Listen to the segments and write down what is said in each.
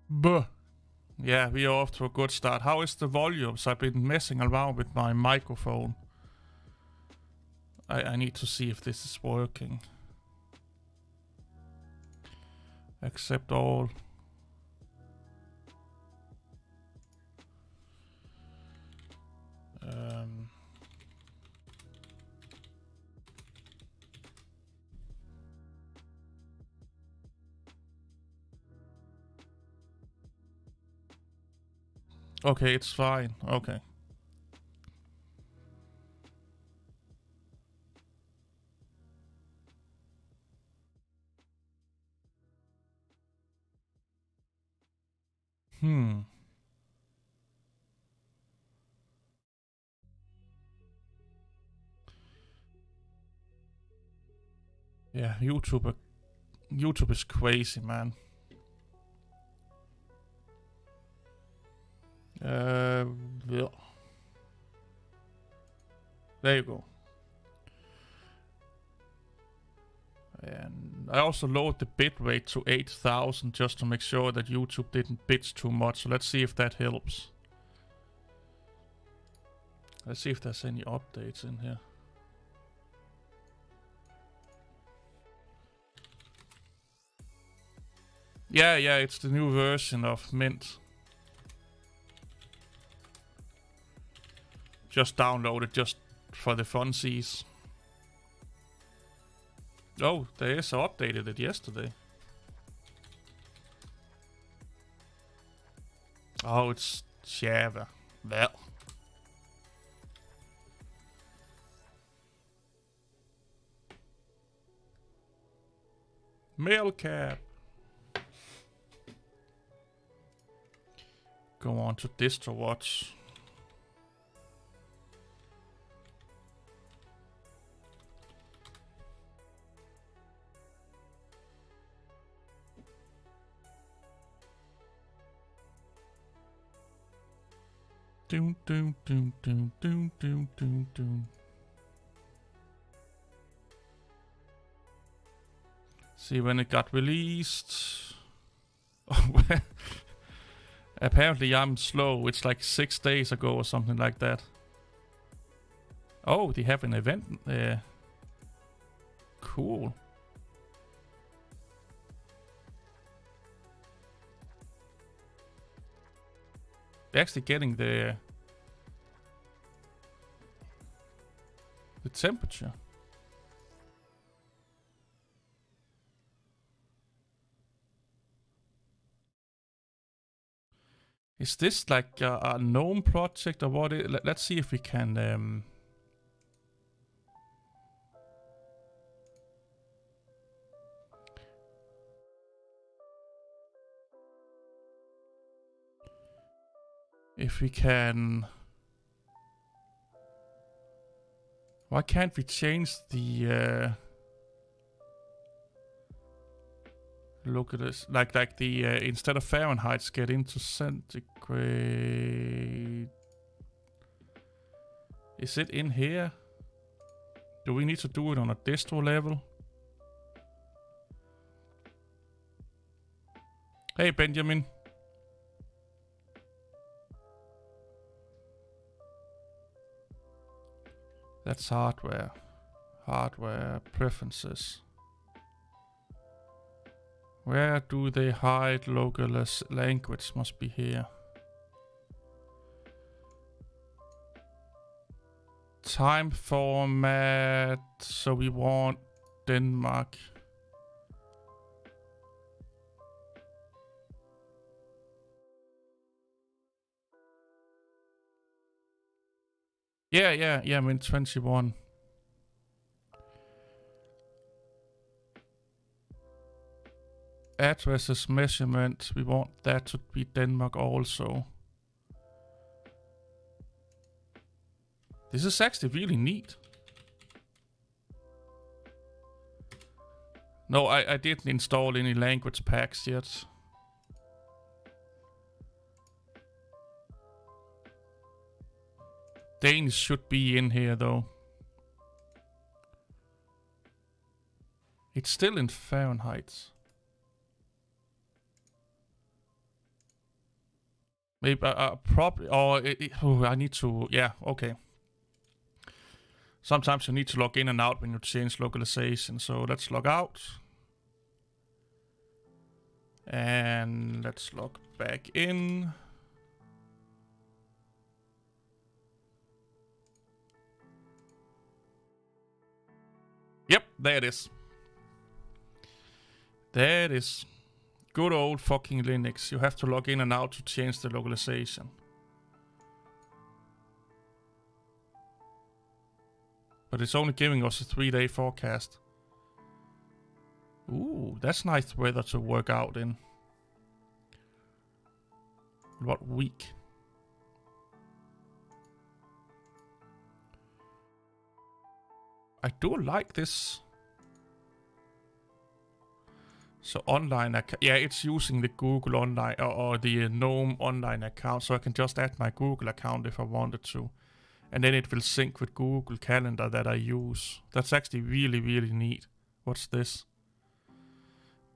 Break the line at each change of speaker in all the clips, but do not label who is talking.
Buh. Yeah, we are off to a good start. How is the volumes? I've been messing around with my microphone. I need to see if this is working. Accept all. Okay, it's fine. Okay. Yeah, YouTube is crazy, man. Yeah. There you go. And I also lowered the bitrate to 8,000 just to make sure that YouTube didn't bitch too much. So let's see if that helps. Let's see if there's any updates in here. Yeah, it's the new version of Mint. Just download it just for the funsies. Oh, they also updated it yesterday. Oh, it's Java. Well. Mail cap. Go on to distro watch. Doom, doom, doom, doom, doom, doom, doom, doom. See when it got released. Apparently I'm slow. It's like 6 days ago or something like that. Oh, they have an event. Cool. They're actually getting the temperature. Is this like a GNOME project or what? Let's see if we can. If we can. Why can't we change the? Look at this. Like the instead of Fahrenheit, get into centigrade. Is it in here? Do we need to do it on a distro level? Hey, Benjamin. That's hardware. Hardware preferences. Where do they hide local language? Must be here. Time format. So we want Denmark. Yeah, I'm in 21. Addresses measurement. We want that to be Denmark also. This is actually really neat. No, I didn't install any language packs yet. Danish should be in here though. It's still in Fahrenheit. Maybe probably, or I need to. Yeah, okay. Sometimes you need to log in and out when you change localization. So let's log out. And let's log back in. Yep, there it is. There it is. Good old fucking Linux. You have to log in and out to change the localization. But it's only giving us a 3-day forecast. Ooh, that's nice weather to work out in. What week? I do like this. So online, yeah, it's using the Google online or the GNOME online account. So I can just add my Google account if I wanted to. And then it will sync with Google Calendar that I use. That's actually really, really neat. What's this?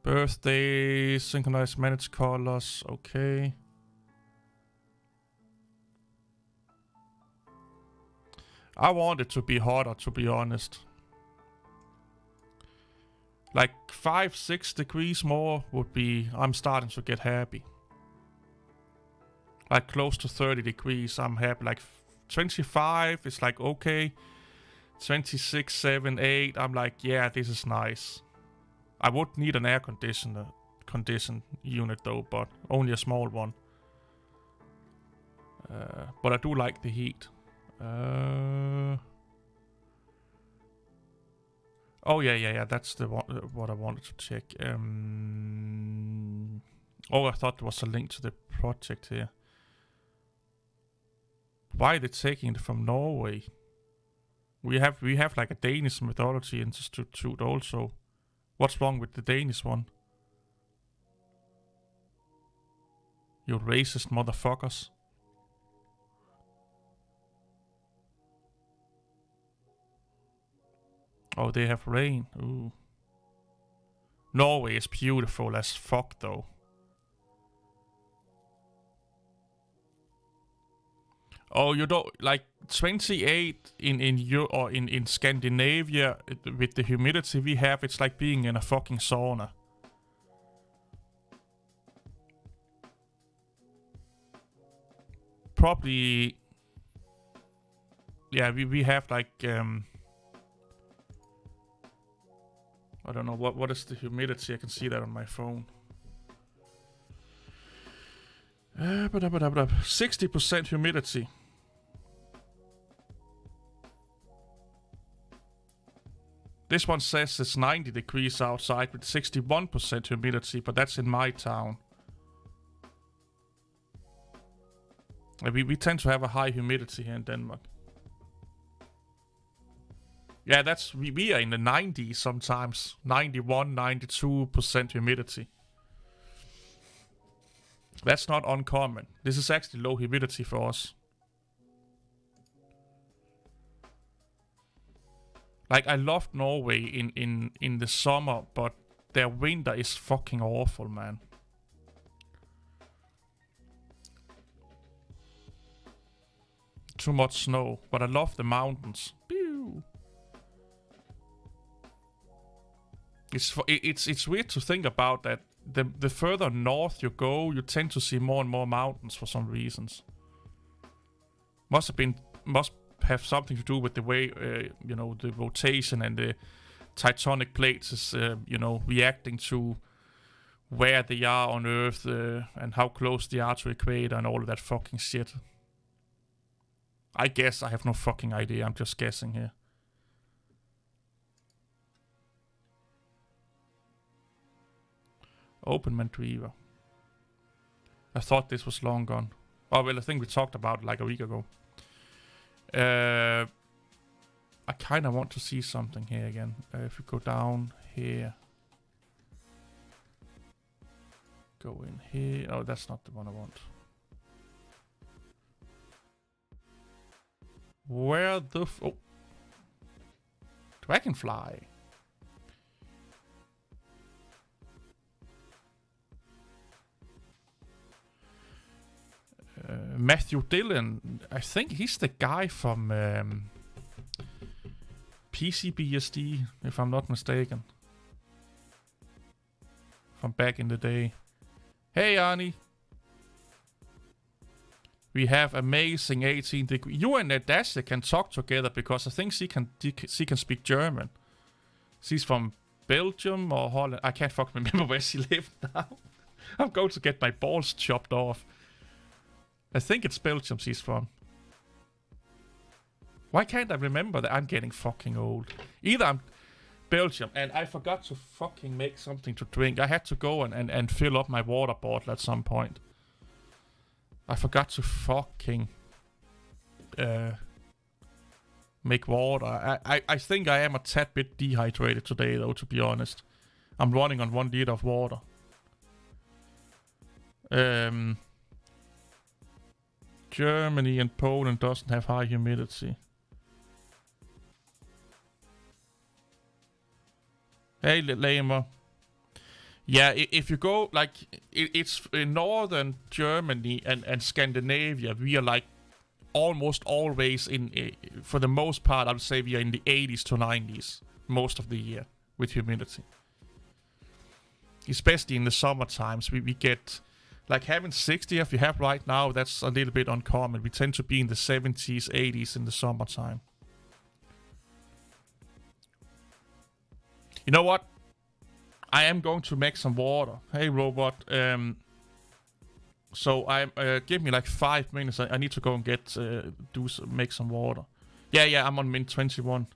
Birthday, synchronize manage colors, okay. I want it to be hotter, to be honest. Like 5-6 degrees more would be, I'm starting to get happy. Like close to 30 degrees, I'm happy. Like 25 is like okay. 26, 7, 8, I'm like, yeah, this is nice. I would need an air conditioned unit though, but only a small one. But I do like the heat. Oh yeah. That's the one, what I wanted to check. Oh, I thought there was a link to the project here. Why are they taking it from Norway? We have like a Danish Mythology Institute also. What's wrong with the Danish one? You racist motherfuckers. Oh, they have rain. Ooh. Norway is beautiful as fuck though. Oh, you don't like 28 in Scandinavia with the humidity we have. It's like being in a fucking sauna. Probably, yeah. We have like I don't know what is the humidity. I can see that on my phone. 60% humidity. This one says it's 90 degrees outside with 61% humidity, but that's in my town. We tend to have a high humidity here in Denmark. Yeah, that's we are in the 90s sometimes. 91, 92% humidity. That's not uncommon. This is actually low humidity for us. Like, I love Norway in the summer, but their winter is fucking awful, man. Too much snow, but I love the mountains. Pew. It's weird to think about that. The further north you go, you tend to see more and more mountains for some reasons. Must have something to do with the way the rotation and the tectonic plates is reacting to where they are on Earth and how close they are to equator and all of that fucking shit. I guess I have no fucking idea. I'm just guessing here. Open Mandriva. I thought this was long gone. Oh, well, I think we talked about it like a week ago. I kind of want to see something here again. If we go down here. Go in here. Oh, that's not the one I want. Where the oh. Dragonfly. Matthew Dillon. I think he's the guy from PCBSD, if I'm not mistaken. From back in the day. Hey, Arnie. We have amazing 18 degree. You and Natasha can talk together because I think she can speak German. She's from Belgium or Holland. I can't fucking remember where she lived now. I'm going to get my balls chopped off. I think it's Belgium she's from. Why can't I remember that? I'm getting fucking old. Either I'm Belgium and I forgot to fucking make something to drink. I had to go and fill up my water bottle at some point. I forgot to fucking make water. I think I am a tad bit dehydrated today, though, to be honest. I'm running on 1 liter of water. Germany and Poland doesn't have high humidity. Hey, Lamer. Yeah, if you go, like, it's in northern Germany and Scandinavia, we are, like, almost always for the most part, I would say we are in the 80s to 90s most of the year with humidity. Especially in the summer times, we get, like, having 60 if you have right now, that's a little bit uncommon. We tend to be in the 70s, 80s in the summertime. You know what? I am going to make some water. Hey, robot. So give me like 5 minutes. I need to go and make some water. Yeah. I'm on min 21.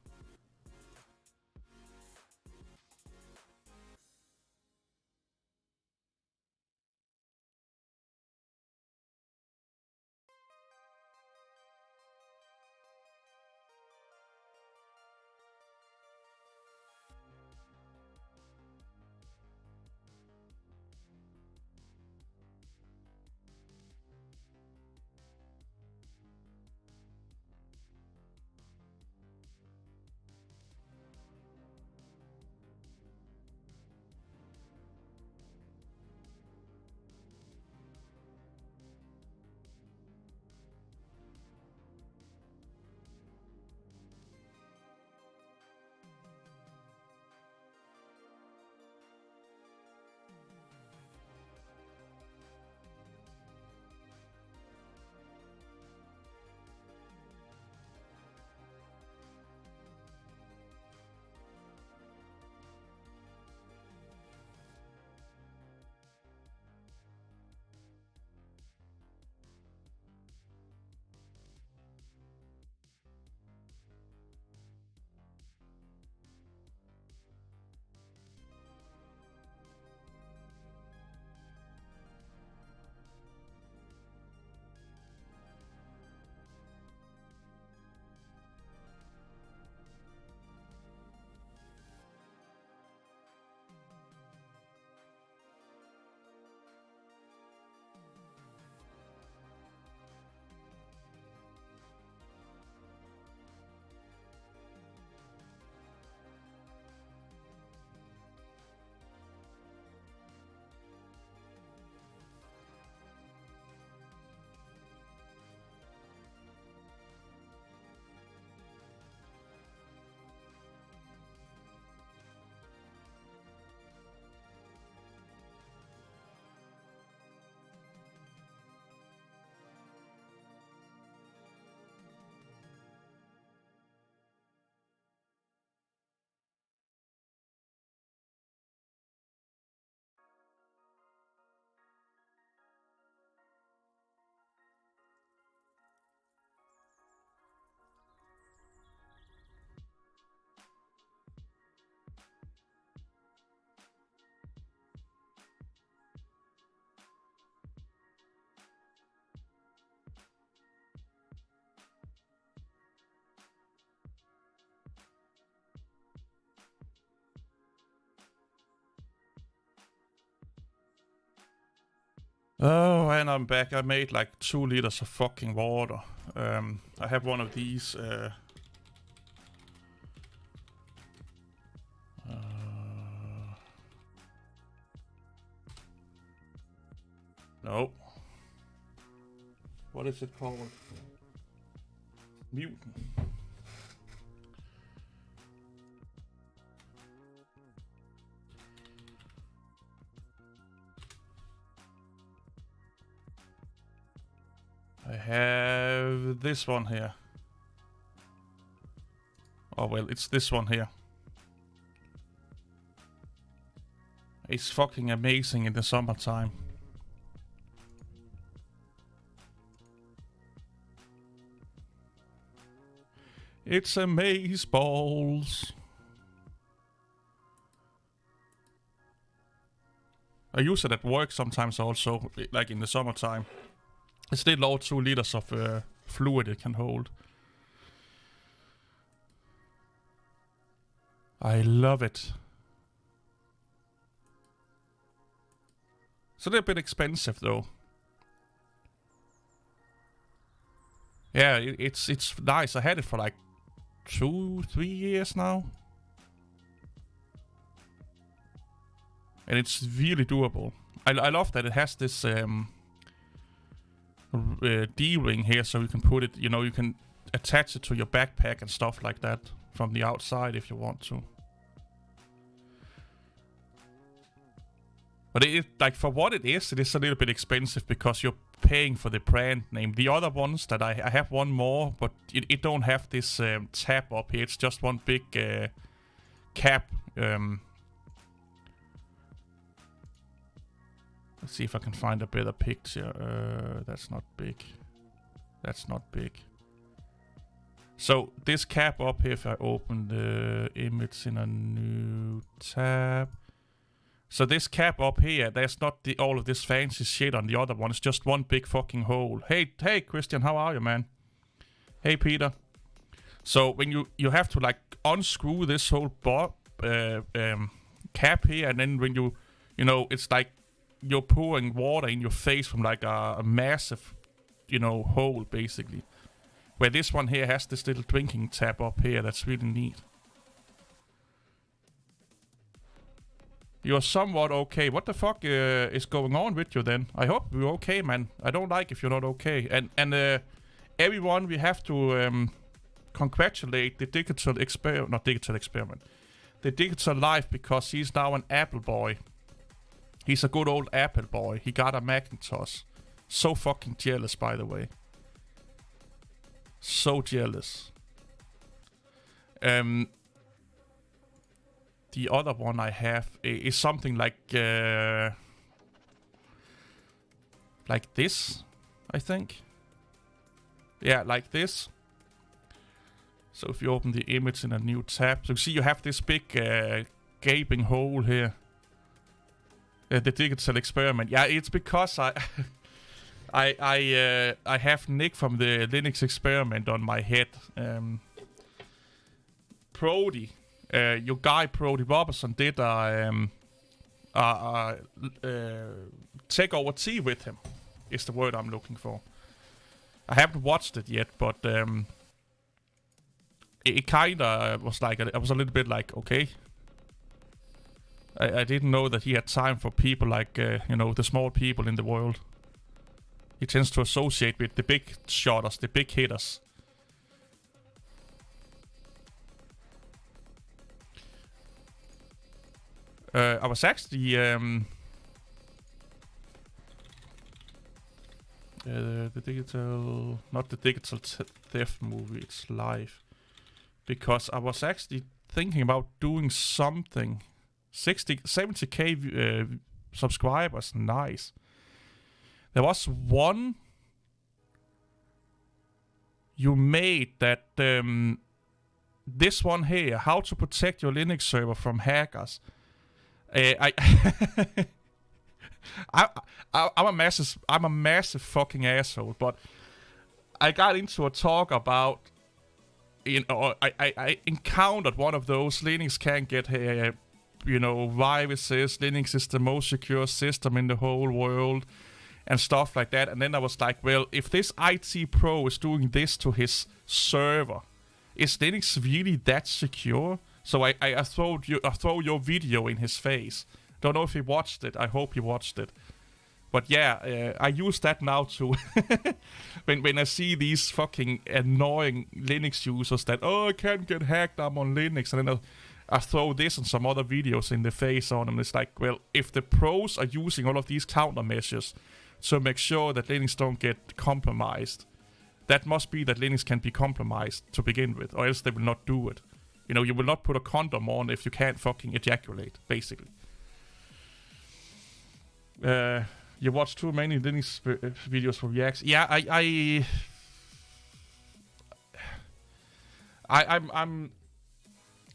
Oh, and I'm back. I made like 2 liters of fucking water. I have one of these. No. What is it called? Mutant. I have this one here. Oh well, it's this one here. It's fucking amazing in the summertime. It's amaze balls. I use it at work sometimes also, like in the summertime. It's a little over 2 liters of fluid it can hold. I love it. It's a little bit expensive though. Yeah, it's nice. I had it for like 2-3 years now. And it's really doable. I love that it has this D-ring here, so you can put it, you know, you can attach it to your backpack and stuff like that from the outside if you want to. But it, like, for what it is a little bit expensive because you're paying for the brand name. The other ones that I have one more, but it don't have this tab up here. It's just one big cap. Let's see if I can find a better picture. That's not big. That's not big. So this cap up here, if I open the image in a new tab. So this cap up here, there's not all of this fancy shit on the other one. It's just one big fucking hole. Hey Christian, how are you, man? Hey Peter. So when you have to like unscrew this whole cap here, and then when you know, it's like you're pouring water in your face from like a massive, you know, hole basically. Where this one here has this little drinking tap up here. That's really neat. You're somewhat okay. What the fuck is going on with you then? I hope you're okay, man. I don't like if you're not okay. And everyone, we have to congratulate the digital experiment, not digital experiment, the digital life, because he's now an Apple boy. He's a good old Apple boy. He got a Macintosh. So fucking jealous, by the way. So jealous. The other one I have is something like this, I think. Yeah, like this. So if you open the image in a new tab, so you see you have this big gaping hole here. The digital experiment. Yeah, it's because I have Nick from the Linux experiment on my head. Brody. Your guy Brody Robertson did take over tea with him, is the word I'm looking for. I haven't watched it yet, but it kinda was like, I was a little bit like, okay. I didn't know that he had time for people like, you know, the small people in the world. He tends to associate with the big shotters, the big hitters. I was actually the digital, not the digital theft movie, it's live, because I was actually thinking about doing something. 70k subscribers, nice. There was one you made that this one here, how to protect your Linux server from hackers. I'm a massive fucking asshole, but I got into a talk about, you know, I encountered one of those Linux can't get you know, viruses. Linux is the most secure system in the whole world and stuff like that. And then I was like, well, if this IT pro is doing this to his server, is Linux really that secure? So I throw your video in his face. Don't know if he watched it. I hope he watched it. But yeah, I use that now to when I see these fucking annoying Linux users that I can't get hacked, I'm on Linux, and then I throw this and some other videos in the face on them. It's like, well, if the pros are using all of these countermeasures to make sure that Linux don't get compromised, that must be that Linux can be compromised to begin with, or else they will not do it. You know, you will not put a condom on if you can't fucking ejaculate, basically. You watch too many Linux videos for reacts. Yeah,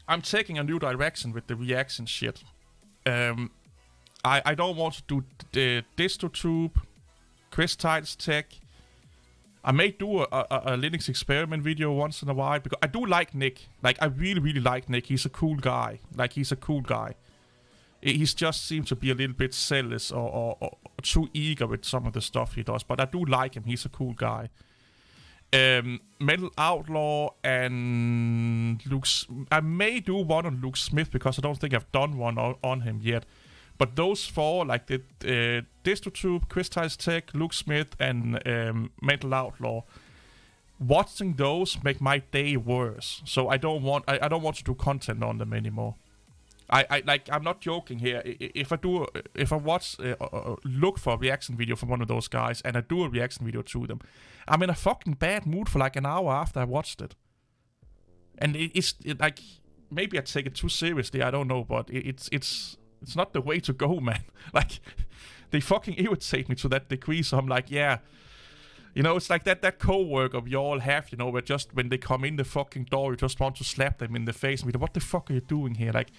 I'm taking a new direction with the reaction shit. I don't want to do the DistroTube, Chris Tides Tech. I may do a Linux experiment video once in a while, because I do like Nick. Like, I really, really like Nick. He's a cool guy. He's just seems to be a little bit zealous or too eager with some of the stuff he does. But I do like him. He's a cool guy. Metal Outlaw and Luke... I may do one on Luke Smith, because I don't think I've done one on him yet. But those four, like the DistroTube, Chris Tides Tech, Luke Smith, and Metal Outlaw, watching those make my day worse. So I don't want to do content on them anymore. I'm not joking here. If I watch look for a reaction video from one of those guys and I do a reaction video to them, I'm in a fucking bad mood for like an hour after I watched it. And it's like, maybe I take it too seriously, I don't know, but it's not the way to go, man. Like, they fucking irritate me to that degree, so I'm like, yeah. You know, it's like that co-worker we all have, you know, where just when they come in the fucking door, you just want to slap them in the face and be like, what the fuck are you doing here? Like,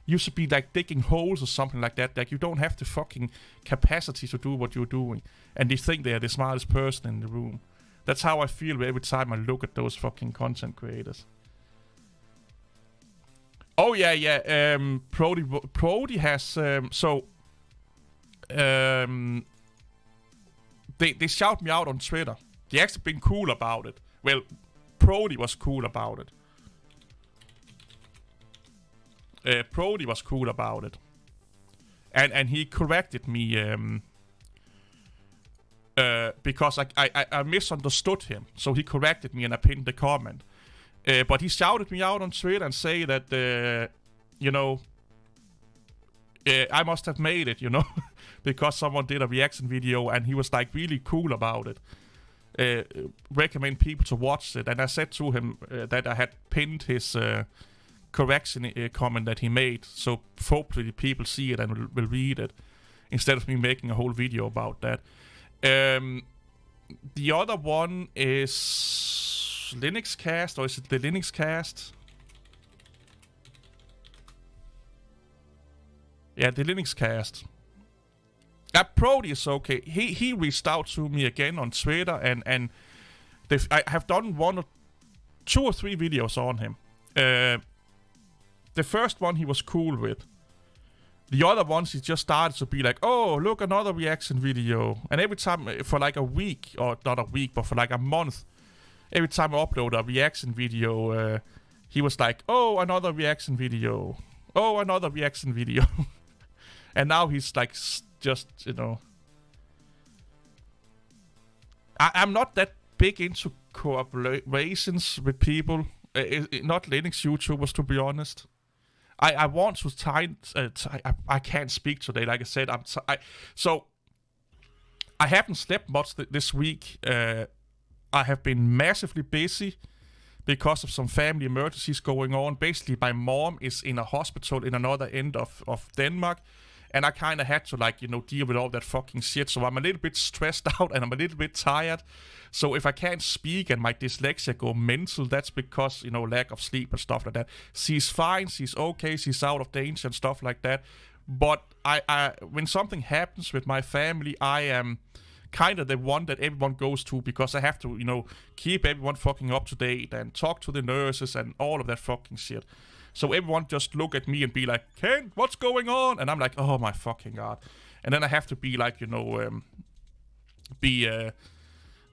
you should be like digging holes or something like that. Like, you don't have the fucking capacity to do what you're doing. And they think they're the smartest person in the room. That's how I feel every time I look at those fucking content creators. Oh yeah. Prody has they shout me out on Twitter. They actually been cool about it. Well, Prody was cool about it. Prody was cool about it, and he corrected me because I misunderstood him. So he corrected me and I pinned the comment. But he shouted me out on Twitter and say that you know, I must have made it, you know, because someone did a reaction video and he was like really cool about it. Recommend people to watch it, and I said to him that I had pinned his correction comment that he made, so hopefully people see it and will read it instead of me making a whole video about that. The other one is Linux Cast, or is it the Linux Cast? Yeah, the Linux Cast. Prody is okay. He reached out to me again on Twitter, and I have done 2 or 3 videos on him. The first one he was cool with. The other ones he just started to be like, oh, look, another reaction video. And every time, for like a week, or not a week, but for like a month, every time I upload a reaction video, he was like, oh, another reaction video. Oh, another reaction video. And now he's like, just, you know. I'm not that big into collaborations with people. Not Linux YouTubers, to be honest. I want to I can't speak today. Like I said, so I haven't slept much this week. I have been massively busy because of some family emergencies going on. Basically, my mom is in a hospital in another end of Denmark, and I kind of had to, like, you know, deal with all that fucking shit. So I'm a little bit stressed out and I'm a little bit tired. So if I can't speak and my dyslexia go mental, that's because, you know, lack of sleep and stuff like that. She's fine, she's okay, she's out of danger and stuff like that. But I when something happens with my family, I am kind of the one that everyone goes to, because I have to, you know, keep everyone fucking up to date and talk to the nurses and all of that fucking shit. So everyone just look at me and be like, Ken, what's going on? And I'm like, oh my fucking god. And then I have to be like, you know, be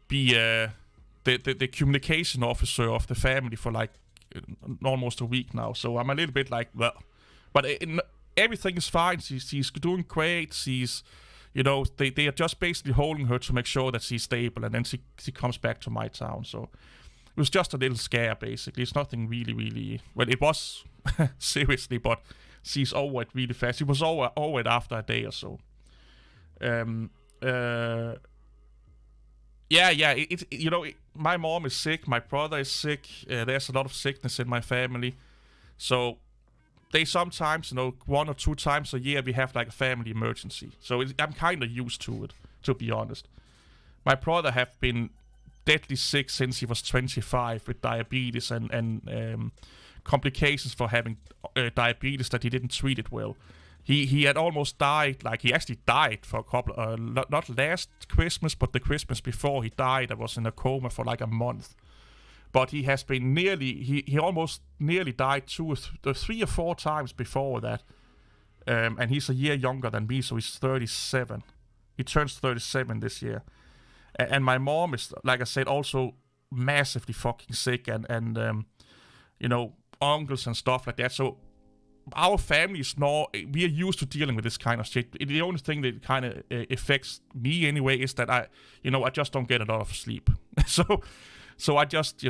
the communication officer of the family for like almost a week now. So I'm a little bit like, well, but everything is fine. She's doing great. She's, you know, they are just basically holding her to make sure that she's stable, and then she comes back to my town. So it was just a little scare, basically. It's nothing really, well, it was seriously, but she's over it really fast. She was over it after a day or so. My mom is sick, my brother is sick, there's a lot of sickness in my family. So they sometimes, 1 or 2 times a year, we have like a family emergency. So I'm kind of used to it, to be honest. My brother have been deadly sick since he was 25 with diabetes and complications for having diabetes that he didn't treat it well. He had almost died, like he actually died for a couple, not last Christmas, but the Christmas before he died. I was in a coma for like a month. But he has been he almost nearly died 3 or 4 times before that. And he's a year younger than me, so he's 37. He turns 37 this year. And my mom is, like I said, also massively fucking sick, and uncles and stuff like that. So our family is we are used to dealing with this kind of shit. The only thing that kind of affects me anyway is that I just don't get a lot of sleep. So I just,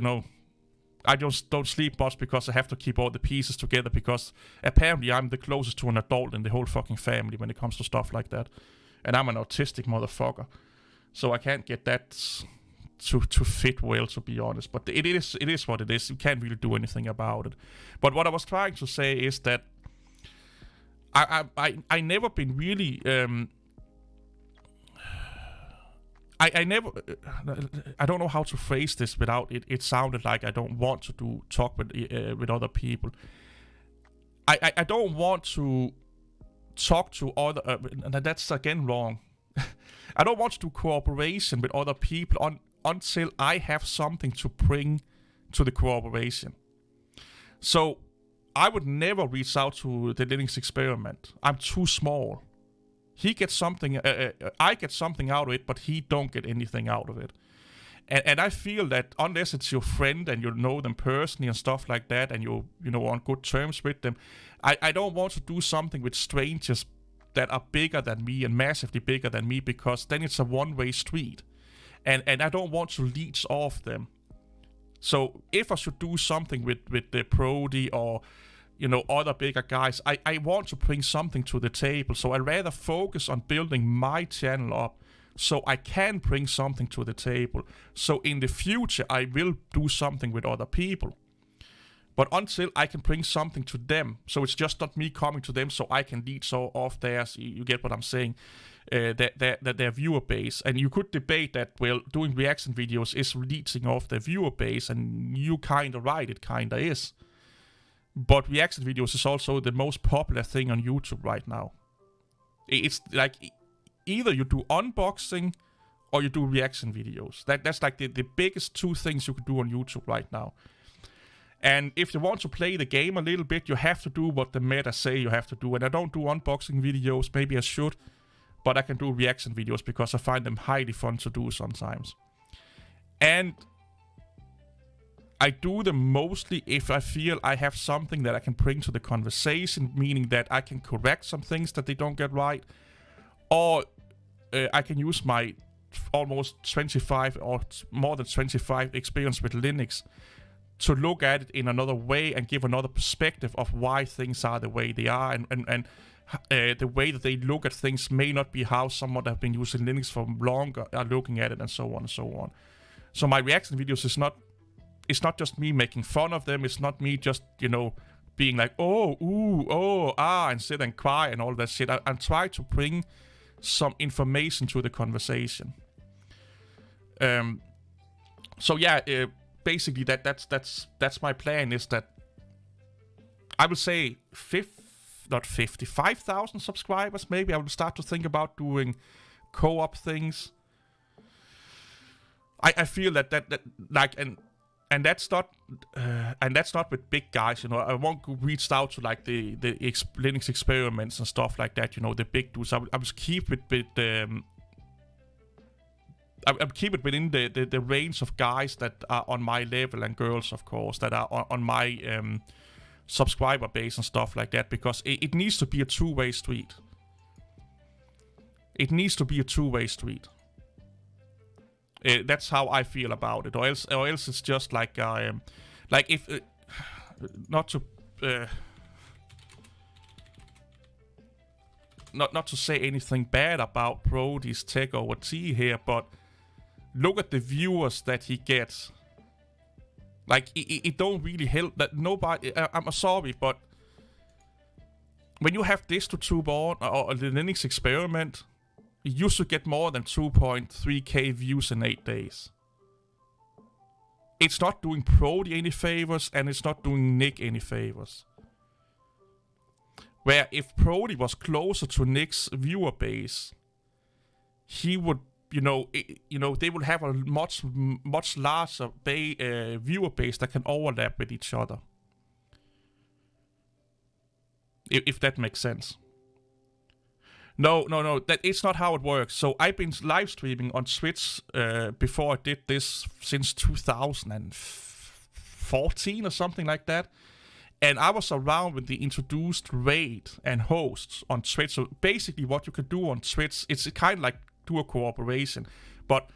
I just don't sleep much because I have to keep all the pieces together, because apparently I'm the closest to an adult in the whole fucking family when it comes to stuff like that. And I'm an autistic motherfucker. So I can't get that to fit well, to be honest. But it is what it is. You can't really do anything about it. But what I was trying to say is that I never been really I never I don't know how to phrase this without it sounded like I don't want to talk with other people. I don't want to talk to other and that's again wrong. I don't want to do cooperation with other people until I have something to bring to the cooperation. So I would never reach out to the Linux experiment. I'm too small. He gets something, I get something out of it, but he don't get anything out of it. And I feel that unless it's your friend and you know them personally and stuff like that, and you're on good terms with them, I don't want to do something with strangers that are bigger than me and massively bigger than me, because then it's a one-way street. And I don't want to leech off them. So if I should do something with the Prodi or other bigger guys, I want to bring something to the table. So I'd rather focus on building my channel up so I can bring something to the table. So in the future, I will do something with other people. But until I can bring something to them, so it's just not me coming to them so I can leech off theirs, you get what I'm saying, their viewer base. And you could debate that, well, doing reaction videos is leeching off their viewer base, and you kind of right, it kind of is. But reaction videos is also the most popular thing on YouTube right now. It's like either you do unboxing or you do reaction videos. That's like the biggest 2 things you could do on YouTube right now. And if you want to play the game a little bit, you have to do what the meta say you have to do. And I don't do unboxing videos, maybe I should, but I can do reaction videos because I find them highly fun to do sometimes. And I do them mostly if I feel I have something that I can bring to the conversation, meaning that I can correct some things that they don't get right, or I can use my almost 25 or more than 25 experience with Linux to look at it in another way and give another perspective of why things are the way they are, and the way that they look at things may not be how someone that have been using Linux for longer are looking at it, and so on and so on. So my reaction videos is not, it's not just me making fun of them, it's not me just, being like, oh, ooh, oh, ah, and sit and cry and all that shit. I try to bring some information to the conversation. So yeah, basically that's my plan, is that I will say 5,000 subscribers maybe. I will start to think about doing co-op things. I feel that like, and that's not with big guys, I won't reach out to like the Linux experiments and stuff like that, the big dudes. I will keep it with I'll keep it within the range of guys that are on my level, and girls, of course, that are on my subscriber base and stuff like that, because it needs to be a two-way street. It needs to be a two-way street. That's how I feel about it. Or else it's just like if not to not to say anything bad about Brody's tech over tea here, but look at the viewers that he gets. Like, it don't really help that nobody... I'm sorry, but when you have DistroTube on, or the Linux experiment, you should get more than 2.3k views in 8 days. It's not doing Brody any favors, and it's not doing Nick any favors. Where if Brody was closer to Nick's viewer base, he would... they will have a much larger viewer base that can overlap with each other. If that makes sense. No. That it's not how it works. So I've been live streaming on Twitch before I did this since 2014 or something like that. And I was around when they introduced raid and hosts on Twitch. So basically what you can do on Twitch, it's kind of like do a cooperation. But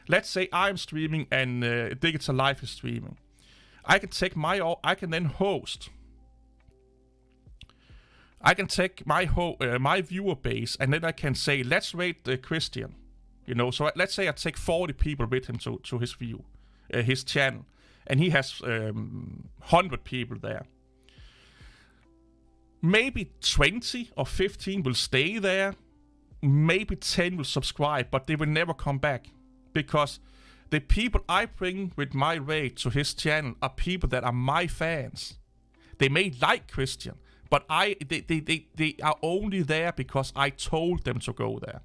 let's say I'm streaming and Digital Life is streaming. I can take I can then host. I can take my viewer base, and then I can say, let's rate Christian. So let's say I take 40 people with him to his his channel, and he has 100 people there. Maybe 20 or 15 will stay there. Maybe 10 will subscribe, but they will never come back. Because the people I bring with my raid to his channel are people that are my fans. They may like Christian, but they are only there because I told them to go there.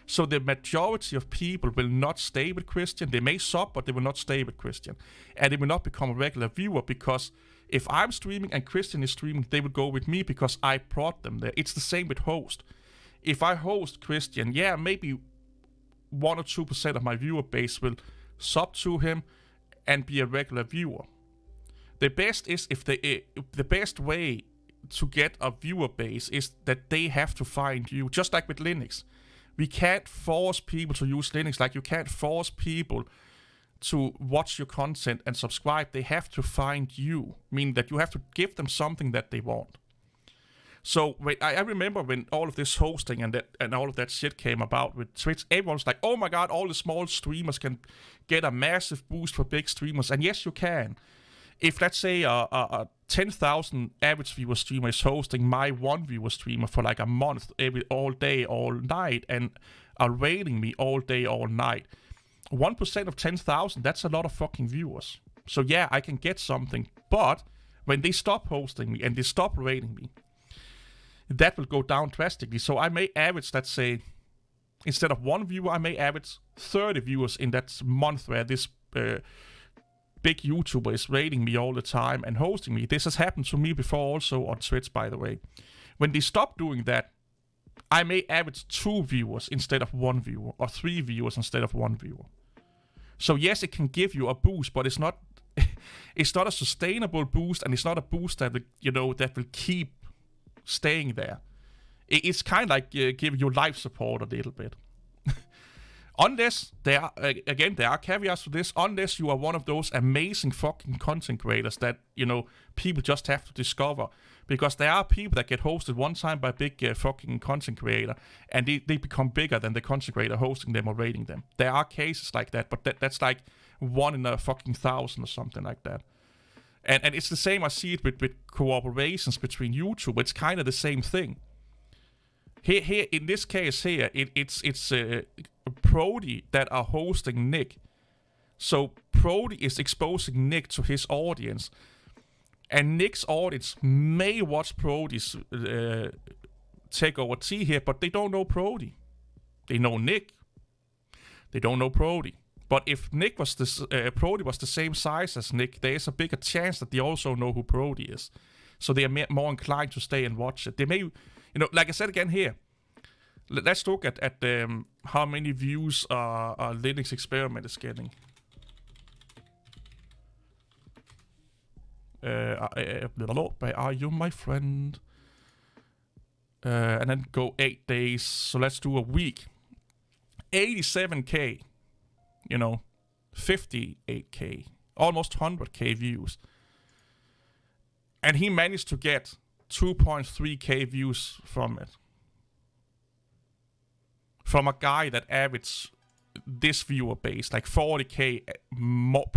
So the majority of people will not stay with Christian. They may sub, but they will not stay with Christian. And they will not become a regular viewer, because if I'm streaming and Christian is streaming, they will go with me because I brought them there. It's the same with host. If I host Christian, maybe 1 or 2% of my viewer base will sub to him and be a regular viewer. The best is the best way to get a viewer base is that they have to find you. Just like with Linux, we can't force people to use Linux. Like, you can't force people to watch your content and subscribe. They have to find you, meaning that you have to give them something that they want. So I remember when all of this hosting and all of that shit came about with Twitch, everyone was like, oh my god, all the small streamers can get a massive boost for big streamers. And yes, you can. If, let's say, a 10,000 average viewer streamer is hosting my one viewer streamer for like a month, all day, all night, and are rating me all day, all night, 1% of 10,000, that's a lot of fucking viewers. So yeah, I can get something. But when they stop hosting me and they stop rating me, that will go down drastically. So I may average, let's say, instead of one viewer, I may average 30 viewers in that month where this big YouTuber is rating me all the time and hosting me. This has happened to me before also on Twitch, by the way. When they stop doing that, I may average 2 viewers instead of 1 viewer, or 3 viewers instead of 1 viewer. So yes, it can give you a boost, but it's not it's not a sustainable boost, and it's not a boost that will keep staying there. It's kind of like giving you life support a little bit. Unless there are caveats to this. Unless you are one of those amazing fucking content creators that people just have to discover, because there are people that get hosted one time by a big fucking content creator, and they become bigger than the content creator hosting them or rating them. There are cases like that, but that's like 1 in a fucking 1,000 or something like that. And it's the same. I see it with cooperations between YouTube. It's kind of the same thing. Here in this case here, it's Brody that are hosting Nick. So Brody is exposing Nick to his audience, and Nick's audience may watch Brody's take over tea here, but they don't know Brody. They know Nick. They don't know Brody. But if Nick was Brody was the same size as Nick, there is a bigger chance that they also know who Brody is. So they are more inclined to stay and watch it. They may, like I said again here, let's look at how many views a Linux experiment is getting. Are you my friend? and then go 8 days. So let's do a week. 87k, 58k, almost 100k views. And he managed to get 2.3k views from it. From a guy that averaged this viewer base, like 40k,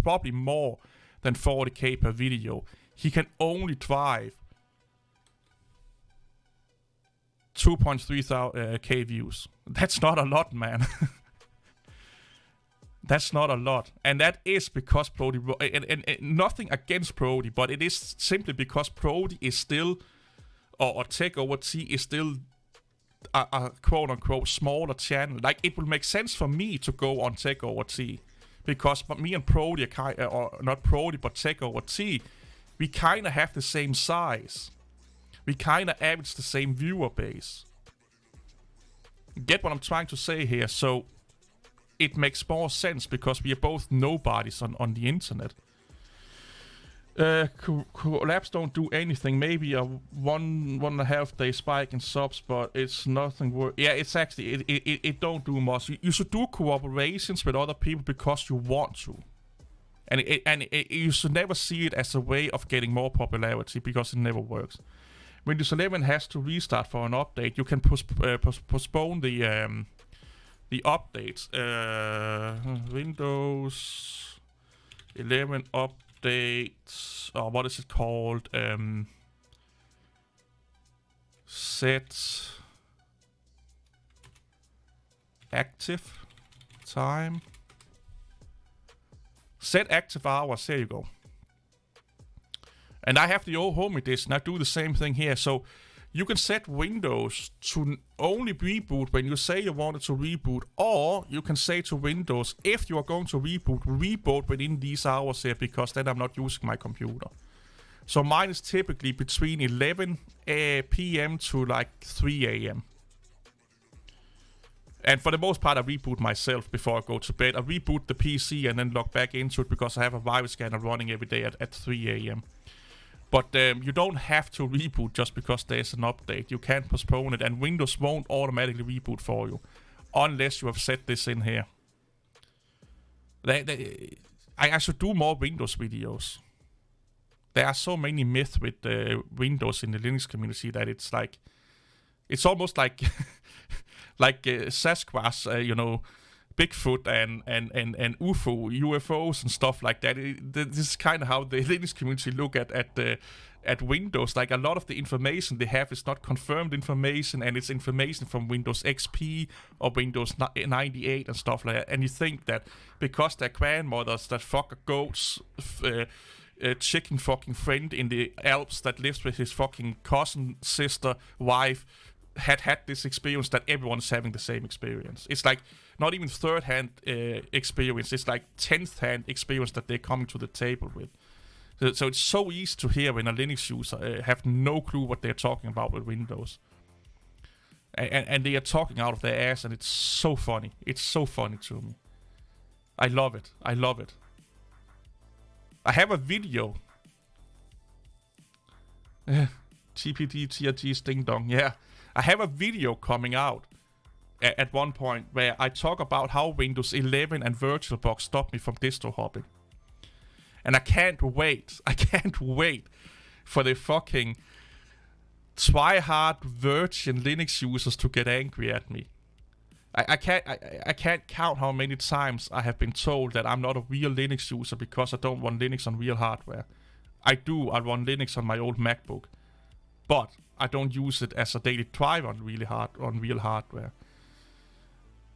probably more than 40k per video. He can only drive 2.3k views. That's not a lot, man. That's not a lot. And that is because Brody, and nothing against Brody, but it is simply because Brody is still, or Takeover T is still a quote-unquote smaller channel. Like, it will make sense for me to go on Takeover T, because me and Brody are or not Brody, but Takeover T, we kind of have the same size. We kind of average the same viewer base. Get what I'm trying to say here? So it makes more sense because we are both nobodies on the internet. Collabs don't do anything. Maybe a 1.5 day spike in subs, but it's nothing worth. Yeah, it's actually it don't do much. You should do cooperations with other people because you want to, and you should never see it as a way of getting more popularity because it never works. Windows 11 has to restart for an update. You can postpone the updates. Windows 11 updates, or what is it called? Set active time. Set active hours. There you go. And I have the old home edition. I do the same thing here. So you can set Windows to only reboot when you say you want it to reboot, or you can say to Windows, if you are going to reboot within these hours here, because then I'm not using my computer. So mine is typically between 11 p.m. to like 3 a.m. And for the most part, I reboot myself before I go to bed. I reboot the PC and then log back into it because I have a virus scanner running every day at 3 a.m. But you don't have to reboot just because there's an update. You can postpone it, and Windows won't automatically reboot for you unless you have set this in here. I should do more Windows videos. There are so many myths with Windows in the Linux community that it's like, it's almost like like Sasquatch, Bigfoot and UFOs and stuff like that. This is kind of how the Linux community look at Windows. Like, a lot of the information they have is not confirmed information, and it's information from Windows XP or Windows 98 and stuff like that. And you think that because their grandmothers that fuck a goat's chicken fucking friend in the Alps that lives with his fucking cousin, sister, wife, had this experience, that everyone's having the same experience. It's like not even third-hand experience. It's like 10th-hand experience that they're coming to the table with. So it's so easy to hear when a Linux user have no clue what they're talking about with Windows. And they are talking out of their ass, and it's so funny. It's so funny to me. I love it. I love it. I have a video. TPD, TRG, Sting Dong, yeah. I have a video coming out at one point where I talk about how Windows 11 and VirtualBox stopped me from distro hopping. And I can't wait for the fucking try-hard Virgin Linux users to get angry at me. I can't count how many times I have been told that I'm not a real Linux user because I don't run Linux on real hardware. I run Linux on my old MacBook. But I don't use it as a daily driver on real hardware.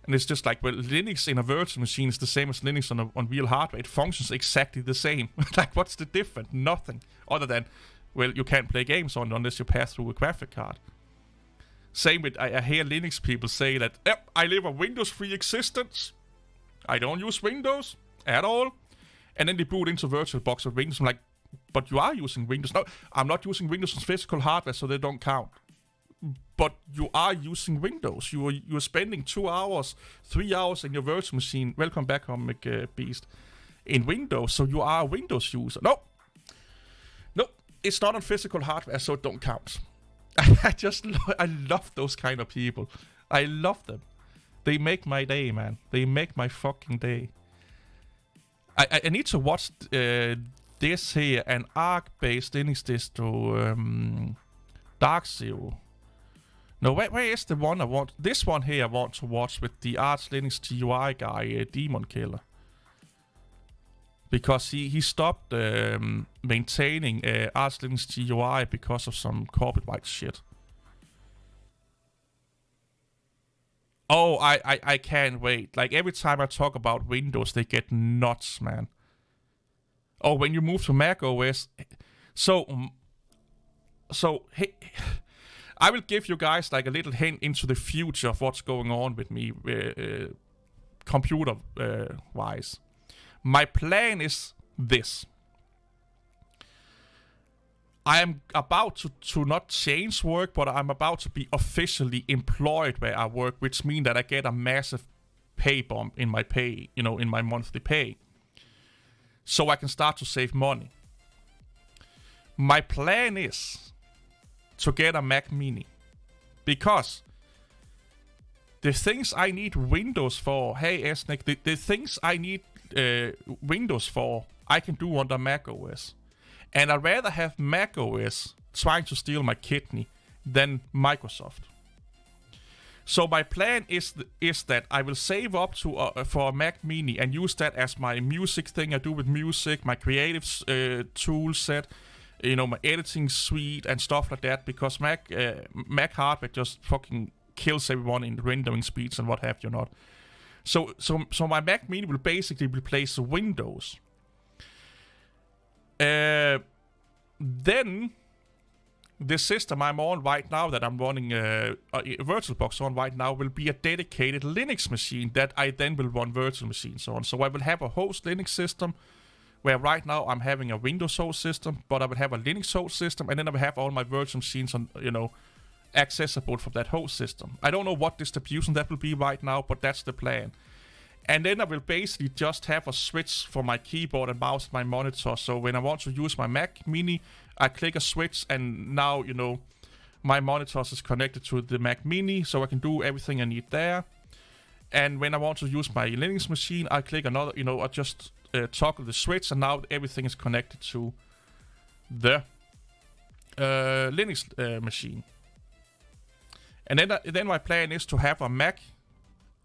And it's just like, well, Linux in a virtual machine is the same as Linux on real hardware. It functions exactly the same. Like, what's the difference? Nothing. Other than, well, you can't play games on it unless you pass through a graphic card. Same with, I hear Linux people say that, yep, I live a Windows-free existence. I don't use Windows at all. And then they boot into VirtualBox with Windows. I'm like, but you are using Windows. No, I'm not using Windows on physical hardware, so they don't count. But you are using Windows. You are spending 2 hours, 3 hours in your virtual machine. Welcome back, Comic Beast. In Windows, so you are a Windows user. No, it's not on physical hardware, so it don't count. I love those kind of people. I love them. They make my day, man. They make my fucking day. I need to watch this here, an Arc-based Linux distro, Dark Zero. No, where is the one I want? This one here I want to watch with the Arch Linux GUI guy, Demon Killer. Because he stopped maintaining Arch Linux GUI because of some copyright shit. Oh, I can't wait. Like, every time I talk about Windows, they get nuts, man. Oh, when you move to Mac OS... So, hey, I will give you guys, like, a little hint into the future of what's going on with me, computer-wise. My plan is this. I am about to not change work, but I'm about to be officially employed where I work, which means that I get a massive pay bump in my pay, in my monthly pay. So I can start to save money. My plan is to get a Mac Mini. Because the things I need Windows for, hey Esnik, the things I need Windows for, I can do under Mac OS. And I'd rather have Mac OS trying to steal my kidney than Microsoft. So my plan is that I will save up to for a Mac Mini and use that as my music thing I do with music, my creative tool set, my editing suite and stuff like that. Because Mac hardware just fucking kills everyone in rendering speeds and what have you not. So my Mac Mini will basically replace Windows. Then the system I'm on right now, that I'm running a VirtualBox on right now, will be a dedicated Linux machine that I then will run virtual machines on. So I will have a host Linux system, where right now I'm having a Windows host system, but I will have a Linux host system, and then I will have all my virtual machines on, accessible from that host system. I don't know what distribution that will be right now, but that's the plan. And then I will basically just have a switch for my keyboard and mouse and my monitor. So when I want to use my Mac Mini, I click a switch and now, my monitor is connected to the Mac Mini, so I can do everything I need there. And when I want to use my Linux machine, I click another, I just toggle the switch and now everything is connected to the Linux machine. And then my plan is to have a Mac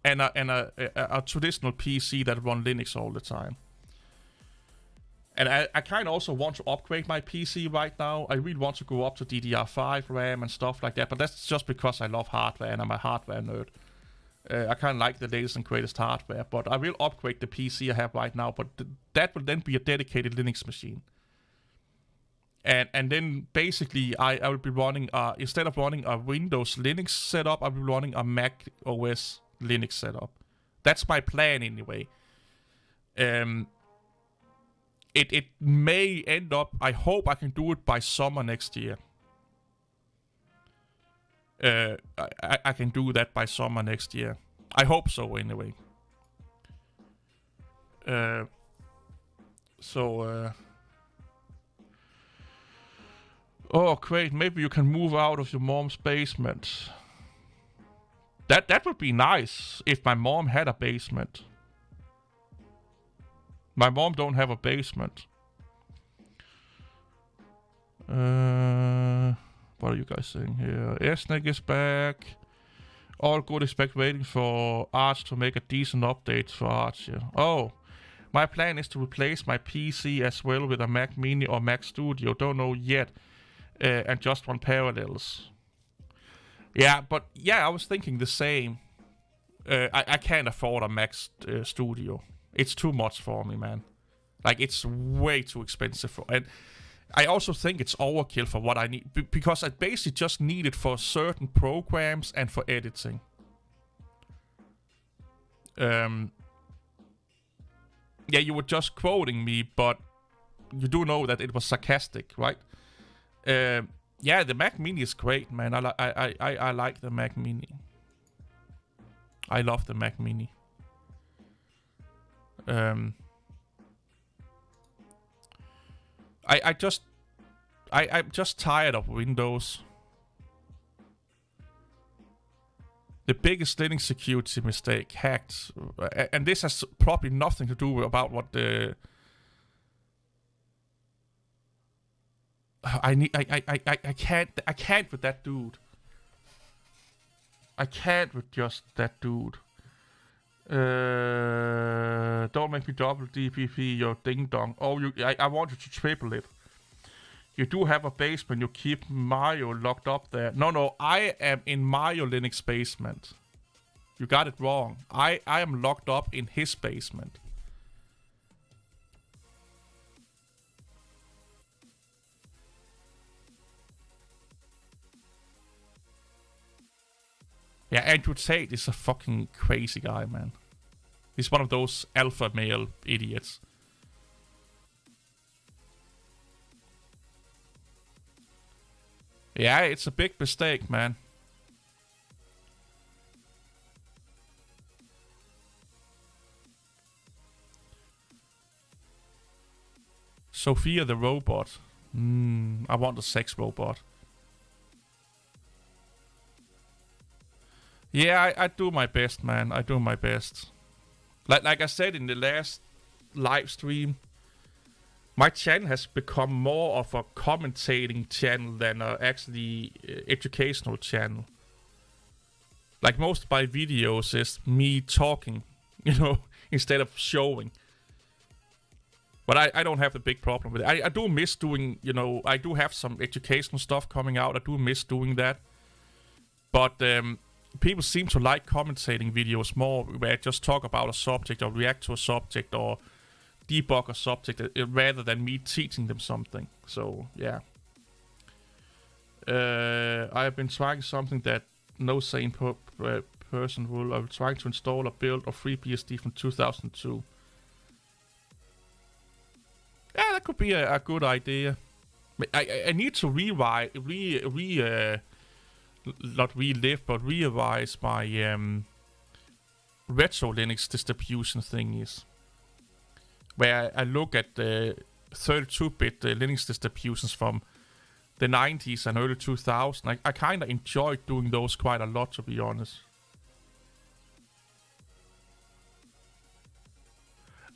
and a traditional PC that run Linux all the time. And I kind of also want to upgrade my PC right now. I really want to go up to DDR5 RAM and stuff like that, but that's just because I love hardware and I'm a hardware nerd. I kind of like the latest and greatest hardware, but I will upgrade the PC I have right now, but that will then be a dedicated Linux machine. And then basically I will be running, instead of running a Windows Linux setup, I'll be running a Mac OS Linux setup. That's my plan anyway. It may end up, I hope I can do it by summer next year. I can do that by summer next year. I hope so anyway. Oh great, maybe you can move out of your mom's basement. That would be nice if my mom had a basement. My mom don't have a basement. What are you guys saying here? Esnek is back. All good, expect waiting for Arch to make a decent update for Arch. Yeah. Oh, my plan is to replace my PC as well with a Mac Mini or Mac Studio. Don't know yet. And just run Parallels. Yeah, but yeah, I was thinking the same. I can't afford a Mac Studio. It's too much for me, man. Like, it's way too expensive for, and I also think it's overkill for what I need, because I basically just need it for certain programs and for editing. Yeah, you were just quoting me, but you do know that it was sarcastic, right? Yeah, the Mac Mini is great, man. I like the Mac Mini. I love the Mac Mini. I'm just tired of Windows. The biggest Linux security mistake, hacked. And this has probably nothing to do about what the... I can't with that dude. I can't with just that dude. Don't make me double DPP your ding dong. Oh, I want you to triple it. You do have a basement. You keep Mario locked up there. No, I am in Mario Linux basement. You got it wrong. I am locked up in his basement. Yeah, Andrew Tate is a fucking crazy guy, man. He's one of those alpha male idiots. Yeah, it's a big mistake, man. Sophia the robot. I want a sex robot. Yeah, I do my best, man. I do my best. Like I said in the last live stream, my channel has become more of a commentating channel than actually educational channel. Like most of my videos is me talking, instead of showing. But I don't have the big problem with it. I do miss doing, I do have some educational stuff coming out. I do miss doing that. But people seem to like commentating videos more, where I just talk about a subject or react to a subject or debug a subject rather than me teaching them something. So, yeah. I have been trying something that no sane person will. I'm trying to install a build of FreeBSD from 2002. Yeah, that could be a good idea. I need to not relive, but revise my retro Linux distribution thingies. Where I look at the 32-bit Linux distributions from the 90s and early 2000s. I kind of enjoyed doing those quite a lot, to be honest.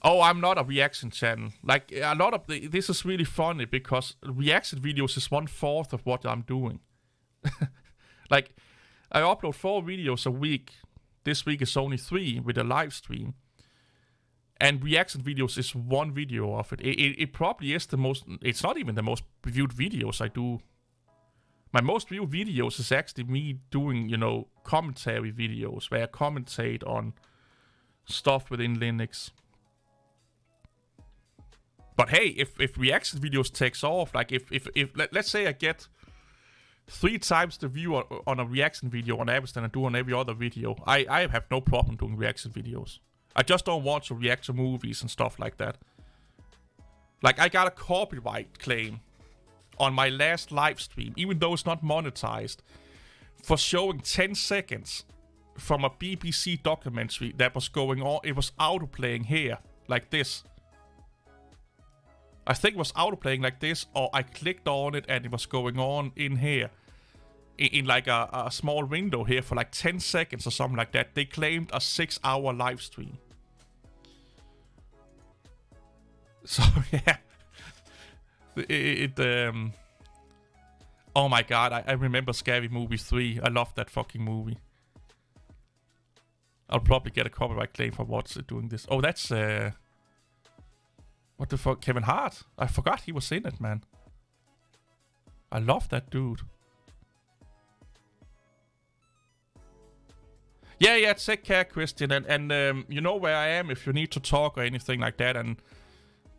Oh, I'm not a reaction channel. Like, a lot of this is really funny, because reaction videos is 1/4 of what I'm doing. Like, I upload 4 videos a week. This week is only 3 with a live stream. And reaction videos is 1 video of it. It probably is the most... It's not even the most viewed videos I do. My most viewed videos is actually me doing, commentary videos, where I commentate on stuff within Linux. But hey, if reaction videos takes off, like if let's say I get 3 times the view on a reaction video on average than I do on every other video, I have no problem doing reaction videos. I just don't want to react to movies and stuff like that. Like, I got a copyright claim on my last live stream, even though it's not monetized, for showing 10 seconds from a BBC documentary that was going on. It was autoplaying here, like this. I think it was autoplaying like this, or I clicked on it and it was going on in here. In like a small window here for like 10 seconds or something like that. They claimed a 6-hour live stream. So, yeah. Oh my god, I remember Scary Movie 3. I love that fucking movie. I'll probably get a copyright claim for what's doing this. Oh, that's... What the fuck? Kevin Hart? I forgot he was in it, man. I love that dude. Yeah, take care, Christian. And you know where I am if you need to talk or anything like that. And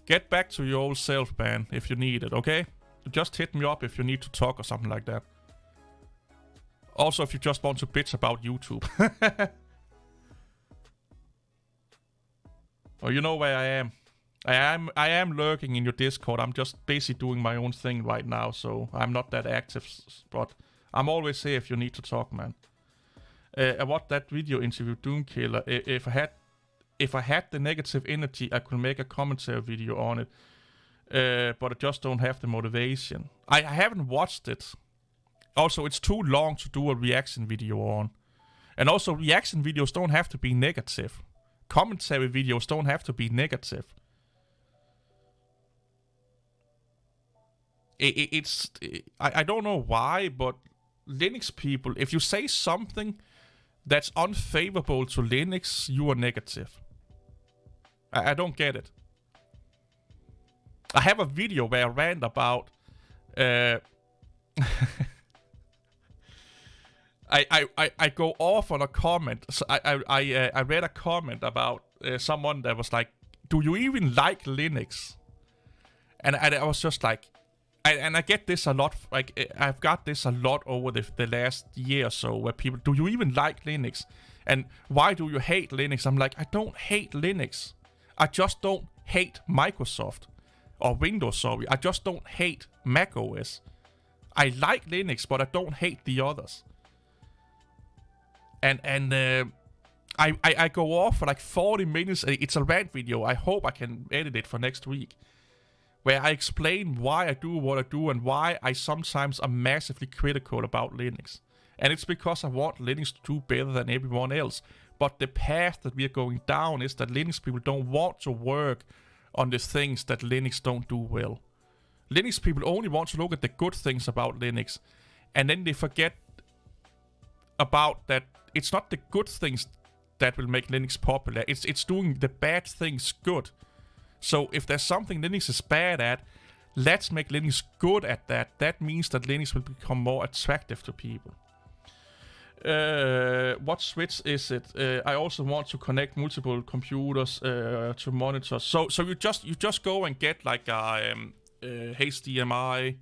get back to your old self, man, if you need it, okay? Just hit me up if you need to talk or something like that. Also, if you just want to bitch about YouTube. Oh, you know where I am. I am lurking in your Discord. I'm just basically doing my own thing right now, so I'm not that active. But I'm always here if you need to talk, man. I watched that video interview Doomkiller. If I had the negative energy, I could make a commentary video on it. But I just don't have the motivation. I haven't watched it. Also, it's too long to do a reaction video on. And also, reaction videos don't have to be negative. Commentary videos don't have to be negative. I don't know why, but Linux people, if you say something that's unfavorable to Linux, you are negative. I don't get it. I have a video where I rant about I go off on a comment. So I read a comment about someone that was like, "Do you even like Linux?" And I was just like, and I get this a lot. Like I've got this a lot over the last year or so, where people, "Do you even like Linux?" And "Why do you hate Linux?" I'm like, I don't hate Linux. I just don't hate Microsoft or Windows. Sorry, I just don't hate Mac OS. I like Linux, but I don't hate the others. And I go off for like 40 minutes. It's a rant video. I hope I can edit it for next week, where I explain why I do what I do and why I sometimes am massively critical about Linux. And it's because I want Linux to do better than everyone else. But the path that we are going down is that Linux people don't want to work on the things that Linux don't do well. Linux people only want to look at the good things about Linux, and then they forget about that it's not the good things that will make Linux popular. It's doing the bad things good. So if there's something Linux is bad at, let's make Linux good at that. That means that Linux will become more attractive to people. What switch is it? I also want to connect multiple computers to monitors. So you just go and get like a HDMI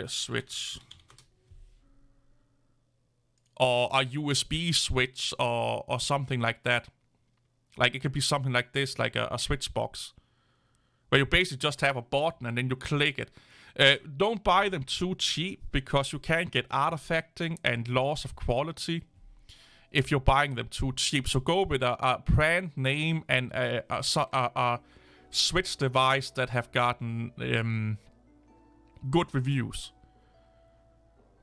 switch, or a USB switch, or something like that. Like it could be something like this, like a switch box, where you basically just have a button and then you click it. Don't buy them too cheap, because you can get artifacting and loss of quality if you're buying them too cheap. So go with a brand name and a switch device that have gotten good reviews.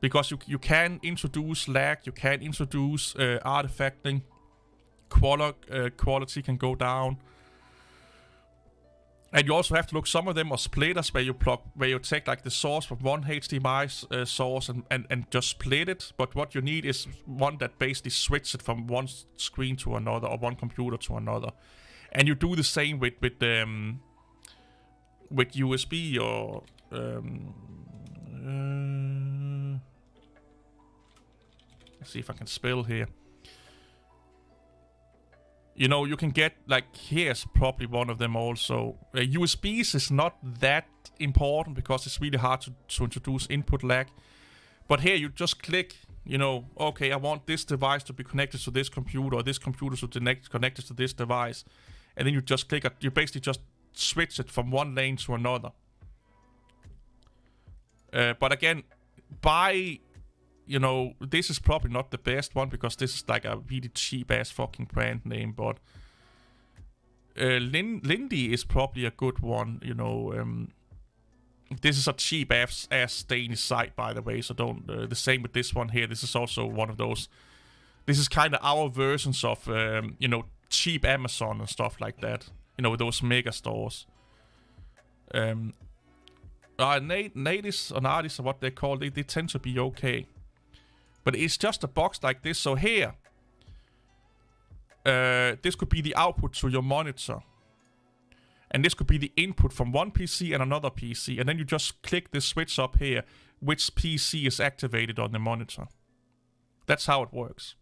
Because you can introduce lag, you can introduce artifacting, quality can go down. And you also have to look, some of them are splitters where you take like the source from one HDMI source and just split it. But what you need is one that basically switches it from one screen to another, or one computer to another. And you do the same with USB or let's see if I can spell here. You know, you can get, like, here's probably one of them also. USBs is not that important because it's really hard to introduce input lag. But here you just click, you know, okay, I want this device to be connected to this computer, or this computer to be connected to this device. And then you just click, you basically just switch it from one lane to another. But again, you know, this is probably not the best one, because this is like a really cheap ass fucking brand name, but Lindy is probably a good one, you know. This is a cheap ass Danish site, by the way, so don't, the same with this one here. This is also one of those, this is kind of our versions of, you know, cheap Amazon and stuff like that, you know, those mega stores. Natives or artists, or what they call it, they tend to be okay. But it's just a box like this. So here, this could be the output to your monitor. And this could be the input from one PC and another PC. And then you just click this switch up here, which PC is activated on the monitor. That's how it works.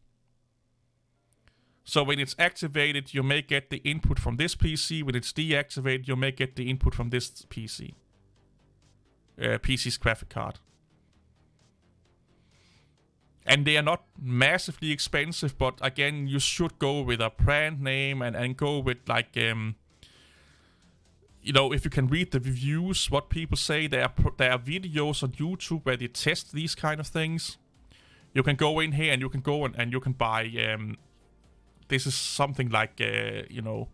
So when it's activated, you may get the input from this PC. When it's deactivated, you may get the input from this PC. PC's graphic card. And they are not massively expensive, but again, you should go with a brand name and go with like, you know, if you can read the reviews, what people say. There are videos on YouTube where they test these kind of things. You can go in here and you can go and you can buy, this is something like, you know,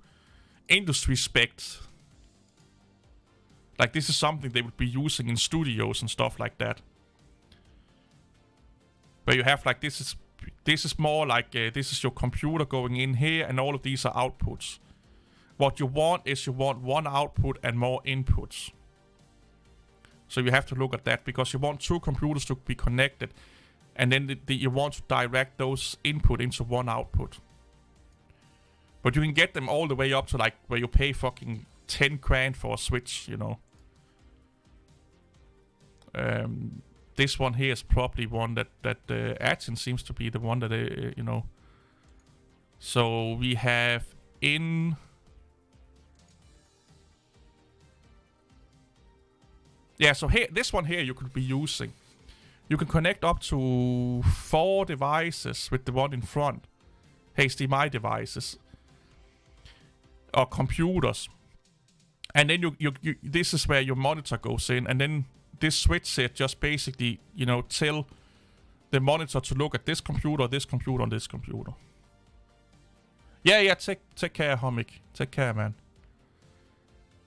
industry spec. Like this is something they would be using in studios and stuff like that. Where you have like, this is This is more like this is your computer going in here, and all of these are outputs. What you want is you want one output and more inputs. So you have to look at that, because you want two computers to be connected, and then you want to direct those input into one output. But you can get them all the way up to like where you pay fucking 10 grand for a switch, you know. This one here is probably one that Atin seems to be the one that you know. So we have in. Yeah, so here, this one here you could be using. You can connect up to 4 devices with the one in front. HDMI devices. Or computers. And then you this is where your monitor goes in. And then this switch set just basically, you know, tell the monitor to look at this computer, this computer, and this computer. Yeah, take care, Homik. Take care, man.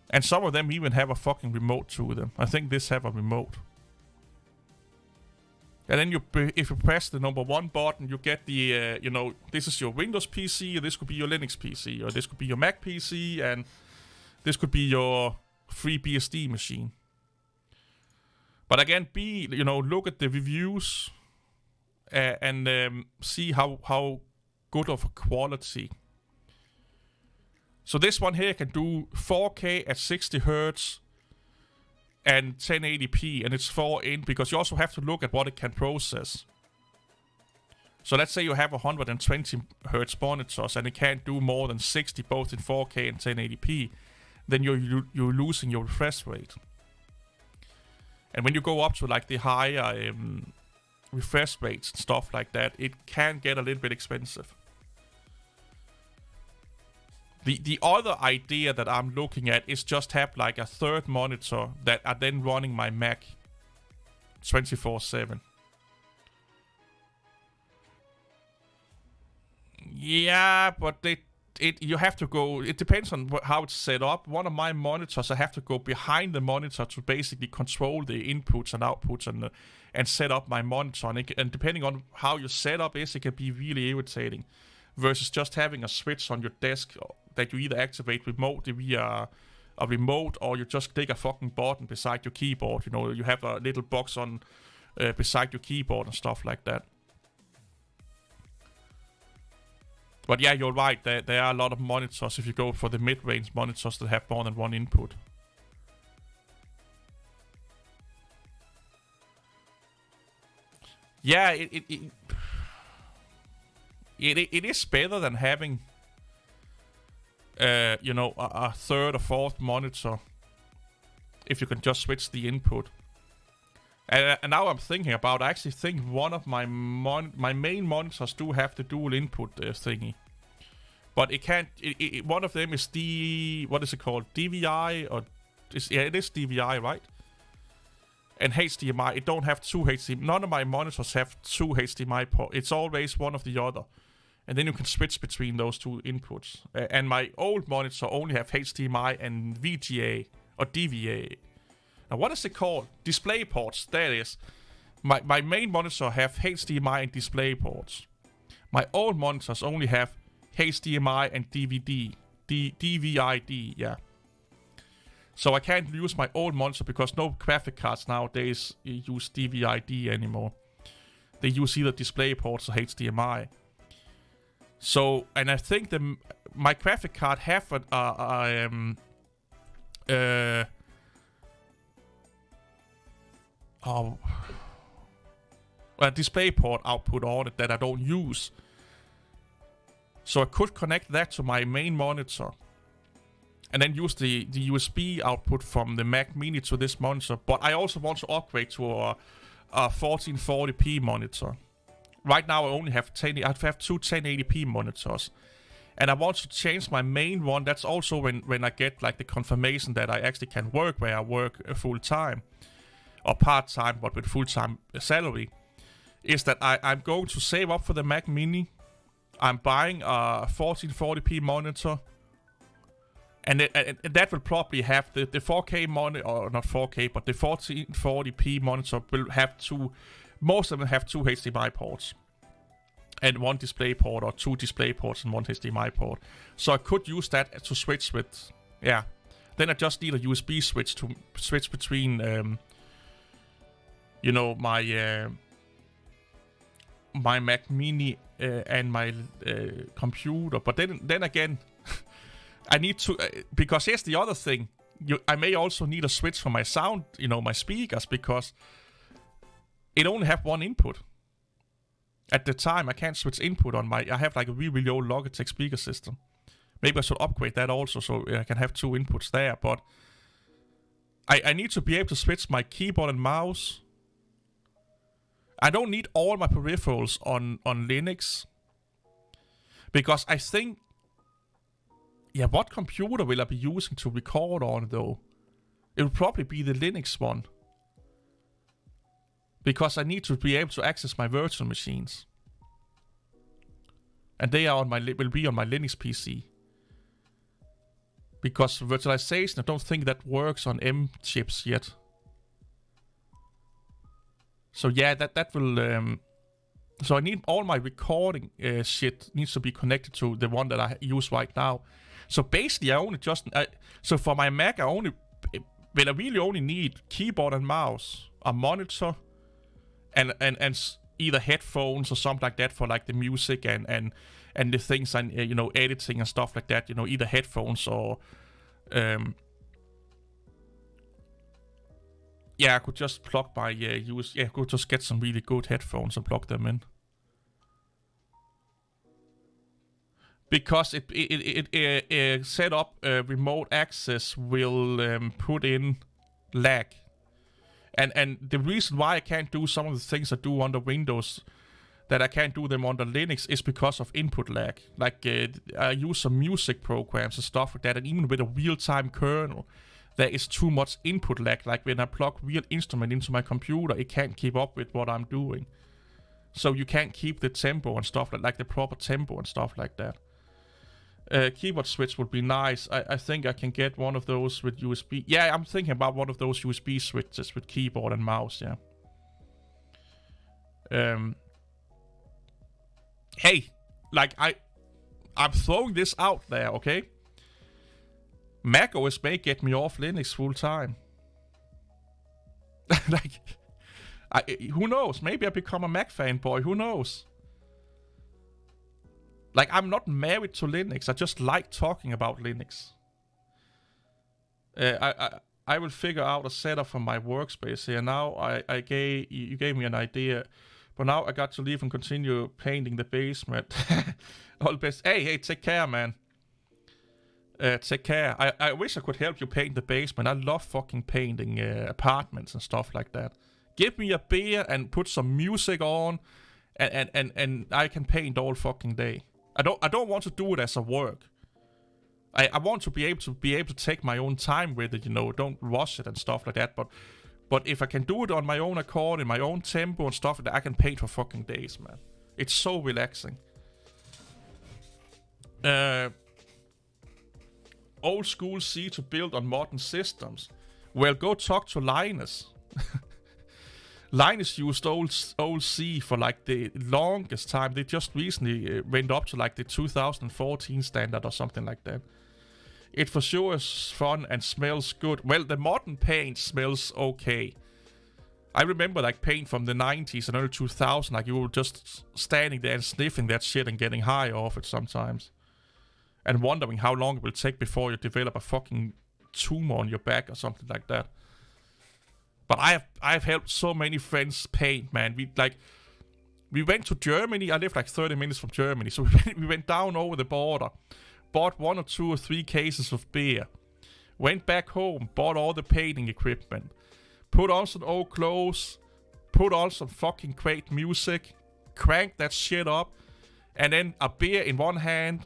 And some of them even have a fucking remote to them. I think this have a remote. And then if you press the number 1 button, you get the, you know, this is your Windows PC, or this could be your Linux PC, or this could be your Mac PC, and this could be your FreeBSD machine. But again, you know, look at the reviews and see how good of a quality. So this one here can do 4K at 60 Hz and 1080p, and it's 4 in, because you also have to look at what it can process. So let's say you have 120 Hz monitors and it can't do more than 60 both in 4K and 1080p, then you're losing your refresh rate. And when you go up to like the higher refresh rates and stuff like that, it can get a little bit expensive. The other idea that I'm looking at is just have like a third monitor that are then running my Mac 24/7. Yeah, but you have to go. It depends on how it's set up. One of my monitors, I have to go behind the monitor to basically control the inputs and outputs and set up my monitor. And depending on how your setup is, it can be really irritating. Versus just having a switch on your desk that you either activate remotely via a remote, or you just click a fucking button beside your keyboard. You know, you have a little box on beside your keyboard and stuff like that. But yeah, you're right. There are a lot of monitors if you go for the mid-range monitors that have more than one input. Yeah, it is better than having, you know, a third or fourth monitor if you can just switch the input. And now I'm thinking about, I actually think one of my main monitors do have the dual input thingy. But it can't, one of them is what is it called? DVI, or, it is DVI, right? And HDMI, it don't have two HDMI. None of my monitors have two HDMI ports. It's always one of the other. And then you can switch between those two inputs. And my old monitor only have HDMI and VGA, or DVA. Now, what is it called? Display ports, there it is. My main monitor have HDMI and display ports. My old monitors only have HDMI and DVI-D, yeah. So I can't use my old monitor because no graphic cards nowadays use DVI-D anymore. They use either display ports or HDMI. So, and I think my graphic card have a display port output on it that I don't use. So I could connect that to my main monitor and then use the USB output from the Mac Mini to this monitor. But I also want to upgrade to a 1440p monitor. Right now I only have two 1080p monitors. And I want to change my main one. That's also when I get like the confirmation that I actually can work where I work full time. Or part time, but with full time salary. Is that I'm going to save up for the Mac Mini. I'm buying a 1440p monitor. And that will probably have the 4K monitor, or not 4K, but the 1440p monitor will have most of them have two HDMI ports. and one display port, or 2 display ports and 1 HDMI port. So I could use that to switch with, yeah. Then I just need a USB switch to switch between, you know, my Mac Mini and my computer. But then again, I need to, because here's the other thing. I may also need a switch for my sound, you know, my speakers, because it only have one input. At the time, I can't switch input on I have like a really old Logitech speaker system. Maybe I should upgrade that also, so I can have 2 inputs there, but I need to be able to switch my keyboard and mouse. I don't need all my peripherals on Linux, because I think, yeah, what computer will I be using to record on, though? It will probably be the Linux one, because I need to be able to access my virtual machines, and they are will be on my Linux PC. Because virtualization, I don't think that works on M chips yet. So yeah, that will. So I need all my recording shit needs to be connected to the one that I use right now. So basically, I only so for my Mac, I really only need keyboard and mouse, a monitor, and either headphones or something like that for like the music and the things and you know, editing and stuff like that. You know, either headphones or yeah, I could just plug my I could just get some really good headphones and plug them in. Because it set up remote access will put in lag. And the reason why I can't do some of the things I do under Windows, that I can't do them under Linux, is because of input lag. Like I use some music programs and stuff like that, and even with a real-time kernel, there is too much input lag. Like when I plug real instrument into my computer, it can't keep up with what I'm doing. So you can't keep the tempo and stuff like the proper tempo and stuff like that. Keyboard switch would be nice. I think I can get one of those with USB. Yeah, I'm thinking about one of those USB switches with keyboard and mouse, yeah. Hey, like I'm throwing this out there, okay? Mac OS may get me off Linux full time. Like, who knows? Maybe I become a Mac fanboy, who knows? Like, I'm not married to Linux. I just like talking about Linux. I will figure out a setup for my workspace here. Now you gave me an idea, but now I got to leave and continue painting the basement. All best. Hey, take care, man. Take care. I wish I could help you paint the basement. I love fucking painting apartments and stuff like that. Give me a beer and put some music on, and I can paint all fucking day. I don't want to do it as a work. I want to be able to take my own time with it, you know, don't rush it and stuff like that. But if I can do it on my own accord, in my own tempo and stuff like that, I can paint for fucking days, man. It's so relaxing. Old school C to build on modern systems. Well, go talk to Linus. Linus used old C for like the longest time. They just recently went up to like the 2014 standard or something like that. It for sure is fun and smells good. Well, the modern paint smells okay. I remember like paint from the 90s and early 2000s, like you were just standing there and sniffing that shit and getting high off it sometimes. And wondering how long it will take before you develop a fucking tumor on your back or something like that. But I've helped so many friends paint, man. We went to Germany. I lived like 30 minutes from Germany, so we went down over the border, bought 1 or 2 or 3 cases of beer, went back home, bought all the painting equipment, put on some old clothes, put on some fucking great music, cranked that shit up, and then a beer in one hand,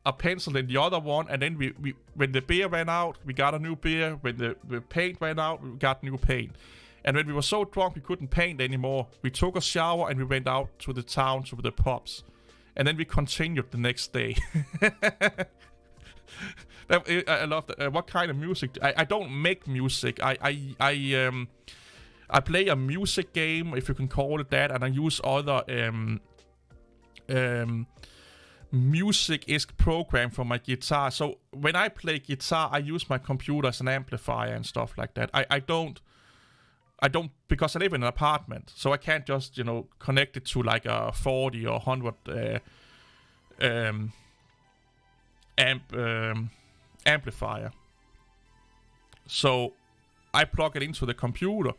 a pencil in the other one, and then we when the beer ran out, we got a new beer. When the paint ran out, we got new paint. And when we were so drunk we couldn't paint anymore, we took a shower and we went out to the town, to the pubs. And then we continued the next day. I love that. What kind of music? I don't make music. I play a music game, if you can call it that, and I use other music-esque program for my guitar. So when I play guitar, I use my computer as an amplifier and stuff like that. I don't because I live in an apartment, so I can't just connect it to like a 40 or 100 amplifier. So I plug it into the computer,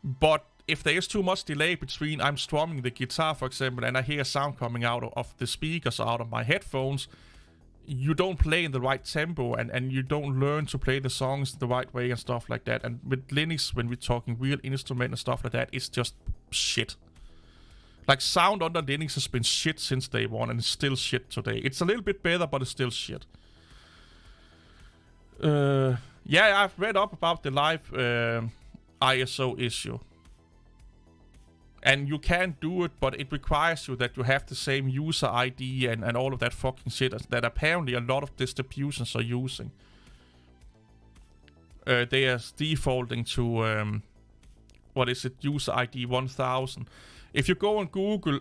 but if there is too much delay between I'm strumming the guitar, for example, and I hear sound coming out of the speakers, out of my headphones, you don't play in the right tempo, and you don't learn to play the songs the right way and stuff like that. And with Linux, when we're talking real instrument and stuff like that, it's just shit. Like, sound under Linux has been shit since day one, and it's still shit today. It's a little bit better, but it's still shit. Yeah, I've read up about the live ISO issue. And you can do it, but it requires you that you have the same user ID and all of that fucking shit that apparently a lot of distributions are using. They are defaulting to, user ID 1000. If you go on Google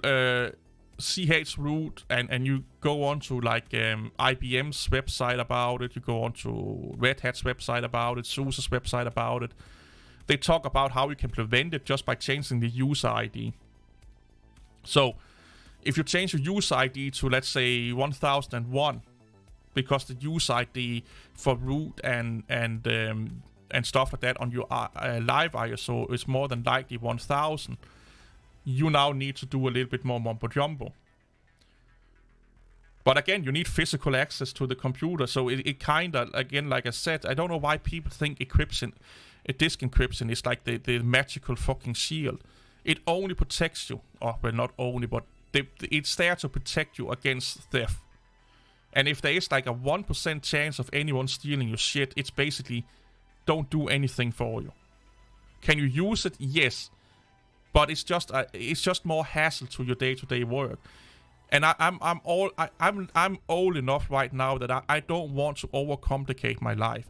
chroot and you go on to like IBM's website about it, you go on to Red Hat's website about it, SUSE's website about it, they talk about how you can prevent it just by changing the user ID. So, if you change your user ID to, let's say, 1001, because the user ID for root and stuff like that on your live ISO is more than likely 1000, you now need to do a little bit more mumbo jumbo. But again, you need physical access to the computer, so it kind of, again, like I said, I don't know why people think encryption, disk encryption is like the magical fucking shield. It only protects you, well, not only, but it's there to protect you against theft. And if there is like a 1% chance of anyone stealing your shit, it's basically don't do anything for you. Can you use it? Yes, but it's just more hassle to your day-to-day work. And I'm old enough right now that I don't want to overcomplicate my life.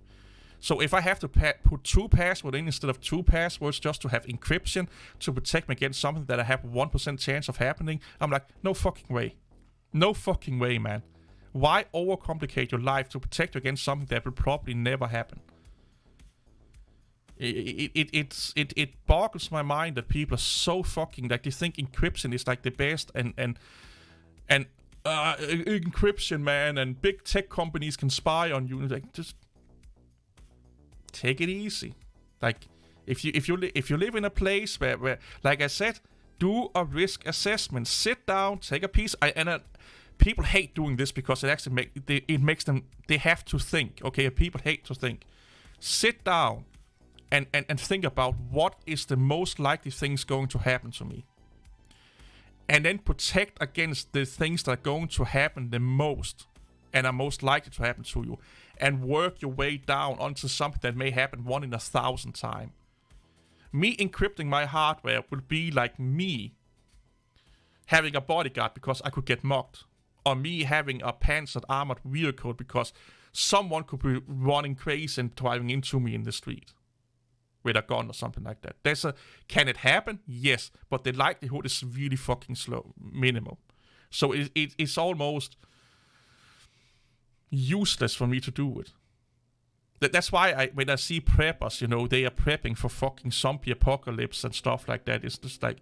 So if I have to put 2 passwords in instead of 2 passwords just to have encryption to protect me against something that I have 1% chance of happening, I'm like, no fucking way. No fucking way, man. Why overcomplicate your life to protect you against something that will probably never happen? It boggles my mind that people are so fucking, like, they think encryption is like the best and encryption, man, and big tech companies can spy on you. Like, just take it easy. Like, if you live in a place where like I said, do a risk assessment. Sit down, take a piece. People hate doing this because it actually makes them, they have to think. Okay, people hate to think. Sit down and think about what is the most likely things going to happen to me. And then protect against the things that are going to happen the most and are most likely to happen to you. And work your way down onto something that may happen 1 in 1,000 times. Me encrypting my hardware would be like me having a bodyguard because I could get mocked. Or me having a panzered armored vehicle because someone could be running crazy and driving into me in the street with a gun or something like that. Can it happen? Yes, but the likelihood is really fucking slow, minimal. So it's almost useless for me to do it. That's why when I see preppers, they are prepping for fucking zombie apocalypse and stuff like that. It's just like,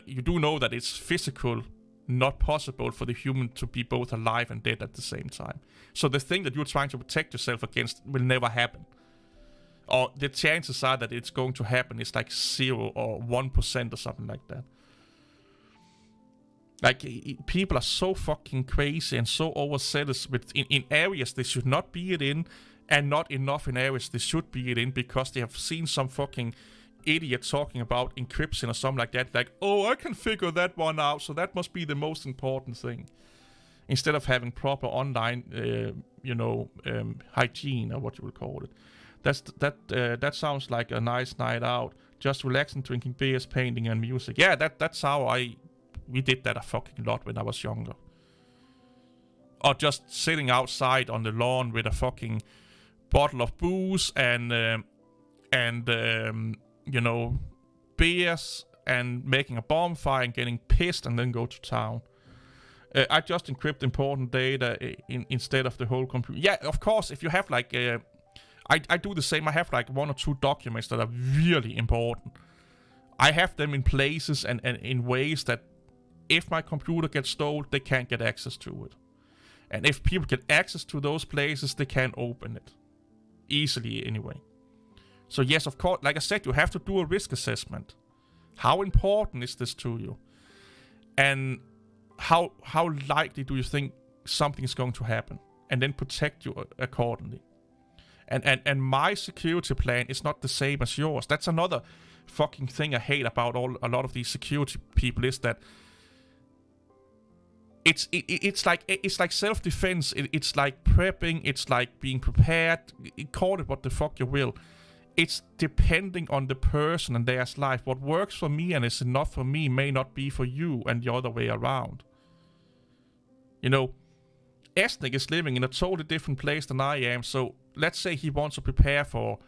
you do know that it's physical, not possible for the human to be both alive and dead at the same time. So the thing that you're trying to protect yourself against will never happen. Or the chances are that it's going to happen is like 0 or 1% or something like that. Like, people are so fucking crazy and so overzealous in areas they should not be it in, and not enough in areas they should be it in, because they have seen some fucking idiot talking about encryption or something like that. Like, oh, I can figure that one out, so that must be the most important thing. Instead of having proper online, hygiene, or what you would call it. That sounds like a nice night out. Just relaxing, drinking beers, painting, and music. Yeah, that's how we did that a fucking lot when I was younger. Or just sitting outside on the lawn with a fucking bottle of booze and beers and making a bonfire and getting pissed and then go to town. I just encrypt important data instead of the whole computer. Yeah, of course, if you have like... I do the same. I have like 1 or 2 documents that are really important. I have them in places and in ways that if my computer gets stolen, they can't get access to it. And if people get access to those places, they can't open it. Easily, anyway. So yes, of course, like I said, you have to do a risk assessment. How important is this to you? And how likely do you think something is going to happen? And then protect you accordingly. And my security plan is not the same as yours. That's another fucking thing I hate about a lot of these security people, is that it's like self-defense. It's like prepping. It's like being prepared. Call it what the fuck you will. It's depending on the person and their life. What works for me and is enough for me may not be for you, and the other way around. You know, Esnik is living in a totally different place than I am, so let's say he wants to prepare for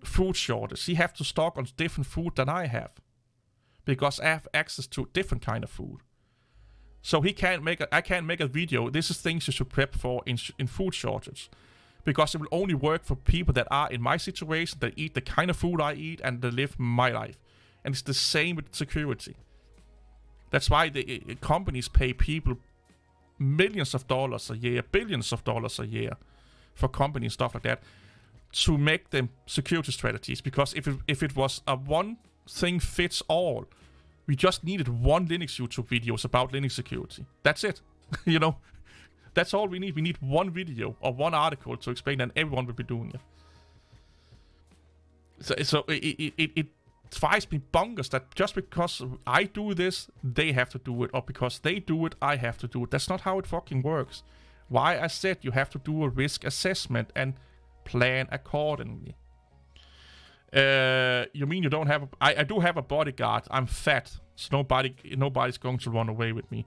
food shortage. He has to stock on different food than I have, because I have access to different kind of food. So I can't make a video. This is things you should prep for in food shortage, because it will only work for people that are in my situation, that eat the kind of food I eat and that live my life. And it's the same with security. That's why the companies pay people millions of dollars a year, billions of dollars a year for companies, stuff like that, to make them security strategies. Because if it was a one thing fits all, we just needed one Linux YouTube videos about Linux security. That's it. You know, that's all we need. We need one video or one article to explain, and everyone will be doing it. So it drives me bonkers that just because I do this, they have to do it, or because they do it, I have to do it. That's not how it fucking works. Why I said you have to do a risk assessment and plan accordingly. You mean you don't have I do have a bodyguard. I'm fat, so nobody's going to run away with me.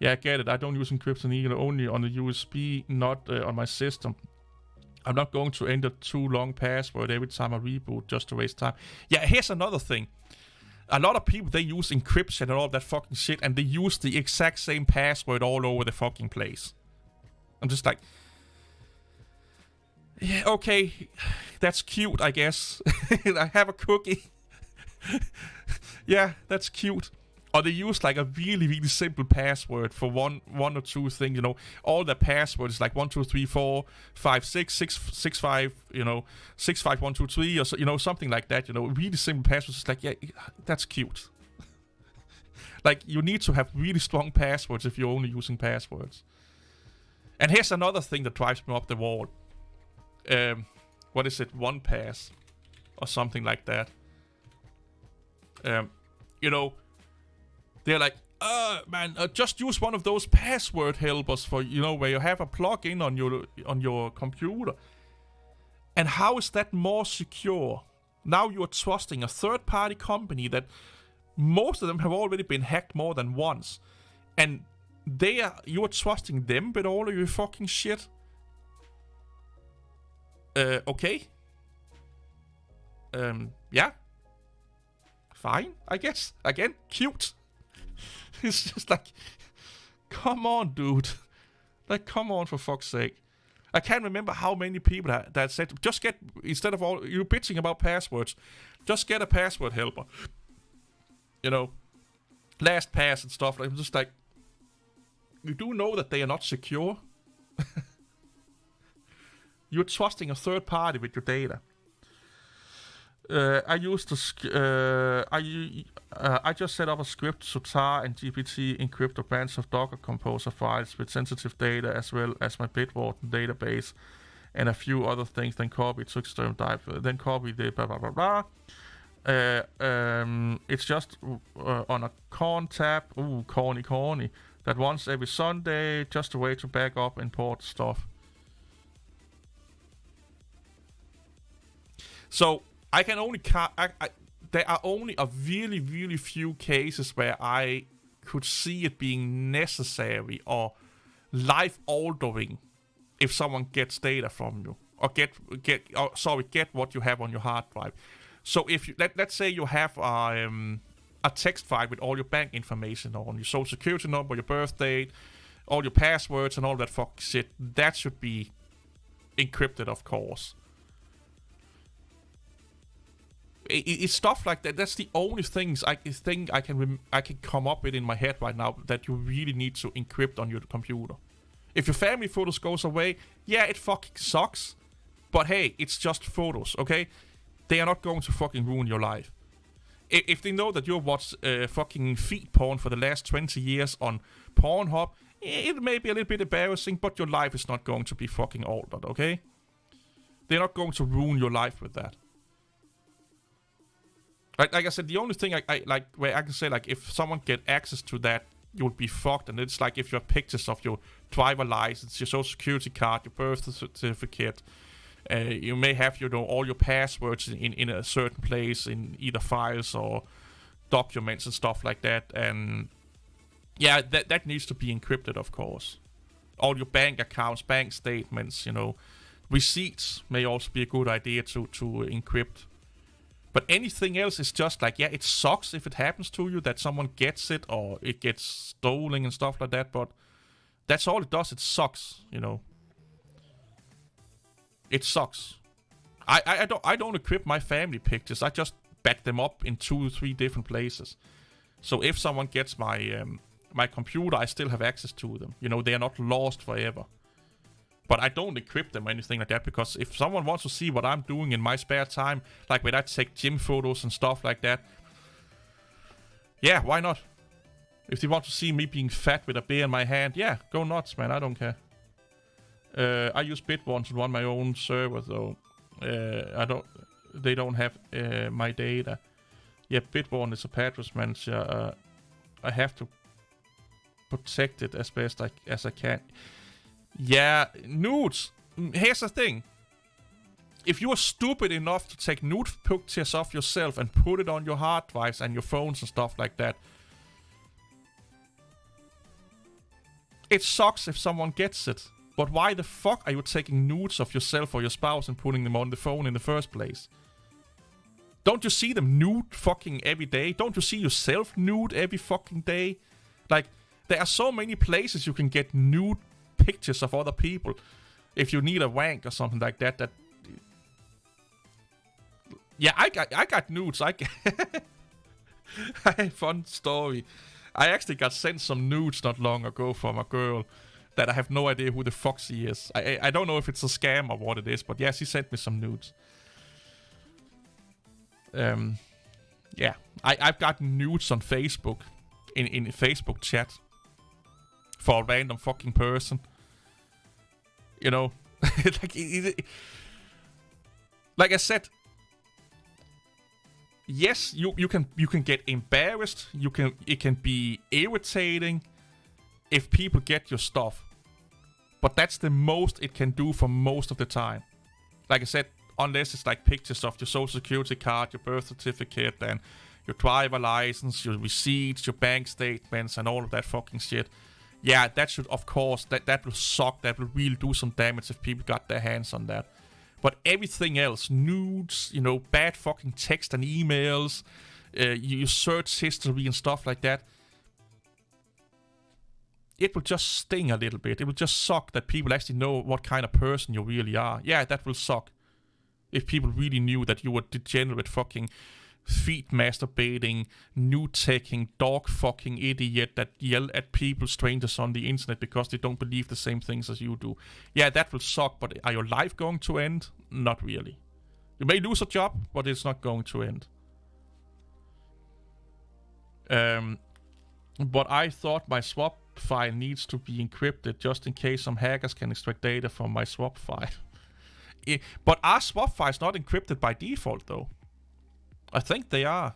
Yeah, I get it. I don't use encryption either, only on the USB, not on my system. I'm not going to enter too long password every time I reboot just to waste time. Yeah, here's another thing. A lot of people, they use encryption and all that fucking shit, and they use the exact same password all over the fucking place. I'm just like, yeah, okay, that's cute, I guess. I have a cookie. Yeah, that's cute. Or they use like a really, really simple password for one or two things, you know. All the passwords like 1 2 3 4 5 6 6 5, you know, 6 5 1 2 3, or so, you know, something like that. You know, really simple passwords. It's like, yeah, that's cute. Like, you need to have really strong passwords if you're only using passwords. And here's another thing that drives me up the wall. What is it? 1Pass or something like that. You know. They're like, man, just use one of those password helpers for, you know, where you have a plug-in on your computer. And how is that more secure? Now you're trusting a third-party company that most of them have already been hacked more than once. And you're trusting them with all of your fucking shit? Okay. Yeah. Fine, I guess. Again, cute. It's just like, come on, dude. Like, come on, for fuck's sake. I can't remember how many people that said, just get, instead of all you bitching about passwords, just get a password helper. You know, LastPass and stuff. I'm just like, you do know that they are not secure. You're trusting a third party with your data. I just set up a script to tar and GPT encrypt a bunch of Docker Composer files with sensitive data, as well as my Bitwarden database and a few other things. Then copy to external drive. Then copy the blah blah blah blah. It's just on a corn tab. Ooh, corny. That once every Sunday, just a way to back up and import stuff. So I can only there are only a really, really few cases where I could see it being necessary or life-altering if someone gets data from you, or get what you have on your hard drive. So if you let's say you have a text file with all your bank information on, your social security number, your birth date, all your passwords, and all that fucking shit. That should be encrypted, of course. It's stuff like that. That's the only things I think I can come up with in my head right now that you really need to encrypt on your computer. If your family photos goes away, yeah, it fucking sucks. But hey, it's just photos, okay? They are not going to fucking ruin your life. If they know that you watched fucking feet porn for the last 20 years on Pornhub, it may be a little bit embarrassing, but your life is not going to be fucking altered, okay? They're not going to ruin your life with that. Like I said, the only thing I like where I can say, like, if someone get access to that, you would be fucked. And it's like if you have pictures of your driver license, your social security card, your birth certificate, you may have, you know, all your passwords in a certain place in either files or documents and stuff like that. And yeah, that needs to be encrypted, of course. All your bank accounts, bank statements, you know, receipts may also be a good idea to encrypt. But anything else is just like, yeah, it sucks if it happens to you, that someone gets it or it gets stolen and stuff like that. But that's all it does. It sucks, you know. It sucks. I don't encrypt my family pictures. I just back them up in 2 or 3 different places. So if someone gets my my computer, I still have access to them. You know, they are not lost forever. But I don't encrypt them or anything like that, because if someone wants to see what I'm doing in my spare time, like when I take gym photos and stuff like that, yeah, why not? If they want to see me being fat with a beer in my hand, yeah, go nuts, man, I don't care. I use Bitwarden to run my own server, though. They don't have my data. Yeah, Bitwarden is a password manager. I have to protect it as best as I can. Yeah, nudes. Here's the thing. If you are stupid enough to take nude pictures of yourself and put it on your hard drives and your phones and stuff like that, it sucks if someone gets it. But why the fuck are you taking nudes of yourself or your spouse and putting them on the phone in the first place? Don't you see them nude fucking every day? Don't you see yourself nude every fucking day? Like, there are so many places you can get nude pictures of other people if you need a wank or something like that. Yeah, I got nudes. I fun story. I actually got sent some nudes not long ago from a girl that I have no idea who the fuck she is. I don't know if it's a scam or what it is, but yeah, she sent me some nudes. Yeah, I've got nudes on Facebook in Facebook chat for a random fucking person. You know, like I said, yes, you can get embarrassed. It can be irritating if people get your stuff, but that's the most it can do for most of the time. Like I said, unless it's like pictures of your social security card, your birth certificate, and your driver license, your receipts, your bank statements, and all of that fucking shit. Yeah, that should, of course, that will suck. That will really do some damage if people got their hands on that. But everything else, nudes, you know, bad fucking text and emails, your search history and stuff like that, it will just sting a little bit. It will just suck that people actually know what kind of person you really are. Yeah, that will suck. If people really knew that you were degenerate fucking feet masturbating, nude-taking, dog-fucking idiot that yell at people, strangers on the internet because they don't believe the same things as you do. Yeah, that will suck, but are your life going to end? Not really. You may lose a job, but it's not going to end. But I thought my swap file needs to be encrypted just in case some hackers can extract data from my swap file. But are swap files not encrypted by default, though? I think they are.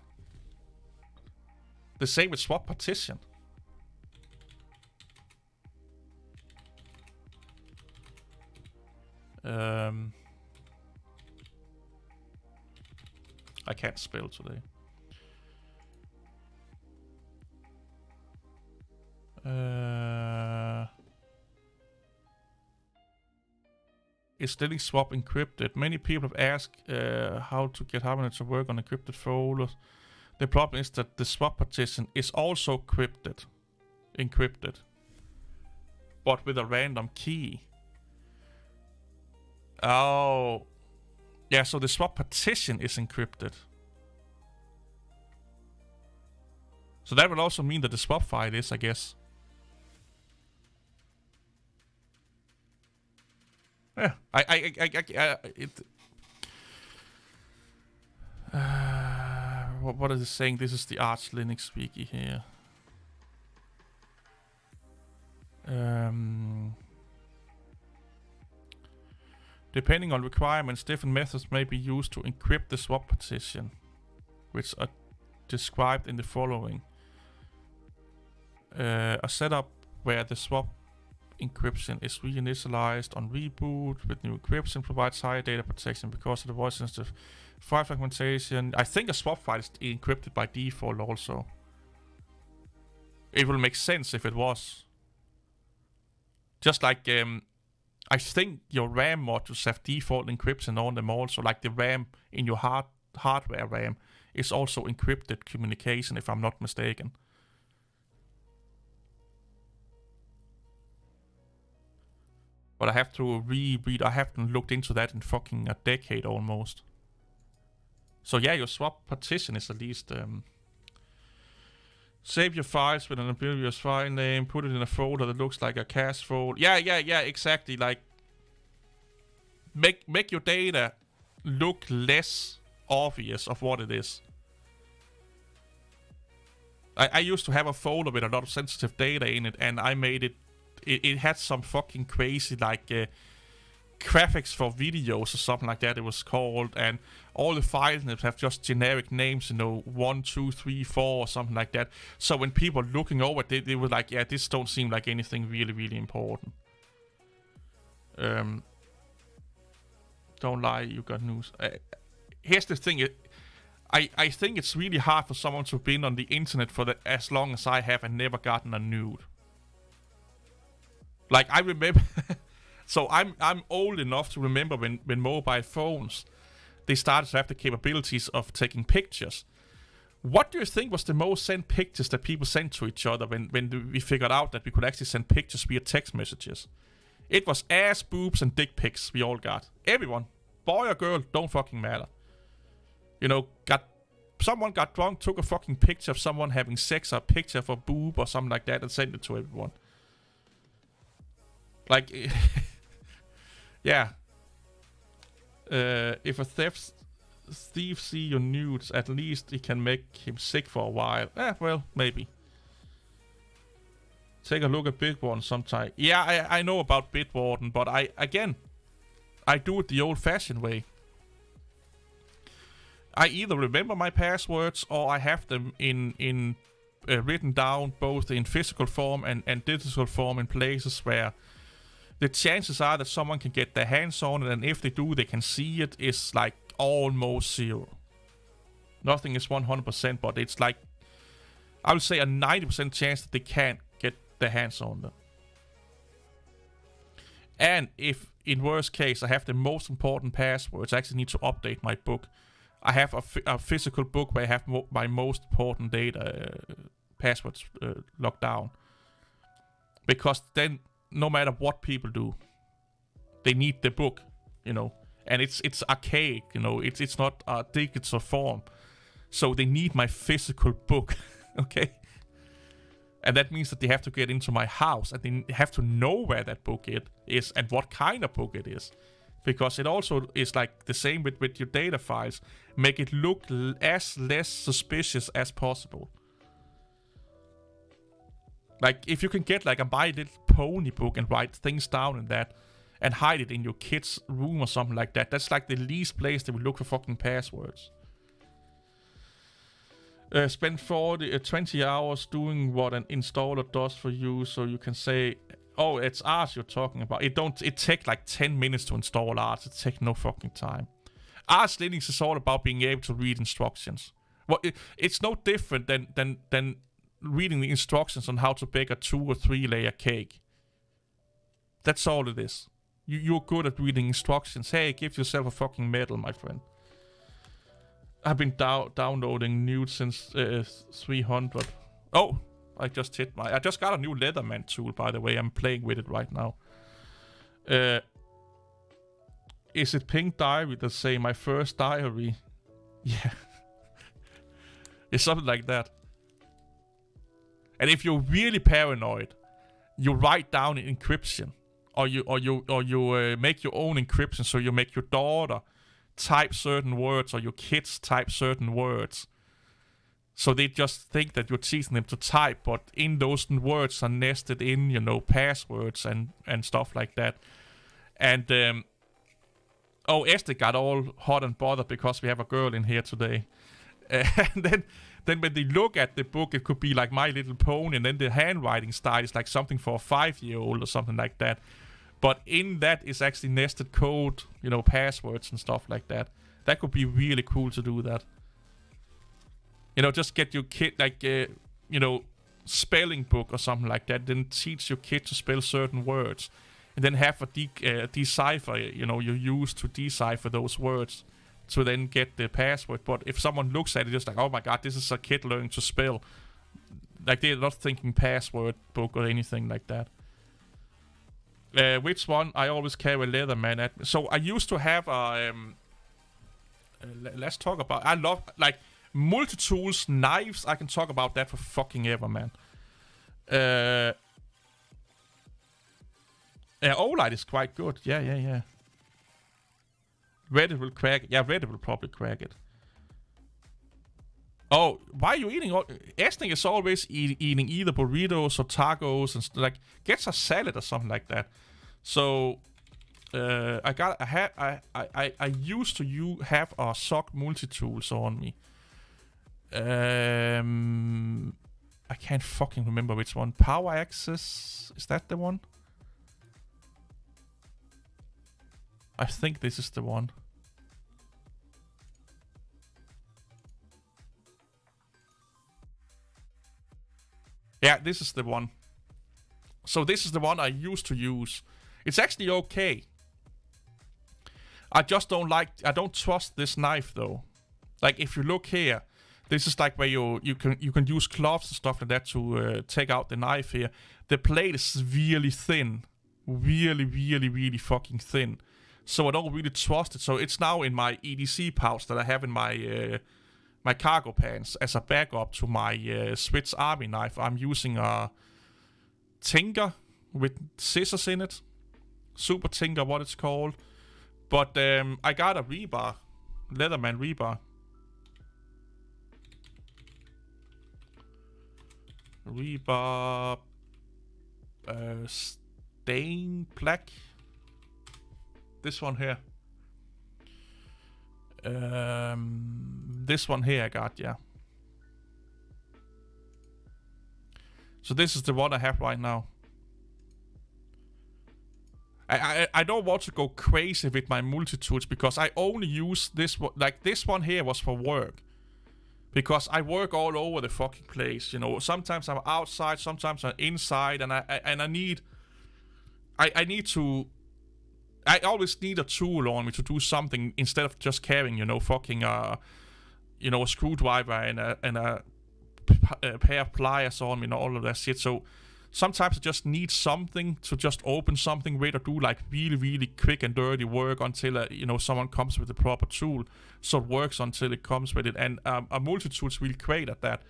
The same with swap partition. I can't spell today. Is deleting swap encrypted? Many people have asked how to get Harmony to work on encrypted folders. The problem is that the swap partition is also encrypted, but with a random key. Oh, yeah. So the swap partition is encrypted. So that will also mean that the swap file is, I guess. Yeah, what is it saying? This is the Arch Linux wiki here. Depending on requirements, different methods may be used to encrypt the swap partition, which are described in the following. A setup where the swap encryption is reinitialized on reboot with new encryption provides higher data protection because of the voice sensitive file fragmentation. I think a swap file is encrypted by default also. It will make sense if it was. Just like I think your RAM modules have default encryption on them also, like the RAM in your hardware RAM is also encrypted communication, if I'm not mistaken. But I have to reread. I haven't looked into that in fucking a decade almost. So yeah, your swap partition is at least... save your files with an ambiguous file name. Put it in a folder that looks like a cache folder. Yeah, exactly. Like, make your data look less obvious of what it is. I used to have a folder with a lot of sensitive data in it, and I made it... It had some fucking crazy, like, graphics for videos or something like that it was called, and all the files have just generic names, 1, 2, 3, 4 or something like that. So when people are looking over it, they were like, yeah, this don't seem like anything really, really important. Don't lie, you got news. Here's the thing, I think it's really hard for someone to have been on the internet for as long as I have and never gotten a nude. Like, I remember... So I'm old enough to remember when mobile phones, they started to have the capabilities of taking pictures. What do you think was the most sent pictures that people sent to each other when we figured out that we could actually send pictures via text messages? It was ass, boobs, and dick pics we all got. Everyone. Boy or girl, don't fucking matter. Someone got drunk, took a fucking picture of someone having sex, or a picture of a boob or something like that, and sent it to everyone. Like... Yeah. If a thief see your nudes, at least it can make him sick for a while. Well, maybe. Take a look at Bitwarden sometime. Yeah, I know about Bitwarden, but I do it the old-fashioned way. I either remember my passwords or I have them in written down both in physical form and digital form in places where the chances are that someone can get their hands on it, and if they do, they can see it, is like almost zero. Nothing is 100%, but it's like, I would say a 90% chance that they can't get their hands on them. And if, in worst case, I have the most important passwords, I actually need to update my book. I have a physical book where I have my most important data passwords locked down. Because then, no matter what people do, they need the book, and it's archaic, it's not a digital form, so they need my physical book. Okay, and that means that they have to get into my house and they have to know where that book is and what kind of book it is, because it also is like the same with your data files. Make it look as less suspicious as possible. Like, if you can get like a My Little Pony book and write things down in that and hide it in your kid's room or something like that, that's like the least place they will look for fucking passwords. Spend 20 hours doing what an installer does for you, so you can say, oh, it's Arch you're talking about. It take like 10 minutes to install Arch. It take no fucking time. Arch Linux is all about being able to read instructions. Well, it's no different than reading the instructions on how to bake a 2 or 3 layer cake. That's all it is. You're good at reading instructions. Hey, give yourself a fucking medal, my friend. I've been downloading nude since 300. Oh, I just got a new Leatherman tool, by the way. I'm playing with it right now. Is it Pink Diary that say my first diary? Yeah. It's something like that. And if you're really paranoid, you write down an encryption, or you make your own encryption. So you make your daughter type certain words, or your kids type certain words. So they just think that you're teaching them to type, but in those words are nested in, passwords and stuff like that. And Esther got all hot and bothered because we have a girl in here today. And then when they look at the book, it could be like My Little Pony, and then the handwriting style is like something for a 5-year-old or something like that. But in that is actually nested code, passwords and stuff like that. That could be really cool to do that. Just get your kid, like, spelling book or something like that. Then teach your kid to spell certain words. And then have a decipher, you use to decipher those words to then get the password. But if someone looks at it, just like, oh my god, this is a kid learning to spell. Like, they're not thinking password book or anything like that. Which one? I always carry Leatherman at me. So I used to have a... let's talk about... I love, like, multi-tools, knives. I can talk about that for fucking ever, man. OLED is quite good. Yeah. Reddit will crack it. Yeah, Reddit will probably crack it. Oh, why are you eating all... Esther is always eating either burritos or tacos and like gets a salad or something like that. So I used to have a sock multi-tools on me. I can't fucking remember which one. Power Access, is that the one? I think this is the one. Yeah, this is the one. So this is the one I used to use. It's actually okay. I just don't trust this knife though. Like, if you look here, this is like where you can use gloves and stuff like that to take out the knife here. The blade is really thin. Really fucking thin. So I don't really trust it. So it's now in my EDC pouch that I have in my my cargo pants as a backup to my Swiss Army knife. I'm using a Tinker with scissors in it. Super Tinker, what it's called. But I got a rebar. Leatherman rebar. Rebar... stain black. This one here. This one here I got, yeah. So this is the one I have right now. I don't want to go crazy with my multi-tools because I only use this one. Like, this one here was for work. Because I work all over the fucking place, Sometimes I'm outside, sometimes I'm inside, and I need to... I always need a tool on me to do something instead of just carrying, fucking a screwdriver and a pair of pliers on me and all of that shit. So sometimes I just need something to just open something with or do like really quick and dirty work until someone comes with the proper tool. So it works until it comes with it, and a multi-tool is really great at that.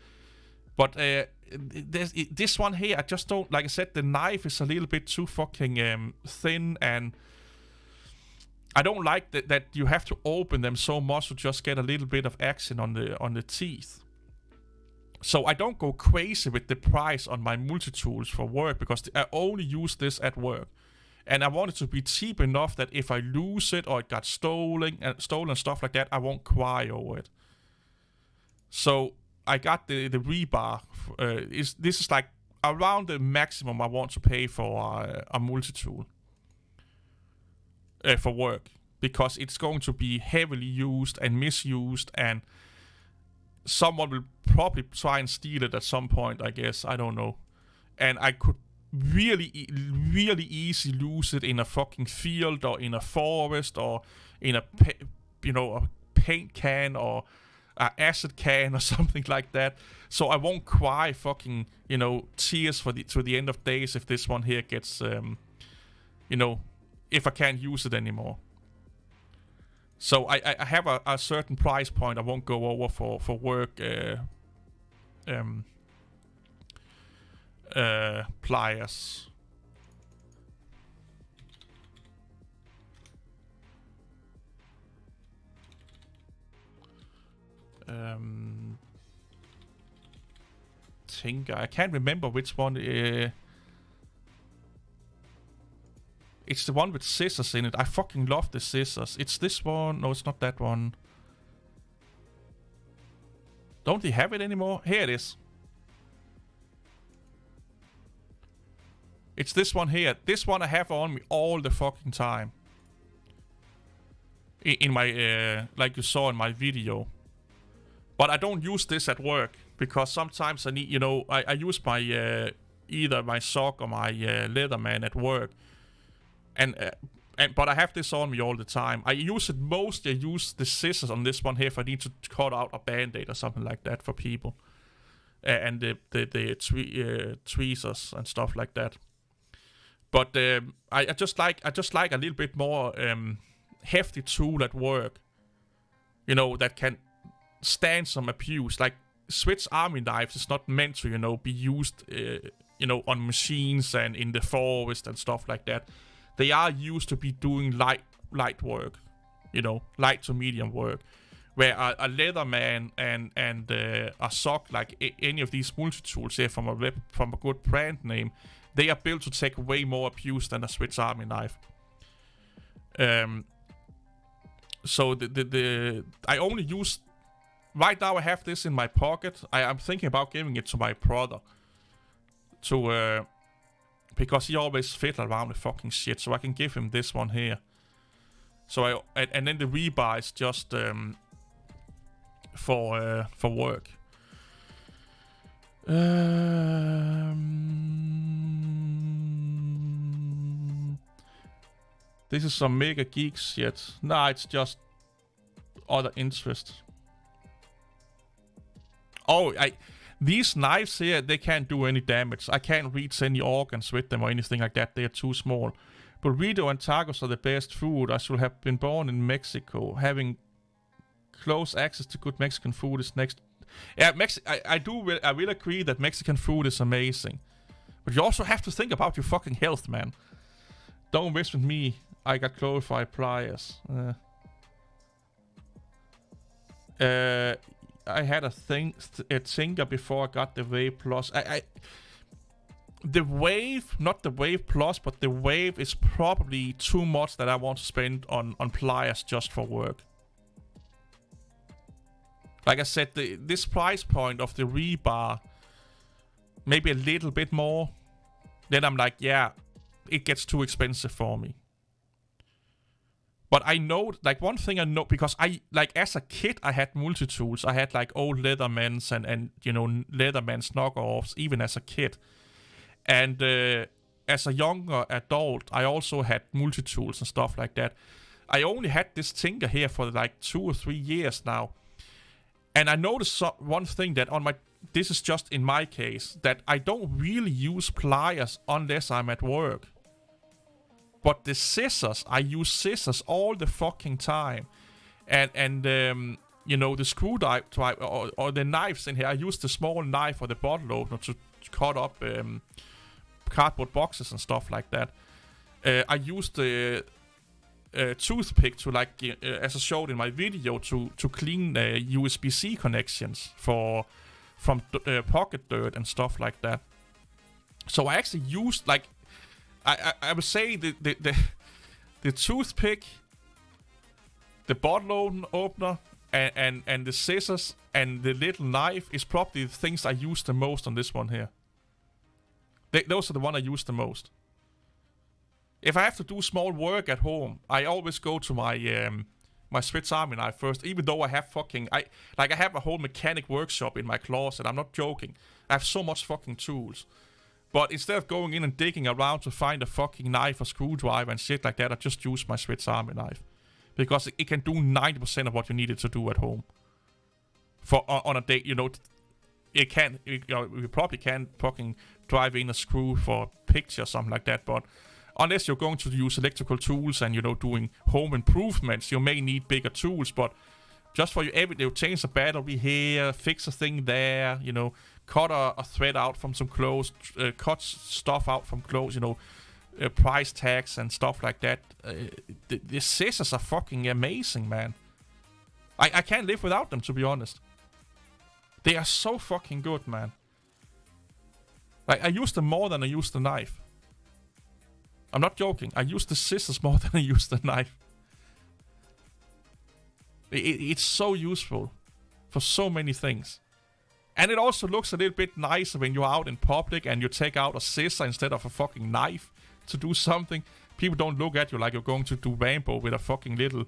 But this one here, I just don't, like I said, the knife is a little bit too fucking thin, and I don't like that you have to open them so much to just get a little bit of action on the teeth. So I don't go crazy with the price on my multi-tools for work because I only use this at work. And I want it to be cheap enough that if I lose it or it got stolen and stuff like that, I won't cry over it. So I got the rebar. This is like around the maximum I want to pay for a multi-tool. For work, because it's going to be heavily used and misused, and someone will probably try and steal it at some point, I guess. I don't know. And I could really easy lose it in a fucking field or in a forest or in a paint can or a acid can or something like that. So I won't cry fucking, tears to the end of days if this one here gets, if I can't use it anymore. So I have a certain price point I won't go over for work pliers. Tinker. I can't remember which one. It's the one with scissors in it. I fucking love the scissors. It's this one. No, it's not that one. Don't they have it anymore? Here it is. It's this one here. This one I have on me all the fucking time. In my, like you saw in my video. But I don't use this at work. Because sometimes I need, I use my, either my sock or my Leatherman at work. But I have this on me all the time. I use it mostly. I use the scissors on this one here if I need to cut out a band-aid or something like that for people. And the tweezers and stuff like that. But I just like a little bit more hefty tool at work. That can stand some abuse. Like Swiss Army knives is not meant to be used on machines and in the forest and stuff like that. They are used to be doing light work, light to medium work. Where a Leatherman and a sock, like any of these multi-tools here from a good brand name, they are built to take way more abuse than a Swiss Army knife. So I only use. Right now I have this in my pocket. I'm thinking about giving it to my brother. Because he always fiddle around with fucking shit. So I can give him this one here. So and then the rebar is just for work. This is some mega geek shit. Nah, it's just other interest. Oh, these knives here, they can't do any damage. I can't reach any organs with them or anything like that. They are too small. Burrito and tacos are the best food. I should have been born in Mexico. Having close access to good Mexican food is next. Yeah, I will agree that Mexican food is amazing. But you also have to think about your fucking health, man. Don't mess with me. I got glorified pliers. I had a Tinker before I got the Wave Plus. The Wave, not the Wave Plus, but the Wave is probably too much that I want to spend on pliers just for work. Like I said, this price point of the rebar, maybe a little bit more. Then I'm like, yeah, it gets too expensive for me. But I know, like one thing I know, because as a kid, I had multi-tools. I had like old Leathermans and Leatherman's knockoffs, even as a kid. And as a younger adult, I also had multi-tools and stuff like that. I only had this Tinker here for like 2 or 3 years now. And I noticed one thing that this is just in my case, that I don't really use pliers unless I'm at work. But the scissors, I use scissors all the fucking time. And the screwdriver or the knives in here, I use the small knife or the bottle opener to cut up cardboard boxes and stuff like that. I use the toothpick to, like, as I showed in my video, to clean USB-C connections from pocket dirt and stuff like that. So I actually used, like, I would say the toothpick, the bottle opener, and the scissors and the little knife is probably the things I use the most on this one here. Those are the one I use the most. If I have to do small work at home, I always go to my my Swiss Army knife first. Even though I have I have a whole mechanic workshop in my closet. I'm not joking. I have so much fucking tools. But instead of going in and digging around to find a fucking knife or screwdriver and shit like that, I just use my Swiss Army knife. Because it can do 90% of what you need it to do at home. on a day, you know. It can't, you know, we probably can't fucking drive in a screw for a picture or something like that, but unless you're going to use electrical tools and, you know, doing home improvements, you may need bigger tools, but just for your everyday, you change a battery here, fix a thing there, you know, cut a thread out from some clothes, cut stuff out from clothes, you know, price tags and stuff like that. The scissors are fucking amazing, man. I can't live without them, to be honest. They are so fucking good, man. Like, I use them more than I use the knife. I'm not joking. I use the scissors more than I use the knife. It's so useful for so many things. And it also looks a little bit nicer when you're out in public and you take out a scissor instead of a fucking knife to do something. People don't look at you like you're going to do Rambo with a fucking little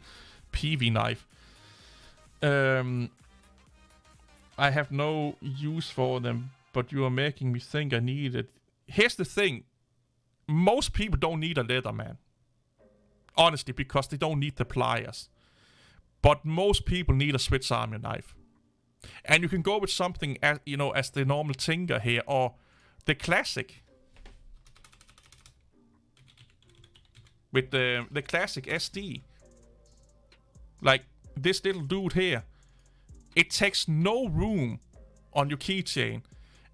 PV knife. I have no use for them, but you are making me think I need it. Here's the thing. Most people don't need a Leatherman. Honestly, because they don't need the pliers. But most people need a Swiss Army knife. And you can go with something as, you know, as the normal Tinker here, or the classic. With the classic SD. Like this little dude here. It takes no room on your keychain.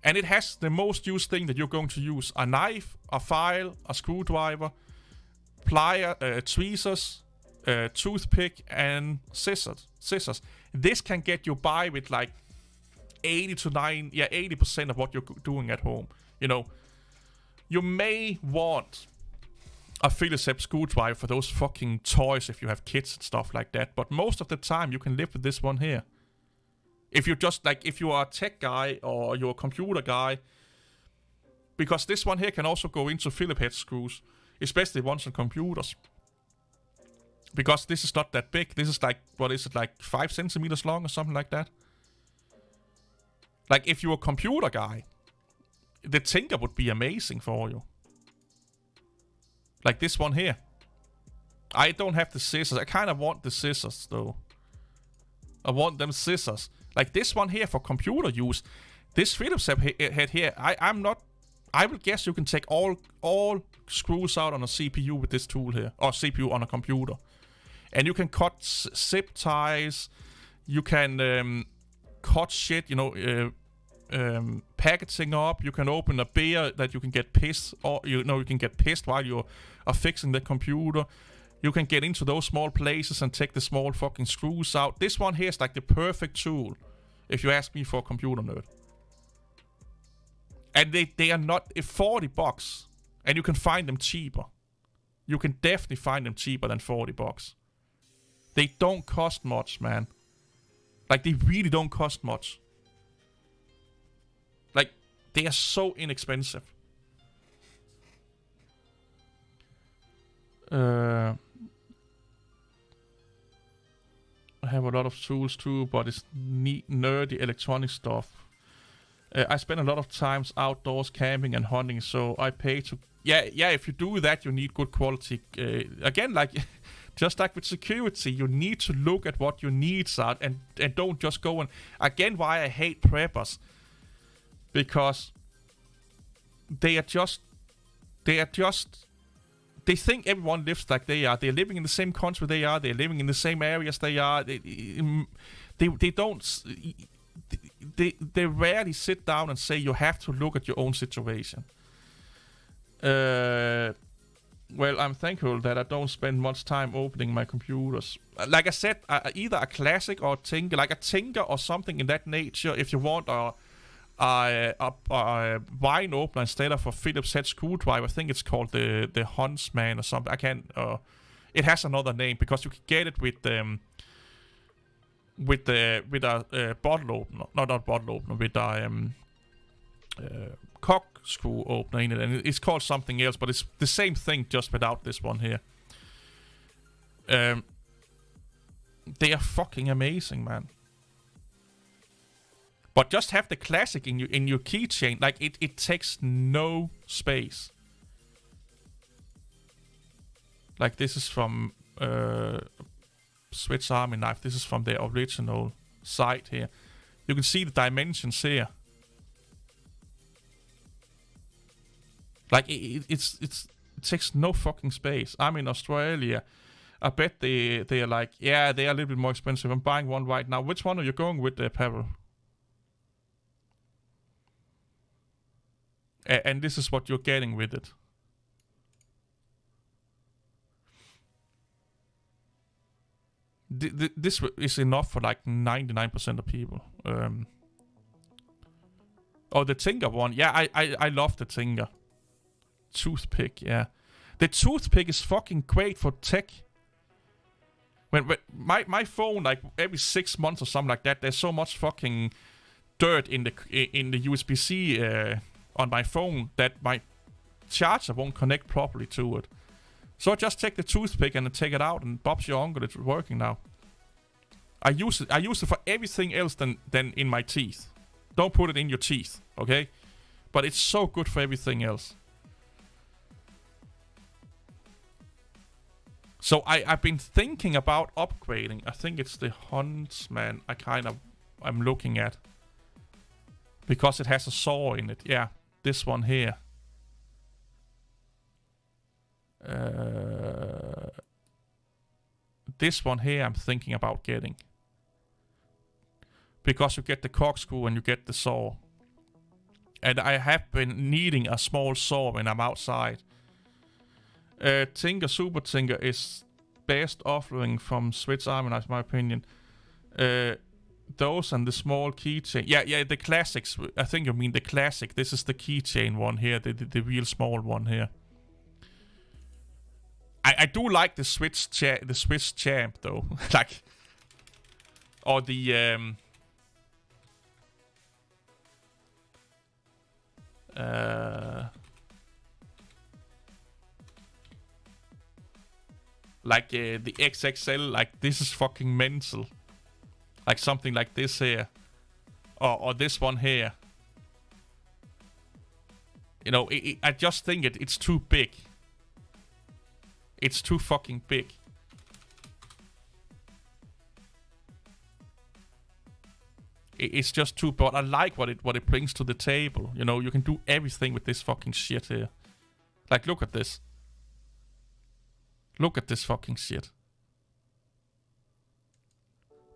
And it has the most used thing that you're going to use. A knife, a file, a screwdriver, plier, tweezers, toothpick, and scissors. This can get you by with like 80% of what you're doing at home. You know, you may want a Phillips head screwdriver for those fucking toys if you have kids and stuff like that. But most of the time, you can live with this one here. If you're just like, if you are a tech guy or you're a computer guy, because this one here can also go into Phillips head screws, especially ones on computers. Because this is not that big. This is like, what is it, like 5 centimeters long or something like that? Like, if you're a computer guy, the Tinker would be amazing for you. Like this one here. I don't have the scissors. I kind of want the scissors, though. I want them scissors. Like this one here for computer use. This Phillips head here, I will guess you can take all screws out on a CPU with this tool here. Or CPU on a computer. And you can cut zip ties. You can cut shit, you know, packaging up. You can open a beer that you can get pissed, or you can get pissed while you are fixing the computer. You can get into those small places and take the small fucking screws out. This one here is like the perfect tool, if you ask me, for a computer nerd. And they are not $40, and you can find them cheaper. You can definitely find them cheaper than $40. They don't cost much, man. Like, they really don't cost much. Like, they are so inexpensive. I have a lot of tools too, but it's neat, nerdy electronic stuff. I spend a lot of times outdoors camping and hunting, so I pay to... Yeah, if you do that, you need good quality. Again, like... Just like with security, you need to look at what your needs are and don't just go and... Again, why I hate preppers. Because they think everyone lives like they are. They're living in the same country they are. They're living in the same areas they are. They don't... They rarely sit down and say you have to look at your own situation. Well, I'm thankful that I don't spend much time opening my computers. Like I said, either a classic or a Tinker. Like a Tinker or something in that nature. If you want a wine opener instead of a Phillips head screwdriver, I think it's called the Huntsman or something. I can't... it has another name because you can get it with a bottle opener. Not bottle opener, with a... corkscrew opener in it, and it's called something else, but it's the same thing just without this one here. They are fucking amazing, man. But just have the classic in your keychain. Like it takes no space. Like this is from Swiss Army knife. This is from the original site here. You can see the dimensions here. Like, it takes no fucking space. I'm in Australia. I bet they're like, yeah, they are a little bit more expensive. I'm buying one right now. Which one are you going with, Pavel? And this is what you're getting with it. This is enough for like 99% of people. Oh, the Tinker one. Yeah, I love the Tinker. Toothpick, yeah. The toothpick is fucking great for tech. When my phone, like every 6 months or something like that, there's so much fucking dirt in the USB-C on my phone that my charger won't connect properly to it. So I just take the toothpick and then take it out, and Bob's your uncle, it's working now. I use it for everything else than in my teeth. Don't put it in your teeth, okay? But it's so good for everything else. So I've been thinking about upgrading. I think it's the Huntsman I'm looking at. Because it has a saw in it. Yeah, this one here. This one here I'm thinking about getting. Because you get the corkscrew and you get the saw. And I have been needing a small saw when I'm outside. Tinker Super Tinker is best offering from Swiss Army Knives, in my opinion. Those and the small keychain. Yeah, the classics. I think you mean the classic. This is the keychain one here, the real small one here. I do like the Swiss champ though, like, or the like the XXL. Like, this is fucking mental. Like something like this here, or this one here. You know, I just think it's too big. It's too fucking big. It's just too. But I like what it brings to the table. You know, you can do everything with this fucking shit here. Like, look at this. Look at this fucking shit.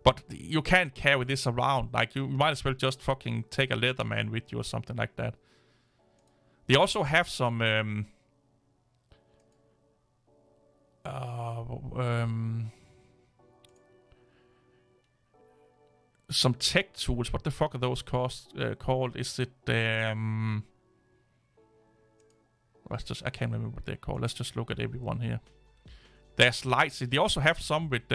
But you can't carry this around. Like, you might as well just fucking take a Leatherman with you or something like that. They also have some some tech tools. What the fuck are those called? Is it I can't remember what they're called. Let's just look at everyone here. There's lights. They also have some with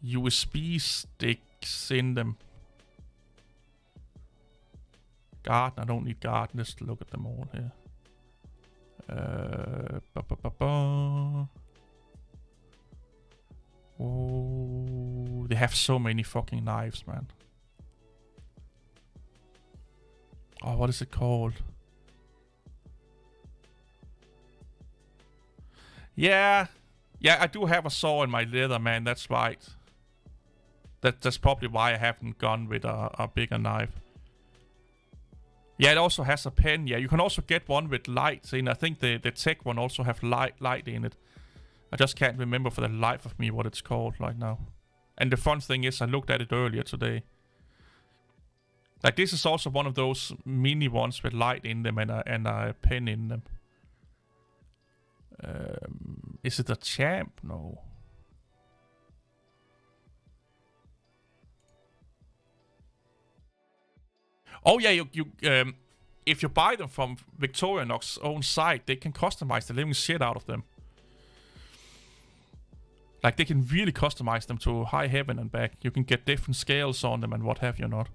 USB sticks in them. Garden. I don't need garden. Let's look at them all here. Oh, they have so many fucking knives, man. Oh, what is it called? Yeah, I do have a saw in my Leatherman. That's right. That's probably why I haven't gone with a bigger knife. Yeah, it also has a pen. Yeah, you can also get one with lights in. I think the tech one also have light in it. I just can't remember for the life of me what it's called right now. And the fun thing is, I looked at it earlier today. Like, this is also one of those mini ones with light in them and a pen in them. Is it a champ? No. Oh yeah, you if you buy them from Victorinox's own site, they can customize the living shit out of them. Like, they can really customize them to high heaven and back. You can get different scales on them and what have you not.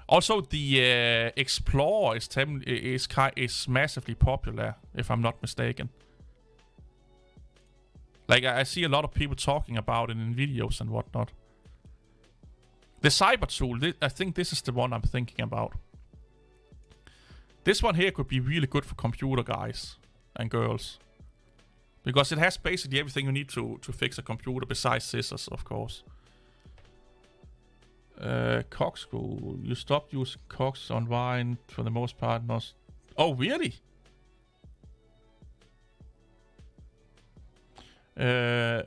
Also, the Explorer is massively popular, if I'm not mistaken. Like, I see a lot of people talking about it in videos and whatnot. The Cyber Tool, I think this is the one I'm thinking about. This one here could be really good for computer guys and girls. Because it has basically everything you need to fix a computer besides scissors, of course. Corkscrew. You stopped using corks on wine for the most part. Oh, really? The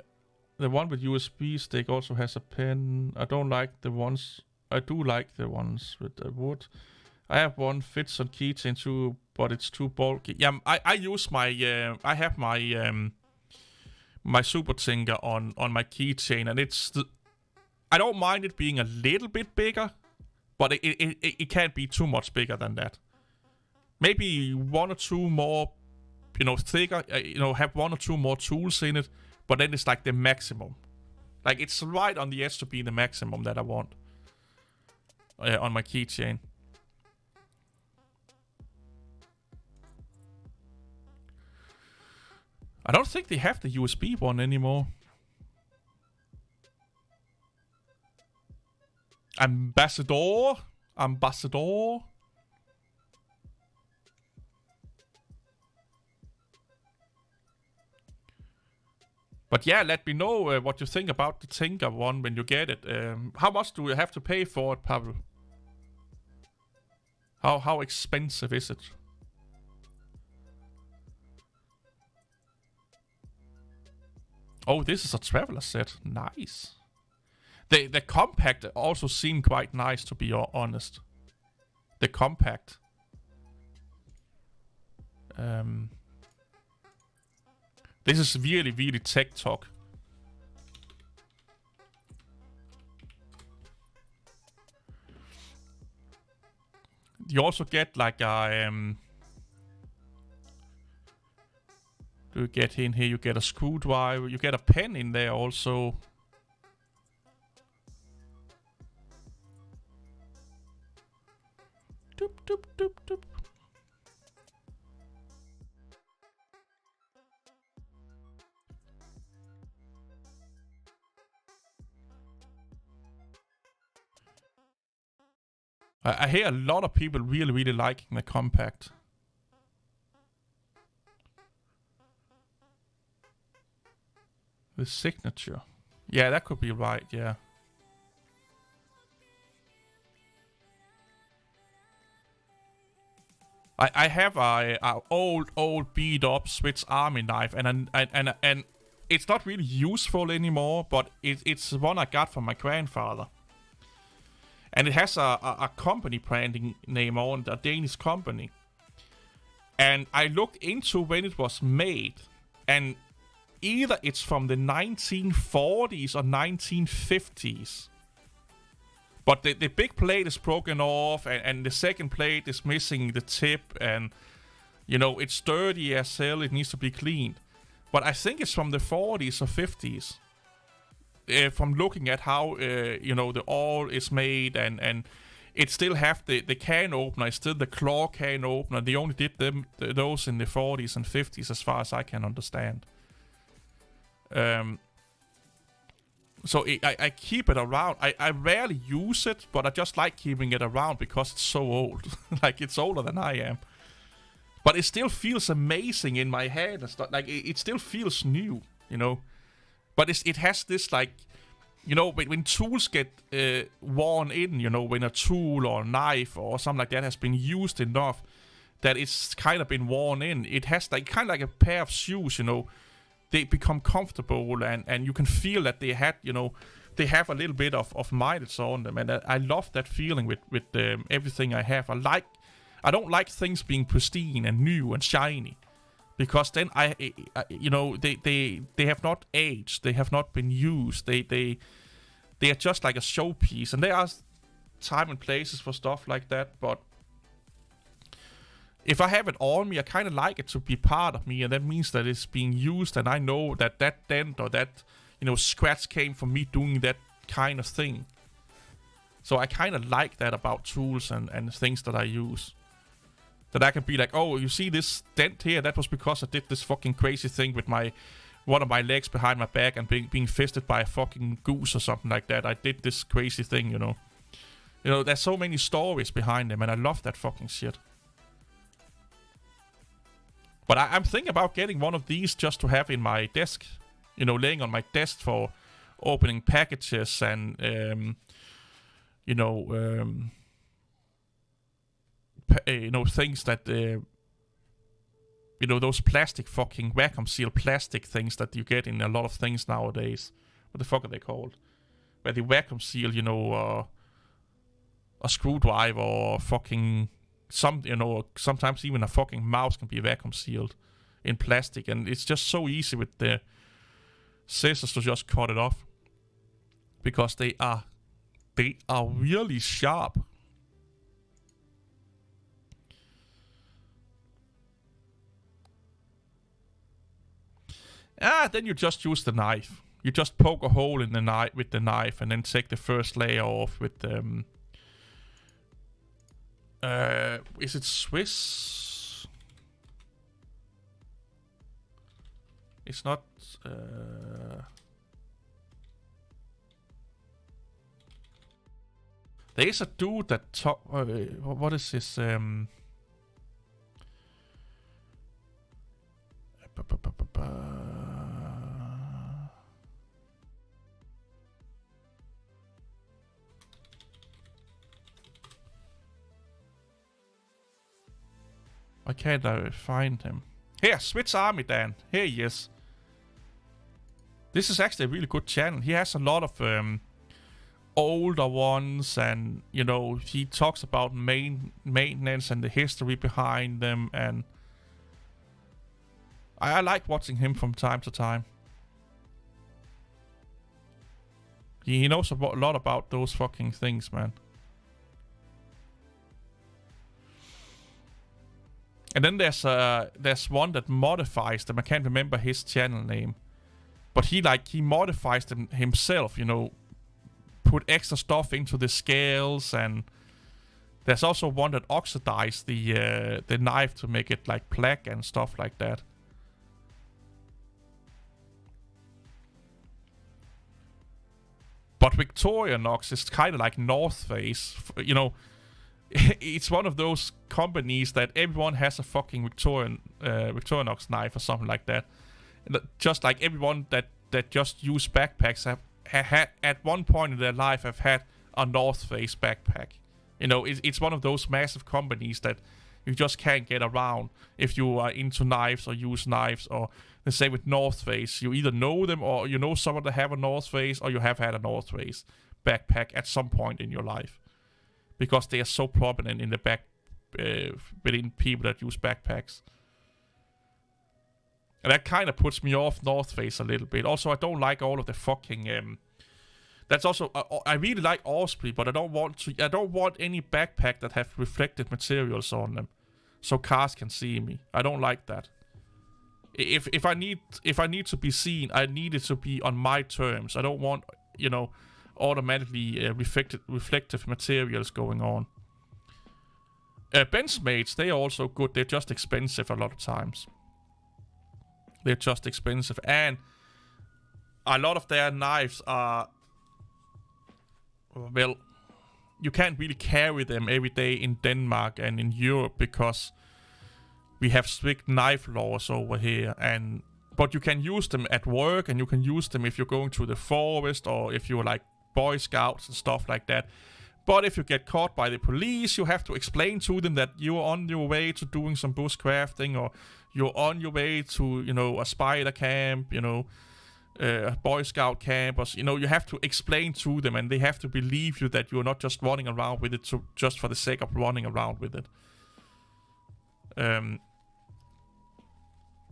one with USB stick also has a pen. I don't like the ones. I do like the ones with the wood. I have one fits on keychain too, but it's too bulky. Yeah, I use my. I have my my Super Tinker on my keychain, and it's. I don't mind it being a little bit bigger, but it can't be too much bigger than that. Maybe one or two more, thicker. Have one or two more tools in it, but then it's like the maximum. Like it's right on the edge to be the maximum that I want on my keychain. I don't think they have the USB one anymore. Ambassador. But yeah, let me know what you think about the Tinker one when you get it. How much do you have to pay for it, Pavel? How expensive is it? Oh, this is a traveler set. Nice. The compact also seemed quite nice, to be honest. The compact. This is really, really tech talk. You also get like a... do you get in here? You get a screwdriver. You get a pen in there also. Doop, doop, doop, doop. I hear a lot of people really, really liking the compact. The signature. Yeah, that could be right, yeah. I have a old beat up Swiss Army knife, and it's not really useful anymore, but it's one I got from my grandfather. And it has a company branding name on, a Danish company. And I looked into when it was made, and either it's from the 1940s or 1950s. But the big plate is broken off, and the second plate is missing the tip, and, it's dirty as hell, it needs to be cleaned. But I think it's from the 40s or 50s. From looking at how, the oil is made, and it still have the can opener, it's still the claw can opener. They only did those in the 40s and 50s, as far as I can understand. So I keep it around. I rarely use it, but I just like keeping it around because it's so old. Like, it's older than I am. But it still feels amazing in my head and stuff. Like, it still feels new, But it has this, like, when tools get worn in, when a tool or a knife or something like that has been used enough that it's kind of been worn in. It has, like, kind of like a pair of shoes, They become comfortable, and you can feel that they had, they have a little bit of mileage on them, and I love that feeling with everything I have. I don't like things being pristine and new and shiny, because then they have not aged, they have not been used, they are just like a showpiece, and there are time and places for stuff like that, but if I have it on me, I kind of like it to be part of me, and that means that it's being used, and I know that dent or that, scratch came from me doing that kind of thing. So I kind of like that about tools and things that I use. That I can be like, oh, you see this dent here? That was because I did this fucking crazy thing with one of my legs behind my back and being fisted by a fucking goose or something like that. I did this crazy thing, there's so many stories behind them, and I love that fucking shit. But I'm thinking about getting one of these just to have in my desk, you know, laying on my desk for opening packages and, you know, things that, you know, those plastic fucking vacuum seal plastic things that you get in a lot of things nowadays. What the fuck are they called? Where they vacuum seal, you know, a screwdriver or fucking sometimes even a fucking mouse can be vacuum sealed in plastic, and it's just so easy with the scissors to just cut it off because they are really sharp. Then you just use the knife. You just poke a hole in the knife with the knife, and then take the first layer off with the. Is it Swiss? It's not. There is a dude that what is this? Why can't I find him? Here, Swiss Army Dan. Here he is. This is actually a really good channel. He has a lot of older ones, and you know, he talks about maintenance and the history behind them, and I like watching him from time to time. He knows a lot about those fucking things, man. And then there's one that modifies them. I can't remember his channel name, but he modifies them himself. You know, put extra stuff into the scales, and there's also one that oxidizes the knife to make it like black and stuff like that. But Victorinox is kind of like North Face, you know. It's one of those companies that everyone has a fucking Victorinox knife or something like that. Just like everyone that just use backpacks have had at one point in their life have had a North Face backpack. You know, it's one of those massive companies that you just can't get around if you are into knives or use knives. Or the same with North Face. You either know them, or you know someone that have a North Face, or you have had a North Face backpack at some point in your life. Because they are so prominent in the within people that use backpacks. And that kind of puts me off North Face a little bit. Also, I don't like all of the fucking. That's also I really like Osprey, but I don't want any backpack that have reflected materials on them, so cars can see me. I don't like that. If I need to be seen, I need it to be on my terms. I don't want, you know, automatically reflective materials going on. Benchmates, they are also good. They're just expensive a lot of times. They're just expensive, and a lot of their knives are, well, you can't really carry them every day in Denmark and in Europe because we have strict knife laws over here, but you can use them at work, and you can use them if you're going to the forest, or if you're like Boy Scouts and stuff like that. But if you get caught by the police, you have to explain to them that you're on your way to doing some bushcrafting, or you're on your way to, you know, a spider camp, you know, a Boy Scout camp, or, you know, you have to explain to them, and they have to believe you that you're not just running around with it just for the sake of running around with it.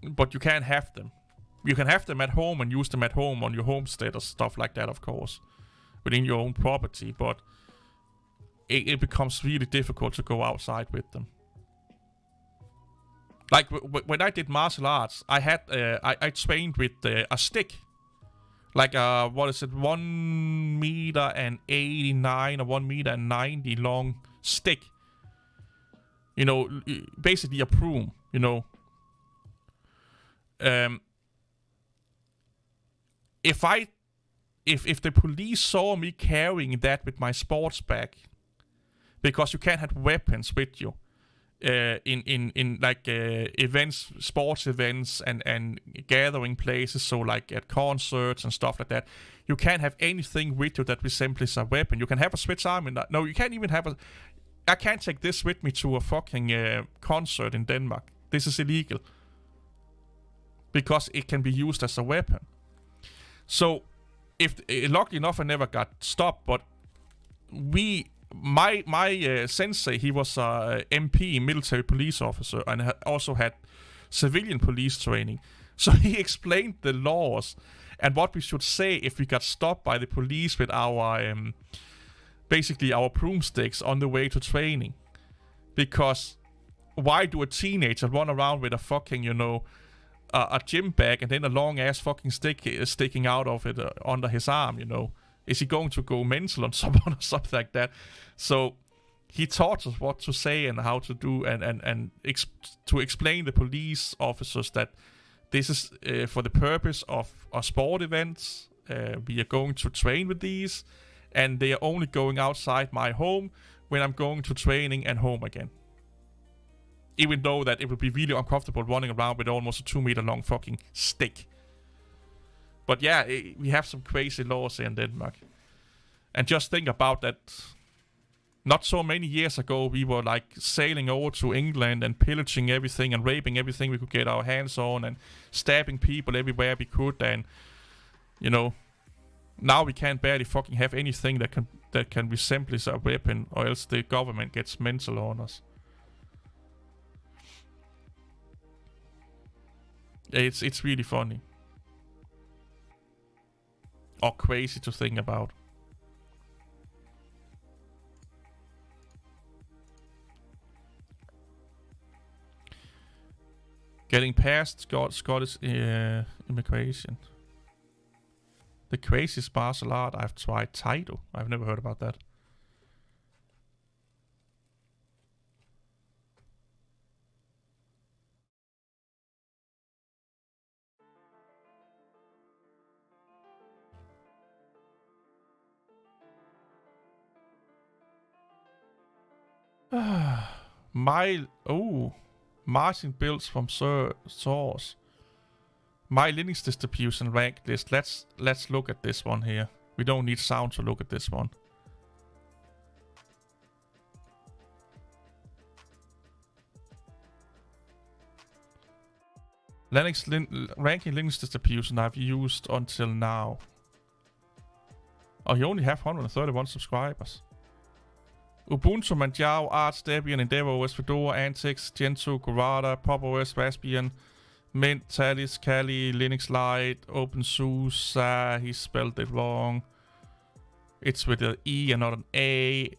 But you can't have them. You can have them at home and use them at home on your homestead or stuff like that, of course, within your own property, but it becomes really difficult to go outside with them. Like when I did martial arts, I had I trained with a stick, like 1 meter and 89 or 1 meter and 90 long stick. You know, basically a broom. You know, if the police saw me carrying that with my sports bag, because you can't have weapons with you, in like events, sports events, and gathering places. So like at concerts and stuff like that, you can't have anything with you that resembles a weapon. You can have a Swiss Army. No, you can't even have a. I can't take this with me to a fucking concert in Denmark. This is illegal because it can be used as a weapon. So, if luckily enough, I never got stopped. But my sensei, he was a MP, military police officer, and also had civilian police training. So he explained the laws and what we should say if we got stopped by the police with our basically our broomsticks on the way to training. Because why do a teenager run around with a fucking, a gym bag and then a long ass fucking stick sticking out of it under his arm, Is he going to go mental on someone or something like that? So he taught us what to say and how to do, and to explain the police officers that this is for the purpose of our sport events. We are going to train with these, and they are only going outside my home when I'm going to training and home again. Even though that it would be really uncomfortable running around with almost a 2 meter long fucking stick. But yeah, we have some crazy laws here in Denmark. And just think about that. Not so many years ago, we were like sailing over to England and pillaging everything and raping everything we could get our hands on and stabbing people everywhere we could. And, now we can't barely fucking have anything that can resemble a weapon, or else the government gets mental on us. It's really funny. Or crazy to think about. Getting past Scottish immigration. The craziest martial art I've tried, Taito. I've never heard about that. Margin builds from source. My Linux distribution ranked list. Let's look at this one here. We don't need sound to look at this one. Ranking Linux distribution I've used until now. Oh, you only have 131 subscribers. Ubuntu, Manjaro, Arch, Debian, EndeavourOS, Fedora, Antix, Gentoo, Gorada, PopOS, Raspbian, Mint, Talis, Kali, Linux Lite, OpenSUSE. He spelled it wrong. It's with an E and not an A.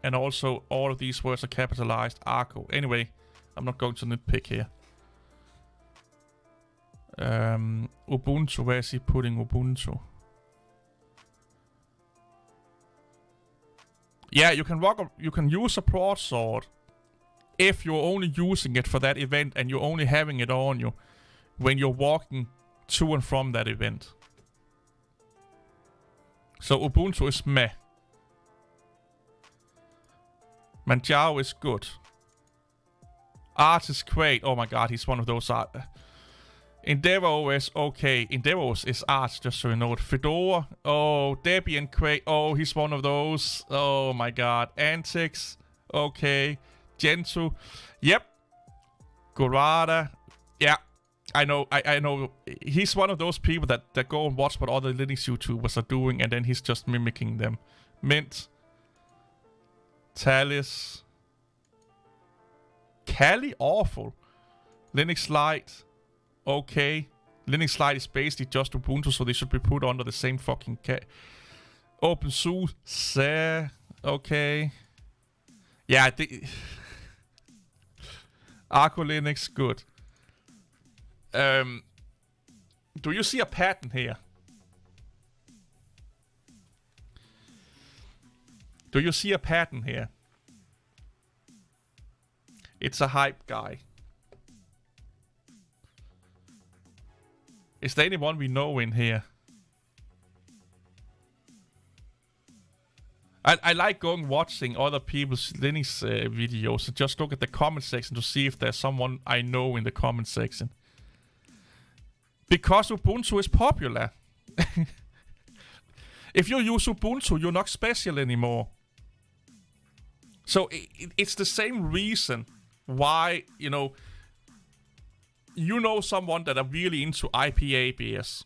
And also, all of these words are capitalized. Arco. Anyway, I'm not going to nitpick here. Ubuntu, where is he putting Ubuntu? Yeah, you can use a broadsword if you're only using it for that event and you're only having it on you when you're walking to and from that event. So Ubuntu is meh. Manjaro is good. Arch is great. Oh my god, he's one of those. EndeavourOS, okay. EndeavourOS is Arch, just so you know it. Fedora, oh. Debian, great. Oh, he's one of those. Oh my god. Antix, okay. Gentoo, yep. Gorada, yeah. I know. I know. He's one of those people that go and watch what other Linux YouTubers are doing, and then he's just mimicking them. Mint, Talis, Kali, awful. Linux Lite, okay. Linux Lite is basically just Ubuntu, so they should be put under the same fucking OpenSUSE, okay. Yeah, Arco Linux, good. Do you see a pattern here? Do you see a pattern here? It's a hype guy. Is there anyone we know in here? I like going watching other people's Linux videos and just look at the comment section to see if there's someone I know in the comment section. Because Ubuntu is popular. If you use Ubuntu, you're not special anymore. So it's the same reason why, you know someone that are really into IPA beers,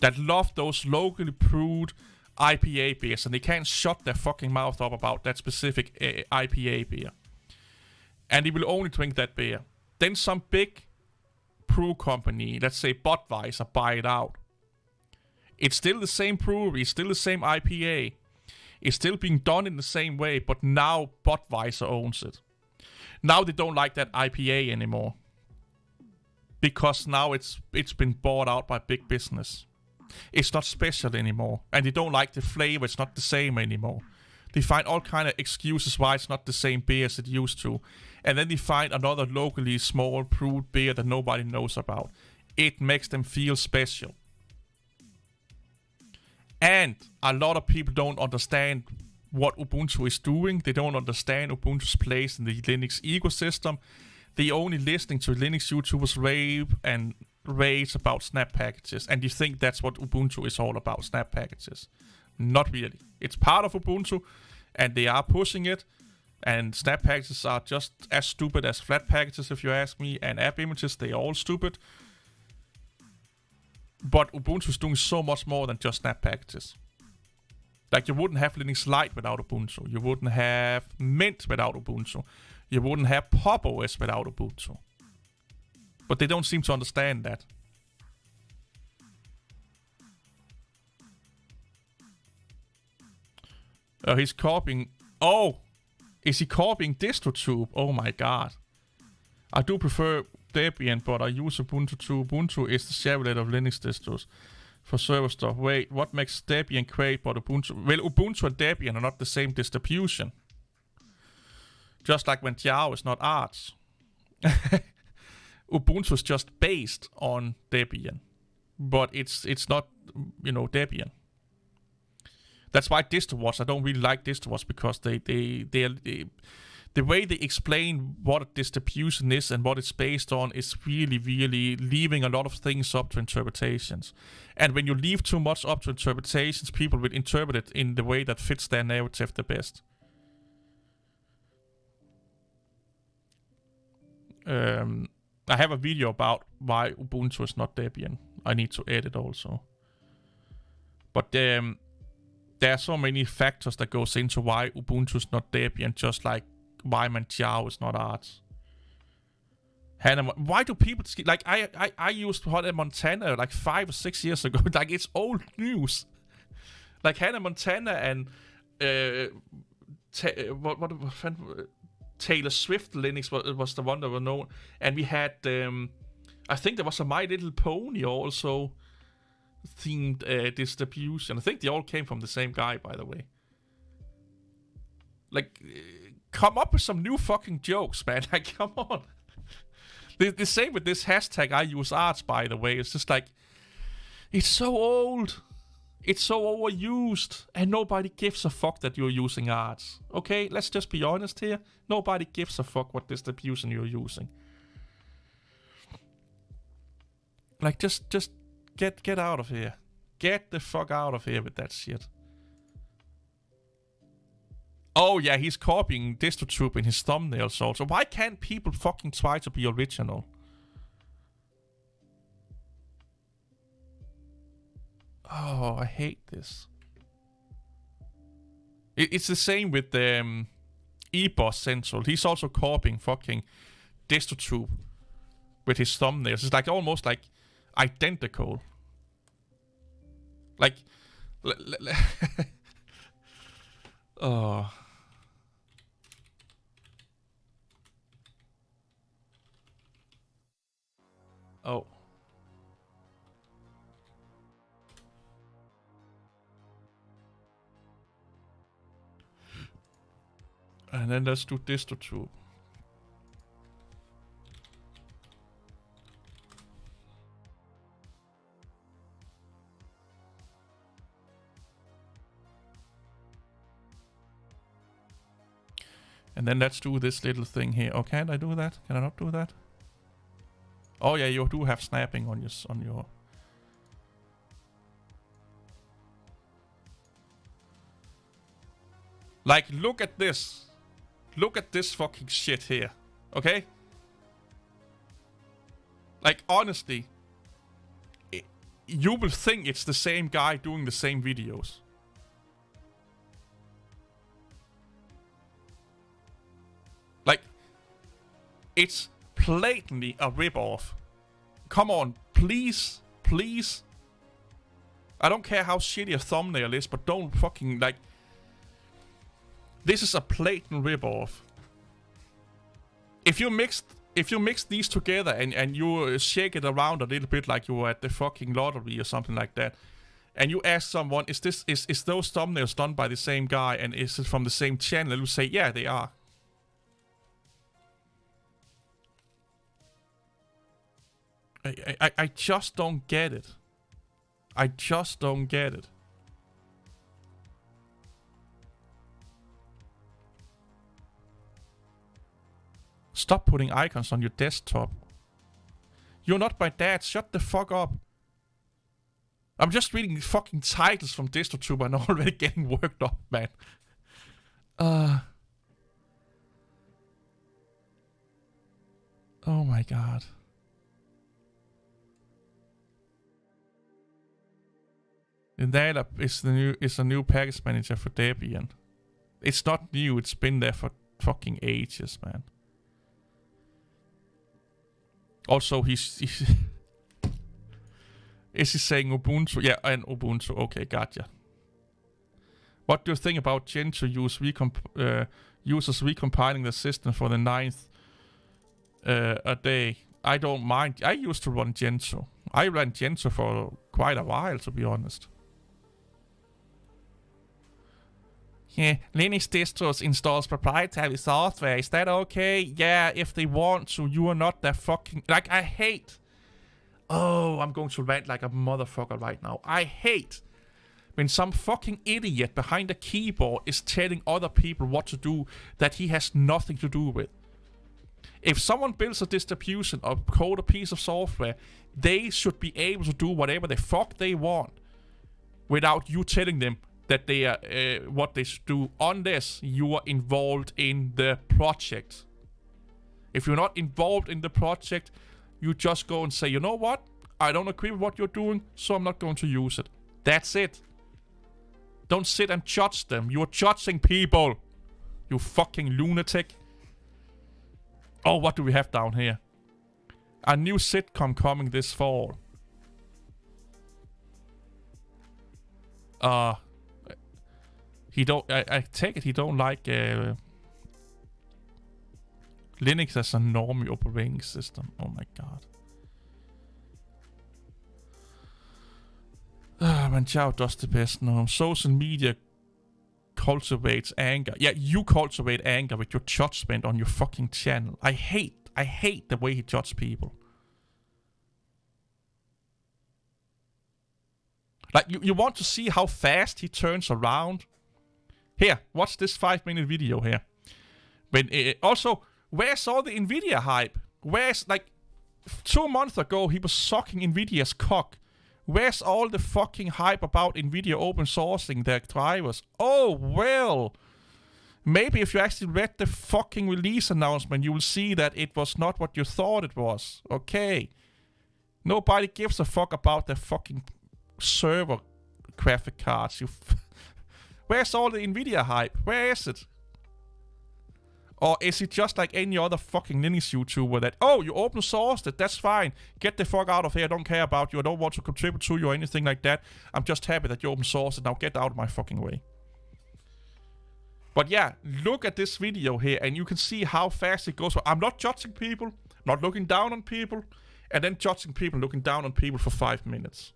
that love those locally brewed IPA beers, and they can't shut their fucking mouth up about that specific IPA beer. And they will only drink that beer. Then some big brew company, let's say Budweiser, buy it out. It's still the same brewery, still the same IPA. It's still being done in the same way, but now Budweiser owns it. Now they don't like that IPA anymore. Because now it's been bought out by big business. It's not special anymore. And they don't like the flavor, it's not the same anymore. They find all kind of excuses why it's not the same beer as it used to. And then they find another locally small brewed beer that nobody knows about. It makes them feel special. And a lot of people don't understand what Ubuntu is doing. They don't understand Ubuntu's place in the Linux ecosystem. They only listening to Linux YouTubers rave and rage about snap packages. And you think that's what Ubuntu is all about, snap packages. Not really. It's part of Ubuntu, and they are pushing it. And snap packages are just as stupid as flat packages, if you ask me. And app images, they're all stupid. But Ubuntu is doing so much more than just snap packages. Like, you wouldn't have Linux Lite without Ubuntu. You wouldn't have Mint without Ubuntu. You wouldn't have Pop OS without Ubuntu. But they don't seem to understand that. He's copying... Oh! Is he copying DistroTube? Oh my god. I do prefer Debian, but I use Ubuntu too. Ubuntu is the sharelet of Linux distros for server stuff. Wait, what makes Debian great but Ubuntu? Well, Ubuntu and Debian are not the same distribution. Just like when Java is not Arch. Ubuntu is just based on Debian. But it's not, Debian. That's why DistroWatch, I don't really like DistroWatch, because they the way they explain what a distribution is and what it's based on is really, really leaving a lot of things up to interpretations. And when you leave too much up to interpretations, people will interpret it in the way that fits their narrative the best. I have a video about why Ubuntu is not Debian. I need to edit also. But there are so many factors that goes into why Ubuntu is not Debian, just like why Manjaro is not Arch. Why do people like I used Hannah Montana like 5 or 6 years ago? Like, it's old news. Like Hannah Montana and Taylor Swift Linux was the one that was known, and we had I think there was a My Little Pony also themed distribution. I think they all came from the same guy, by the way. Like, come up with some new fucking jokes, man. Like, come on. The same with this hashtag I use Arch, by the way. It's just like, it's so old. It's so overused. And nobody gives a fuck that you're using Arch. Okay, let's just be honest here. Nobody gives a fuck what distribution you're using. Like, just get out of here. Get the fuck out of here with that shit. Oh yeah, he's copying DistroTube in his thumbnails also. Why can't people fucking try to be original? Oh, I hate this. It's the same with eBoss Central. He's also copying fucking DistroTube with his thumbnails. It's like almost like identical. Like, oh. Oh. And then let's do DistroTube. And then let's do this little thing here. Oh, can't I do that? Can I not do that? Oh yeah, you do have snapping on your... Like, look at this. Look at this fucking shit here. Okay? Like, honestly, you will think it's the same guy doing the same videos. Like, it's blatantly a ripoff. Come on, please, please. I don't care how shitty a thumbnail is, but don't fucking, like... This is a blatant ripoff. If you mix these together and you shake it around a little bit like you were at the fucking lottery or something like that, and you ask someone, is those thumbnails done by the same guy and is it from the same channel? They'll say, yeah, they are. I just don't get it. I just don't get it. Stop putting icons on your desktop. You're not my dad. Shut the fuck up. I'm just reading fucking titles from DistroTube and already getting worked up, man. Oh my god. And that is a new package manager for Debian. It's not new. It's been there for fucking ages, man. Also, he's is he saying Ubuntu? Yeah, and Ubuntu. Okay, gotcha. What do you think about Gentoo users recompiling the system for the 9th a day? I don't mind. I used to run Gentoo. I ran Gentoo for quite a while, to be honest. Yeah, Linux distros installs proprietary software. Is that okay? Yeah, if they want to. You are not that fucking... Like, I hate... Oh, I'm going to rant like a motherfucker right now. I hate when some fucking idiot behind a keyboard is telling other people what to do that he has nothing to do with. If someone builds a distribution or code a piece of software, they should be able to do whatever the fuck they want without you telling them that they are what they should do, unless you are involved in the project. If you're not involved in the project, you just go and say, you know what? I don't agree with what you're doing, so I'm not going to use it. That's it. Don't sit and judge them. You're judging people. You fucking lunatic. Oh, what do we have down here? A new sitcom coming this fall. I take it he don't like Linux as a normie operating system. Oh my god. Manjao does the best now. Social media cultivates anger. Yeah, you cultivate anger with your judgment on your fucking channel. I hate the way he judges people. Like, you want to see how fast he turns around? Here, watch this 5-minute video here. When also, where's all the Nvidia hype? Where's, like, 2 months ago he was sucking Nvidia's cock. Where's all the fucking hype about Nvidia open sourcing their drivers? Oh, well. Maybe if you actually read the fucking release announcement, you will see that it was not what you thought it was. Okay. Nobody gives a fuck about their fucking server graphic cards. Where's all the Nvidia hype? Where is it? Or is it just like any other fucking Linux YouTuber that, oh, you open sourced it, that's fine. Get the fuck out of here, I don't care about you, I don't want to contribute to you or anything like that. I'm just happy that you open sourced it, now get out of my fucking way. But yeah, look at this video here and you can see how fast it goes. I'm not judging people, not looking down on people, and then judging people, looking down on people for 5 minutes.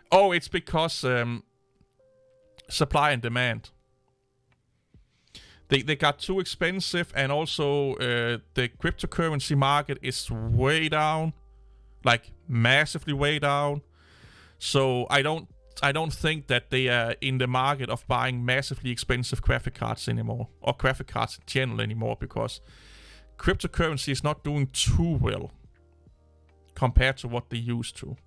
Oh, it's because supply and demand. They got too expensive, and also the cryptocurrency market is way down, like massively way down. So I don't I don't think that they are in the market of buying massively expensive graphic cards anymore, or graphic cards in general anymore, because cryptocurrency is not doing too well compared to what they used to.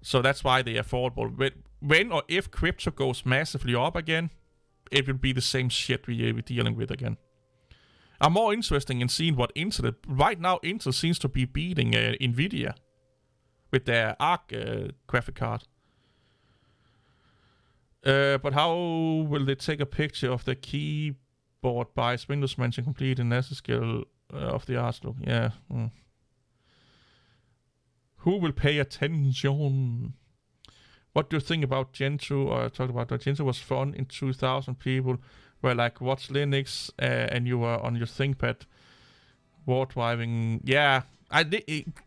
So that's why they are affordable. When or if crypto goes massively up again, it will be the same shit we're dealing with again. I'm more interested in seeing what Intel... Right now, Intel seems to be beating Nvidia with their Arc graphic card. But how will they take a picture of the keyboard by Windows Mention complete in NASA scale of the artwork? Yeah. Who will pay attention? What do you think about Gentoo? I talked about that. Gentoo was fun in 2000. People were like, what's Linux? And you were on your ThinkPad war driving. Yeah,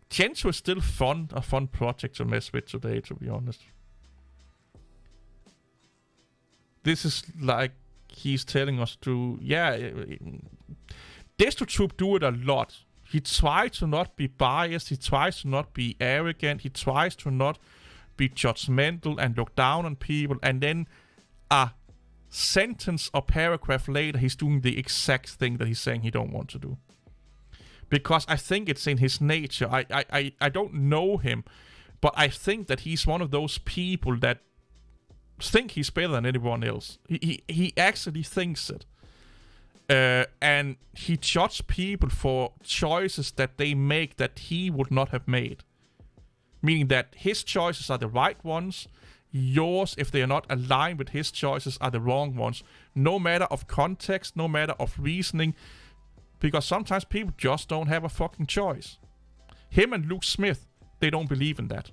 Gentoo is still fun. A fun project to mess with today, to be honest. This is like he's telling us to... Yeah, DestroTube do it a lot. He tries to not be biased. He tries to not be arrogant. He tries to not be judgmental and look down on people. And then a sentence or paragraph later, he's doing the exact thing that he's saying he don't want to do. Because I think it's in his nature. I don't know him, but I think that he's one of those people that think he's better than anyone else. He actually thinks it. And he judges people for choices that they make that he would not have made. Meaning that his choices are the right ones. Yours, if they are not aligned with his choices, are the wrong ones. No matter of context, no matter of reasoning. Because sometimes people just don't have a fucking choice. Him and Luke Smith, they don't believe in that.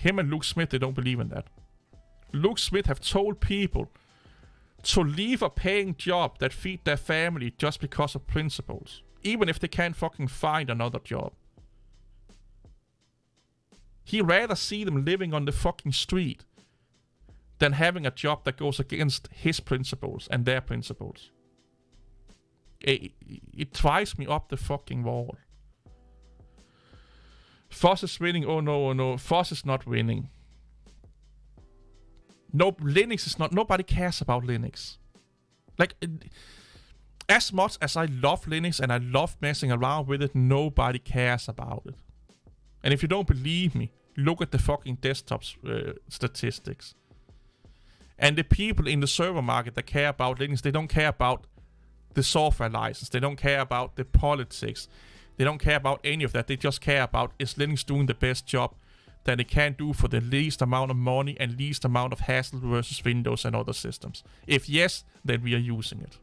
They don't believe in that. Luke Smith have told people to leave a paying job that feed their family just because of principles. Even if they can't fucking find another job. He'd rather see them living on the fucking street than having a job that goes against his principles and their principles. It drives me up the fucking wall. Foss is winning. Oh no. Foss is not winning. No, Linux is not... Nobody cares about Linux. Like, as much as I love Linux and I love messing around with it, nobody cares about it. And if you don't believe me, look at the fucking desktop statistics. And the people in the server market that care about Linux, they don't care about the software license. They don't care about the politics. They don't care about any of that. They just care about, is Linux doing the best job that it can do for the least amount of money and least amount of hassle versus Windows and other systems. If yes, then we are using it.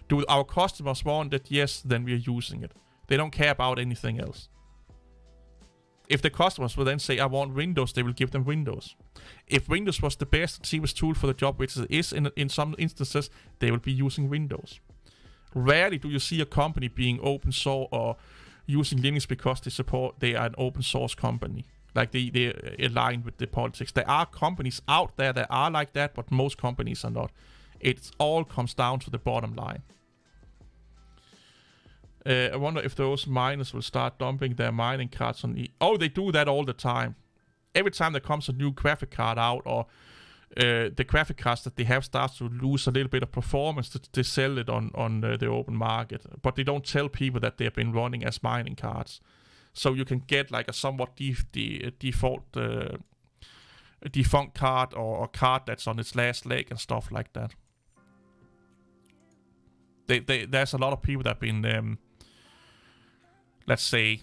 Do our customers want it? Yes, then we are using it. They don't care about anything else. If the customers will then say, I want Windows, they will give them Windows. If Windows was the best and cheapest tool for the job, which it is in some instances, they will be using Windows. Rarely do you see a company being open source or using Linux because they are an open source company. Like they align with the politics. There are companies out there that are like that, but most companies are not. It all comes down to the bottom line. I wonder if those miners will start dumping their mining cards on Oh, they do that all the time. Every time there comes a new graphic card out, or the graphic cards that they have starts to lose a little bit of performance, they sell it on the open market. But they don't tell people that they've been running as mining cards. So you can get like a somewhat defunct card, or a card that's on its last leg and stuff like that. There's a lot of people that have been, let's say,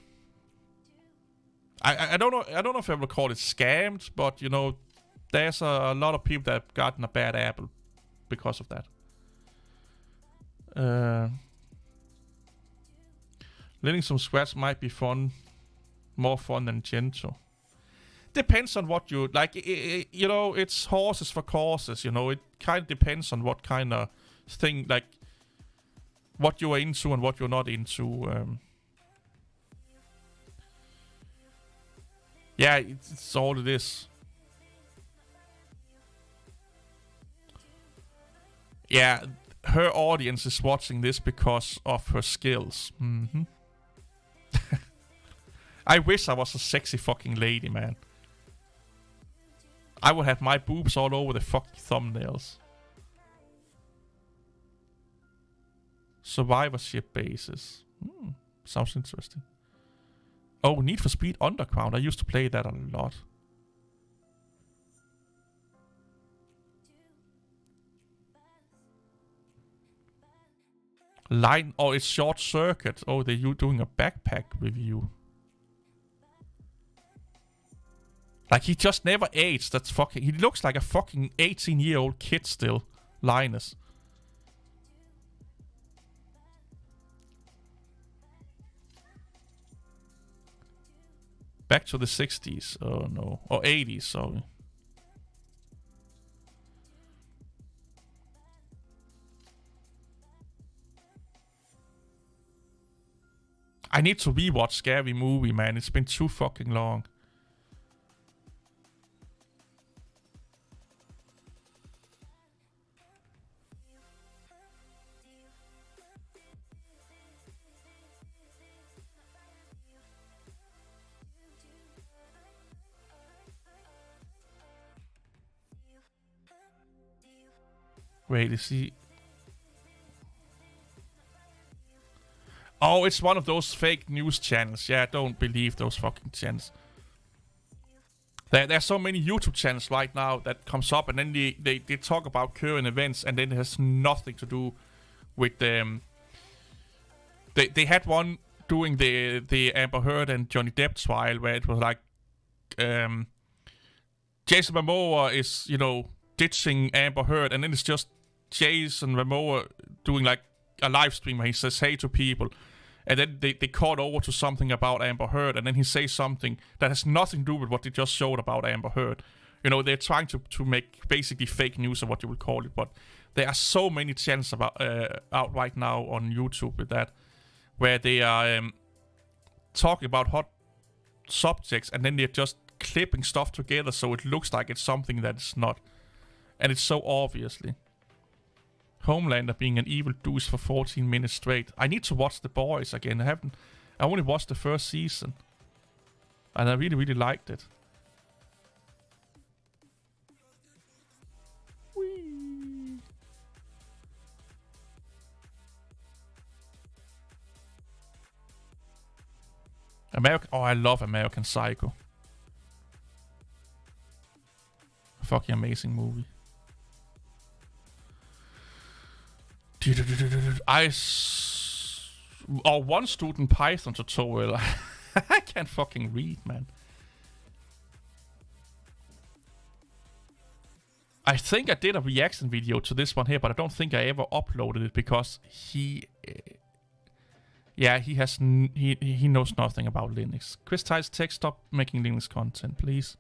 I don't know if I would call it scammed, but you know, there's a lot of people that have gotten a bad apple because of that. Linux from scratch might be fun. More fun than Gentoo. Depends on what you like. You know, it's horses for courses. You know, it kind of depends on what kind of thing, like what you're into and what you're not into. Yeah, it's all it is. Yeah, her audience is watching this because of her skills. I wish I was a sexy fucking lady, man. I would have my boobs all over the fucking thumbnails. Survivorship bases. Sounds interesting. Oh, Need for Speed Underground. I used to play that a lot. Line. Oh, it's Short Circuit. Oh, they're doing a backpack review. Like, he just never aged. That's fucking... He looks like a fucking 18-year-old kid still. Linus. Back to the 60s. Oh, no. Or 80s, sorry. I need to rewatch Scary Movie, man. It's been too fucking long. Wait, is he... Oh, it's one of those fake news channels. Yeah, I don't believe those fucking channels. There's so many YouTube channels right now that comes up and then they talk about current events and then it has nothing to do with them. They had one doing the Amber Heard and Johnny Depp trial where it was like Jason Momoa is, you know, ditching Amber Heard and then it's just Jason Momoa doing like a live stream where he says hey to people. And then they caught over to something about Amber Heard, and then he says something that has nothing to do with what they just showed about Amber Heard. You know, they're trying to make basically fake news, or what you would call it. But there are so many channels about out right now on YouTube with that, where they are talking about hot subjects, and then they're just clipping stuff together so it looks like it's something that it's not. And it's so obviously. Homelander being an evil douche for 14 minutes straight. I need to watch The Boys again. I only watched the first season. And I really, really liked it. Whee. Oh, I love American Psycho. Fucking amazing movie. One student Python tutorial. I can't fucking read, man. I think I did a reaction video to this one here, but I don't think I ever uploaded it because he knows nothing about Linux. Chris Tiles Tech, stop making Linux content, please.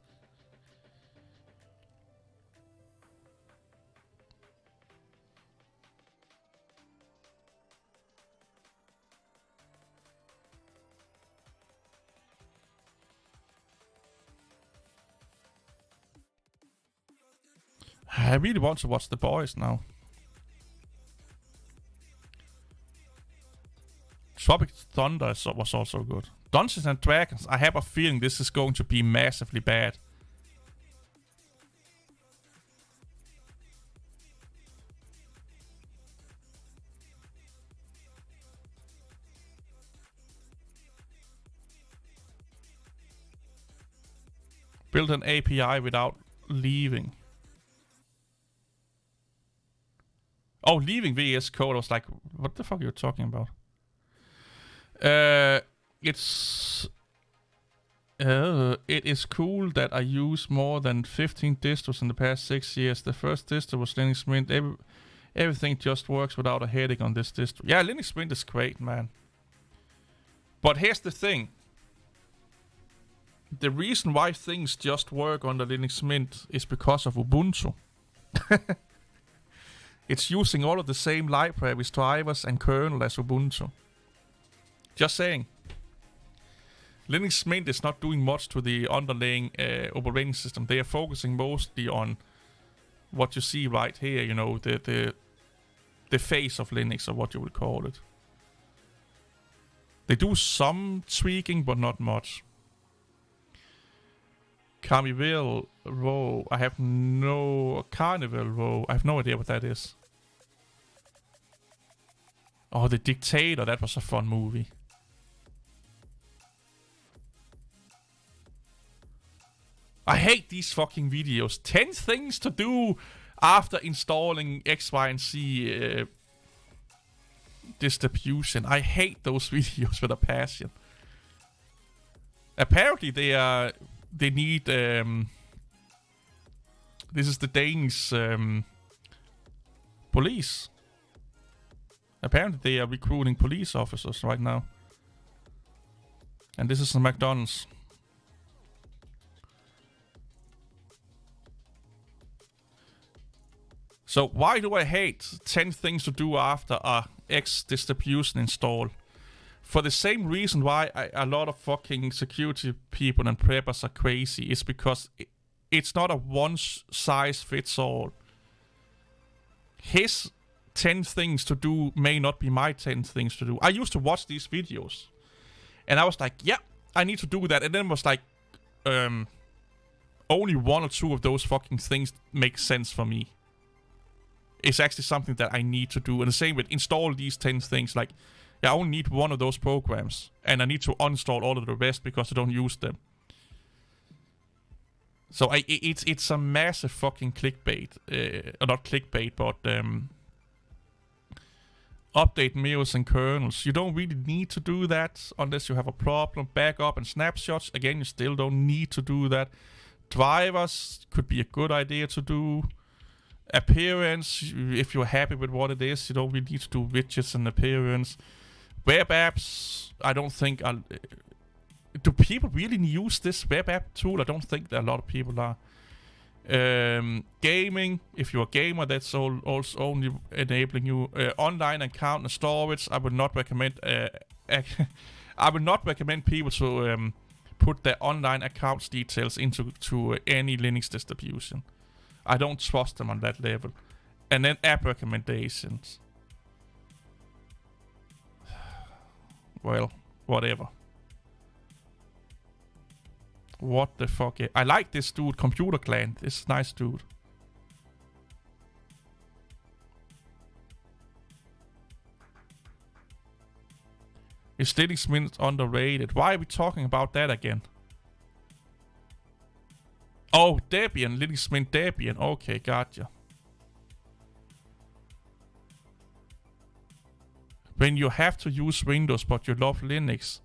I really want to watch The Boys now. Tropic Thunder was also good. Dungeons and Dragons, I have a feeling this is going to be massively bad. Build an API without leaving. Oh, leaving VS Code. I was like, what the fuck are you talking about? It is cool that I use more than 15 distros in the past 6 years. The first distro was Linux Mint. Everything just works without a headache on this distro. Yeah, Linux Mint is great, man. But here's the thing. The reason why things just work on the Linux Mint is because of Ubuntu. It's using all of the same libraries, drivers, and kernel as Ubuntu. Just saying. Linux Mint is not doing much to the underlying operating system. They are focusing mostly on what you see right here, you know, the face of Linux, or what you would call it. They do some tweaking, but not much. Carnival Row. I have no... Carnival Row. I have no idea what that is. Oh, The Dictator. That was a fun movie. I hate these fucking videos. 10 things to do after installing X, Y, and Z distribution. I hate those videos with a passion. Apparently they need this is the Danish police. Apparently they are recruiting police officers right now. And this is a McDonald's. So why do I hate 10 things to do after a X distribution install? For the same reason why a lot of fucking security people and preppers are crazy is because it's not a one-size-fits-all. His 10 things to do may not be my 10 things to do. I used to watch these videos. And I was like, yeah, I need to do that. And then it was like, only 1 or 2 of those fucking things make sense for me. It's actually something that I need to do. And the same with install these 10 things. Like, yeah, I only need 1 of those programs. And I need to uninstall all of the rest because I don't use them. So it's a massive fucking clickbait. Not clickbait, but update mirrors and kernels. You don't really need to do that unless you have a problem. Backup and snapshots. Again, you still don't need to do that. Drivers could be a good idea to do. Appearance, if you're happy with what it is, you don't really need to do widgets and appearance. Web apps, I don't think do people really use this web app tool? I don't think that a lot of people are. Gaming, if you're a gamer, that's also only enabling you. Online account and storage, I would not recommend. I would not recommend people to put their online accounts details into any Linux distribution. I don't trust them on that level. And then app recommendations. Well, whatever. What the fuck? I like this dude, Computer Clan. This is a nice dude. Is Linux Mint underrated? Why are we talking about that again? Oh, Debian. Linux Mint Debian. Okay, gotcha. When you have to use Windows but you love Linux,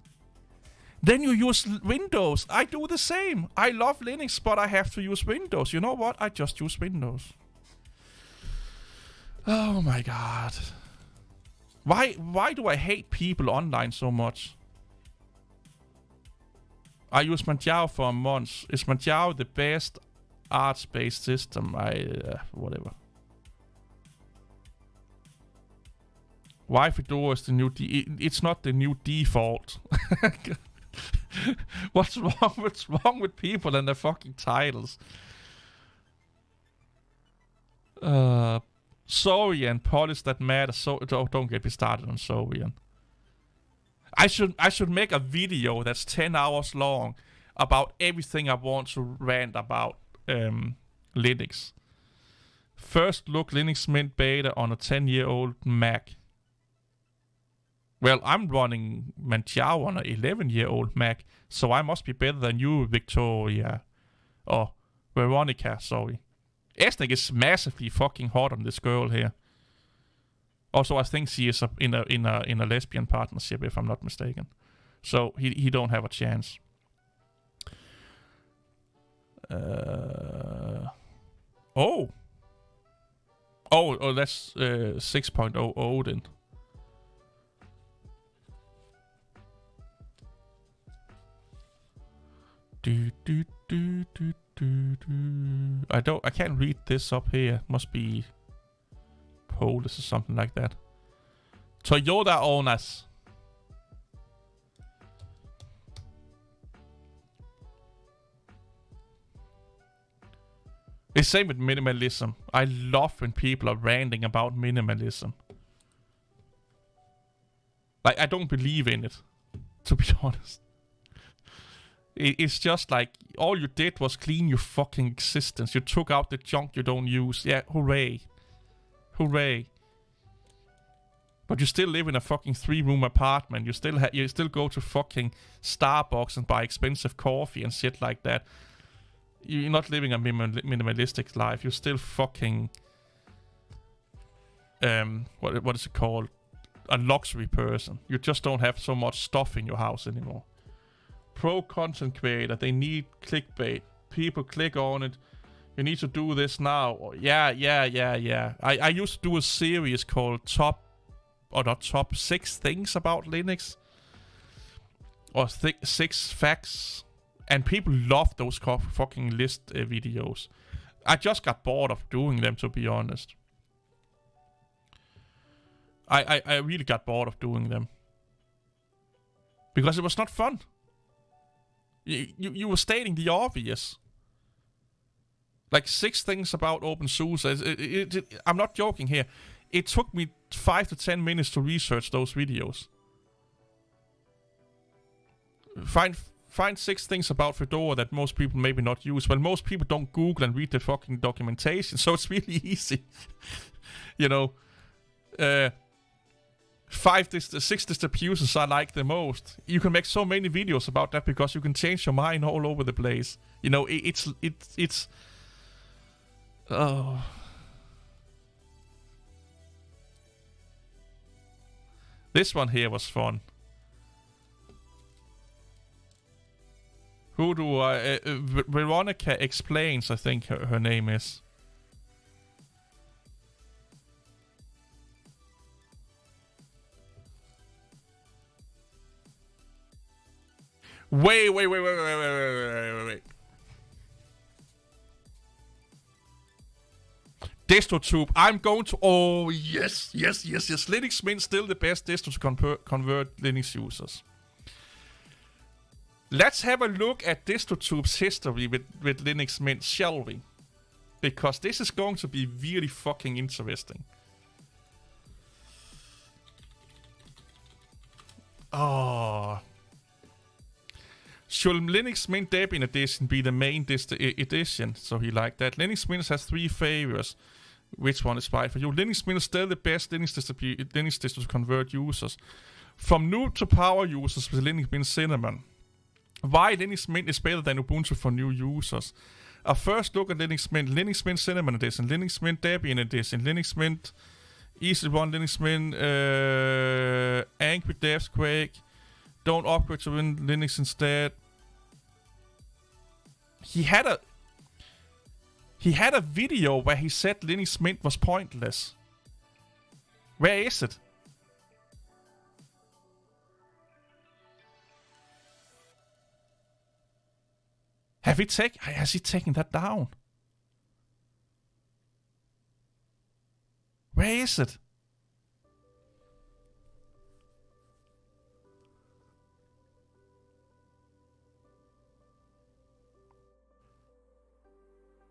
then you use Windows. I do the same. I love Linux but I have to use Windows. You know what? I just use Windows. Oh my god. Why do I hate people online so much? I use Manjaro for a month. Is Manjaro the best arts-based system? Whatever. Why Fedora is the new it's not the new default. What's wrong with people and their fucking titles? Sorian, polish that matters. So don't get me started on Sorian. I should make a video that's 10 hours long about everything I want to rant about Linux. First look Linux Mint beta on a 10-year-old Mac. Well, I'm running Manjaro on an 11-year-old Mac, so I must be better than you, Victoria. Or Veronica, sorry. Esnik is massively fucking hot on this girl here. Also, I think she is in a lesbian partnership, if I'm not mistaken. So he don't have a chance. Oh, that's 6.00 then. I can't read this up here. Must be Polish or something like that. Toyota owners. It's same with minimalism. I love when people are ranting about minimalism. Like, I don't believe in it, to be honest. It's just like all you did was clean your fucking existence. You took out the junk you don't use. Yeah, hooray. Hooray. But you still live in a fucking 3-room apartment. You still go to fucking Starbucks and buy expensive coffee and shit like that. You're not living a minimalistic life. You're still fucking what is it called? A luxury person. You just don't have so much stuff in your house anymore. Pro content creator, they need clickbait. People click on it. You need to do this now. Yeah. I used to do a series called Top 6 things about Linux. Or 6 facts. And people love those fucking list videos. I just got bored of doing them, to be honest. I really got bored of doing them. Because it was not fun. You were stating the obvious. Like 6 things about open source. I'm not joking here. It took me 5 to 10 minutes to research those videos. Find 6 things about Fedora that most people maybe not use. Well, most people don't Google and read the fucking documentation, so it's really easy. You know, 6 distributions I like the most. You can make so many videos about that because you can change your mind all over the place. You know, it's oh. This one here was fun. Who do I... Veronica Explains, I think her name is. Wait. DistroTube. I'm going to... Oh, yes. Linux Mint still the best distro to convert Linux users. Let's have a look at DistroTube's history with Linux Mint, shall we? Because this is going to be really fucking interesting. Oh. Should Linux Mint Debian Edition be the main edition? So he liked that. Linux Mint has 3 favors. Which one is right for you? Linux Mint is still the best Linux distro to convert users. From noob to power users with Linux Mint Cinnamon. Why Linux Mint is better than Ubuntu for new users. A first look at Linux Mint Cinnamon Edition, Linux Mint Debian Edition, Linux Mint Easy One, Linux Mint Encrypt Devs Quake. Don't upgrade to Linux instead. He had a video where he said Linux Mint was pointless. Where is it? Has he taken that down? Where is it?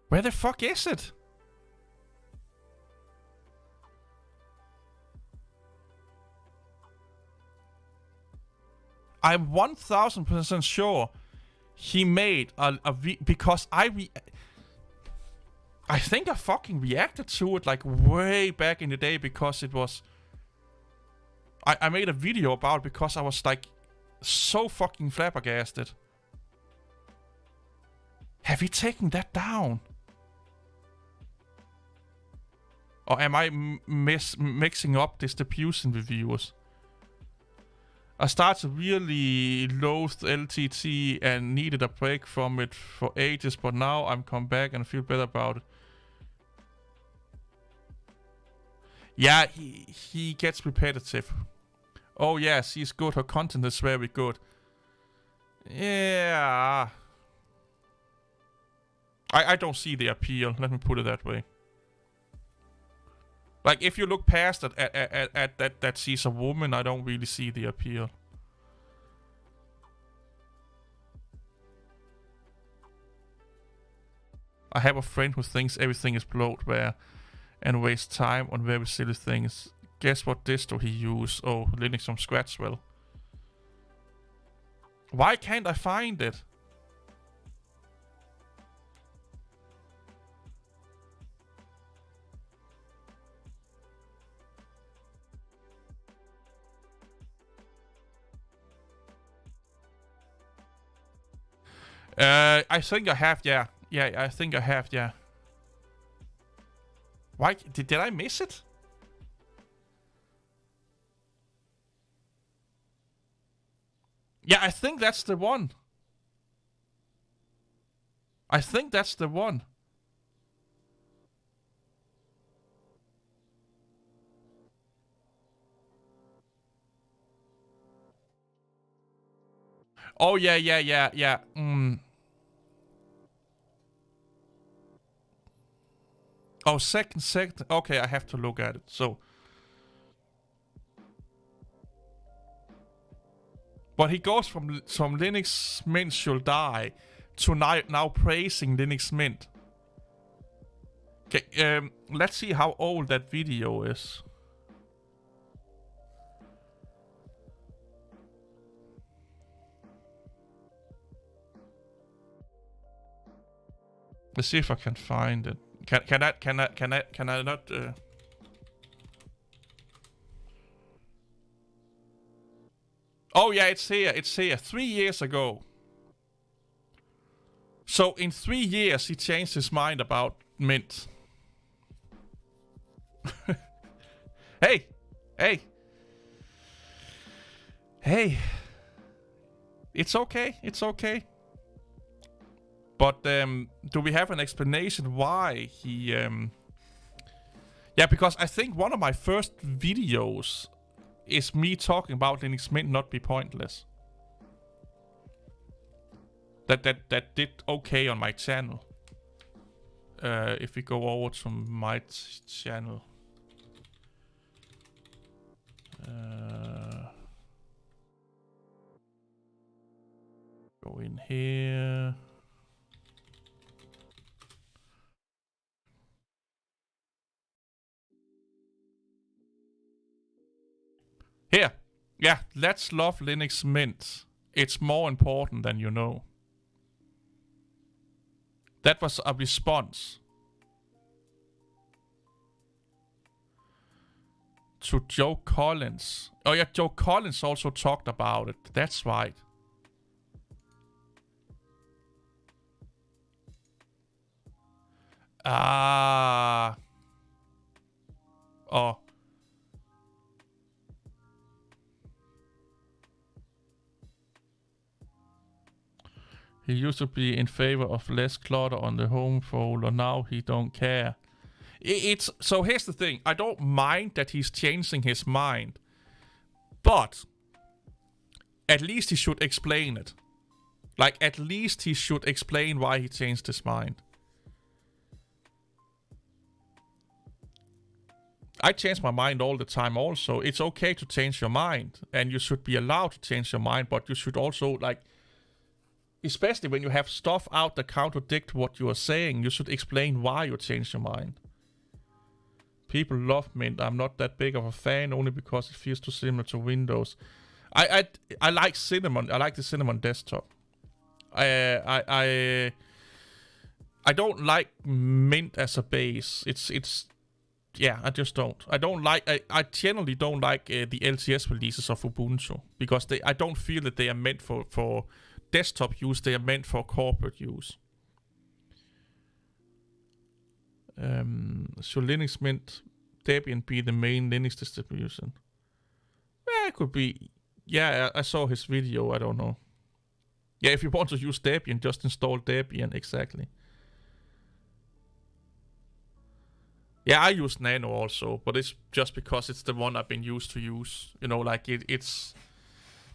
Where the fuck is it? I'm 1000% sure he made because I think I fucking reacted to it like way back in the day because it was... I made a video about it because I was like so fucking flabbergasted. Have you taken that down? Or am I mixing up distribution reviewers? I started to really loathe LTT and needed a break from it for ages, but now I'm come back and feel better about it. Yeah, he gets repetitive. Oh yes, he's good. Her content is very good. Yeah. I don't see the appeal. Let me put it that way. Like, if you look past it at that she's a woman, I don't really see the appeal. I have a friend who thinks everything is bloatware and wastes time on very silly things. Guess what distro he used? Oh, Linux from scratch, well. Why can't I find it? I think I have, yeah. Yeah, I think I have, yeah. Why? Did I miss it? Yeah, I think that's the one. I think that's the one. Oh, yeah. Oh, second. Okay, I have to look at it. So, but he goes from Linux Mint should die to now praising Linux Mint. Okay, let's see how old that video is. Let's see if I can find it. Can I not? Oh yeah, it's here. It's here. 3 years ago. So in 3 years, he changed his mind about Mint. Hey. It's okay. But do we have an explanation why he... Yeah, because I think one of my first videos is me talking about Linux Mint not be pointless. That did okay on my channel. If we go over to my channel. Go in here. Here. Yeah, let's love Linux Mint. It's more important than you know. That was a response to Joe Collins. Oh yeah, Joe Collins also talked about it. That's right. Oh. He used to be in favor of less clutter on the home folder. Now he don't care. It's so here's the thing. I don't mind that he's changing his mind, but at least he should explain it. Like, at least he should explain why he changed his mind. I change my mind all the time also. It's okay to change your mind, and you should be allowed to change your mind, but you should also, like, especially when you have stuff out that contradict what you are saying, you should explain why you changed your mind. People love Mint. I'm not that big of a fan, only because it feels too similar to Windows. I like Cinnamon. I like the Cinnamon desktop. I don't like Mint as a base. It's yeah, I just don't. I generally don't like the LTS releases of Ubuntu because I don't feel that they are meant for desktop use. They are meant for corporate use. Should Linux Mint Debian be the main Linux distribution? Yeah, it could be. Yeah, I saw his video. I don't know. Yeah, if you want to use Debian, just install Debian. Exactly. Yeah, I use Nano also, but it's just because it's the one I've been used to use. You know, like it's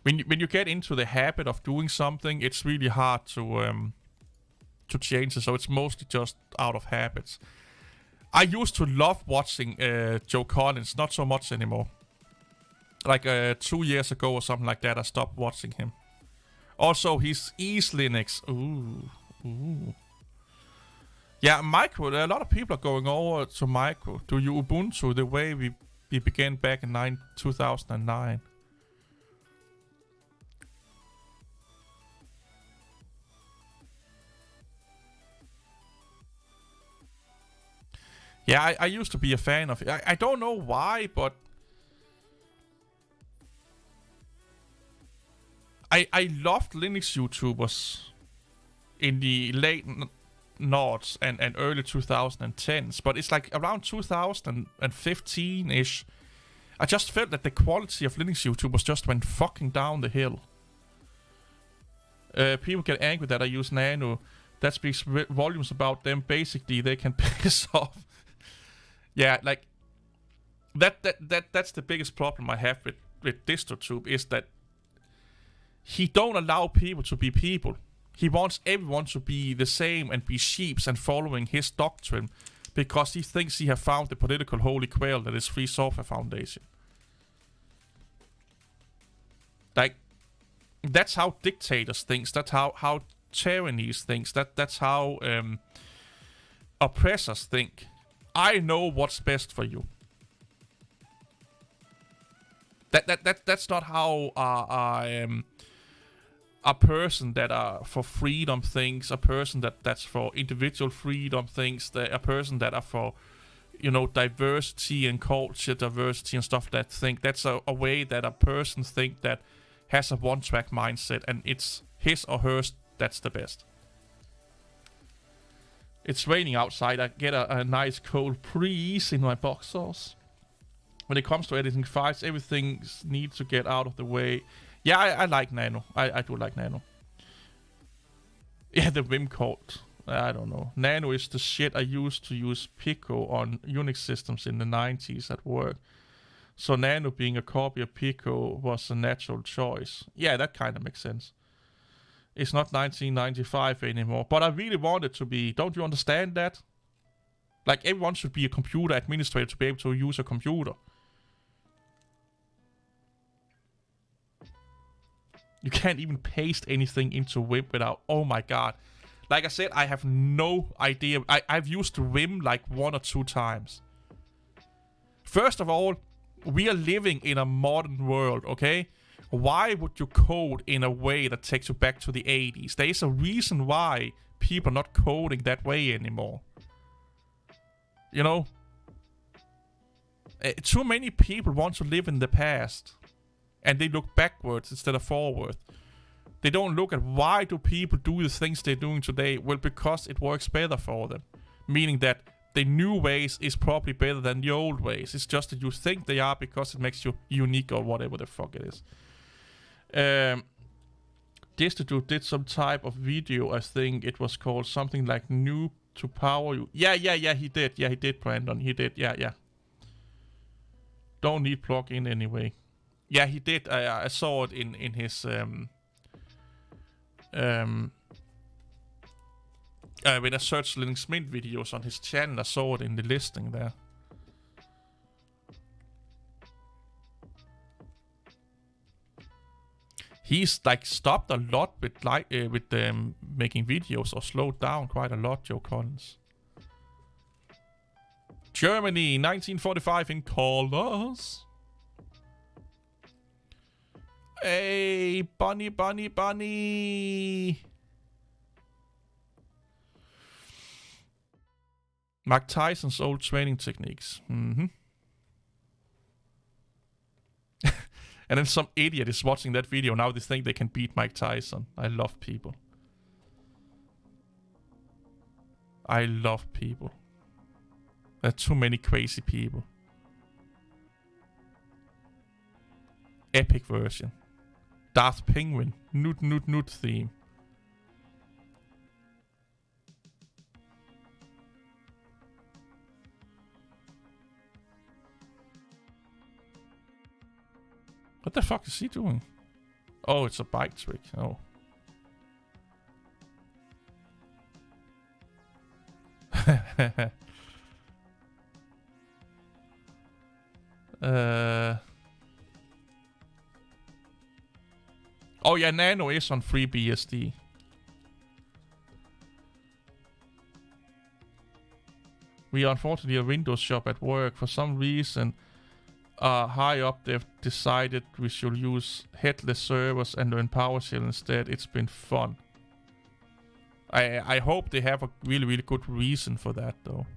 when you get into the habit of doing something, it's really hard to change it. So it's mostly just out of habits. I used to love watching Joe Collins, not so much anymore. Like 2 years ago or something like that, I stopped watching him. Also, his Ease Linux. Ooh. Yeah, Micro. A lot of people are going over to Micro. To Ubuntu, the way we began back in 2009. Yeah, I used to be a fan of it. I don't know why, but I loved Linux YouTubers in the late noughts and early 2010s, but it's like around 2015-ish, I just felt that the quality of Linux YouTube was just went fucking down the hill. People get angry that I use Nano. That speaks volumes about them. Basically, they can piss off. Yeah, like that's the biggest problem I have with DistroTube, is that he don't allow people to be people. He wants everyone to be the same and be sheeps and following his doctrine, because he thinks he have found the political holy grail that is Free Software Foundation. Like, that's how dictators think. That's how tyrannies think. That's how oppressors think. I know what's best for you. That's not how a person that are for freedom thinks. A person that's for individual freedom thinks. A person that are for, diversity and culture diversity and stuff that think. That's a way that a person think that has a one-track mindset, and it's his or hers that's the best. It's raining outside. I get a nice cold breeze in my boxers. When it comes to editing files, everything needs to get out of the way. Yeah, I like Nano. I do like Nano. Yeah, the Vim code. I don't know. Nano is the shit. I used to use Pico on Unix systems in the 90s at work. So Nano being a copy of Pico was a natural choice. Yeah, that kind of makes sense. It's not 1995 anymore. But I really want it to be. Don't you understand that? Like, everyone should be a computer administrator to be able to use a computer. You can't even paste anything into Vim without... Oh my god. Like I said, I have no idea. I've used Vim like 1 or 2 times. First of all, we are living in a modern world, okay? Why would you code in a way that takes you back to the 80s? There is a reason why people are not coding that way anymore. Too many people want to live in the past. And they look backwards instead of forward. They don't look at why do people do the things they're doing today. Well, because it works better for them. Meaning that the new ways is probably better than the old ways. It's just that you think they are because it makes you unique or whatever the fuck it is. DistroTube did some type of video. I think it was called something like Noob to Power You. Yeah, he did. Yeah, he did, Brandon. He did. Yeah. Don't need plug-in anyway. Yeah, he did. I saw it in his when I searched Linux Mint videos on his channel, I saw it in the listing there. He's like stopped a lot with making videos, or slowed down quite a lot, Joe Collins. Germany, 1945 in colors. Hey, bunny. Mike Tyson's old training techniques. And then some idiot is watching that video. Now they think they can beat Mike Tyson. I love people. There are too many crazy people. Epic version. Darth Penguin. Nut theme. What the fuck is he doing? Oh, it's a bike trick. Oh. Oh yeah, Nano is on FreeBSD. We are unfortunately a Windows shop at work. For some reason, high up they've decided we should use headless servers and learn PowerShell instead. It's been fun. I hope they have a really, really good reason for that though.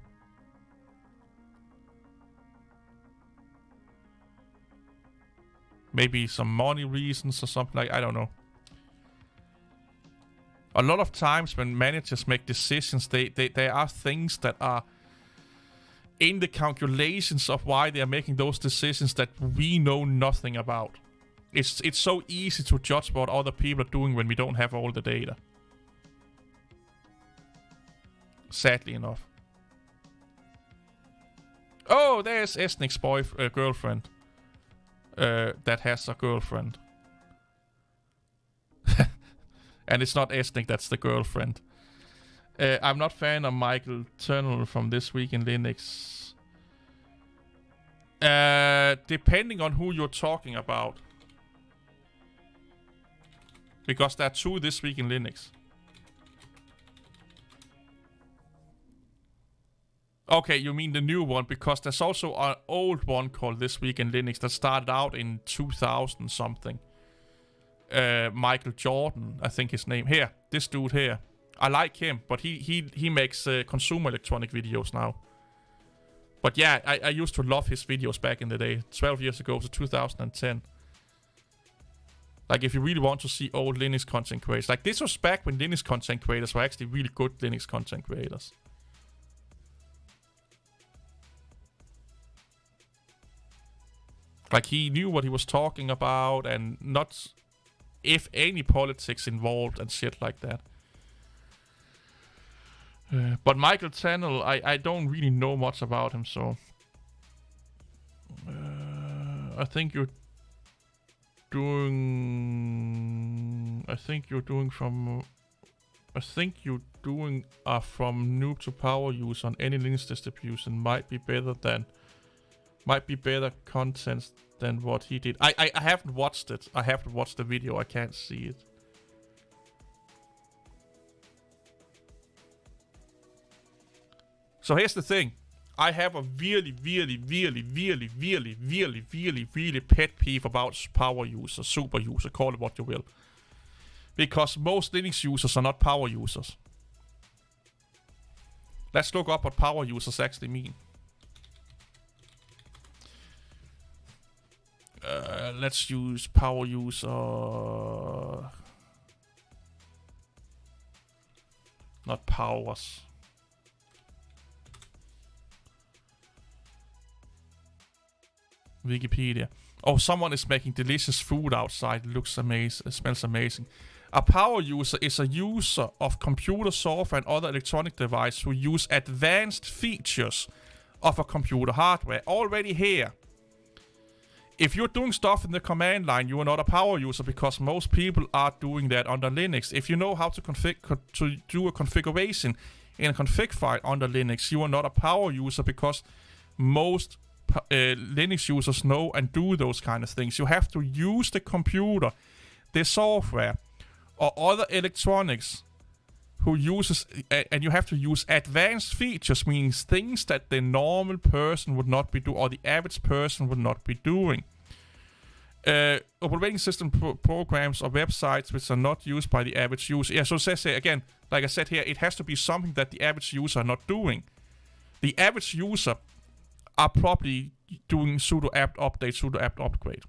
Maybe some money reasons or something like, I don't know. A lot of times when managers make decisions, there are things that are in the calculations of why they are making those decisions that we know nothing about. It's so easy to judge what other people are doing when we don't have all the data. Sadly enough. Oh, there's Esnik's girlfriend. That has a girlfriend. And it's not Esnik that's the girlfriend. I'm not fan of Michael Turnell from This Week in Linux. Depending on who you're talking about. Because there are two This Week in Linux. Okay, you mean the new one, because there's also an old one called This Week in Linux that started out in 2000 something. Michael Jordan, I think his name. Here, this dude here. I like him, but he makes consumer electronic videos now. But yeah, I used to love his videos back in the day, 12 years ago to 2010. Like, if you really want to see old Linux content creators. Like, this was back when Linux content creators were actually really good Linux content creators. Like, he knew what he was talking about and not, if any, politics involved and shit like that. But Michael Tannell, I don't really know much about him, so... I think you're doing from noob to power use on any Linux distribution might be better content than what he did. I haven't watched it. I haven't watched the video. I can't see it. So here's the thing. I have a really pet peeve about power users, super user, call it what you will. Because most Linux users are not power users. Let's look up what power users actually mean. Let's use power user. Not powers. Wikipedia. Oh, someone is making delicious food outside. It looks amazing. It smells amazing. A power user is a user of computer software and other electronic devices who use advanced features of a computer hardware. Already here. If you're doing stuff in the command line, you are not a power user because most people are doing that under Linux. If you know how to do a configuration in a config file under Linux, you are not a power user because most Linux users know and do those kind of things. You have to use the computer, the software, or other electronics who uses, and you have to use advanced features, means things that the normal person would not be doing, or the average person would not be doing. Operating system programs or websites which are not used by the average user. Yeah, so it says here, again, like I said here, it has to be something that the average user are not doing. The average user are probably doing sudo apt update, sudo apt upgrade.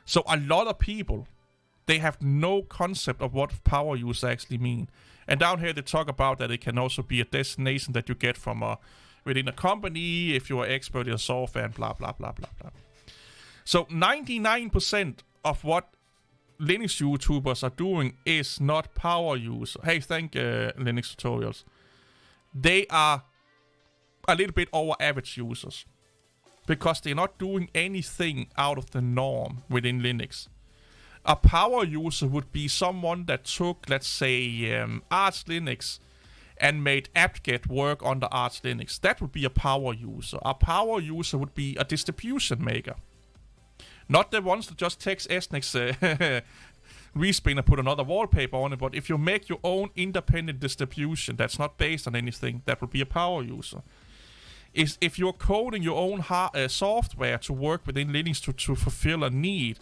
So a lot of people, they have no concept of what power user actually mean. And down here they talk about that it can also be a destination that you get from within a company if you are expert in software and blah blah blah blah blah. So 99% of what Linux YouTubers are doing is not power user. Hey, thank Linux tutorials. They are a little bit over average users because they're not doing anything out of the norm within Linux. A power user would be someone that took, let's say, Arch Linux and made apt-get work under Arch Linux. That would be a power user. A power user would be a distribution maker. Not the ones that just takes Esnik's respin and put another wallpaper on it, but if you make your own independent distribution that's not based on anything, that would be a power user. If you're coding your own software to work within Linux to fulfill a need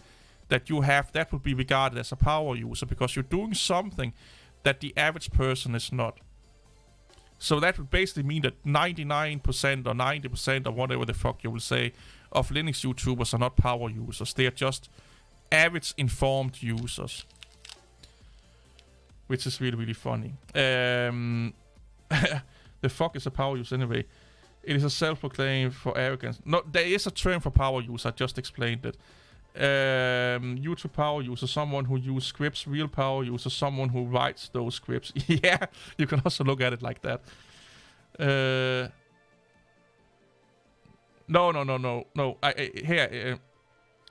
that you have, that would be regarded as a power user because you're doing something that the average person is not. So that would basically mean that 99% or 90% or whatever the fuck you will say of Linux YouTubers are not power users. They are just average informed users. which is really, really funny. The fuck is a power user anyway? It is a self-proclaimed for arrogance. No, there is a term for power user. I just explained it. YouTube power user, someone who uses scripts. Real power user, someone who writes those scripts. Yeah, you can also look at it like that. No. Here,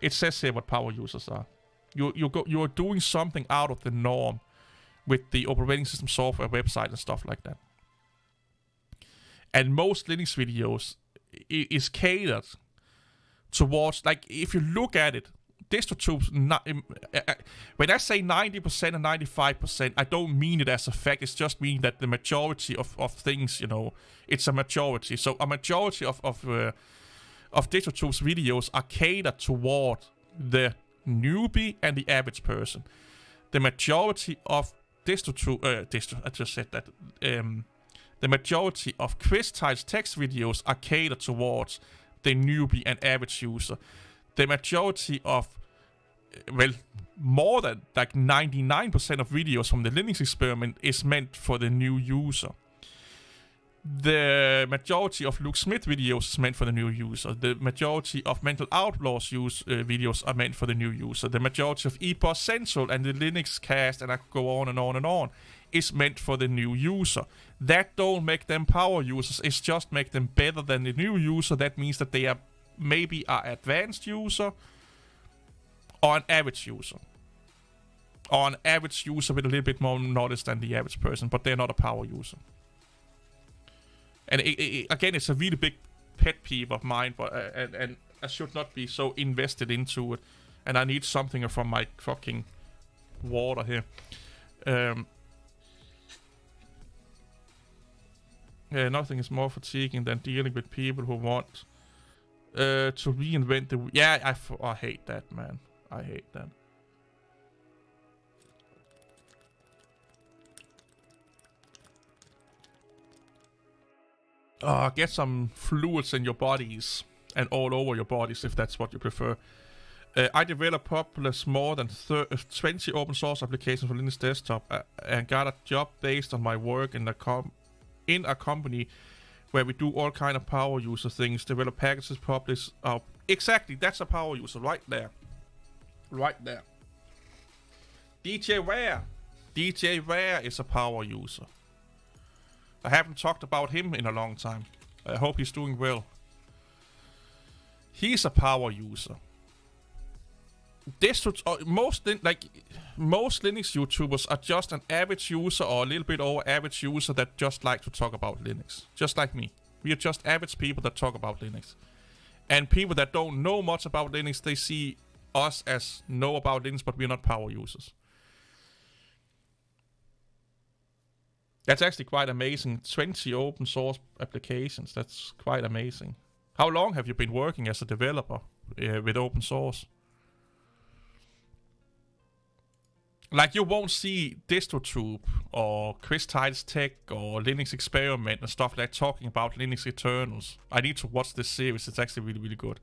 it says here what power users are. You're doing something out of the norm with the operating system, software, website, and stuff like that. And most Linux videos is catered towards, like, if you look at it, DistroTube's when I say 90% and 95%, I don't mean it as a fact. It's just mean that the majority of things, you know, it's a majority. So a majority of DistroTube's videos are catered toward the newbie and the average person. The majority of DistroTube, I just said that. The majority of quiz-type text videos are catered towards the newbie and average user. The majority of, well, more than like 99% of videos from the Linux experiment is meant for the new user. The majority of Luke Smith videos is meant for the new user. The majority of Mental Outlaws videos are meant for the new user. The majority of ePOS Central and the Linux cast, and I could go on and on and on, is meant for the new user. That don't make them power users. It's just make them better than the new user. That means that they are maybe an advanced user or an average user. Or an average user with a little bit more knowledge than the average person, but they're not a power user. And again, it's a really big pet peeve of mine, but and I should not be so invested into it. And I need something from my fucking water here. Nothing is more fatiguing than dealing with people who want to reinvent the... Yeah, I hate that, man. I hate that. Get some fluids in your bodies and all over your bodies if that's what you prefer. I developed published more than 20 open source applications for Linux desktop and got a job based on my work in a company where we do all kind of power user things, develop packages, publish. Exactly, that's a power user right there. Right there. DJ Ware is a power user. I haven't talked about him in a long time. I hope he's doing well. He's a power user. Most Linux YouTubers are just an average user or a little bit over average user that just like to talk about Linux. Just like me. We are just average people that talk about Linux. And people that don't know much about Linux, they see us as know about Linux, but we're not power users. That's actually quite amazing. 20 open source applications. That's quite amazing. How long have you been working as a developer with open source? Like, you won't see DistroTube or Chris Tiles Tech or Linux Experiment and stuff like talking about Linux Eternals. I need to watch this series. It's actually really, really good.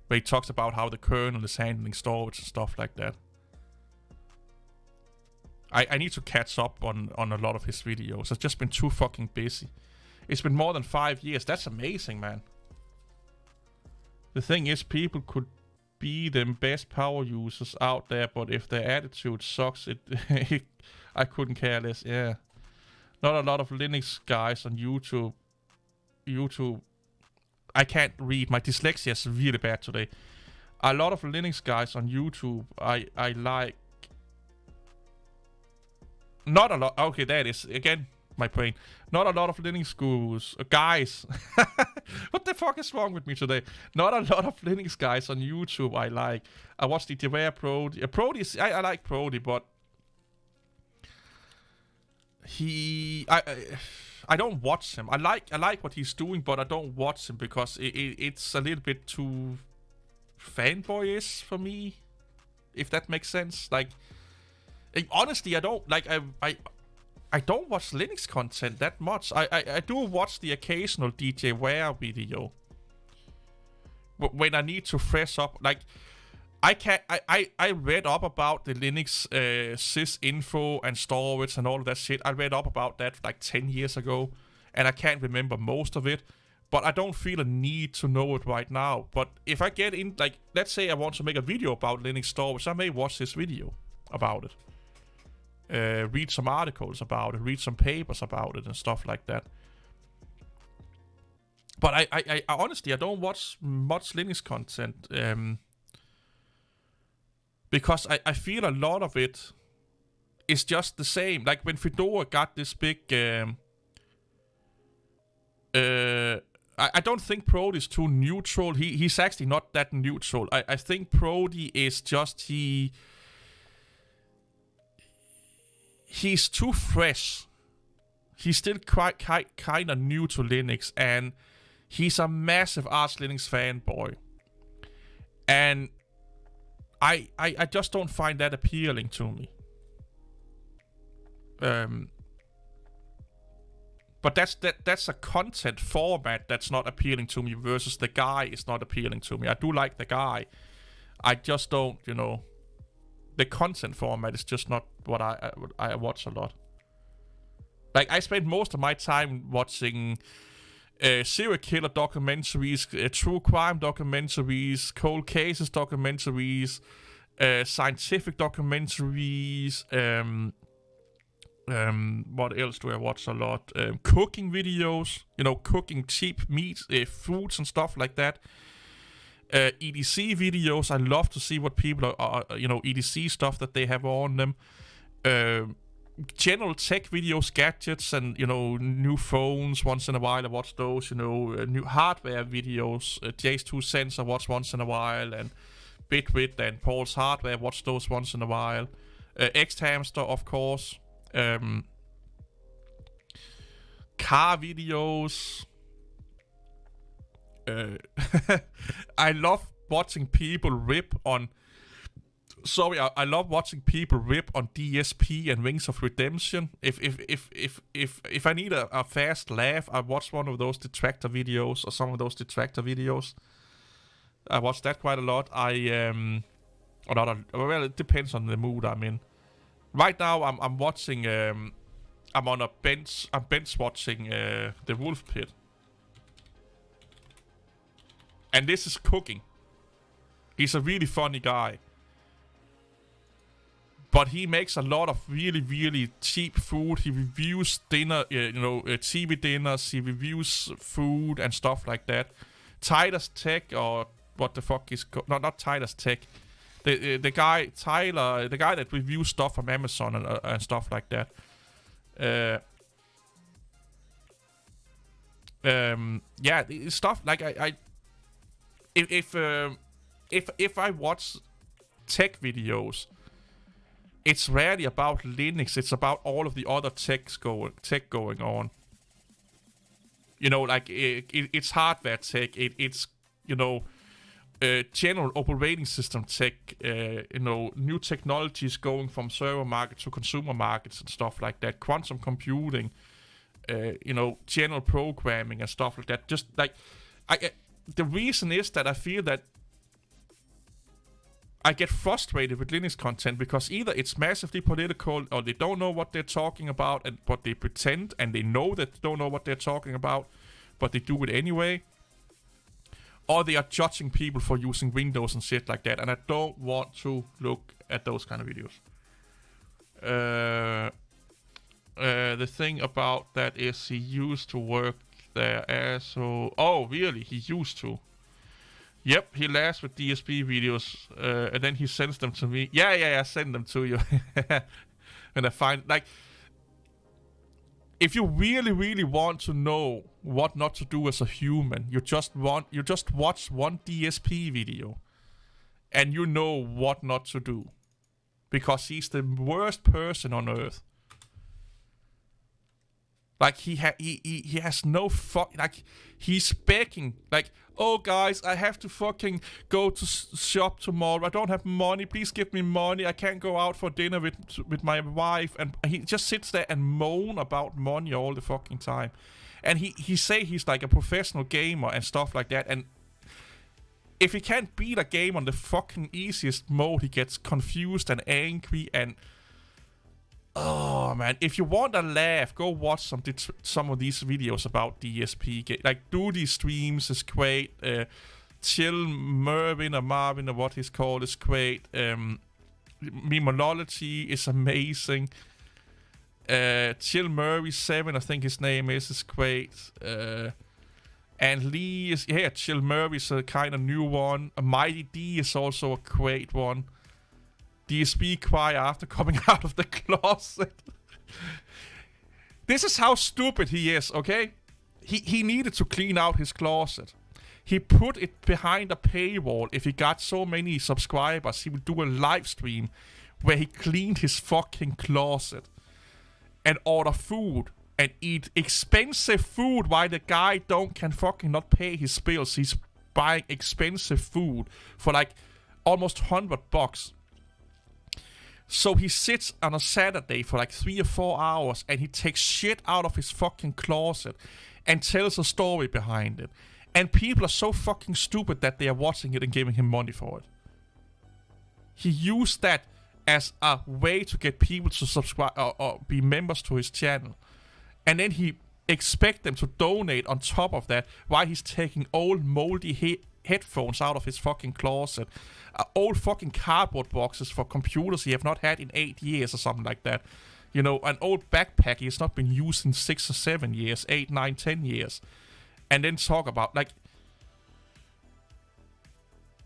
Where he talks about how the kernel is handling storage and stuff like that. I need to catch up on a lot of his videos. I've just been too fucking busy. It's been more than 5 years. That's amazing, man. The thing is, people could be the best power users out there, but if their attitude sucks, I couldn't care less. Yeah. Not a lot of Linux guys on YouTube. I can't read. My dyslexia is really bad today. A lot of Linux guys on YouTube I like. Not a lot. Okay, that is again my brain. Not a lot of Linux gurus, guys. What the fuck is wrong with me today? Not a lot of Linux guys on YouTube I like. I watch the Devere Brody. I like Brody, but I don't watch him. I like what he's doing, but I don't watch him because it's a little bit too fanboyish for me. If that makes sense, like. Honestly, I don't like. I don't watch Linux content that much. I do watch the occasional DJ Ware video when I need to fresh up. Like, I read up about the Linux sys info and storage and all of that shit. I read up about that like 10 years ago, and I can't remember most of it. But I don't feel a need to know it right now. But if I get in, like, let's say I want to make a video about Linux storage, I may watch this video about it. Read some articles about it, read some papers about it and stuff like that. But I honestly, I don't watch much Linux content. Because I feel a lot of it is just the same. Like when Fedora got this big... I don't think Prodi is too neutral. He's actually not that neutral. I think Prodi is just... He's too fresh. He's still quite kind of new to Linux. And he's a massive Arch Linux fanboy. And... I just don't find that appealing to me. But that's a content format that's not appealing to me versus the guy is not appealing to me. I do like the guy. I just don't, the content format is just not what I watch a lot. Like, I spend most of my time watching serial killer documentaries, true crime documentaries, cold cases documentaries, scientific documentaries, what else do I watch a lot? Cooking videos, cooking cheap meat, foods and stuff like that. EDC videos, I love to see what people are EDC stuff that they have on them. General tech videos, gadgets, and new phones. Once in a while, I watch those. New hardware videos. Jay's 2 cents I watch once in a while, and Bitwit and Paul's Hardware, I watch those once in a while. X-Hamster, of course. Car videos. I love watching people rip on. Sorry, I love watching people rip on DSP and Wings of Redemption. If I need a fast laugh, I watch one of those detractor videos or some of those detractor videos. I watch that quite a lot. Well, it depends on the mood I'm in. Right now, I'm watching. I'm on a bench. I'm bench watching The Wolf Pit, and this is cooking. He's a really funny guy. But he makes a lot of really, really cheap food. He reviews dinner, TV dinners. He reviews food and stuff like that. Titus Tech, or what the fuck is not Titus Tech. The guy Tyler, the guy that reviews stuff from Amazon and stuff like that. Yeah, stuff like if I watch tech videos, it's rarely about Linux. It's about all of the other tech going on. It's hardware tech. It's general operating system tech. New technologies going from server market to consumer markets and stuff like that. Quantum computing. General programming and stuff like that. Just like the reason is that I feel that I get frustrated with Linux content because either it's massively political or they don't know what they're talking about, but they pretend and they know that they don't know what they're talking about, but they do it anyway. Or they are judging people for using Windows and shit like that, and I don't want to look at those kind of videos. The thing about that is he used to work there as so... Oh, really? He used to? Yep, he laughs with DSP videos, and then he sends them to me. Yeah, I send them to you. And I find, like, if you really, really want to know what not to do as a human, you just watch one DSP video, and you know what not to do, because he's the worst person on earth. Like, he has no fuck. Like, he's begging. Like, oh guys, I have to fucking go to shop tomorrow. I don't have money. Please give me money. I can't go out for dinner with my wife. And he just sits there and moan about money all the fucking time. And he say he's like a professional gamer and stuff like that. And if he can't beat a game on the fucking easiest mode, he gets confused and angry and... Oh, man. If you want a laugh, go watch some of these videos about DSP. Like, do these streams is great. Chill Mervin or Marvin or what he's called is great. Memonology is amazing. Chill Murray 7, I think his name is great. And Lee is... Yeah, Chill Murray is a kind of new one. Mighty D is also a great one. DSP cry after coming out of the closet. This is how stupid he is, okay? He needed to clean out his closet. He put it behind a paywall. If he got so many subscribers, he would do a live stream where he cleaned his fucking closet and order food and eat expensive food while the guy can fucking not pay his bills. He's buying expensive food for like almost $100. So he sits on a Saturday for like 3 or 4 hours and he takes shit out of his fucking closet and tells a story behind it. And people are so fucking stupid that they are watching it and giving him money for it. He used that as a way to get people to subscribe or be members to his channel. And then he expects them to donate on top of that while he's taking old moldy headphones out of his fucking closet. Old fucking cardboard boxes for computers he have not had in 8 years or something like that. You know, an old backpack he has not been used in 6 or 7 years, 8, 9, 10 years. And then talk about, like...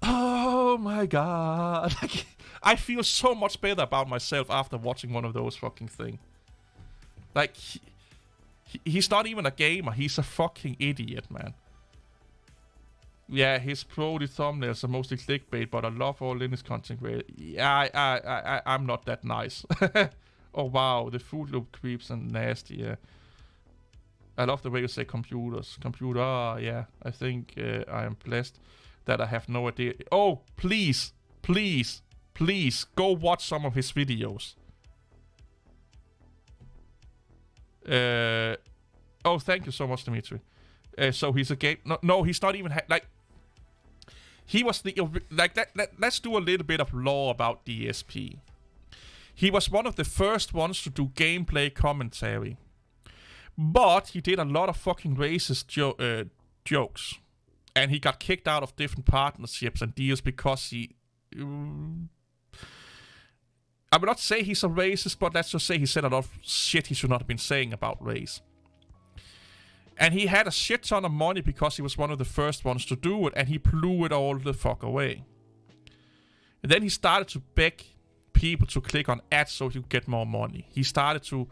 Oh my god. Like, I feel so much better about myself after watching one of those fucking things. Like, he's not even a gamer. He's a fucking idiot, man. Yeah, his Brody thumbnails are mostly clickbait, but I love all Linux content creators. Yeah, I'm not that nice. Oh wow, the food loop creeps and nasty, yeah. I love the way you say computers. Computer, yeah. I think I am blessed that I have no idea. Oh, please, please, please, go watch some of his videos. Oh, thank you so much, Dimitri. So he's a game... No, he's not even... like... He was the... Like, let's do a little bit of lore about DSP. He was one of the first ones to do gameplay commentary. But he did a lot of fucking racist jokes. And he got kicked out of different partnerships and deals because he... I would not say he's a racist, but let's just say he said a lot of shit he should not have been saying about race. And he had a shit ton of money because he was one of the first ones to do it, and he blew it all the fuck away. And then he started to beg people to click on ads so he could get more money. He started to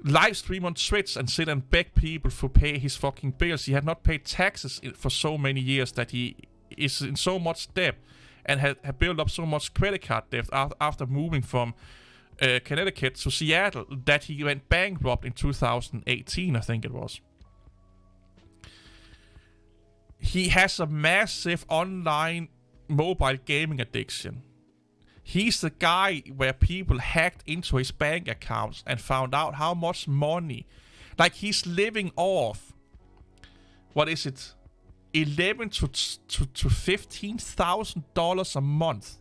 live stream on Twitch and sit and beg people to pay his fucking bills. He had not paid taxes for so many years that he is in so much debt and had built up so much credit card debt after moving from Connecticut to Seattle that he went bankrupt in 2018, I think it was. He has a massive online mobile gaming addiction. He's the guy where people hacked into his bank accounts and found out how much money. Like, he's living off, what is it, $11,000 to $15,000 a month.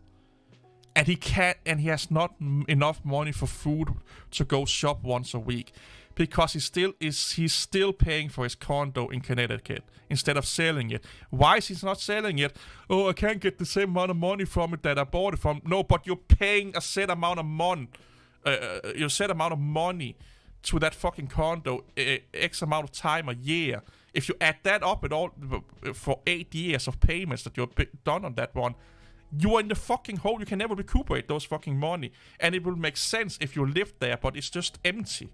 And he has not enough money for food to go shop once a week. Because he's still paying for his condo in Connecticut instead of selling it. Why is he not selling it? Oh, I can't get the same amount of money from it that I bought it from. No, but you're paying a set amount of money to that fucking condo X amount of time a year. If you add that up at all for 8 years of payments that you've done on that one, you are in the fucking hole. You can never recuperate those fucking money. And it will make sense if you lived there, but it's just empty.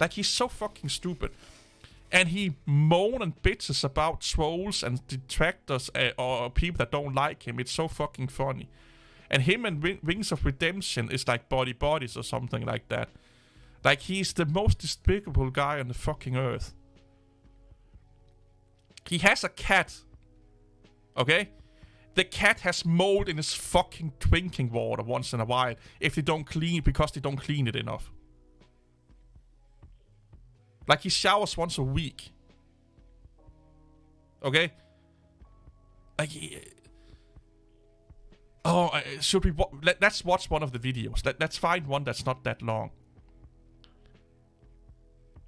Like, he's so fucking stupid. And he moans and bitches about trolls and detractors or people that don't like him. It's so fucking funny. And him and Wings of Redemption is like bodies or something like that. Like, he's the most despicable guy on the fucking earth. He has a cat. Okay? The cat has mold in his fucking drinking water once in a while because they don't clean it enough. Like, he showers once a week. Okay? Like, should we? Let's watch one of the videos. Let's find one that's not that long.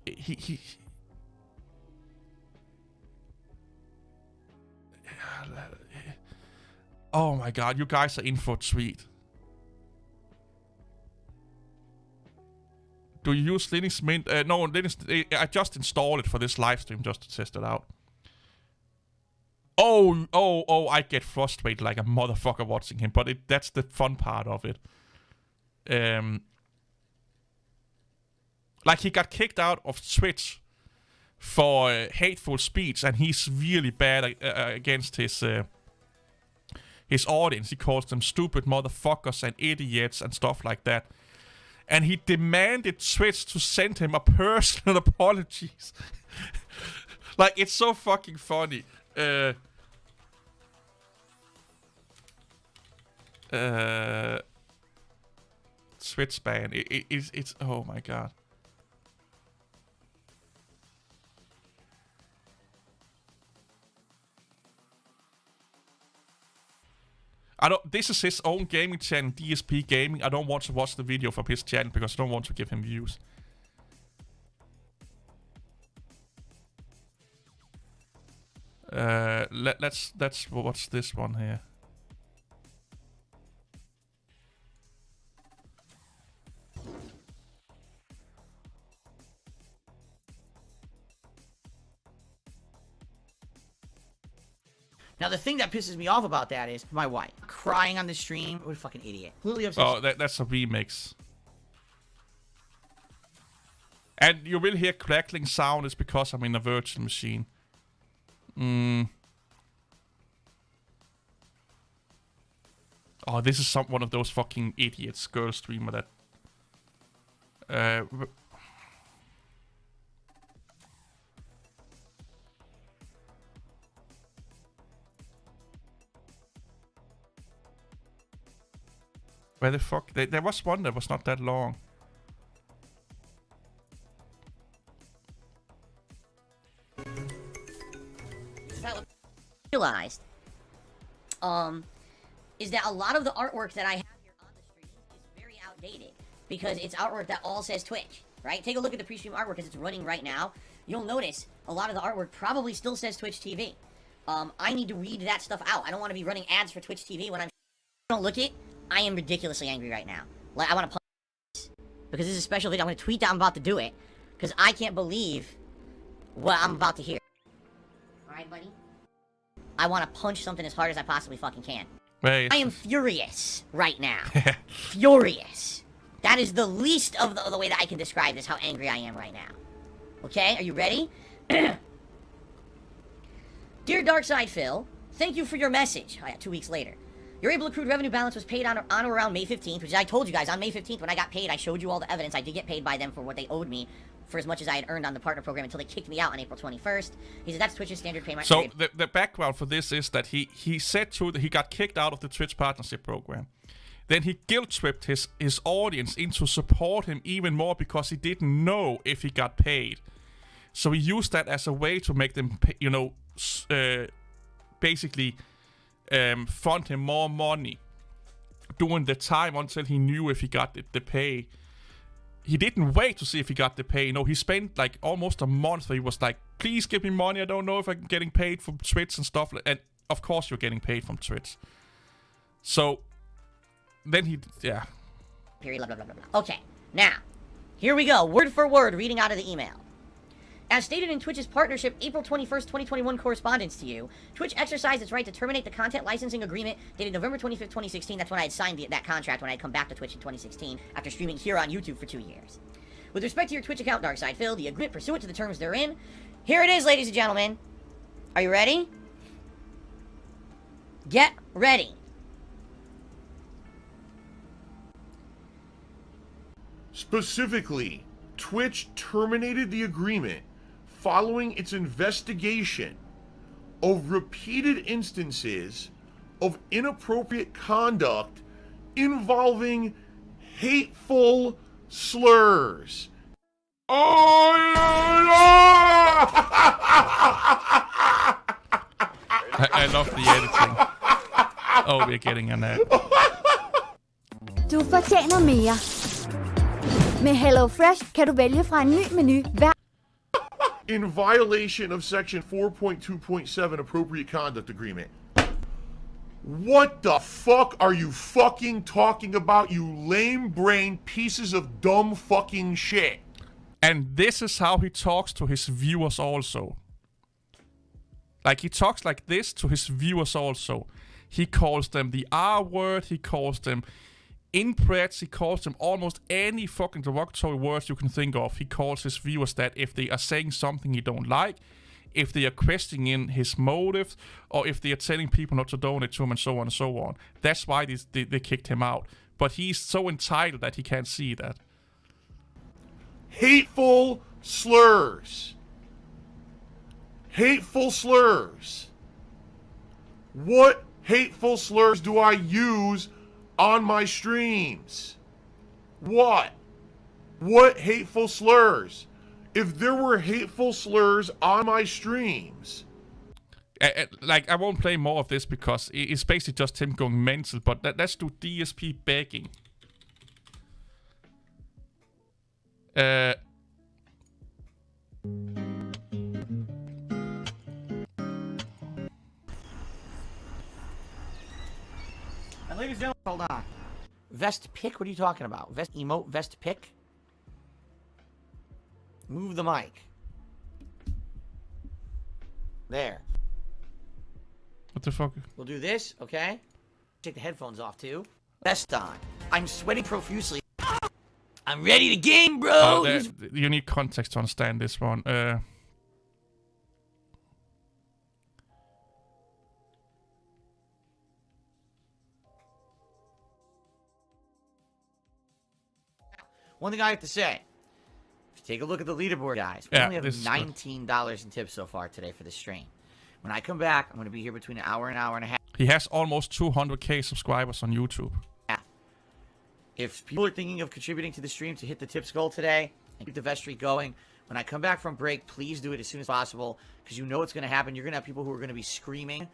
He Oh my god, you guys are in for a treat. Do you use Linux Mint? No, Linux. I just installed it for this live stream just to test it out. Oh, I get frustrated like a motherfucker watching him, but that's the fun part of it. Like, he got kicked out of Twitch for hateful speech, and he's really bad against his audience. He calls them stupid motherfuckers and idiots and stuff like that. And he demanded Twitch to send him a personal apologies. Like, it's so fucking funny. Twitch ban. It's oh my god. This is his own gaming channel, DSP Gaming. I don't want to watch the video from his channel because I don't want to give him views. Let's watch this one here.
Now, the thing that pisses me off about that is my wife crying on the stream. What a fucking idiot. Completely upset.
Oh, that's a remix. And you will hear crackling sound. It's because I'm in a virtual machine. Oh, this is one of those fucking idiots, girl streamer that... Where the fuck? There was one that was not that long.
Realized, is that a lot of the artwork that I have here on the stream is very outdated because it's artwork that all says Twitch, right? Take a look at the pre-stream artwork as it's running right now. You'll notice a lot of the artwork probably still says Twitch TV. I need to weed that stuff out. I don't want to be running ads for Twitch TV when I'm... Don't look it. I am ridiculously angry right now. Like, I want to punch because this is a special video. I'm going to tweet that I'm about to do it because I can't believe what I'm about to hear. Alright, buddy? I want to punch something as hard as I possibly fucking can. I am furious right now. Furious. That is the least of the way that I can describe this, how angry I am right now. Okay, are you ready? Dear Darkside Phil, thank you for your message. Oh, yeah, 2 weeks later. Your able accrued revenue balance was paid on or around May 15th, which I told you guys, on May 15th when I got paid, I showed you all the evidence. I did get paid by them for what they owed me for as much as I had earned on the partner program until they kicked me out on April 21st. He said that's Twitch's standard payment.
So the background for this is that he said that he got kicked out of the Twitch partnership program. Then he guilt-tripped his audience into support him even more because he didn't know if he got paid. So he used that as a way to make them, pay, basically... fund him more money during the time until he knew if he got the pay. He didn't wait to see if he got the pay. No, he spent like almost a month where he was like, please give me money. I don't know if I'm getting paid from Twitch and stuff. And of course you're getting paid from Twitch. So then yeah.
Period, blah, blah, blah, blah. Okay, now, here we go. Word for word, reading out of the email. As stated in Twitch's partnership April 21st, 2021 correspondence to you, Twitch exercised its right to terminate the content licensing agreement dated November 25th, 2016. That's when I had signed that contract when I had come back to Twitch in 2016 after streaming here on YouTube for 2 years. With respect to your Twitch account, Darkside Phil, the agreement pursuant to the terms therein, here it is, ladies and gentlemen. Are you ready? Get ready.
Specifically, Twitch terminated the agreement following its investigation of repeated instances of inappropriate conduct involving hateful slurs. Oh,
I love the editing. Oh, we're getting an ad.
Du fortjener mere. Med HelloFresh kan du vælge fra en ny menu hver.
In violation of Section 4.2.7 Appropriate Conduct Agreement. What the fuck are you fucking talking about, you lame-brained pieces of dumb fucking shit?
And this is how he talks to his viewers also. Like, he talks like this to his viewers also. He calls them the R-word, he calls them inbreds, he calls them almost any fucking derogatory words you can think of. He calls his viewers that if they are saying something he don't like, if they are questioning his motives, or if they are telling people not to donate to him, and so on and so on. That's why they kicked him out. But he's so entitled that he can't see that.
Hateful slurs. Hateful slurs. What hateful slurs do I use on my streams? What? What hateful slurs? If there were hateful slurs on my streams...
I won't play more of this because it's basically just him going mental, but let's do DSP begging.
And ladies and gentlemen, hold on. Vest pick? What are you talking about? Vest emote? Vest pick? Move the mic. There.
What the fuck?
We'll do this, okay? Take the headphones off, too. Vest on. I'm sweating profusely. I'm ready to game, bro!
You need context to understand this one.
One thing I have to say. If you take a look at the leaderboard, guys. We only have $19 in tips so far today for the stream. When I come back, I'm going to be here between an hour and a half.
He has almost 200k subscribers on YouTube.
If people are thinking of contributing to the stream to hit the tips goal today and keep the vest streak going, when I come back from break, please do it as soon as possible because you know what's going to happen. You're going to have people who are going to be screaming,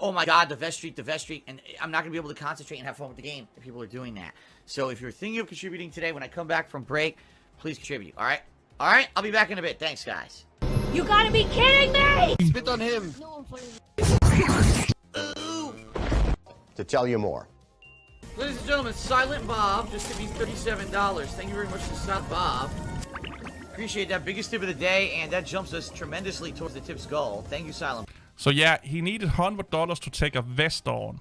oh my god, the vest streak, and I'm not going to be able to concentrate and have fun with the game if people are doing that. So if you're thinking of contributing today, when I come back from break, please contribute, alright? Alright, I'll be back in a bit. Thanks, guys.
You gotta be kidding me!
Spit on him. To tell you more.
Ladies and gentlemen, Silent Bob just tipped me $37. Thank you very much to Silent Bob. Appreciate that. Biggest tip of the day, and that jumps us tremendously towards the tips goal. Thank you, Silent.
So yeah, he needed $100 to take a vest on.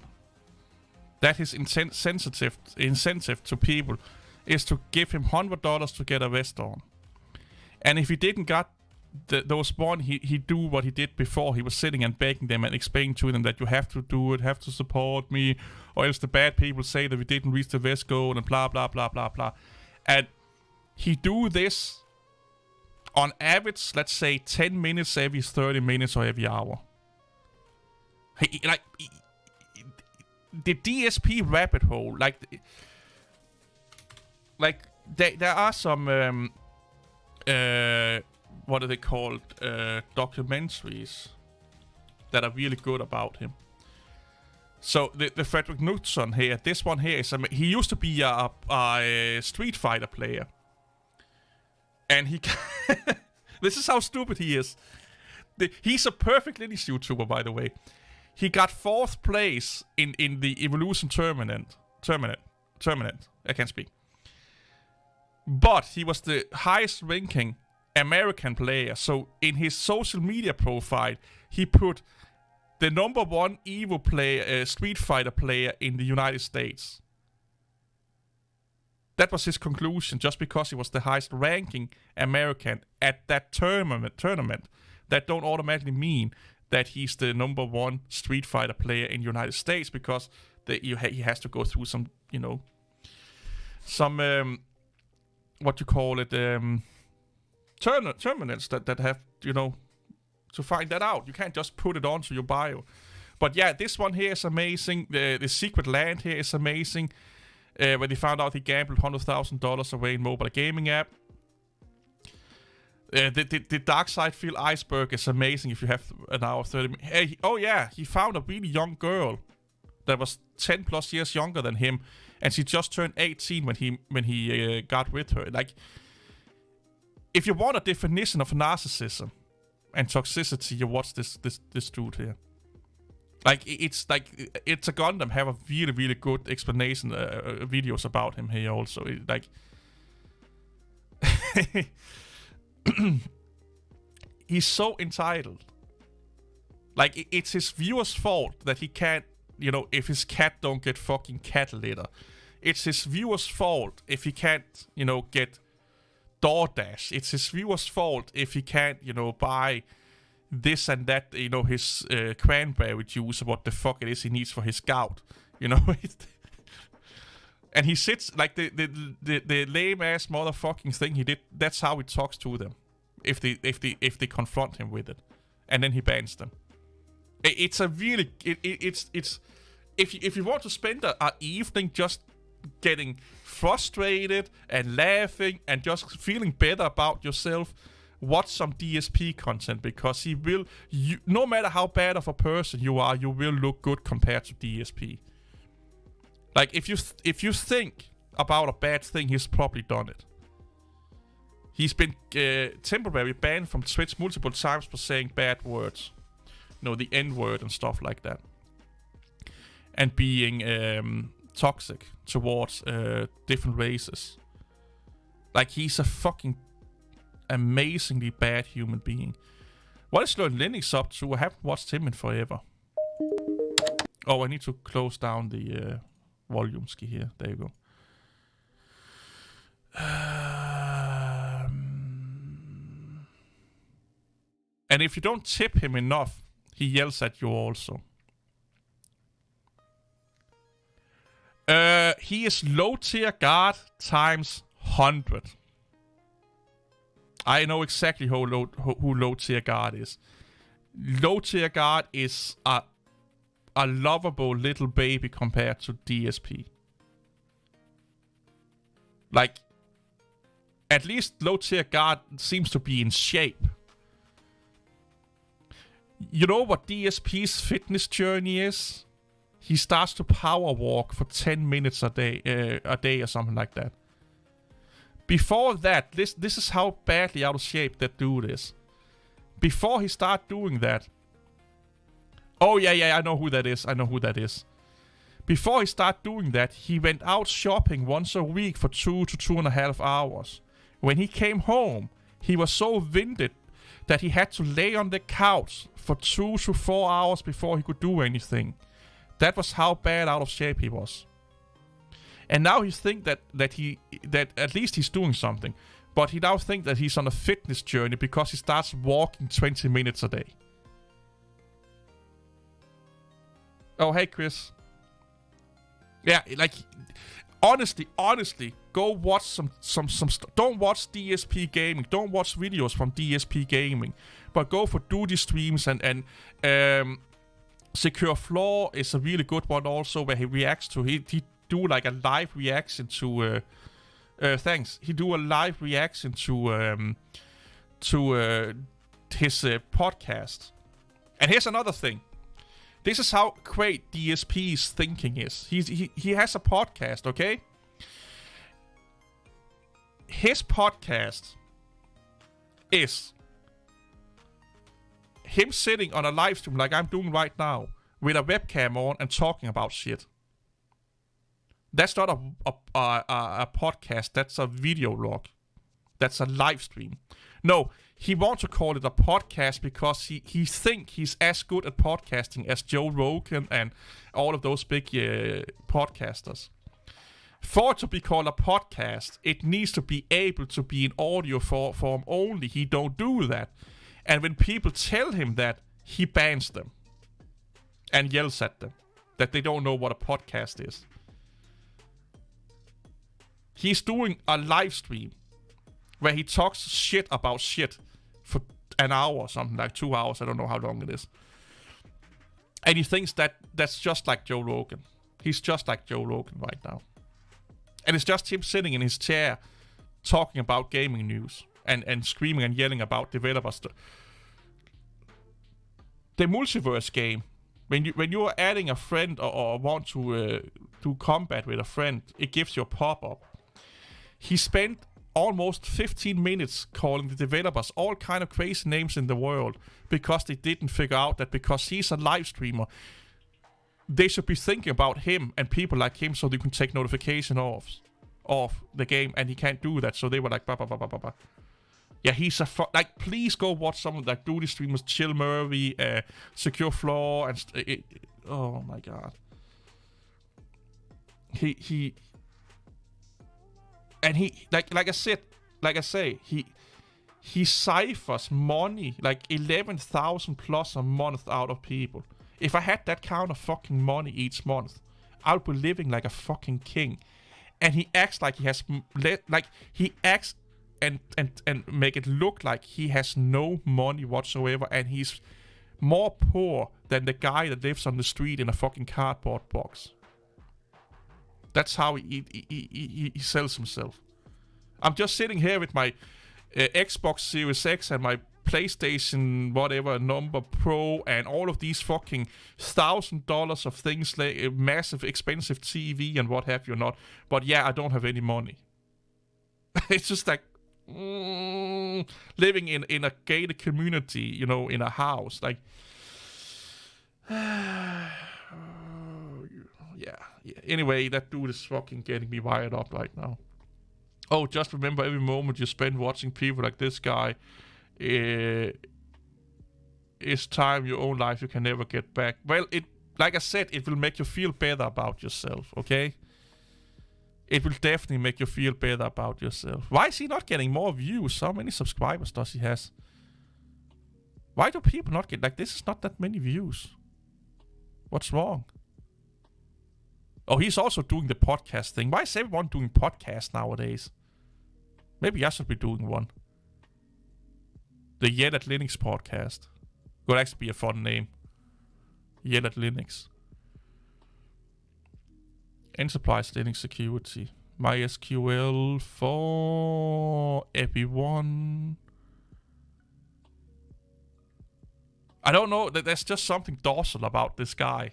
That is incentive to people is to give him $100 to get a vest on. And if he didn't got those one, he'd do what he did before. He was sitting and begging them and explaining to them that you have to do it, have to support me, or else the bad people say that we didn't reach the vest goal and blah, blah, blah, blah, blah. And he do this on average, let's say 10 minutes every 30 minutes or every hour. The DSP rabbit hole, there are some what are they called, documentaries that are really good about him. So the Frederick Knudsen here, this one here is he used to be a Street Fighter player, and he this is how stupid he is. He's a perfect Linux YouTuber, by the way. He got 4th place in the Evolution Tournament. I can't speak. But he was the highest ranking American player. So in his social media profile, he put the #1 Evo player, Street Fighter player in the United States. That was his conclusion, just because he was the highest ranking American at that tournament. That don't automatically mean that he's the #1 Street Fighter player in the United States, because he has to go through some, what you call it, tournaments that have, to find that out. You can't just put it onto your bio. But yeah, this one here is amazing. The Secret Land here is amazing. Where they found out he gambled $100,000 away in mobile gaming app. The Dark Side Field iceberg is amazing if you have an hour 30 minutes. Hey, oh yeah, he found a really young girl that was 10 plus years younger than him, and she just turned 18 when he got with her. Like, if you want a definition of narcissism and toxicity, you watch this dude here. Like, it's a Gundam have a really, really good explanation videos about him here also. Like, he's so entitled. Like, it's his viewer's fault that he can't, if his cat don't get fucking cat litter. It's his viewer's fault if he can't, get DoorDash. It's his viewer's fault if he can't, buy this and that, his cranberry juice or what the fuck it is he needs for his gout. And he sits like the lame ass motherfucking thing he did. That's how he talks to them, if they confront him with it, and then he bans them. It's a really it's if you want to spend a evening just getting frustrated and laughing and just feeling better about yourself, watch some DSP content, because he will. No matter how bad of a person you are, you will look good compared to DSP. Like, if you think about a bad thing, he's probably done it. He's been temporarily banned from Twitch multiple times for saying bad words. The N-word and stuff like that. And being toxic towards different races. Like, he's a fucking amazingly bad human being. What is Lord Linux up to? I haven't watched him in forever. Oh, I need to close down the volume ski here. There you go. And if you don't tip him enough, he yells at you also. He is low tier guard times 100. I know exactly who low tier guard is. Low tier guard is a lovable little baby compared to DSP. Like, at least low tier guard seems to be in shape. You know what DSP's fitness journey is? He starts to power walk for 10 minutes a day or something like that. Before that, this is how badly out of shape that dude is. Before he start doing that, oh yeah, I know who that is. Before he start doing that, he went out shopping once a week for 2 to 2.5 hours. When he came home, he was so winded that he had to lay on the couch for 2 to 4 hours before he could do anything. That was how bad out of shape he was. And now he thinks that at least he's doing something. But he now thinks that he's on a fitness journey because he starts walking 20 minutes a day. Oh, hey, Chris. Yeah, like, honestly, go watch some don't watch DSP Gaming. Don't watch videos from DSP Gaming. But go for duty streams and Secure Floor is a really good one also, where he reacts to, he do like a live reaction to, he do a live reaction to his podcast. And here's another thing. This is how great DSP's thinking is. He has a podcast, okay? His podcast is him sitting on a live stream like I'm doing right now with a webcam on and talking about shit. That's not a podcast. That's a video log. That's a live stream. No, he wants to call it a podcast because he thinks he's as good at podcasting as Joe Rogan and all of those big podcasters. For it to be called a podcast, it needs to be able to be in audio form only. He don't do that. And when people tell him that, he bans them. And yells at them. That they don't know what a podcast is. He's doing a live stream where he talks shit about shit for an hour or something, like 2 hours. I don't know how long it is. And he thinks that that's just like Joe Rogan. He's just like Joe Rogan right now. And it's just him sitting in his chair talking about gaming news. and screaming and yelling about developers. The multiverse game, when you are adding a friend or want to do combat with a friend, it gives you a pop-up. He spent almost 15 minutes calling the developers all kind of crazy names in the world because they didn't figure out that because he's a live streamer, they should be thinking about him and people like him so they can take notification off the game, and he can't do that. So they were like, bah, bah, bah, bah, bah, bah. Yeah, he's like, please go watch some of like duty streamers, Chill Murray, Secure Floor, and oh my god. He like I say, he ciphers money like 11,000 plus a month out of people. If I had that kind of fucking money each month, I would be living like a fucking king. And he acts like he has he acts and make it look like he has no money whatsoever, and he's more poor than the guy that lives on the street in a fucking cardboard box. That's how he sells himself. I'm just sitting here with my Xbox Series X and my PlayStation whatever number Pro and all of these fucking $1,000 of things, like a massive expensive TV and what have you not. But yeah, I don't have any money. It's just like living in a gated community, you know, in a house. Like, yeah. Anyway, that dude is fucking getting me wired up right now. Oh, just remember every moment you spend watching people like this guy is time your own life you can never get back. Well, like I said, it will make you feel better about yourself, okay? It will definitely make you feel better about yourself. Why is he not getting more views? How many subscribers does he has? Why do people not get... Like, this is not that many views. What's wrong? Oh, he's also doing the podcast thing. Why is everyone doing podcasts nowadays? Maybe I should be doing one. The Yet at Linux podcast. Could actually be a fun name. Yet at Linux. Enterprise Linux Security. MySQL for Epi1. I don't know. There's just something docile about this guy.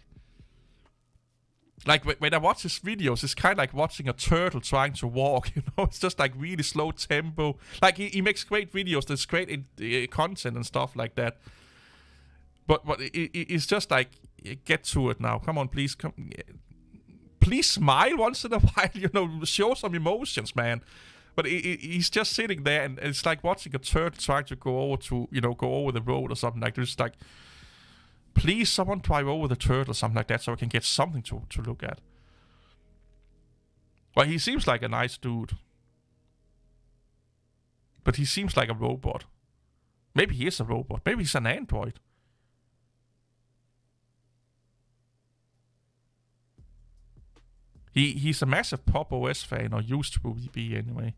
Like, when I watch his videos, it's kind of like watching a turtle trying to walk, you know? It's just like really slow tempo. Like, he makes great videos. There's great content and stuff like that. But it's just like, get to it now. Come on, please. Please smile once in a while, you know? Show some emotions, man. But he's just sitting there, and it's like watching a turtle trying to go over the road or something like this. It's like, please, someone drive over the turtle or something like that so I can get something to look at. Well, he seems like a nice dude. But he seems like a robot. Maybe he is a robot. Maybe he's an android. He's a massive Pop OS fan, or used to be anyway.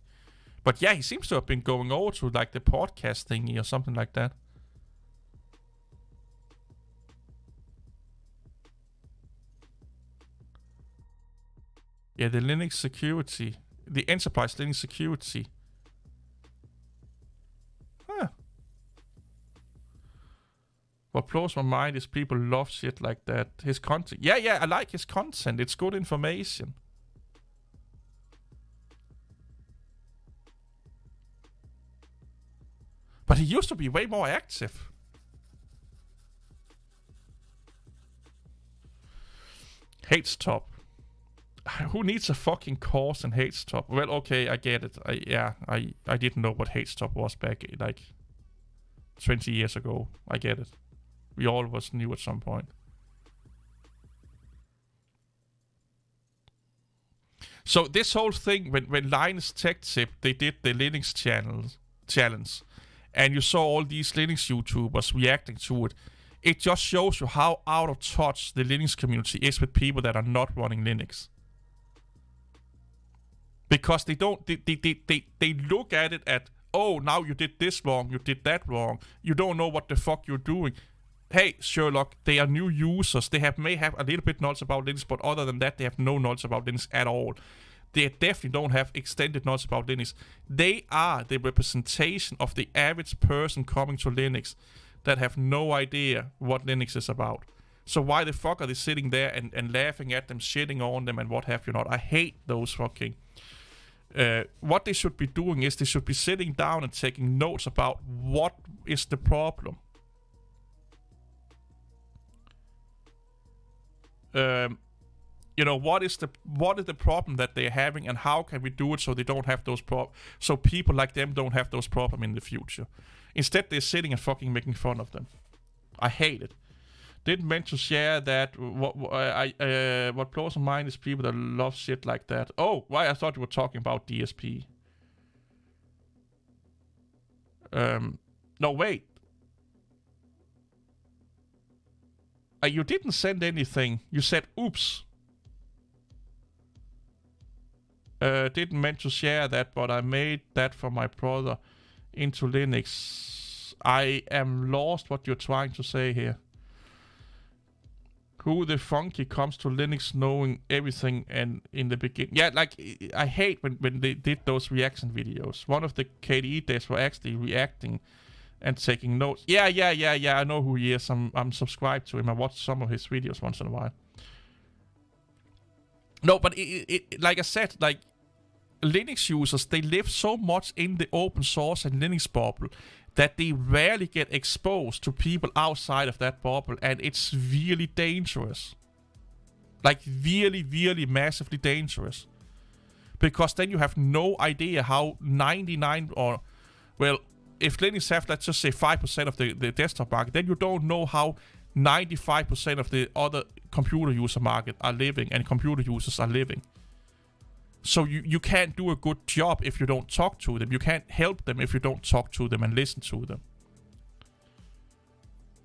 But yeah, he seems to have been going over to like the podcast thingy or something like that. Yeah, the Linux security. The Enterprise Linux security. Huh. What blows my mind is people love shit like that. His content. Yeah, I like his content. It's good information. But he used to be way more active. Hates top. Who needs a fucking course in hate stop? Well, okay, I get it. I didn't know what hate stop was back like 20 years ago. I get it. We all was new at some point. So this whole thing, when Linus Tech Tip, they did the Linux challenge, and you saw all these Linux YouTubers reacting to it, it just shows you how out of touch the Linux community is with people that are not running Linux. Because they look at it at, oh, now you did this wrong, you did that wrong, you don't know what the fuck you're doing. Hey, Sherlock, they are new users. They may have a little bit knowledge about Linux, but other than that, they have no knowledge about Linux at all. they definitely don't have extended knowledge about Linux. They are the representation of the average person coming to Linux that have no idea what Linux is about. So why the fuck are they sitting there and laughing at them, shitting on them, and what have you not? I hate those fucking... what they should be doing is they should be sitting down and taking notes about what is the problem. What is the problem that they're having, and how can we do it so they don't have those so people like them don't have those problems in the future. Instead, they're sitting and fucking making fun of them. I hate it. Didn't meant to share that. What blows my mind is people that love shit like that. Oh, why? I thought you were talking about DSP. No, wait. You didn't send anything. You said, oops. Didn't meant to share that, but I made that for my brother into Linux. I am lost what you're trying to say here. Who the funky comes to Linux knowing everything and in the beginning. Yeah, like, I hate when they did those reaction videos. One of the KDE devs were actually reacting and taking notes. Yeah, I know who he is. I'm subscribed to him. I watch some of his videos once in a while. No, but it like I said, like, Linux users, they live so much in the open source and Linux bubble that they rarely get exposed to people outside of that bubble, and it's really dangerous. Like, really, really massively dangerous. Because then you have no idea how 99 or, well, if Linux have, let's just say 5% of the desktop market, then you don't know how 95% of the other computer user market are living, and computer users are living. So you can't do a good job if you don't talk to them. You can't help them if you don't talk to them and listen to them.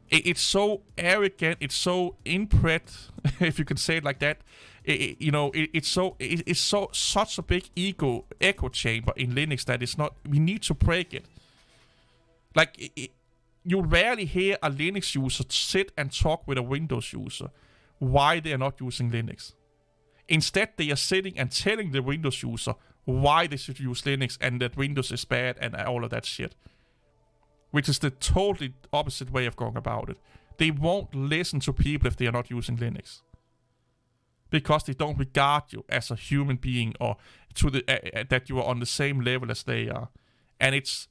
It's so arrogant. It's so inbred, if you can say it like that. It's such a big echo chamber in Linux that it's not. We need to break it. Like, you rarely hear a Linux user sit and talk with a Windows user why they are not using Linux. Instead, they are sitting and telling the Windows user why they should use Linux and that Windows is bad and all of that shit. Which is the totally opposite way of going about it. They won't listen to people if they are not using Linux. Because they don't regard you as a human being or to that you are on the same level as they are. And it's...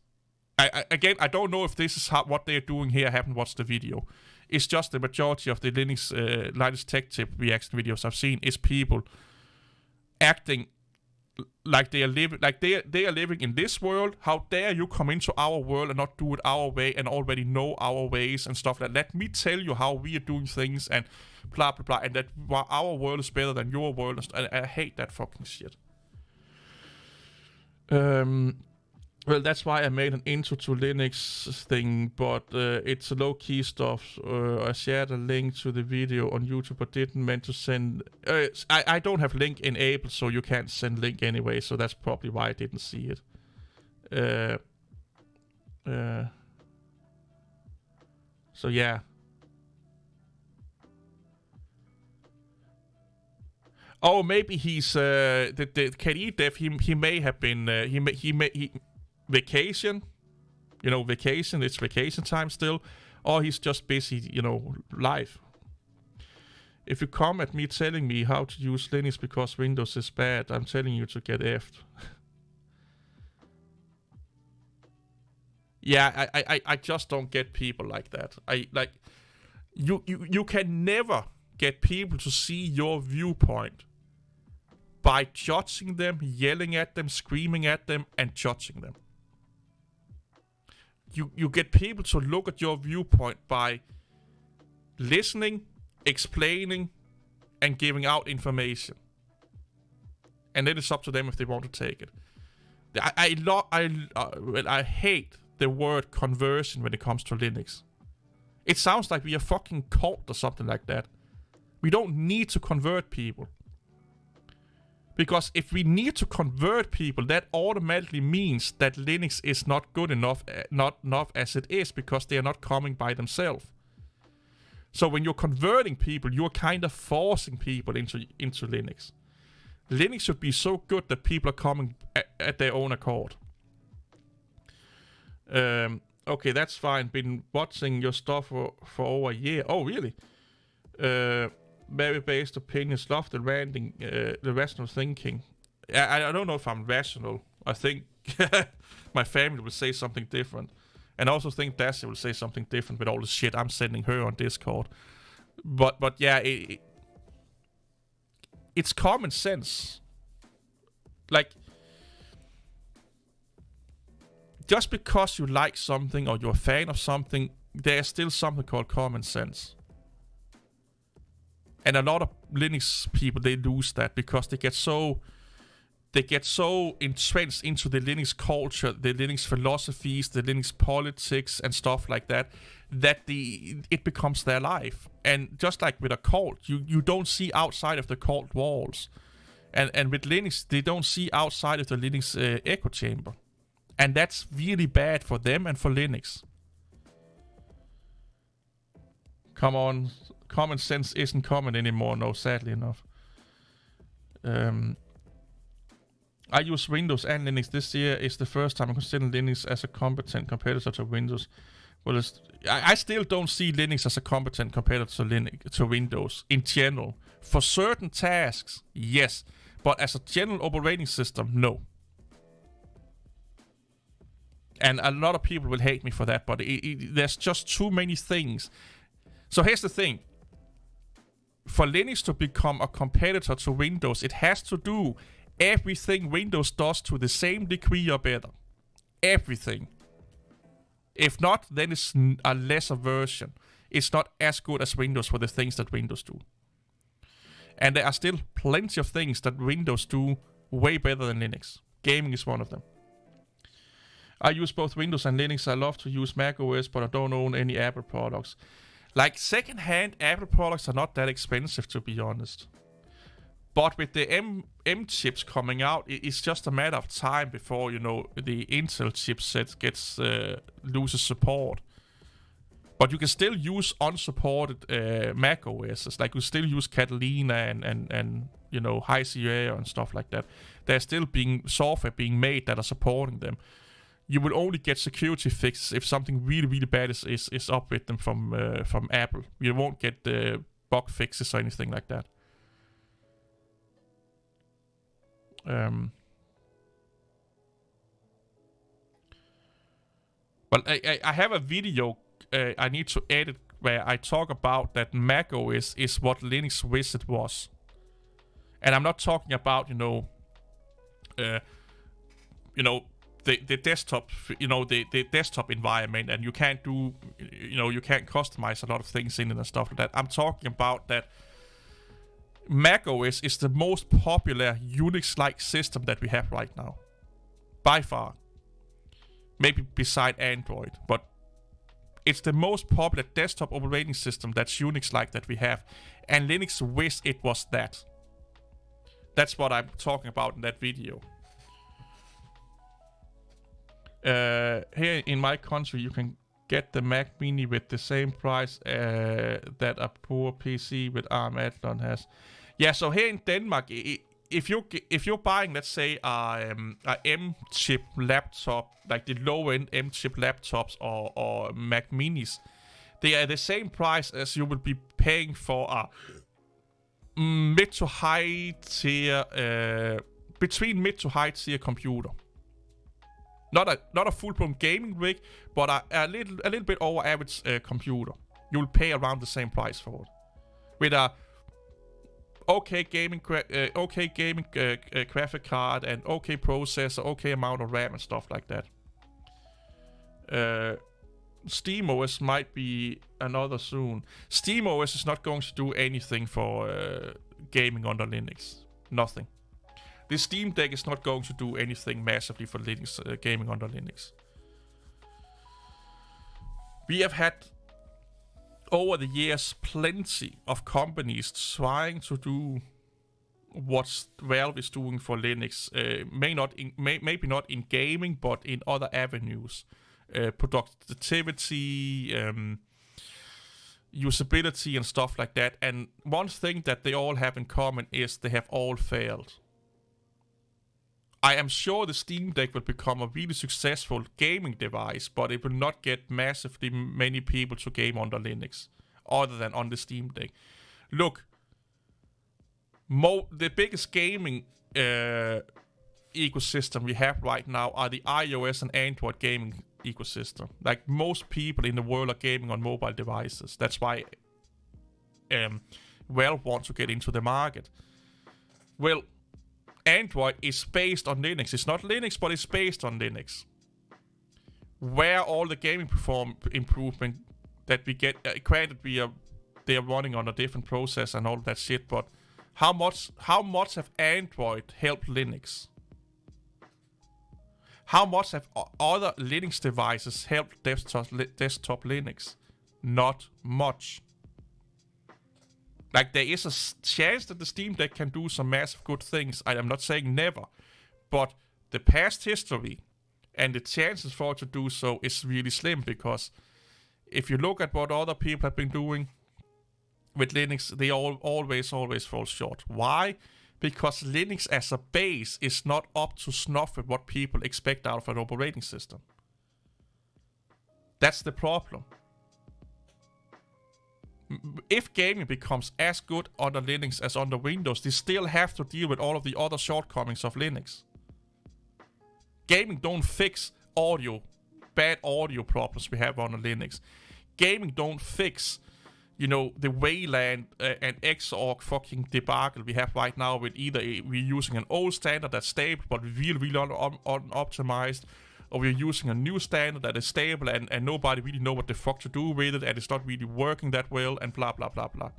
I don't know if this is what they're doing here. I haven't watched the video. It's just the majority of the Linux Tech Tip reaction videos I've seen is people acting like they are living, like they are living in this world. How dare you come into our world and not do it our way and already know our ways and stuff like that. Let me tell you how we are doing things and blah blah blah, and that our world is better than your world. And I hate that fucking shit. Well, that's why I made an intro to Linux thing, but it's a low-key stuff. I shared a link to the video on YouTube, but didn't meant to send... I don't have link enabled, so you can't send link anyway, so that's probably why I didn't see it. So yeah. Oh, maybe he's... the KDE dev, he may have been... vacation, vacation, it's vacation time still, or he's just busy, live. If you come at me telling me how to use Linux because Windows is bad, I'm telling you to get effed. Yeah, I just don't get people like that. You can never get people to see your viewpoint by judging them, yelling at them, screaming at them, and judging them. You get people to look at your viewpoint by listening, explaining, and giving out information. And then it's up to them if they want to take it. I hate the word conversion when it comes to Linux. It sounds like we are fucking cult or something like that. We don't need to convert people. Because if we need to convert people, that automatically means that Linux is not good enough, not enough as it is, because they are not coming by themselves. So when you're converting people, you're kind of forcing people into Linux. Linux should be so good that people are coming at their own accord. Okay, that's fine. Been watching your stuff for over a year. Oh, really? Very based opinions. Love the ranting, the rational thinking. I don't know if I'm rational. I think my family will say something different. And I also think Dacia will say something different with all the shit I'm sending her on Discord. But yeah, it's common sense. Like, just because you like something or you're a fan of something, there's still something called common sense. And a lot of Linux people, they lose that because they get so entrenched into the Linux culture, the Linux philosophies, the Linux politics and stuff like that, that it becomes their life. And just like with a cult, you don't see outside of the cult walls. And with Linux, they don't see outside of the Linux echo chamber. And that's really bad for them and for Linux. Come on, common sense isn't common anymore, no, sadly enough. I use Windows and Linux this year. It's the first time I'm considering Linux as a competent competitor to Windows. Well, I still don't see Linux as a competent competitor to Windows in general. For certain tasks, yes. But as a general operating system, no. And a lot of people will hate me for that, but there's just too many things. So here's the thing. For Linux to become a competitor to Windows, it has to do everything Windows does to the same degree or better. Everything. If not, then it's a lesser version. It's not as good as Windows for the things that Windows do. And there are still plenty of things that Windows do way better than Linux. Gaming is one of them. I use both Windows and Linux. I love to use macOS, but I don't own any Apple products. Like, second-hand Apple products are not that expensive, to be honest. But with the M chips coming out, it's just a matter of time before, the Intel chipset loses support. But you can still use unsupported Mac OSs. Like, you still use Catalina and High Sierra and stuff like that. There's still software being made that are supporting them. You will only get security fixes if something really, really bad is up with them from Apple. You won't get bug fixes or anything like that. But I have a video I need to edit where I talk about that macOS is what Linux Wizard was. And I'm not talking about, the desktop, the desktop environment, and you can't do, you can't customize a lot of things in it and stuff like that. I'm talking about that macOS is the most popular Unix-like system that we have right now. By far. Maybe beside Android, but it's the most popular desktop operating system that's Unix-like that we have. And Linux Wiz, it was that. That's what I'm talking about in that video. Here in my country, you can get the Mac Mini with the same price that a poor PC with ARM Athlon has. Yeah, so here in Denmark, if you're buying, let's say, a M-chip laptop, like the low-end M-chip laptops or Mac Minis, they are the same price as you will be paying for a mid to high tier, between mid to high tier computer. Not a full-blown gaming rig, but a little bit over average computer. You'll pay around the same price for it, with a okay gaming graphic card and okay processor, okay amount of RAM and stuff like that. SteamOS might be another soon. SteamOS is not going to do anything for gaming under Linux. Nothing. The Steam Deck is not going to do anything massively for Linux gaming under Linux. We have had over the years plenty of companies trying to do what Valve is doing for Linux. Maybe not in gaming, but in other avenues. Productivity, usability and stuff like that. And one thing that they all have in common is they have all failed. I am sure the Steam Deck will become a really successful gaming device, but it will not get massively many people to game under Linux, other than on the Steam Deck. Look, the biggest gaming ecosystem we have right now are the iOS and Android gaming ecosystem. Like, most people in the world are gaming on mobile devices. That's why Valve wants to get into the market. Well, Android is based on Linux. It's not Linux, but it's based on Linux. Where all the gaming improvement that we get, granted they are running on a different process and all that shit, but how much have Android helped Linux? How much have other Linux devices helped desktop Linux? Not much. Like, there is a chance that the Steam Deck can do some massive good things. I am not saying never. But the past history and the chances for it to do so is really slim, because if you look at what other people have been doing with Linux, they always fall short. Why? Because Linux as a base is not up to snuff with what people expect out of an operating system. That's the problem. If gaming becomes as good under Linux as under Windows, they still have to deal with all of the other shortcomings of Linux. Gaming don't fix bad audio problems we have under Linux. Gaming don't fix, the Wayland and Xorg fucking debacle we have right now, with either we're using an old standard that's stable but really unoptimized, or we're using a new standard that is stable and nobody really know what the fuck to do with it, and it's not really working that well, and blah, blah, blah, blah.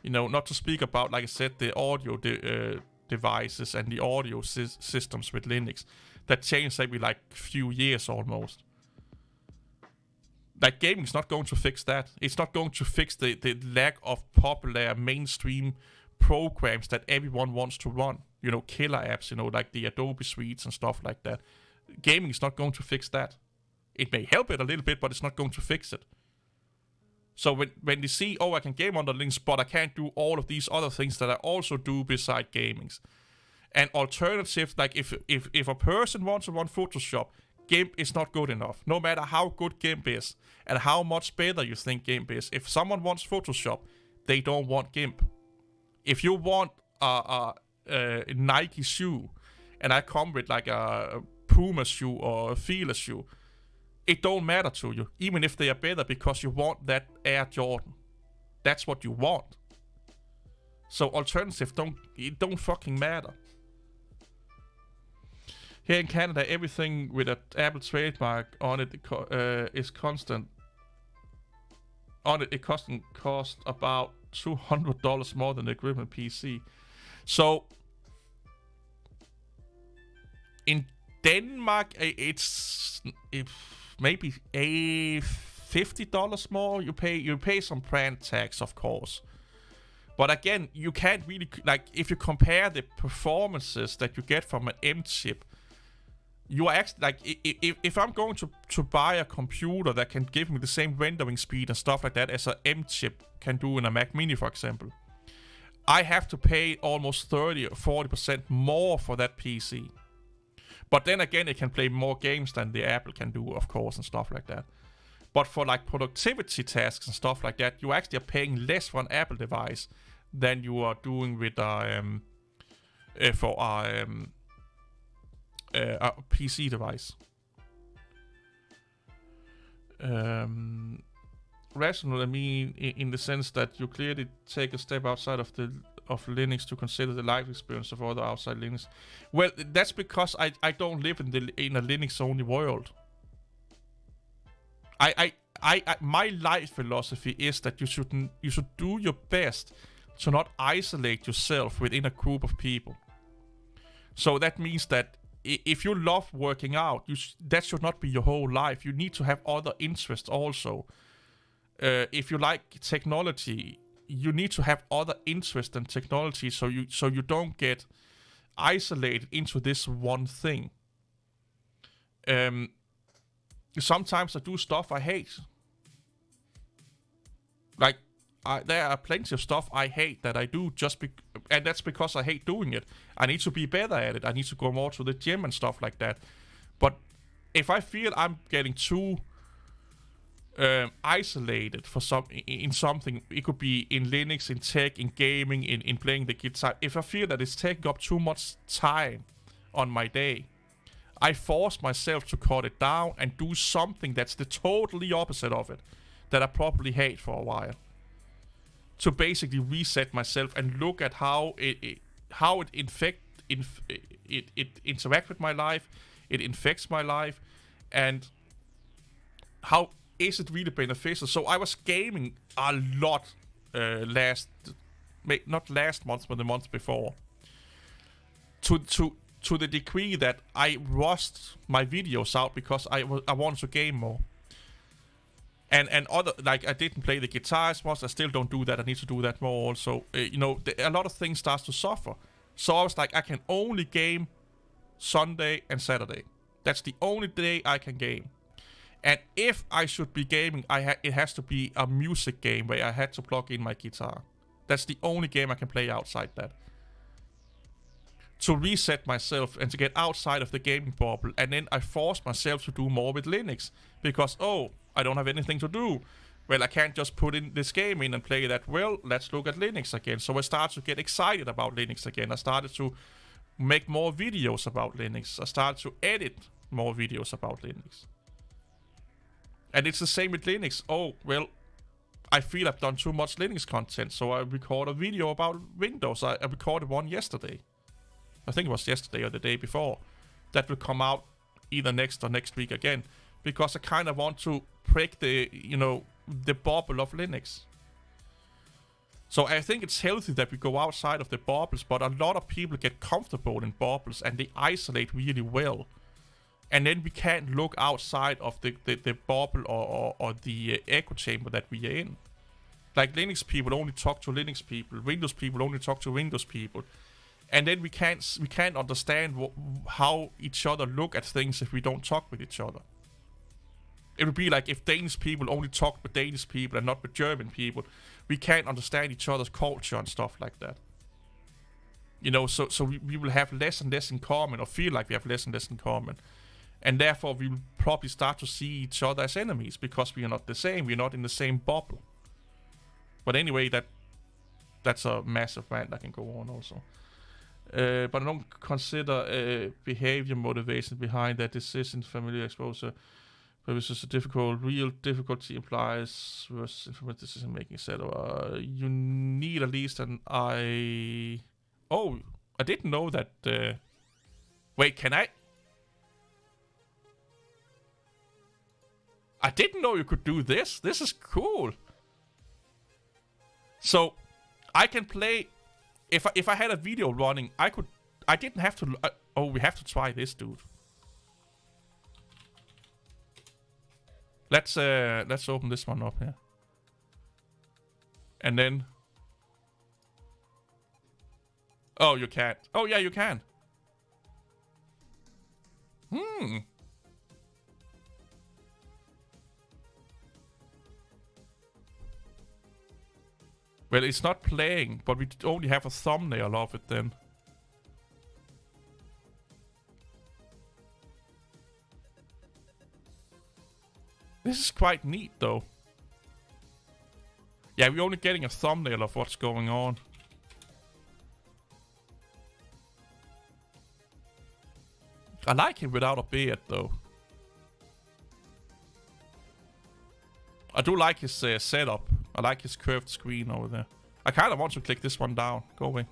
Not to speak about, like I said, the audio devices and the audio systems with Linux that changed every, few years almost. Like, gaming's not going to fix that. It's not going to fix the lack of popular mainstream programs that everyone wants to run. Killer apps, like the Adobe suites and stuff like that. Gaming is not going to fix that. It may help it a little bit, but it's not going to fix it. So when they see, I can game under Linux, but I can't do all of these other things that I also do beside gamings. And alternatives, like if a person wants to run Photoshop, GIMP is not good enough. No matter how good GIMP is, and how much better you think GIMP is. If someone wants Photoshop, they don't want GIMP. If you want a Nike shoe, and I come with like a Puma shoe or a Fila shoe, it don't matter to you, even if they are better, because you want that Air Jordan. That's what you want. So alternative don't fucking matter. Here in Canada, everything with an Apple trademark on it is constant. On it, it cost about $200 more than the equivalent PC. So in Denmark, it's maybe $50 more. You pay some brand tax, of course. But again, you can't really, like, if you compare the performances that you get from an M chip, you are actually, like, if I'm going to buy a computer that can give me the same rendering speed and stuff like that as an M chip can do in a Mac Mini, for example, I have to pay almost 30 or 40% more for that PC. But then again, it can play more games than the Apple can do, of course, and stuff like that. But for like productivity tasks and stuff like that, you actually are paying less for an Apple device than you are doing with a PC device. Rational, I mean, in the sense that you clearly take a step outside of Linux to consider the life experience of other outside Linux. Well, that's because I don't live in a Linux-only world. My life philosophy is that you should do your best to not isolate yourself within a group of people. So that means that if you love working out, that should not be your whole life. You need to have other interests also. If you like technology, you need to have other interests in technology, so you don't get isolated into this one thing. Sometimes I do stuff I hate. Like, there are plenty of stuff I hate that I do and that's because I hate doing it. I need to be better at it. I need to go more to the gym and stuff like that. But if I feel I'm getting too isolated in something, it could be in Linux, in tech, in gaming, in playing the guitar. If I feel that it's taking up too much time on my day, I force myself to cut it down and do something that's the totally opposite of it, that I probably hate for a while, to basically reset myself and look at how it interacts with my life, it infects my life, and how is it really beneficial. So I was gaming a lot not last month, but the month before, to the degree that I rushed my videos out because I wanted to game more. And other, like, I didn't play the guitar as much. I still don't do that. I need to do that more also. A lot of things starts to suffer. So I was like, I can only game Sunday and Saturday. That's the only day I can game. And if I should be gaming, it has to be a music game where I had to plug in my guitar. That's the only game I can play outside that. To reset myself and to get outside of the gaming bubble. And then I forced myself to do more with Linux. Because, I don't have anything to do. Well, I can't just put in this game in and play that. Well, let's look at Linux again. So I started to get excited about Linux again. I started to make more videos about Linux. I started to edit more videos about Linux. And it's the same with Linux. I feel I've done too much Linux content, so I record a video about Windows. I recorded one yesterday. I think it was yesterday or the day before. That will come out either next week again. Because I kind of want to break the bubble of Linux. So I think it's healthy that we go outside of the bubbles, but a lot of people get comfortable in bubbles and they isolate really well. And then we can't look outside of the bubble or the echo chamber that we are in. Like, Linux people only talk to Linux people. Windows people only talk to Windows people. And then we can't understand how each other look at things if we don't talk with each other. It would be like if Danish people only talk with Danish people and not with German people. We can't understand each other's culture and stuff like that. So we will have less and less in common, or feel like we have less and less in common. And therefore we will probably start to see each other as enemies, because we are not the same. We're not in the same bubble. But anyway, that's a massive rant that can go on also. But I don't consider behavior motivation behind that decision. Familiar exposure, but this is a real difficulty implies versus informative decision making, etc. You need at least an I didn't know that. Wait, can I? I didn't know you could do this. This is cool. So I can play. If I had a video running, I didn't have to. We have to try this, dude. Let's open this one up here. And then. Oh, you can't. Oh yeah, you can. Well, it's not playing, but we only have a thumbnail of it then. This is quite neat, though. Yeah, we're only getting a thumbnail of what's going on. I like him without a beard, though. I do like his setup. I like his curved screen over there. I kind of want to click this one down. Go away.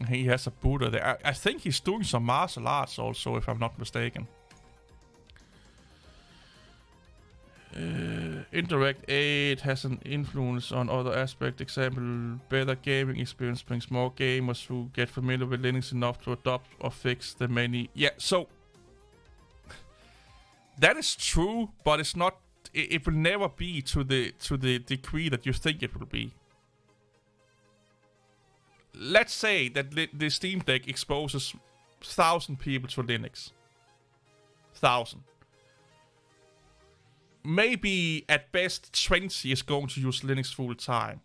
He has a Buddha there. I think he's doing some martial arts also, if I'm not mistaken. Indirect aid has an influence on other aspects. Example, better gaming experience brings more gamers who get familiar with Linux enough to adopt or fix the many. Yeah, so that is true, but it's not. It will never be to the degree that you think it will be. Let's say that the Steam Deck exposes 1,000 people to Linux. 1,000. maybe at best 20 is going to use Linux full time.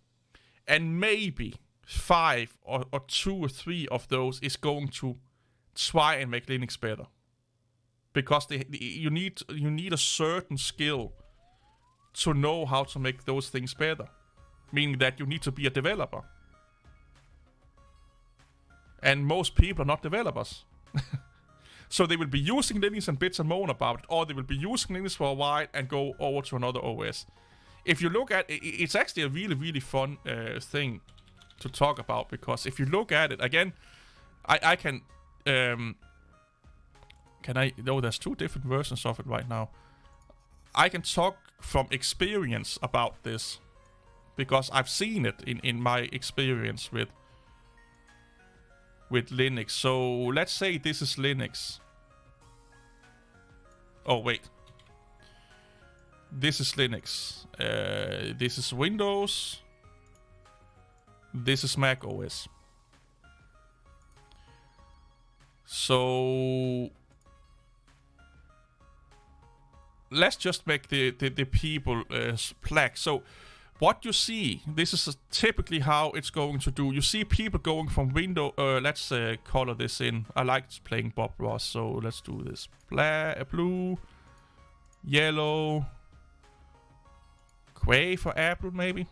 And maybe 5 or 2 or 3 of those is going to try and make Linux better. Because you need a certain skill to know how to make those things better. Meaning that you need to be a developer. And most people are not developers. So they will be using Linux and bitch and moan about it, or they will be using Linux for a while and go over to another OS. If you look at it, it's actually a really, really fun thing to talk about, because if you look at it, again, I can I, no, there's 2 different versions of it right now. I can talk from experience about this, because I've seen it in my experience with Linux. So let's say this is Linux. Oh wait, this is Linux. This is Windows. This is Mac OS. So let's just make the people black. So what you see, this is typically how it's going to do. You see people going from window. Let's color this in. I like playing Bob Ross, so let's do this. Blue, yellow, gray for Apple, maybe.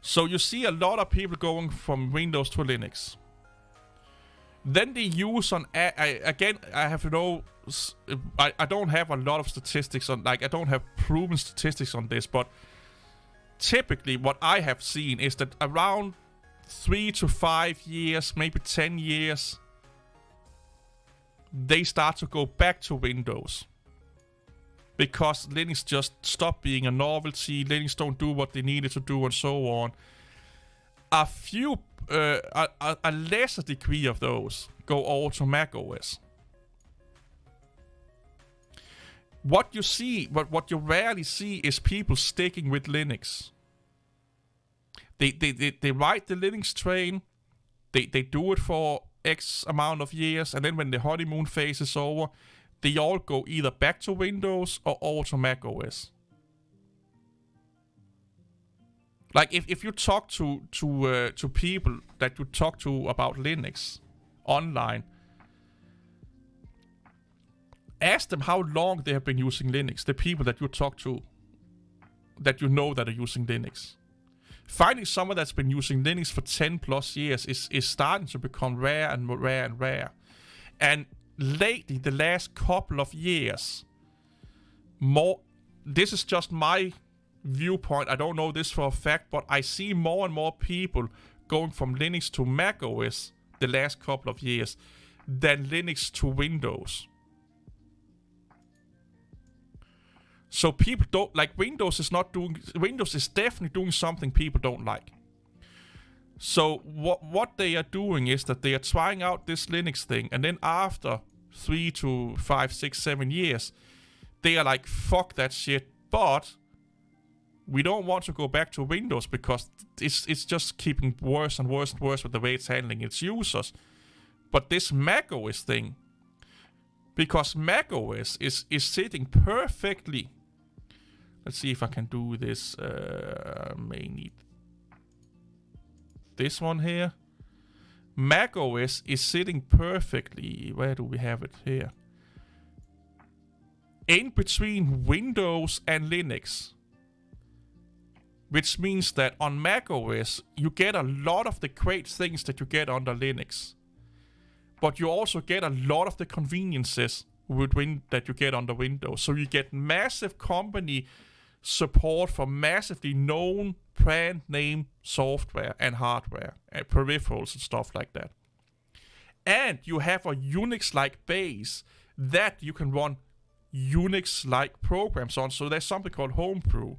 So you see a lot of people going from Windows to Linux. Then they use on again. I have no. I don't have a lot of statistics on, like, I don't have proven statistics on this, but typically what I have seen is that around 3 to 5 years, maybe 10 years, they start to go back to Windows. Because Linux just stopped being a novelty, Linux don't do what they needed to do, and so on. A few, a lesser degree of those go over to Mac OS. What you see, what you rarely see, is people sticking with Linux. They ride the Linux train, they do it for X amount of years, and then when the honeymoon phase is over, they all go either back to Windows or over to Mac OS. Like if you talk to people that you talk to about Linux online, ask them how long they have been using Linux, the people that you talk to, that you know that are using Linux. Finding someone that's been using Linux for 10 plus years is starting to become rare and rare and rare. And lately, the last couple of years, this is just my viewpoint, I don't know this for a fact, but I see more and more people going from Linux to Mac OS the last couple of years than Linux to Windows. So people don't like Windows is definitely doing something people don't like. So what they are doing is that they are trying out this Linux thing, and then after 3 to 5, 6, 7 years, they are like, fuck that shit, but we don't want to go back to Windows because it's just keeping worse and worse and worse with the way it's handling its users. But this Mac OS thing, because Mac OS is sitting perfectly. Let's see if I can do this. May need this one here. Mac OS is sitting perfectly. Where do we have it? Here. In between Windows and Linux. Which means that on Mac OS, you get a lot of the great things that you get under Linux. But you also get a lot of the conveniences that you get under Windows. So you get massive company support for massively known brand name software and hardware and peripherals and stuff like that. And you have a Unix-like base that you can run Unix-like programs on. So there's something called Homebrew.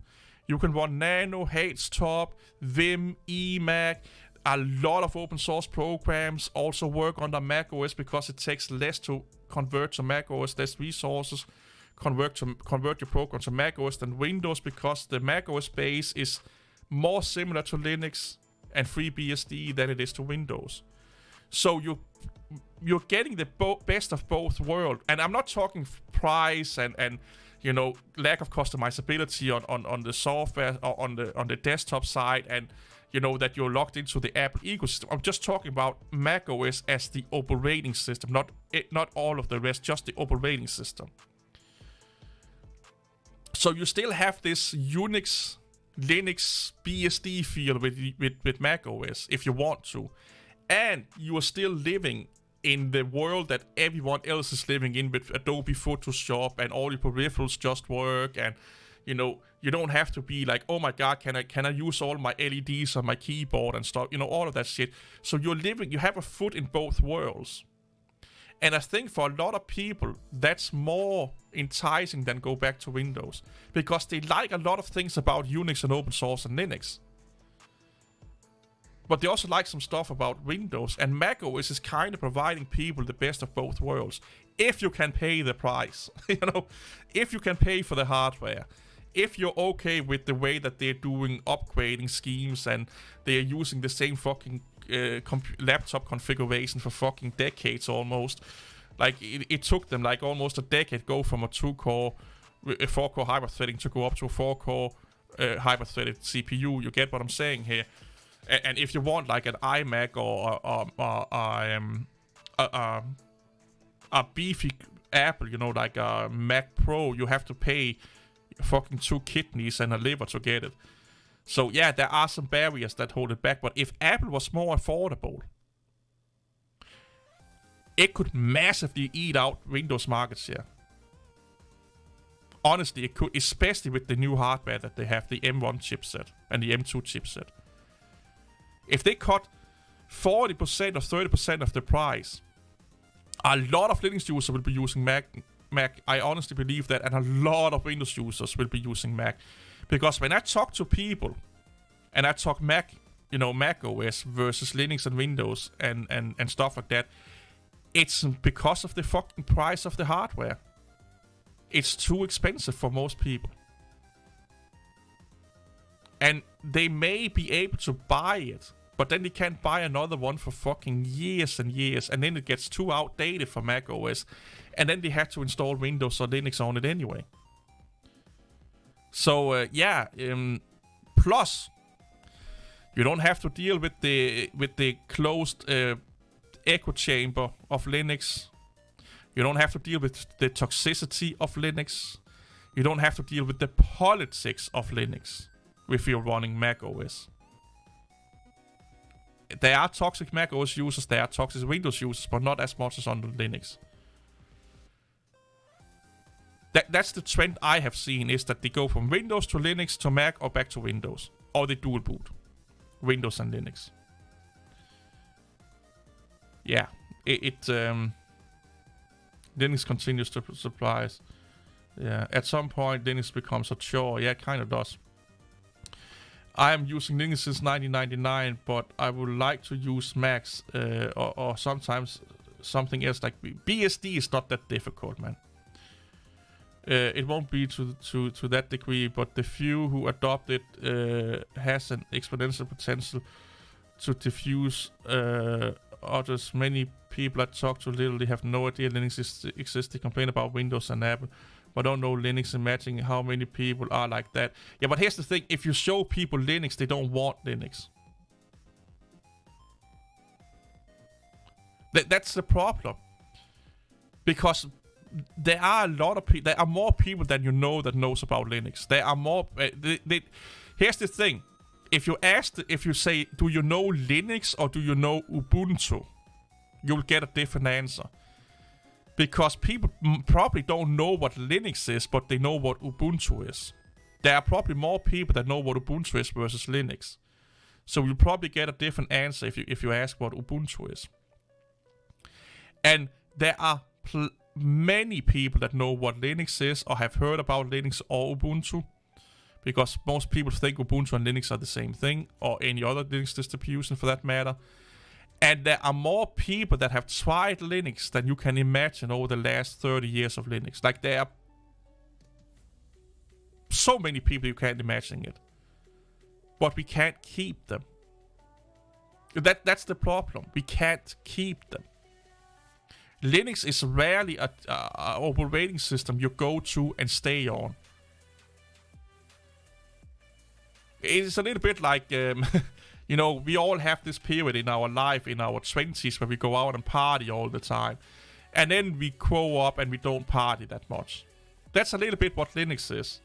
You can run Nano, HTOP, Vim, Emac, a lot of open source programs. Also work under Mac OS because it takes less to convert to Mac OS, less resources. Convert your program to Mac OS than Windows because the Mac OS base is more similar to Linux and FreeBSD than it is to Windows. So you're getting the best of both worlds. And I'm not talking price and lack of customizability on the software or on the desktop side, and that you're locked into the Apple ecosystem. I'm just talking about macOS as the operating system, not all of the rest, just the operating system. So you still have this Unix, Linux, BSD feel with macOS if you want to, and you are still living in the world that everyone else is living in with Adobe Photoshop, and all your peripherals just work, and you don't have to be like, oh my god, can I use all my LEDs on my keyboard and stuff, all of that shit. So you have a foot in both worlds. And I think for a lot of people, that's more enticing than go back to Windows, because they like a lot of things about Unix and open source and Linux. But they also like some stuff about Windows, and macOS is kind of providing people the best of both worlds. If you can pay the price, if you can pay for the hardware, if you're okay with the way that they're doing upgrading schemes and they're using the same fucking laptop configuration for fucking decades almost. Like, it took them like almost a decade go from a 4-core hyper-threading to go up to a 4-core hyper-threaded CPU. You get what I'm saying here? And if you want like an iMac or a beefy Apple, like a Mac Pro, you have to pay fucking 2 kidneys and a liver to get it. So yeah, there are some barriers that hold it back, but if Apple was more affordable, it could massively eat out Windows market share. Honestly, it could, especially with the new hardware that they have, the M1 chipset and the M2 chipset. If they cut 40% or 30% of the price, a lot of Linux users will be using Mac. I honestly believe that, and a lot of Windows users will be using Mac. Because when I talk to people, and I talk Mac, Mac OS versus Linux and Windows and stuff like that, it's because of the fucking price of the hardware. It's too expensive for most people. And they may be able to buy it, but then they can't buy another one for fucking years and years, and then it gets too outdated for Mac OS, and then they have to install Windows or Linux on it anyway. So plus you don't have to deal with the closed echo chamber of Linux. You don't have to deal with the toxicity of Linux. You don't have to deal with the politics of Linux if you're running Mac OS. There are toxic Mac OS users, there are toxic Windows users, but not as much as on Linux. That's the trend I have seen, is that they go from Windows to Linux to Mac or back to Windows. Or they dual boot Windows and Linux. Yeah, Linux continues to surprise. Yeah, at some point Linux becomes a chore. Yeah, it kind of does. I am using Linux since 1999, but I would like to use Macs or sometimes something else like BSD is not that difficult, man. It won't be to that degree, but the few who adopt it has an exponential potential to diffuse others. Many people I talk to literally have no idea Linux exists. They complain about Windows and Apple, but don't know Linux. Imagine how many people are like that. Yeah, but here's the thing. If you show people Linux, they don't want Linux. That's the problem. Because there are a lot of people. There are more people than you know that knows about Linux. There are more. Here's the thing: if you say, "Do you know Linux or do you know Ubuntu?" you'll get a different answer. Because people probably don't know what Linux is, but they know what Ubuntu is. There are probably more people that know what Ubuntu is versus Linux. So you'll probably get a different answer if you ask what Ubuntu is. And there are many people that know what Linux is or have heard about Linux or Ubuntu, because most people think Ubuntu and Linux are the same thing, or any other Linux distribution for that matter. And there are more people that have tried Linux than you can imagine over the last 30 years of Linux. Like, there are so many people you can't imagine it. But we can't keep them. That's the problem. We can't keep them. Linux is rarely a operating system you go to and stay on. It's a little bit like, you know, we all have this period in our life, in our 20s, where we go out and party all the time. And then we grow up and we don't party that much. That's a little bit what Linux is.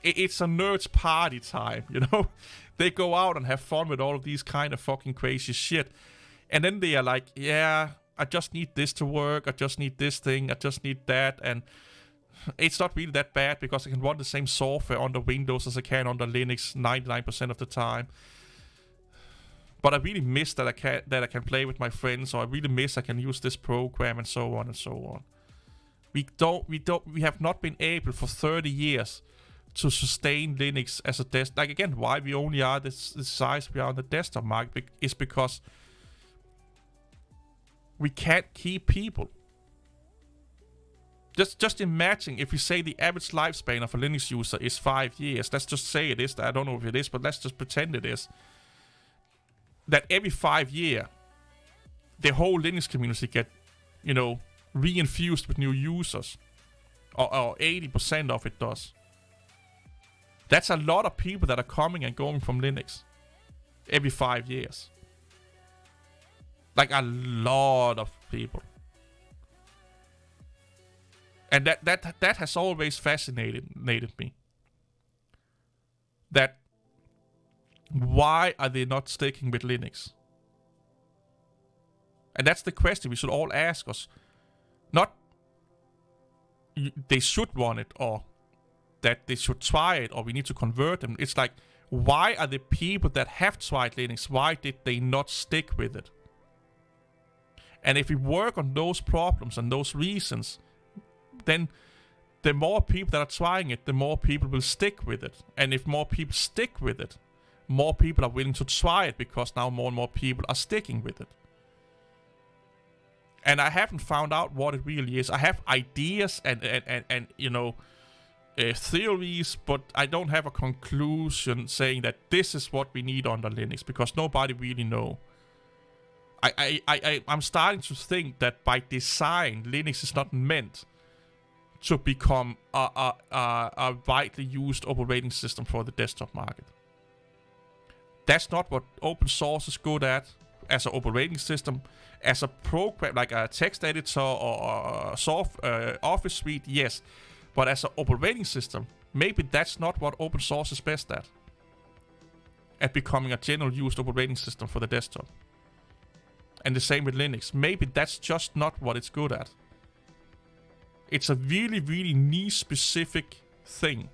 It's a nerd's party time, you know? They go out and have fun with all of these kind of fucking crazy shit. And then they are like, yeah, I just need this to work. I just need this thing. I just need that. And it's not really that bad because I can run the same software on the Windows as I can on the Linux 99% of the time. But I really miss that I can play with my friends, or I really miss I can use this program, and so on and so on. We have not been able for 30 years to sustain Linux as a desktop. Like, again, why we only are the size we are on the desktop market is because we can't keep people. Just imagine if we say the average lifespan of a Linux user is 5 years. Let's just say it is. I don't know if it is, but let's just pretend it is. That every 5 years, the whole Linux community get, you know, reinfused with new users. Or 80% of it does. That's a lot of people that are coming and going from Linux every 5 years. Like, a lot of people. And that has always fascinated me. That why are they not sticking with Linux? And that's the question we should all ask us. Not they should want it, or that they should try it, or we need to convert them. It's like, why are the people that have tried Linux, why did they not stick with it? And if we work on those problems and those reasons, then the more people that are trying it, the more people will stick with it. And if more people stick with it, more people are willing to try it, because now more and more people are sticking with it. And I haven't found out what it really is. I have ideas and you know, theories, but I don't have a conclusion saying that this is what we need under Linux, because nobody really know. I'm starting to think that by design, Linux is not meant to become a widely used operating system for the desktop market. That's not what open source is good at as an operating system. As a program, like a text editor or a Office suite, yes. But as an operating system, maybe that's not what open source is best at. At becoming a general used operating system for the desktop. And the same with Linux. Maybe that's just not what it's good at. It's a really, really niche specific thing.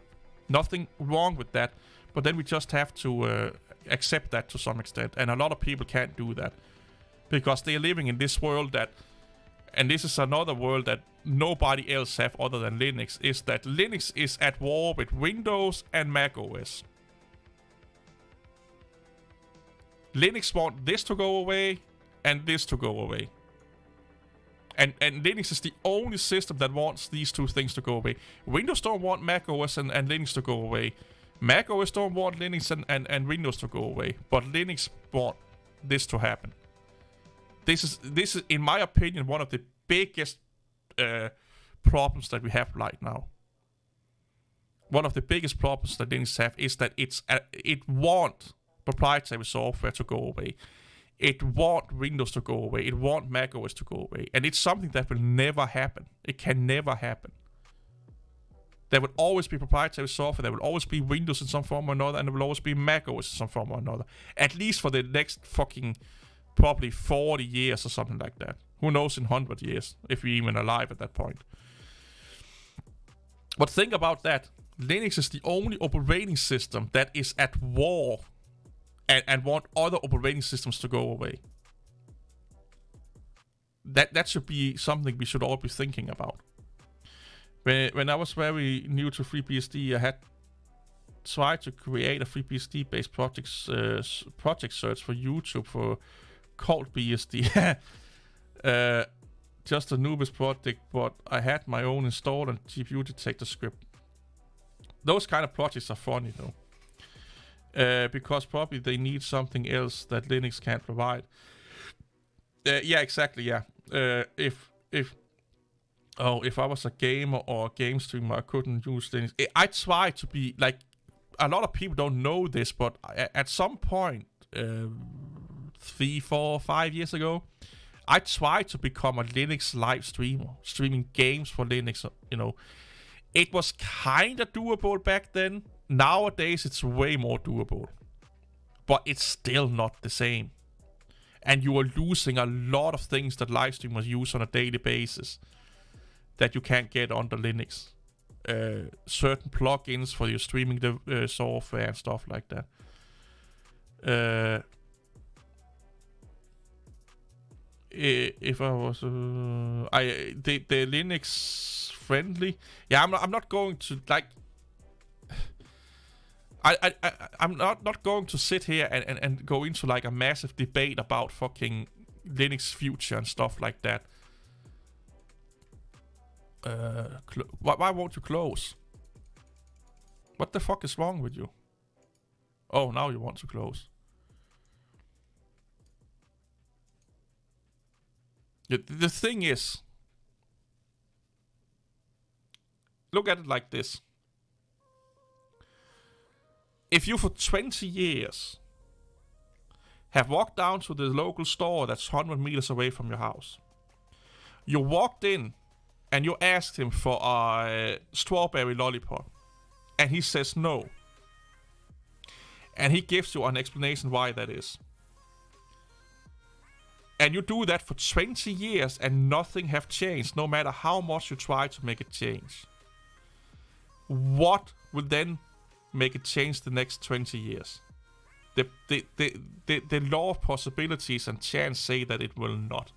Nothing wrong with that. But then we just have to accept that to some extent. And a lot of people can't do that. Because they're living in this world that, and this is another world that nobody else have other than Linux, is that Linux is at war with Windows and Mac OS. Linux want this to go away and this to go away. And Linux is the only system that wants these two things to go away. Windows don't want Mac OS and Linux to go away. Mac OS don't want Linux and Windows to go away. But Linux want this to happen. This is, in my opinion, one of the biggest problems that we have right now. One of the biggest problems that Linux have is that it wants proprietary software to go away. It wants Windows to go away. It wants Mac OS to go away. And it's something that will never happen. It can never happen. There will always be proprietary software. There will always be Windows in some form or another. And there will always be Mac OS in some form or another. At least for the next fucking probably 40 years or something like that. Who knows in 100 years, if we're even alive at that point. But think about that. Linux is the only operating system that is at war and want other operating systems to go away. That should be something we should all be thinking about. When I was very new to FreeBSD, I had tried to create a FreeBSD-based project search for YouTube for called BSD. Just a noobest project, but I had my own installed and GPU detector script. Those kind of projects are funny though. Because probably they need something else that Linux can't provide. Yeah, exactly, yeah. If if I was a gamer or a game streamer, I couldn't use Linux. I try to be like, a lot of people don't know this, but at some point, 3, 4, 5 years ago, I tried to become a Linux live streamer, streaming games for Linux. You know, it was kind of doable back then. Nowadays, it's way more doable, but it's still not the same. And you are losing a lot of things that live streamers use on a daily basis that you can't get under Linux. Certain plugins for your streaming software and stuff like that. If I was the Linux friendly, yeah, I'm not going to like. I'm not going to sit here and go into like a massive debate about fucking Linux future and stuff like that. Why won't you close? What the fuck is wrong with you? Oh, now you want to close. The thing is, look at it like this. If you for 20 years have walked down to the local store that's 100 meters away from your house, you walked in and you asked him for a strawberry lollipop, and he says no. And he gives you an explanation why that is. And you do that for 20 years and nothing have changed, no matter how much you try to make it change. What will then make it change the next 20 years? The law of possibilities and chance say that it will not.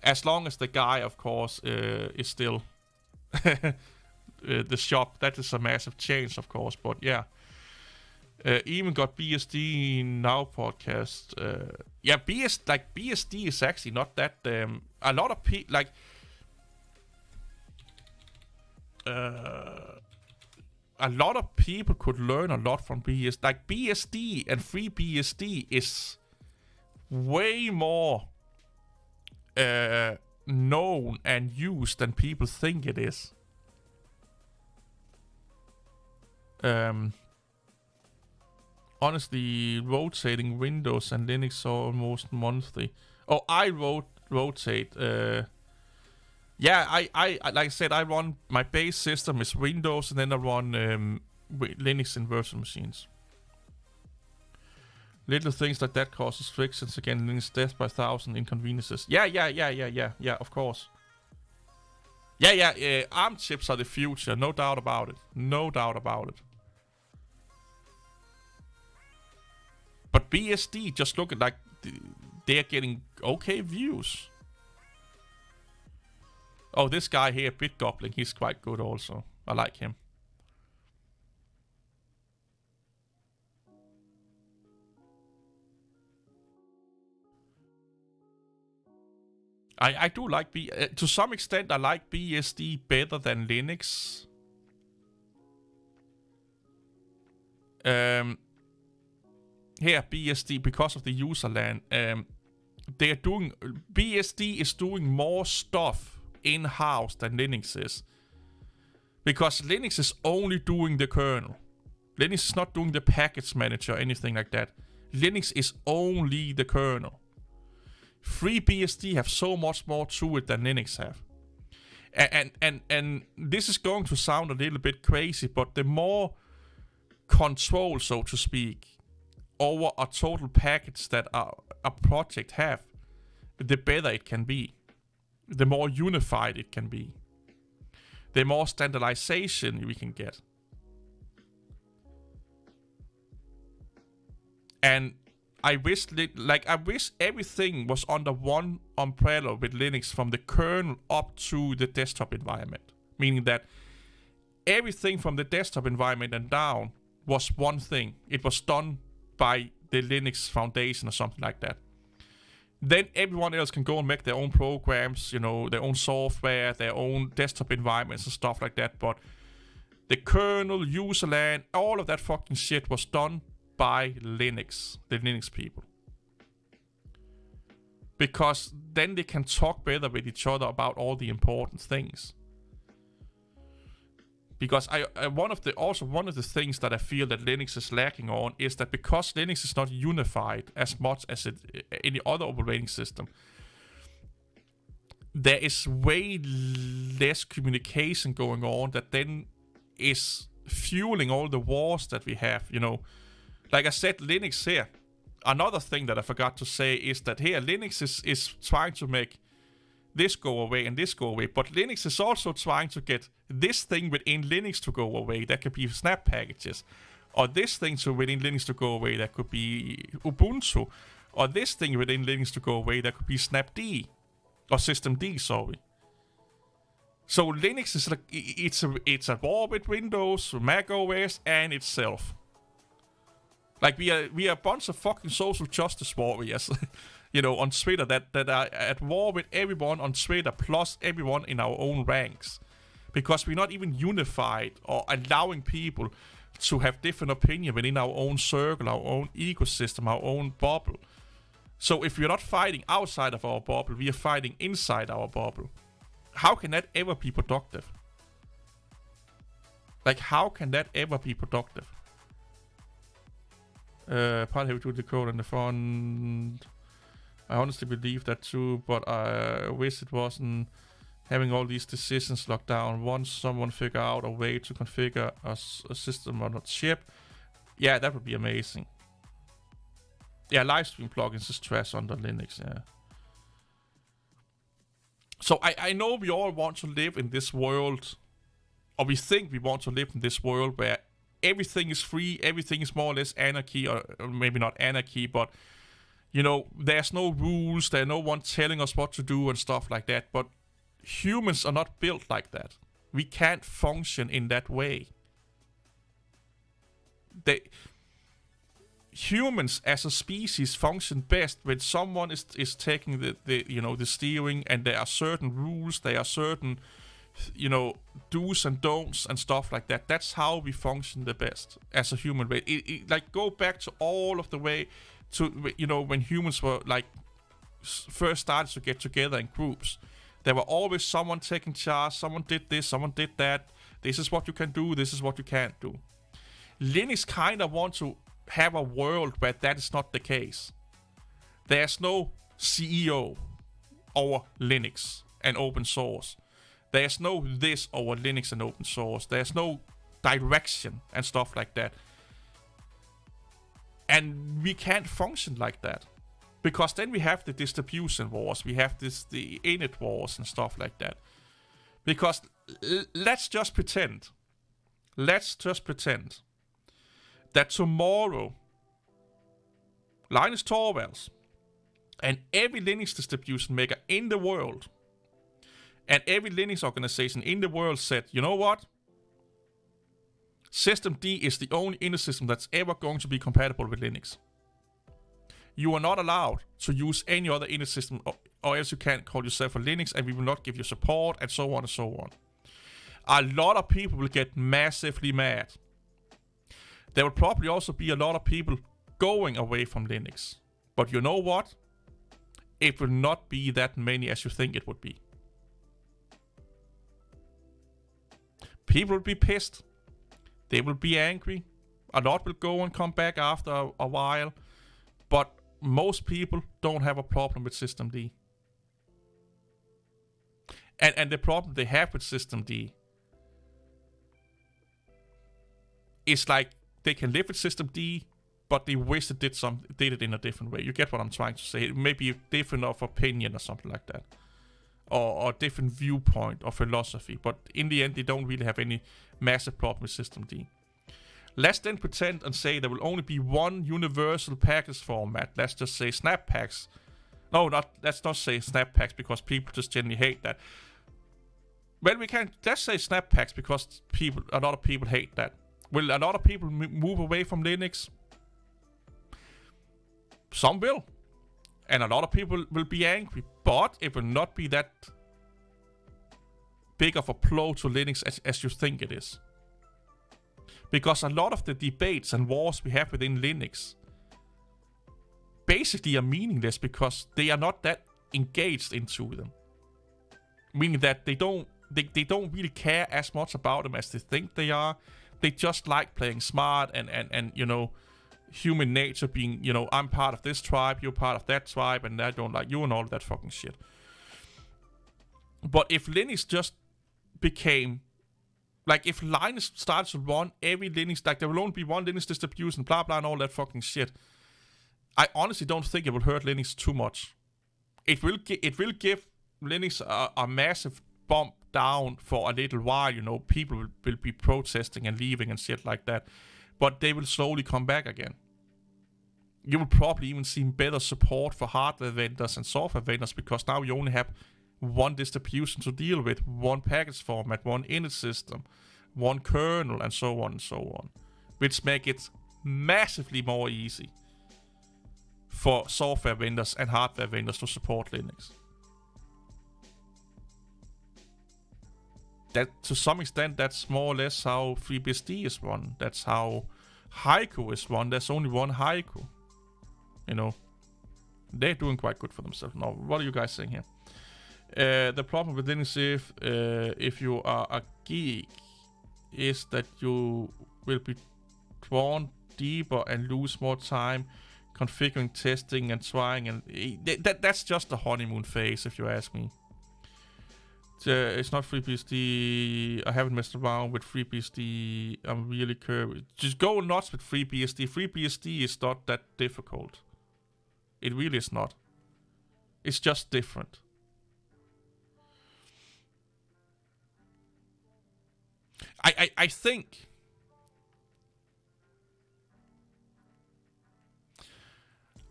As long as the guy, of course, is still the shop, that is a massive change, of course. But yeah, even got BSD now podcast. Yeah, BSD is actually not that. A lot of people like. A lot of people could learn a lot from BSD. Like BSD and FreeBSD is way more known and used than people think it is. Honestly, rotating Windows and Linux almost monthly. Oh, I rotate. Yeah, I like I said, I run my base system is Windows, and then I run Linux in virtual machines. Little things like that causes frictions again. Linux death by 1,000 inconveniences. Yeah. Of course. Yeah. ARM chips are the future, no doubt about it. No doubt about it. But BSD, just look at like they're getting okay views. Oh, this guy here, BitGoblin, he's quite good also. I like him. I do like to some extent I like BSD better than Linux. Here BSD, because of the user LAN, BSD is doing more stuff in-house than Linux is. Because Linux is only doing the kernel. Linux is not doing the package manager or anything like that. Linux is only the kernel. FreeBSD have so much more to it than Linux have. And this is going to sound a little bit crazy, but the more control, so to speak, over a total package that a project have, the better it can be. The more unified it can be. The more standardization we can get. And I wish everything was under one umbrella with Linux, from the kernel up to the desktop environment. Meaning that everything from the desktop environment and down was one thing. It was done by the Linux Foundation or something like that. Then everyone else can go and make their own programs, you know, their own software, their own desktop environments and stuff like that. But the kernel, user LAN, all of that fucking shit was done by Linux, the Linux people. because then they can talk better with each other about all the important things. Because one of the things that I feel that Linux is lacking on is that because Linux is not unified as much as any other operating system, there is way less communication going on that then is fueling all the wars that we have, you know. Like I said, Linux here. Another thing that I forgot to say is that here Linux is trying to make this go away and this go away, but Linux is also trying to get this thing within Linux to go away. That could be snap packages, or this thing within Linux to go away. That could be Ubuntu, or this thing within Linux to go away. That could be Snapd, or Systemd. Sorry. So Linux is like it's a war with Windows, Mac OS, and itself. Like we are a bunch of fucking social justice warriors, you know, on Twitter that are at war with everyone on Twitter plus everyone in our own ranks, because we're not even unified or allowing people to have different opinion within our own circle, our own ecosystem, our own bubble. So if we're not fighting outside of our bubble, we are fighting inside our bubble. How can that ever be productive? Like, how can that ever be productive? Part have to do the code on the front. I honestly believe that too, but I wish it wasn't having all these decisions locked down. Once someone figure out a way to configure a system on a chip, yeah, that would be amazing. Yeah, live stream plugins is trash under Linux, yeah. So I know we all want to live in this world, or we think we want to live in this world where everything is free, everything is more or less anarchy, or maybe not anarchy, but, you know, there's no rules, there's no one telling us what to do and stuff like that. But humans are not built like that. We can't function in that way. Humans as a species function best when someone is taking the steering, and there are certain rules, there are certain, you know, do's and don'ts and stuff like that. That's how we function the best as a human race. Like, go back to all of the way to, you know, when humans were like first started to get together in groups. There were always someone taking charge, someone did this, someone did that. This is what you can do, this is what you can't do. Linux kind of wants to have a world where that is not the case. There's no CEO over Linux and open source. There's no this over Linux and open source. There's no direction and stuff like that. And we can't function like that. Because then we have the distribution wars. We have the init wars and stuff like that. Because let's just pretend. That tomorrow, Linus Torvalds and every Linux distribution maker in the world and every Linux organization in the world said, you know what? Systemd is the only init system that's ever going to be compatible with Linux. You are not allowed to use any other init system, or else you can't call yourself a Linux, and we will not give you support, and so on and so on. A lot of people will get massively mad. There will probably also be a lot of people going away from Linux. But you know what? It will not be that many as you think it would be. People will be pissed. They will be angry. A lot will go and come back after a while. But most people don't have a problem with Systemd. And the problem they have with Systemd is like, they can live with Systemd, but they wish they did it in a different way. You get what I'm trying to say? Maybe a different of opinion or something like that. Or a different viewpoint or philosophy. But in the end, they don't really have any massive problem with Systemd. Let's then pretend and say there will only be one universal package format. Let's just say snap packs. No, let's not say snap packs, because people just generally hate that. Well, let's say snap packs, because a lot of people hate that. Will a lot of people move away from Linux? Some will. And a lot of people will be angry. But it will not be that big of a blow to Linux as you think it is. Because a lot of the debates and wars we have within Linux basically are meaningless because they are not that engaged into them. Meaning that they don't really care as much about them as they think they are. They just like playing smart and you know, human nature being, you know, I'm part of this tribe, you're part of that tribe, and I don't like you and all of that fucking shit. But if Linux just became, like if Linux started to run every Linux, like there will only be one Linux distribution, blah blah and all that fucking shit, I honestly don't think it will hurt Linux too much. It will give Linux a massive bump down for a little while, you know, people will be protesting and leaving and shit like that, but they will slowly come back again. You will probably even see better support for hardware vendors and software vendors because now you only have one distribution to deal with, one package format, one init system, one kernel, and so on and so on, which make it massively more easy for software vendors and hardware vendors to support Linux. That, to some extent, that's more or less how FreeBSD is run. That's how Haiku is run. There's only one Haiku. You know, they're doing quite good for themselves. Now, what are you guys saying here? The problem with Linux, if you are a geek, is that you will be drawn deeper and lose more time configuring, testing, and trying. And that's just the honeymoon phase, if you ask me. It's not FreeBSD. I haven't messed around with FreeBSD. I'm really curious. Just go nuts with FreeBSD. FreeBSD is not that difficult. It really is not. It's just different. I think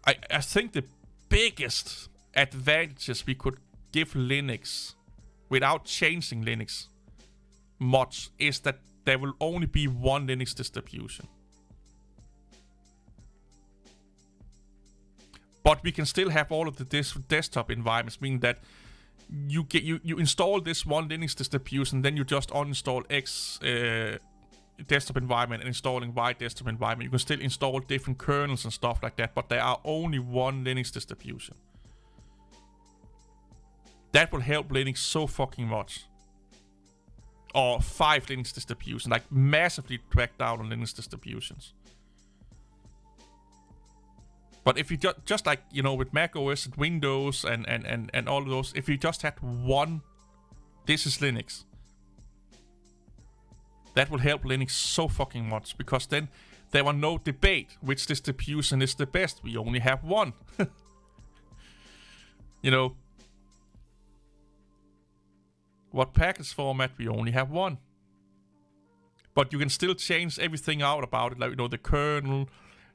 I think the biggest advantages we could give Linux without changing Linux much is that there will only be one Linux distribution. But we can still have all of the desktop environments, meaning that you install this one Linux distribution, then you just uninstall X desktop environment and installing Y desktop environment. You can still install different kernels and stuff like that, but there are only one Linux distribution. That will help Linux so fucking much. Or 5 Linux distributions, like massively track down on Linux distributions. But if you just like, you know, with Mac OS and Windows and all of those, if you just had one, this is Linux, that will help Linux so fucking much, because then there were no debate which distribution is the best. We only have one. You know, what package format? We only have one. But you can still change everything out about it, like, you know, the kernel.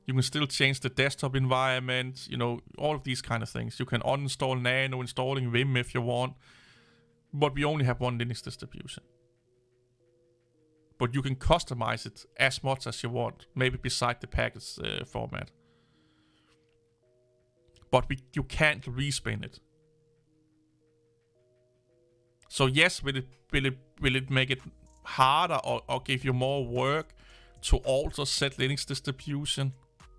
You can still change the desktop environment, you know, all of these kind of things. You can uninstall Nano, installing Vim if you want. But we only have one Linux distribution. But you can customize it as much as you want, maybe beside the package format. But you can't respin it. So yes, will it make it harder or give you more work to alter set Linux distribution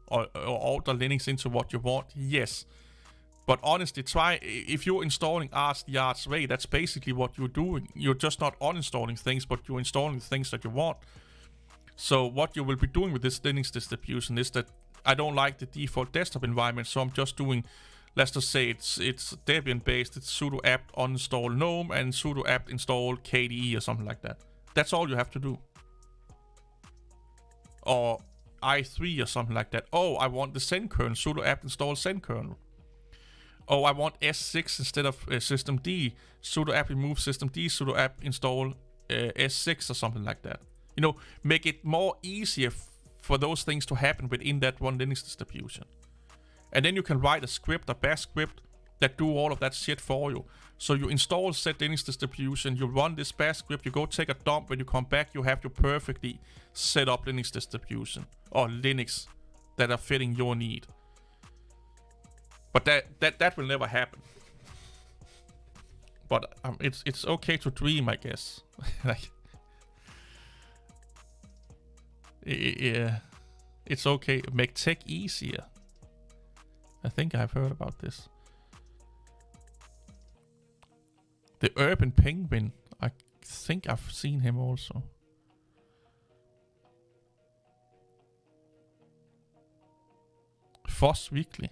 or alter Linux into what you want? Yes. But honestly, try, if you're installing Arch the Arch way, that's basically what you're doing. You're just not uninstalling things, but you're installing things that you want. So what you will be doing with this Linux distribution is that I don't like the default desktop environment, so I'm just doing, let's just say it's Debian based, it's sudo apt uninstall GNOME and sudo apt install KDE or something like that. That's all you have to do. Or i3 or something like that. Oh, I want the Zen kernel, sudo apt install Zen kernel. Oh, I want S6 instead of systemd, sudo apt remove systemd, sudo apt install S6 or something like that. You know, make it more easier for those things to happen within that one Linux distribution. And then you can write a script, a bash script, that do all of that shit for you. So you install said Linux distribution, you run this bash script, you go take a dump, when you come back you have your perfectly set up Linux distribution, or Linux, that are fitting your need. But that will never happen. But it's okay to dream, I guess. Like, yeah, it's okay. Make tech easier. I think I've heard about this. The Urban Penguin. I think I've seen him also. Foss Weekly.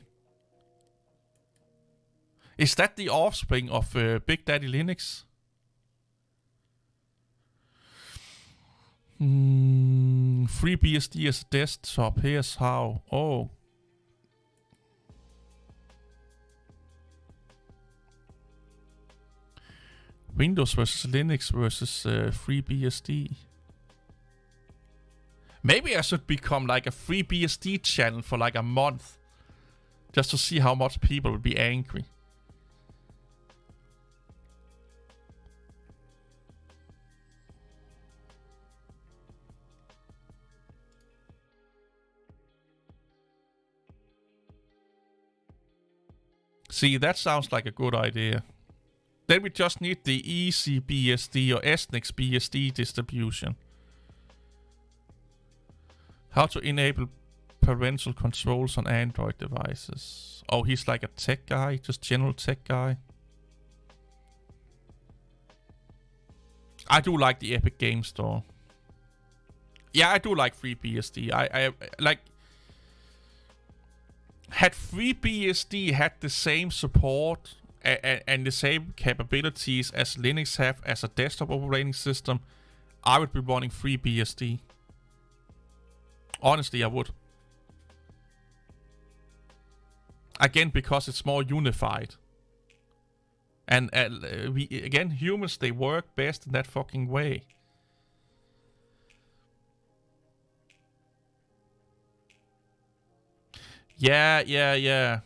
Is that the offspring of Big Daddy Linux? FreeBSD as a desktop. Here's how. Oh. Windows versus Linux versus FreeBSD. Maybe I should become like a FreeBSD channel for like a month. Just to see how much people will be angry. See, that sounds like a good idea. Then we just need the EasyBSD or SNXBSD distribution. How to enable parental controls on Android devices. Oh, he's like a tech guy, just general tech guy. I do like the Epic Game Store. Yeah, I do like FreeBSD. I like... Had FreeBSD had the same support and the same capabilities as Linux have as a desktop operating system, I would be running FreeBSD. Honestly, I would. Again, because it's more unified. And humans, they work best in that fucking way. Yeah.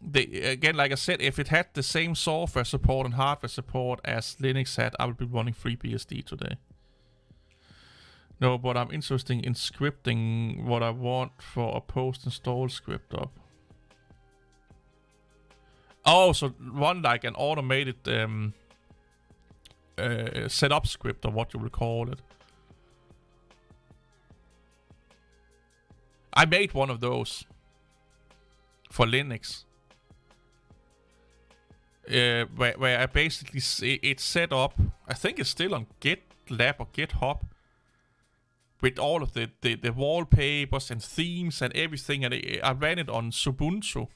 Again, like I said, if it had the same software support and hardware support as Linux had, I would be running FreeBSD today. No, but I'm interested in scripting what I want for a post-install script up. Oh, so run like an automated setup script, or what you will call it. I made one of those for Linux. Where I basically it's set up. I think it's still on GitLab or GitHub with all of the wallpapers and themes and everything, and I ran it on Ubuntu.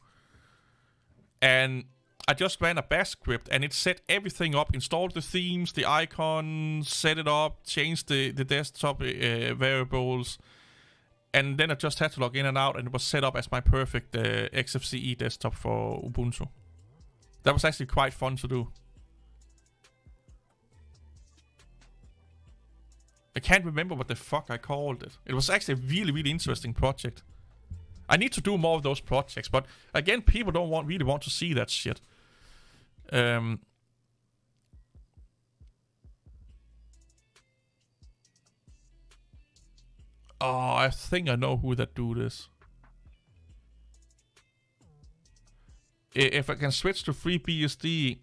And I just ran a bash script, and it set everything up, installed the themes, the icons, set it up, changed the desktop variables, and then I just had to log in and out, and it was set up as my perfect XFCE desktop for Ubuntu. That was actually quite fun to do. I can't remember what the fuck I called it. It was actually a really, really interesting project. I need to do more of those projects, but again, people don't really want to see that shit. Oh, I think I know who that dude is. If I can switch to FreeBSD,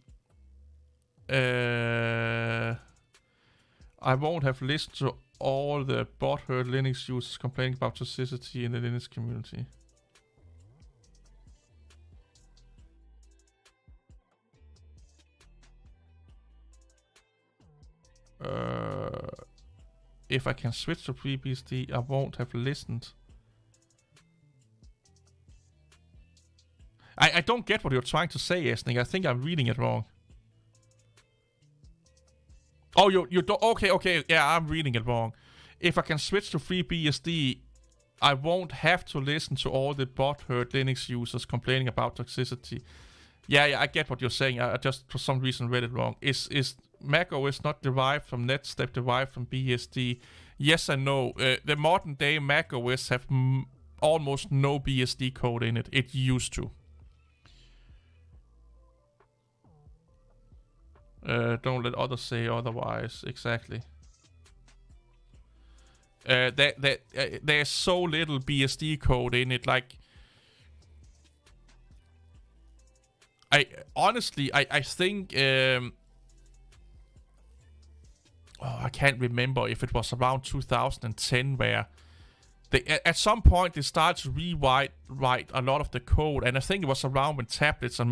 I won't have listened to all the butthurt Linux users complaining about toxicity in the Linux community. If I can switch to FreeBSD, I won't have listened. I don't get what you're trying to say, Esnik. I think I'm reading it wrong. Oh, you don't. Okay. Yeah, I'm reading it wrong. If I can switch to FreeBSD, I won't have to listen to all the butthurt Linux users complaining about toxicity. Yeah, I get what you're saying. I just for some reason read it wrong. Is macOS not derived from NetStep, derived from BSD? Yes and no. The modern day macOS have almost no BSD code in it. It used to. Don't let others say otherwise. Exactly. There's so little BSD code in it. Like, I think I can't remember if it was around 2010 where at some point they started to rewrite a lot of the code, and I think it was around when tablets and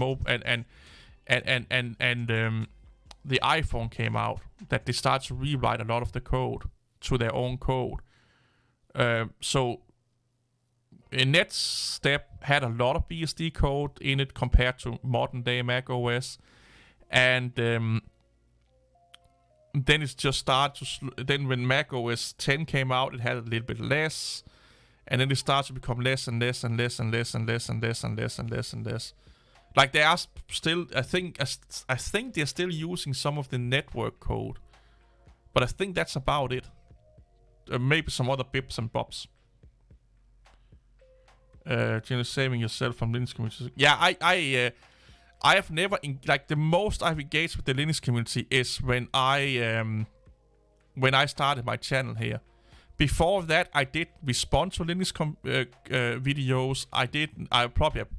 the iPhone came out that they started to rewrite a lot of the code to their own code. So NetStep had a lot of BSD code in it compared to modern day Mac OS, and then it's just started to. Then when Mac OS 10 came out, it had a little bit less, and then it started to become less and less and less and less and less and less and less and less and less. Like they are still, I think they're still using some of the network code, but I think that's about it. Maybe some other bips and bobs. Generally saving yourself from Linux community. Yeah, I have never the most I've engaged with the Linux community is when I started my channel here. Before that, I did respond to Linux videos. I probably have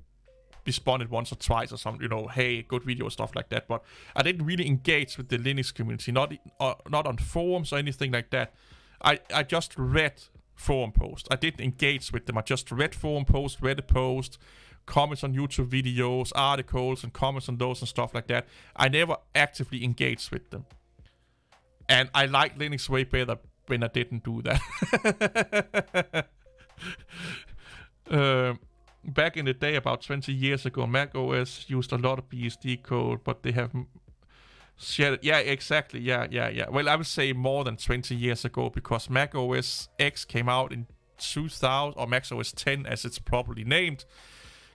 responded once or twice or something, hey, good video, stuff like that. But I didn't really engage with the Linux community, not on forums or anything like that. I just read forum posts. I didn't engage with them. I just read forum posts, Reddit posts, comments on YouTube videos, articles, and comments on those and stuff like that. I never actively engaged with them. And I like Linux way better when I didn't do that. Back in the day, about 20 years ago, Mac OS used a lot of BSD code, but they have shared it. Yeah, exactly. Yeah. Well, I would say more than 20 years ago, because Mac OS X came out in 2000, or Mac OS 10 as it's properly named,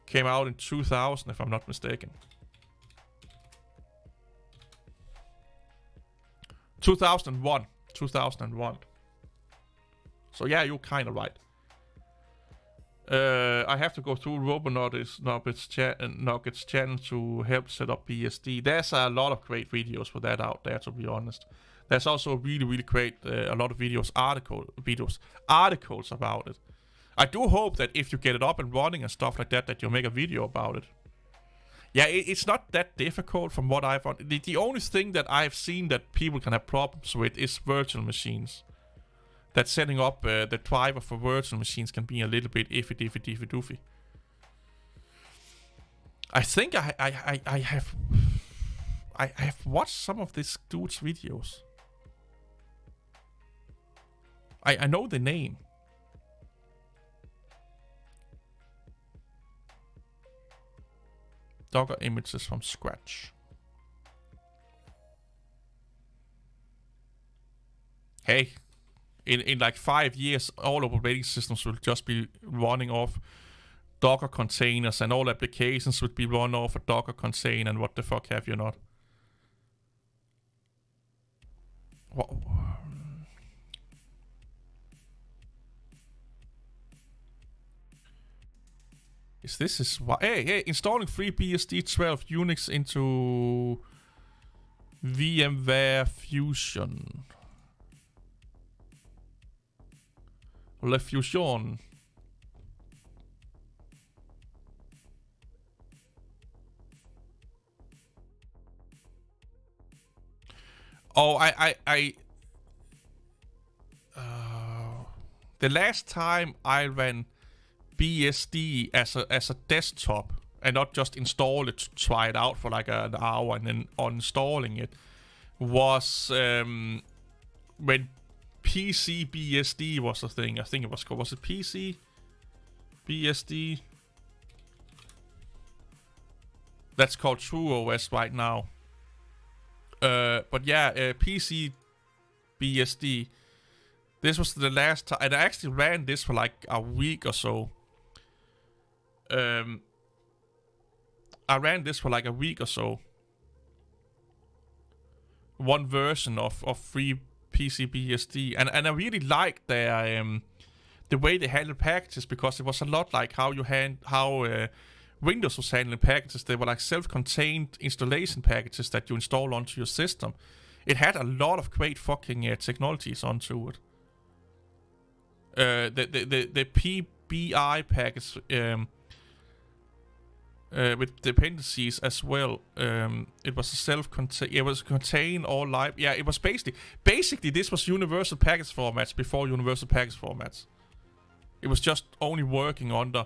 came out in 2000, if I'm not mistaken. 2001. So yeah, you're kind of right. I have to go through Nuggets channel to help set up BSD. There's a lot of great videos for that out there, to be honest. There's also really, really great, a lot of articles about it. I do hope that if you get it up and running and stuff like that, that you'll make a video about it. Yeah, it's not that difficult from what I've... The only thing that I've seen that people can have problems with is virtual machines. That setting up the driver for virtual machines can be a little bit iffy-diffy-doofy. I think I have watched some of this dude's videos. I know the name. Docker images from scratch. Hey, in like 5 years, all operating systems will just be running off Docker containers, and all applications would be run off a Docker container, and what the fuck have you not? What? Hey, installing FreeBSD 12 Unix into VMware Fusion. Le Fusion. Oh, the last time I ran BSD as a desktop and not just install it to try it out for like an hour and then uninstalling it was when PC BSD was a thing. I think it was called. Was it PC BSD? That's called TrueOS right now. But yeah, PC BSD. This was the last time, and I actually ran this for like a week or so. I ran this for like a week or so. One version of free PC BSD, and I really liked their the way they handled packages, because it was a lot like how Windows was handling packages. They were like self-contained installation packages that you install onto your system. It had a lot of great fucking technologies onto it. The PBI package with dependencies as well. It was a self-contained. It was contain all live. Yeah, it was basically this was universal package formats before universal package formats. It was just only working under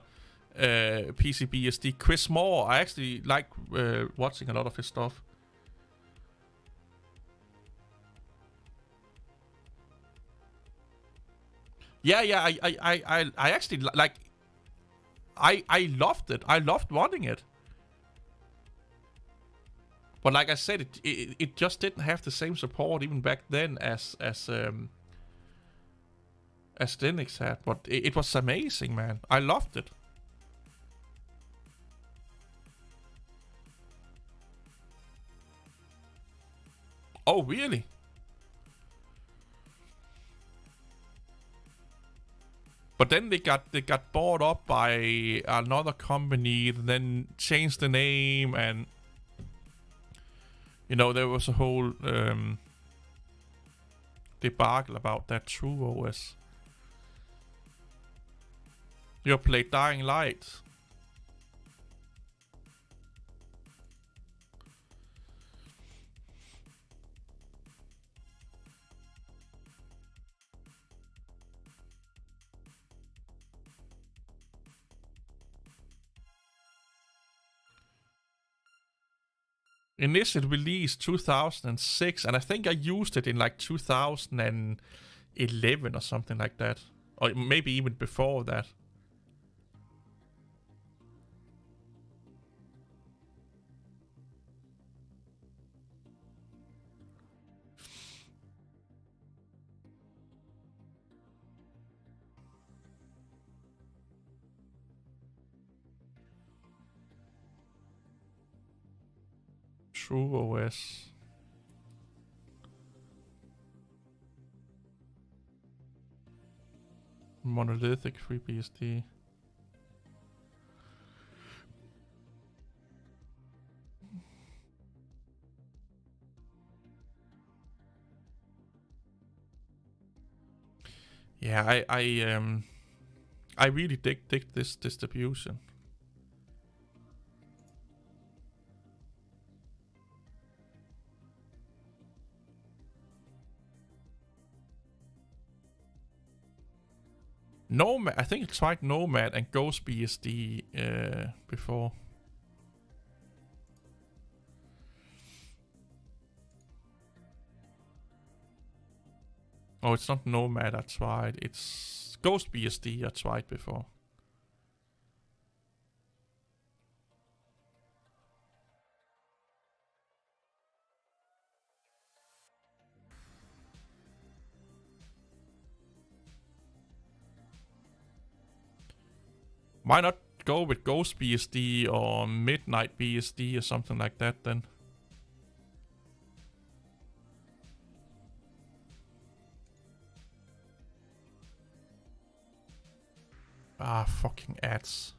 PCBSD. Chris Moore, I actually like watching a lot of his stuff. Yeah, I actually like. I loved it. I loved running it. But like I said, it just didn't have the same support even back then as Linux had. But it was amazing, man. I loved it. Oh, really? But then they got bought up by another company, then changed the name, and you know, there was a whole debacle about that True OS. You played Dying Light. Initial release 2006, and I think I used it in like 2011 or something like that. Or maybe even before that. True OS. Monolithic FreeBSD. Yeah, I really dig this distribution. Nomad, I think I tried Nomad and GhostBSD before. Oh, it's not Nomad I tried. It's GhostBSD I tried before. Why not go with GhostBSD or Midnight BSD or something like that then? Ah, fucking ads.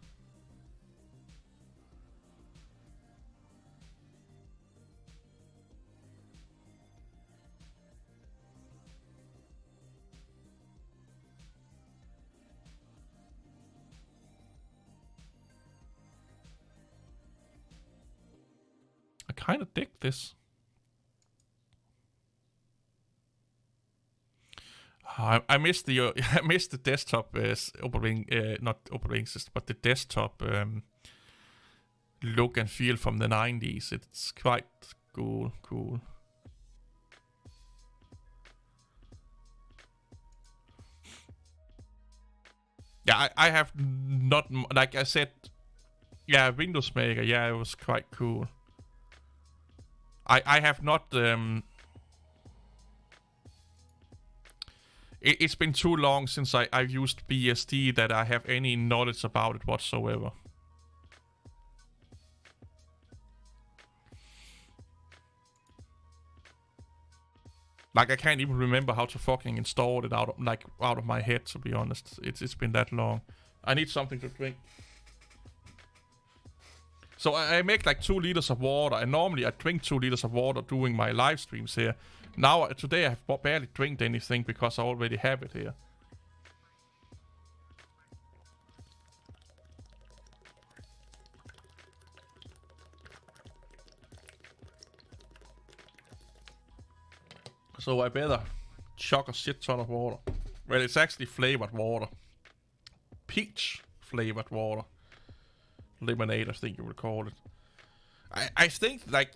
I kind of dig this. I missed the I missed the desktop operating not operating system, but the desktop look and feel from the 90s. It's quite cool. Yeah, I have not, like I said, yeah, Windows Maker, yeah, it was quite cool. I have not it's been too long since I've used BSD that I have any knowledge about it whatsoever. Like, I can't even remember how to fucking install it out of my head, to be honest. It's been that long. I need something to drink. So I make like 2 liters of water, and normally I drink 2 liters of water doing my live streams here. Now, today I have barely drank anything because I already have it here. So I better chuck a shit ton of water. Well, it's actually flavored water. peach flavored water. Lemonade, I think you would call it. I think, like,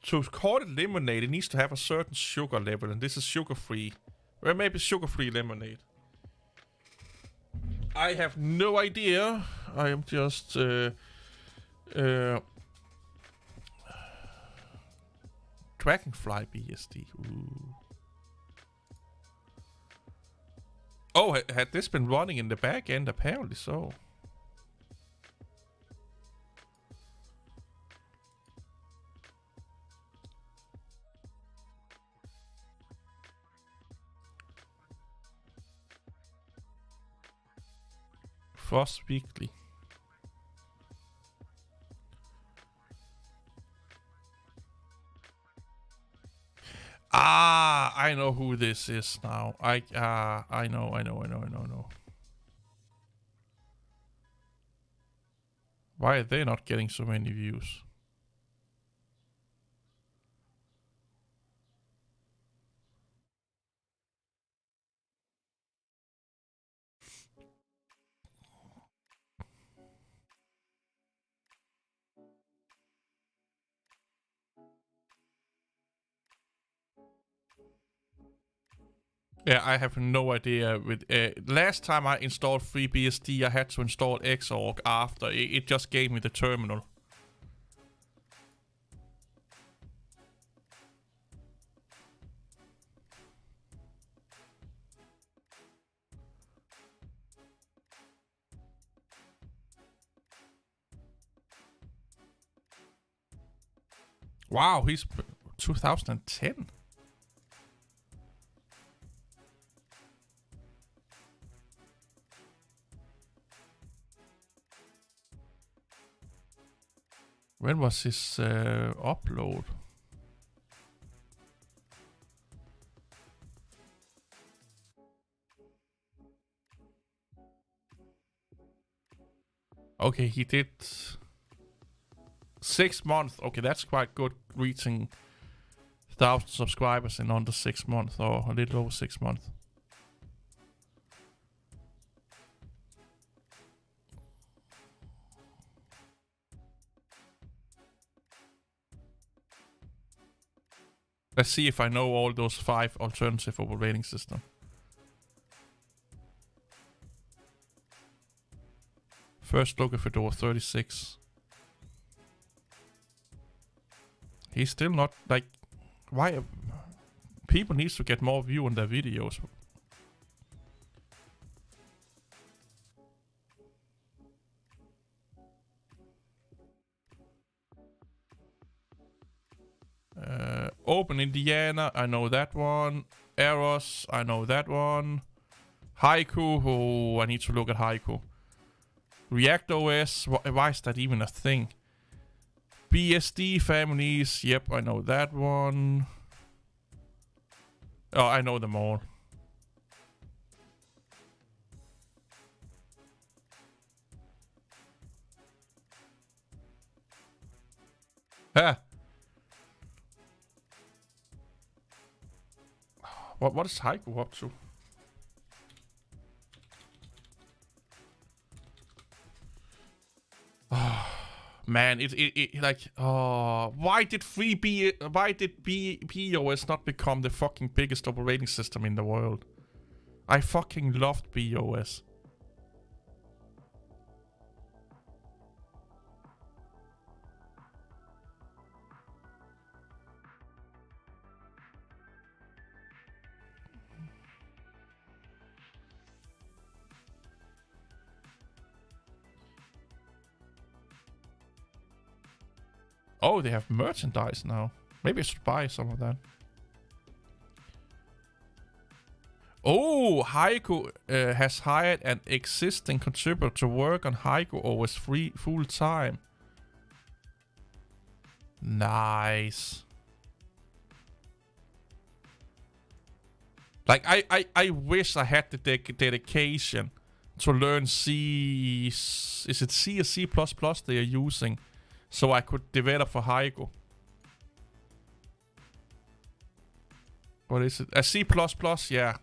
to call it lemonade, it needs to have a certain sugar level, and this is sugar-free. Or maybe sugar-free lemonade. I have no idea. I am just... Dragonfly BSD. Ooh. Oh, had this been running in the back end? Apparently so. Frost Weekly. Ah, I know who this is now. I know. Why are they not getting so many views? Yeah, I have no idea. With last time I installed FreeBSD, I had to install Xorg after. It just gave me the terminal. Wow, he's 2010. When was his upload? Okay, he did 6 months. Okay, that's quite good, reaching 1,000 subscribers in under 6 months, or a little over 6 months. Let's see if I know all those 5 alternative operating systems. First look at Fedora 36. He's still not, like, why? People need to get more view on their videos. Open Indiana, I know that one. Eros, I know that one. Haiku, oh, I need to look at Haiku. React OS, why is that even a thing? BSD families, yep, I know that one. Oh, I know them all. Ha! What is Haiku up to? Man, it like, oh, why did BOS not become the fucking biggest operating system in the world? I fucking loved BOS. Oh, they have merchandise now. Maybe I should buy some of that. Oh, Haiku has hired an existing contributor to work on Haiku OS full time. Nice. Like, I wish I had the dedication to learn C. Is it C or C++ they are using? So I could develop for Haiku. What is it? A C++, yeah.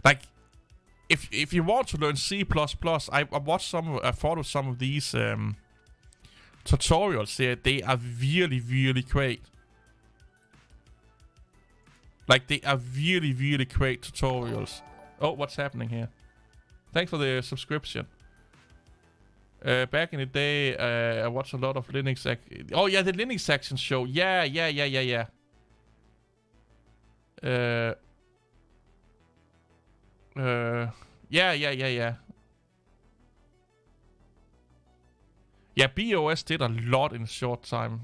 Like, if you want to learn C++, I watched I followed some of these tutorials here. They are really, really great. Like, they are really, really great tutorials. Oh, what's happening here? Thanks for the subscription. Back in the day, I watched a lot of Linux. Oh yeah, the Linux section show. Yeah. Yeah. Yeah, BOS did a lot in a short time.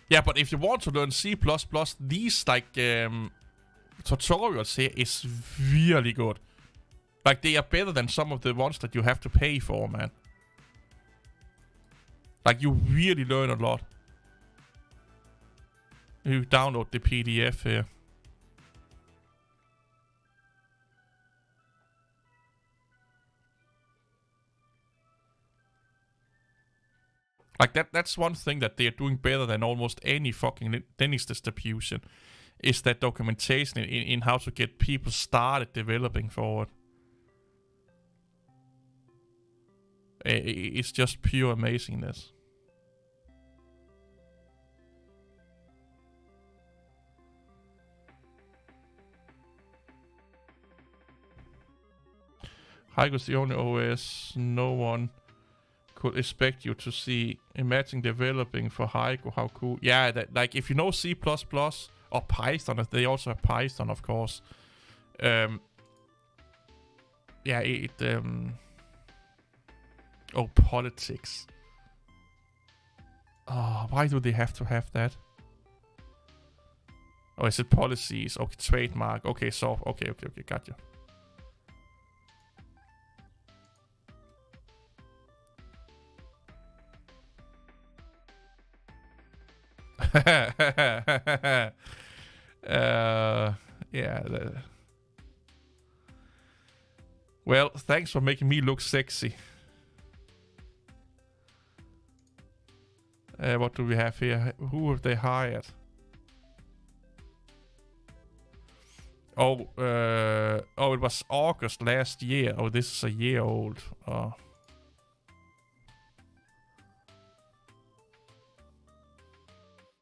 Yeah, but if you want to learn C++, these like tutorials here is really good. Like, they are better than some of the ones that you have to pay for, man. Like, you really learn a lot. You download the PDF here. Like, that's one thing that they are doing better than almost any fucking Linux distribution. Is that documentation in how to get people started developing forward. It's just pure amazingness. Haiku's the only OS no one could expect you to see. Imagine developing for Haiku, how cool. Yeah, that, like, if you know C++ or Python, they also have Python, of course. Yeah, oh, politics. Oh, why do they have to have that? Oh, is it policies? Okay, trademark. Okay, so, okay, got you. Yeah. Well, thanks for making me look sexy. What do we have here? Who have they hired? Oh, it was August last year. Oh, this is a year old. Oh.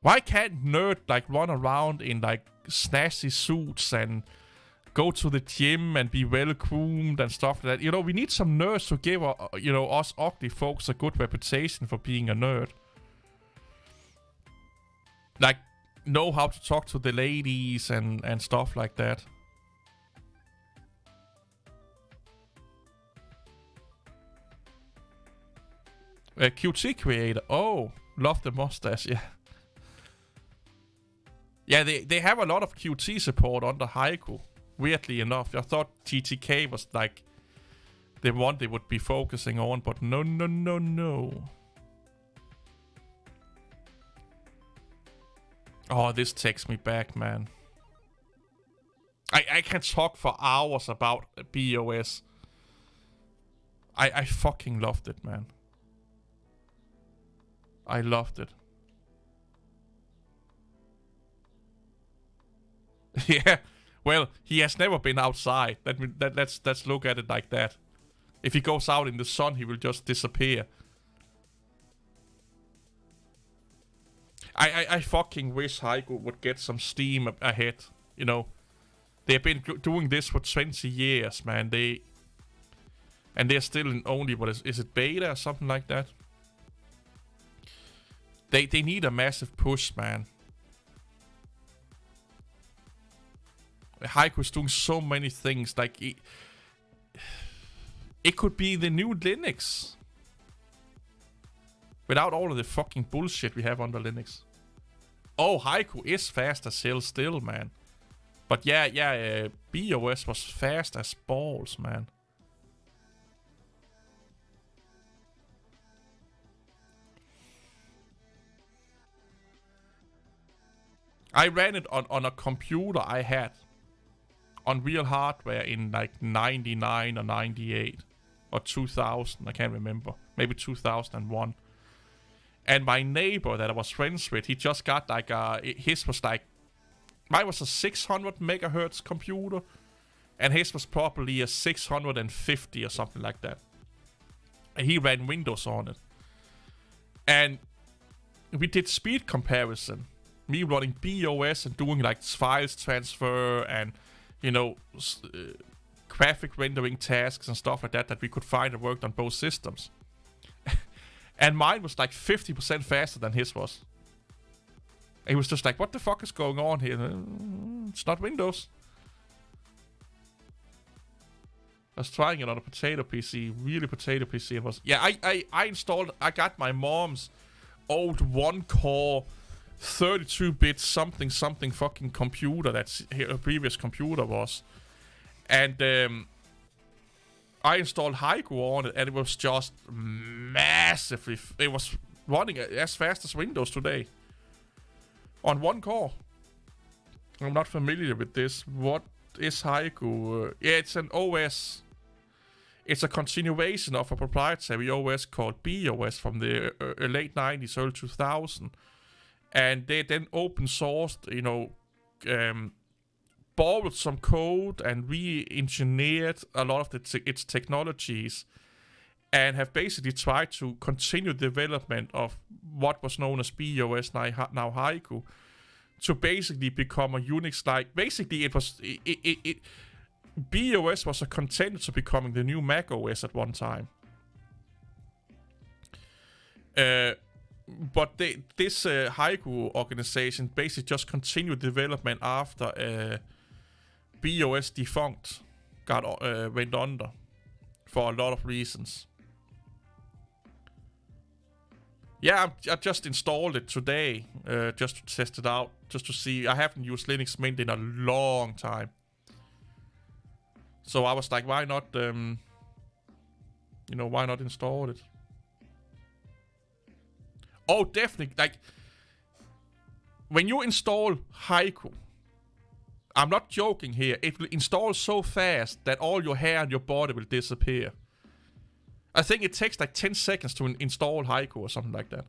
Why can't nerd like run around in like snazzy suits and go to the gym and be well groomed and stuff like that? You know, we need some nerds to give us ugly folks a good reputation for being a nerd. Like, know how to talk to the ladies and stuff like that. A QT creator. Oh, love the mustache. Yeah. Yeah, they have a lot of QT support under Haiku. Weirdly enough, I thought GTK was like the one they would be focusing on, but no. Oh, this takes me back, man. I can talk for hours about BOS. I fucking loved it, man. I loved it. Yeah, well, he has never been outside. Let's look at it like that. If he goes out in the sun, he will just disappear. I fucking wish Haiku would get some steam ahead. You know, they've been doing this for 20 years, man. And they're still in only, what is it, beta or something like that? They need a massive push, man. Haiku is doing so many things. Like, it could be the new Linux. Without all of the fucking bullshit we have under Linux. Oh, Haiku is fast as hell still, man. But yeah, BOS was fast as balls, man. I ran it on a computer I had. On real hardware in like 99 or 98. Or 2000, I can't remember. Maybe 2001. And my neighbor that I was friends with, he just got like his was like Mine was a 600 megahertz computer, and his was probably a 650 or something like that. And he ran Windows on it. And we did speed comparison. Me running BOS and doing like files transfer and, you know, graphic rendering tasks and stuff like that we could find that worked on both systems. And mine was like 50% faster than his was. He was just like, what the fuck is going on here? It's not Windows. I was trying it on a potato PC, really potato PC. It was, yeah, I got my mom's old 1-core 32-bit something fucking computer that's her previous computer was. And I installed Haiku on it, and it was just massively... It was running as fast as Windows today. On 1 core. I'm not familiar with this. What is Haiku? Yeah, it's an OS. It's a continuation of a proprietary OS called BOS from the late 90s, early 2000. And they then open sourced, you know, borrowed some code and re-engineered a lot of its technologies, and have basically tried to continue development of what was known as BOS, now Haiku, to basically become a Unix-like. Basically, BOS was a contender to becoming the new Mac OS at one time. But this Haiku organization basically just continued development after BOS defunct, went under for a lot of reasons. Yeah, I just installed it today, just to test it out, just to see. I haven't used Linux Mint in a long time. So I was like, why not, why not install it? Oh, definitely, like, when you install Haiku, I'm not joking here, it will install so fast that all your hair and your body will disappear. I think it takes like 10 seconds to install Haiku or something like that.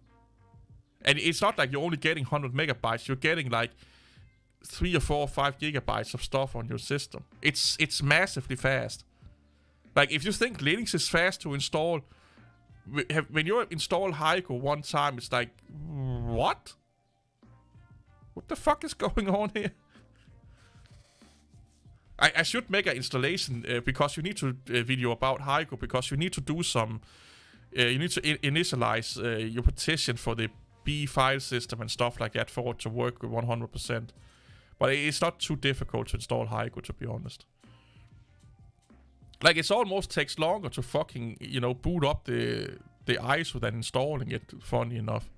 And it's not like you're only getting 100 megabytes, you're getting like 3 or 4 or 5 gigabytes of stuff on your system. It's massively fast. Like, if you think Linux is fast to install, when you install Haiku one time, it's like, what? What the fuck is going on here? I should make an installation because you need to video about Haiku, because you need to do some, you need to initialize your partition for the B file system and stuff like that for it to work 100%. But it's not too difficult to install Haiku, to be honest. Like, it almost takes longer to fucking, boot up the ISO than installing it, funny enough.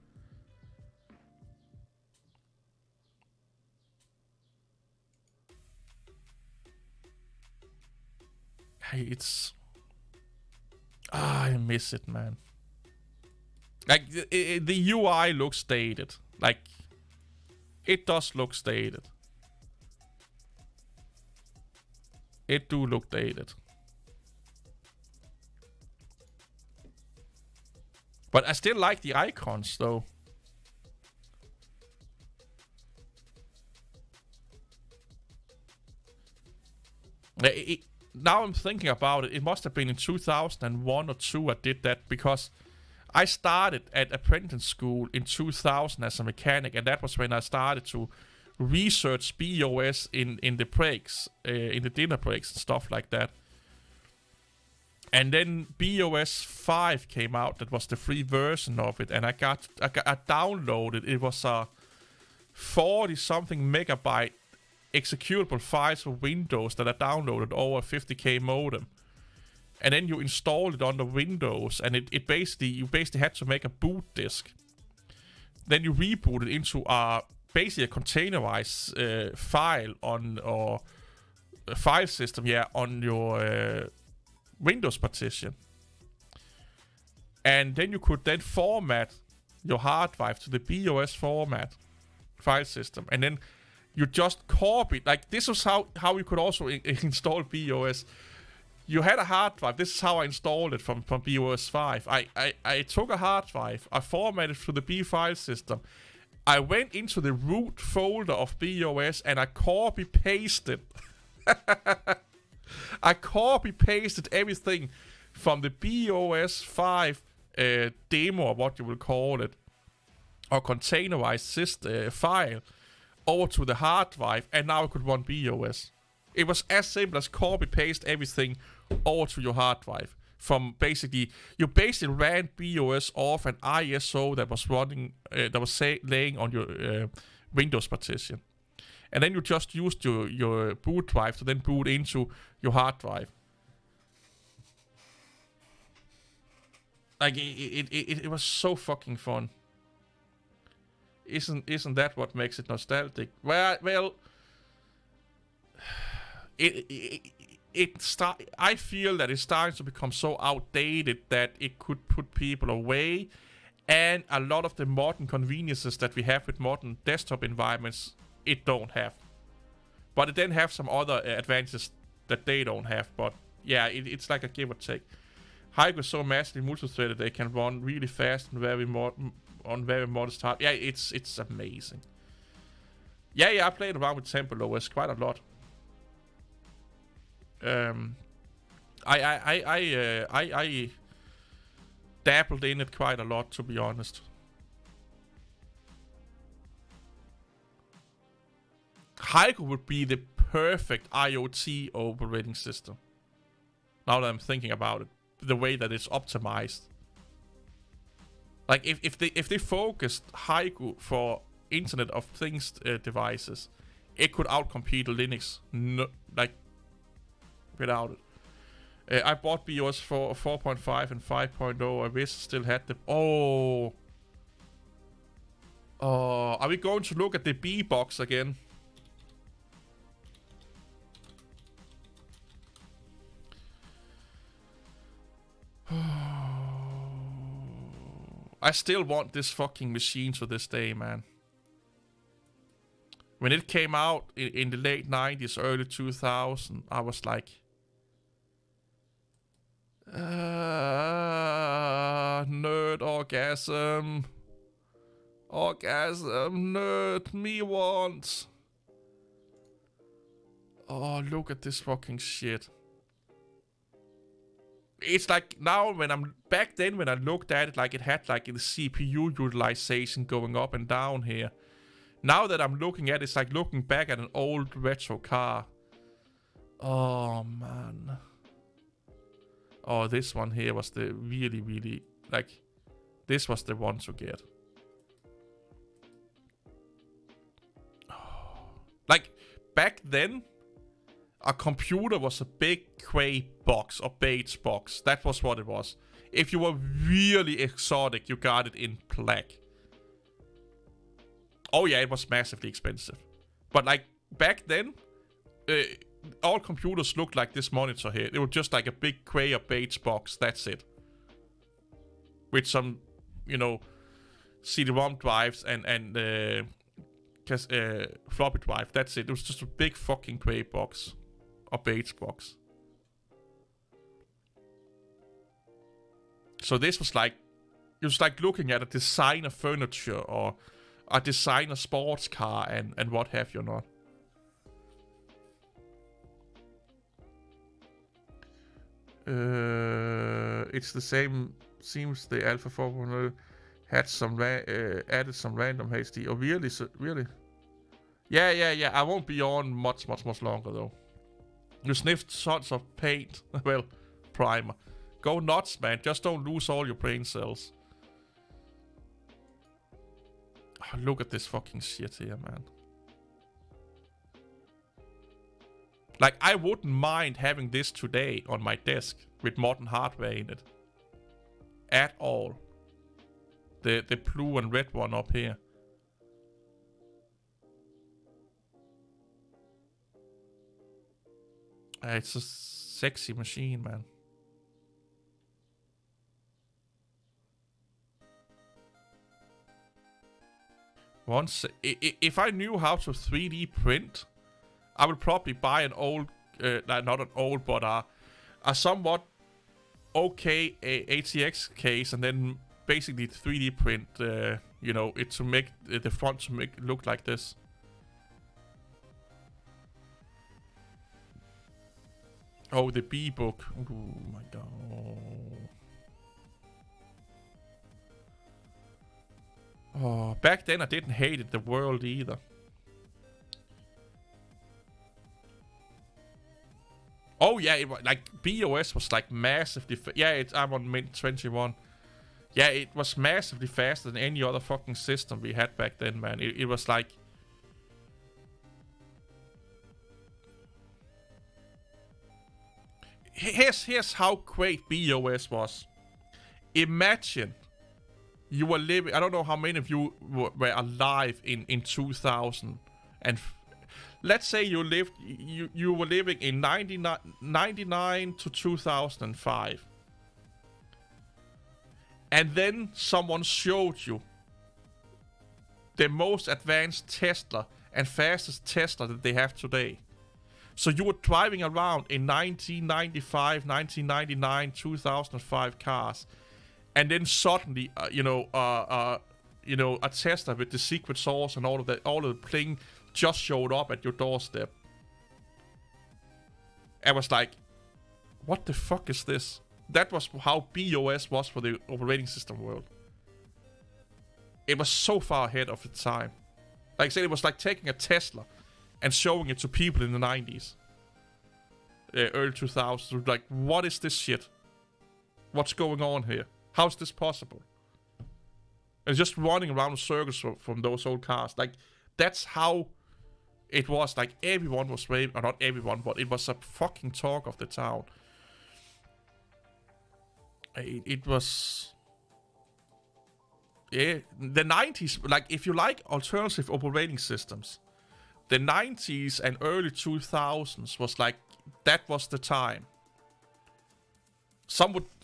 Hey, it's... I miss it, man. Like, the UI looks dated. Like, it does look dated. It do look dated. But I still like the icons, though. Now I'm thinking about it, it must have been in 2001 or 2 I did that, because I started at apprentice school in 2000 as a mechanic, and that was when I started to research BOS in the breaks, in the dinner breaks and stuff like that. And then BOS 5 came out, that was the free version of it, and I downloaded, it was a 40-something megabyte executable files for Windows that I downloaded over a 50k modem. And then you install it on the Windows, and you basically had to make a boot disk. Then you reboot it into basically a containerized file or a file system, on your Windows partition. And then you could then format your hard drive to the BOS format file system, and then you just copy. Like, this was how you could also install BOS. You had a hard drive. This is how I installed it from BOS 5. I took a hard drive, I formatted to the B file system, I went into the root folder of BOS and I copy-pasted. I copy-pasted everything from the BOS 5 demo, or what you will call it, or containerized file, over to the hard drive, and now I could run BOS. It was as simple as copy-paste everything over to your hard drive. From basically, you basically ran BOS off an ISO that was running, laying on your Windows partition, and then you just used your boot drive to then boot into your hard drive. Like it was so fucking fun. Isn't that what makes it nostalgic? Well, I feel that it's starting to become so outdated that it could put people away, and a lot of the modern conveniences that we have with modern desktop environments, it don't have. But it then have some other advantages that they don't have. But yeah, it's like a give or take. Haiku is so massively multi-threaded they can run really fast and very modest hard. Yeah, it's amazing. Yeah, I played around with Temple OS quite a lot. I dabbled in it quite a lot, to be honest. Haiku would be the perfect IoT operating system. Now that I'm thinking about it, the way that it's optimized. Like if they focused Haiku for Internet of Things devices, it could outcompete Linux, without it. I bought BOS for 4.5 and 5.0. I wish I still had the... Oh, are we going to look at the B box again? I still want this fucking machine to this day, man. When it came out in the late 90s, early 2000s, I was like... nerd orgasm. Orgasm, nerd, me wants. Oh, look at this fucking shit. It's like now when I'm back then when I looked at it, like it had like the CPU utilization going up and down here. Now that I'm looking at it, it's like looking back at an old retro car. Oh man. Oh, this one here was the really like, this was the one to get. Like back then, a computer was a big gray box or beige box. That was what it was. If you were really exotic, you got it in black. Oh yeah, it was massively expensive. But like back then, all computers looked like this monitor here. It was just like a big gray or beige box. That's it. With some, you know, CD-ROM drives and floppy drive. That's it. It was just a big fucking gray box. Or beige box. So this was like, it was like looking at a designer furniture or a designer sports car and what have you not. It's the same. Seems the Alpha 4.0 had some added some random HD. Oh really? Really? Yeah. I won't be on much longer though. You sniffed sorts of paint. Well, primer. Go nuts, man. Just don't lose all your brain cells. Oh, look at this fucking shit here, man. Like, I wouldn't mind having this today on my desk with modern hardware in it. At all. The blue and red one up here. It's a sexy machine, man. Once, if I knew how to 3D print, I would probably buy an old, not an old, but a somewhat okay ATX case, and then basically 3D print you know, it to make the front to make it look like this. Oh, the B book. Oh my god. Oh, back then I didn't hate it, the world either. Oh yeah, it was like BOS was like massively. I'm on Mint 21. Yeah, it was massively faster than any other fucking system we had back then, man. It was like. Here's how great BOS was. Imagine you were living. I don't know how many of you were alive in 2000, and let's say you lived. You were living in 99 to 2005, and then someone showed you the most advanced Tesla and fastest Tesla that they have today. So you were driving around in 1995, 1999, 2005 cars, and then suddenly, a Tesla with the secret sauce and all of the pling just showed up at your doorstep. I was like, what the fuck is this? That was how BOS was for the operating system world. It was so far ahead of its time. Like I said, it was like taking a Tesla and showing it to people in the 90s. Early 2000s. Like, what is this shit? What's going on here? How's this possible? And just running around in circles from those old cars. Like, that's how it was. Like, everyone was raving. Or not everyone, but it was a fucking talk of the town. It was... Yeah, the 90s, like, if you like alternative operating systems, the 90s and early 2000s was like, that was the time.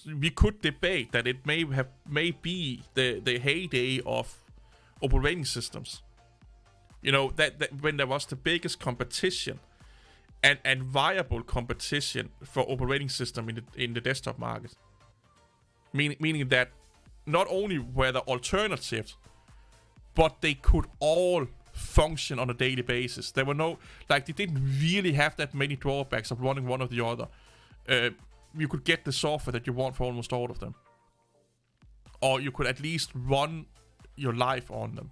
We could debate that it may be the heyday of operating systems. You know, that when there was the biggest competition and viable competition for operating system in the desktop market. Meaning that not only were there alternatives, but they could all function on a daily basis. There were no, like, they didn't really have that many drawbacks of running one or the other. You could get the software that you want for almost all of them. Or you could at least run your life on them.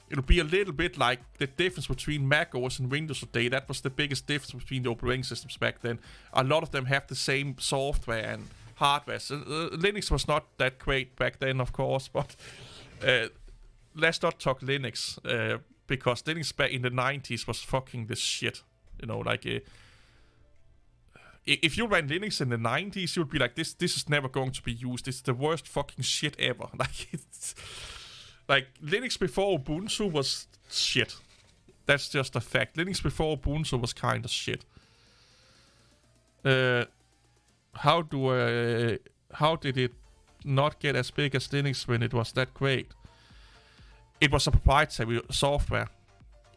It'll be a little bit like the difference between Mac OS and Windows today. That was the biggest difference between the operating systems back then. A lot of them have the same software and hardware. So, Linux was not that great back then, of course, but let's not talk Linux, because Linux back in the 90s was fucking the shit. You know, like, if you ran Linux in the 90s, you'd be like, this is never going to be used. It's the worst fucking shit ever. Like, it's... Like, Linux before Ubuntu was shit. That's just a fact. Linux before Ubuntu was kind of shit. How did it not get as big as Linux when it was that great? It was a proprietary software.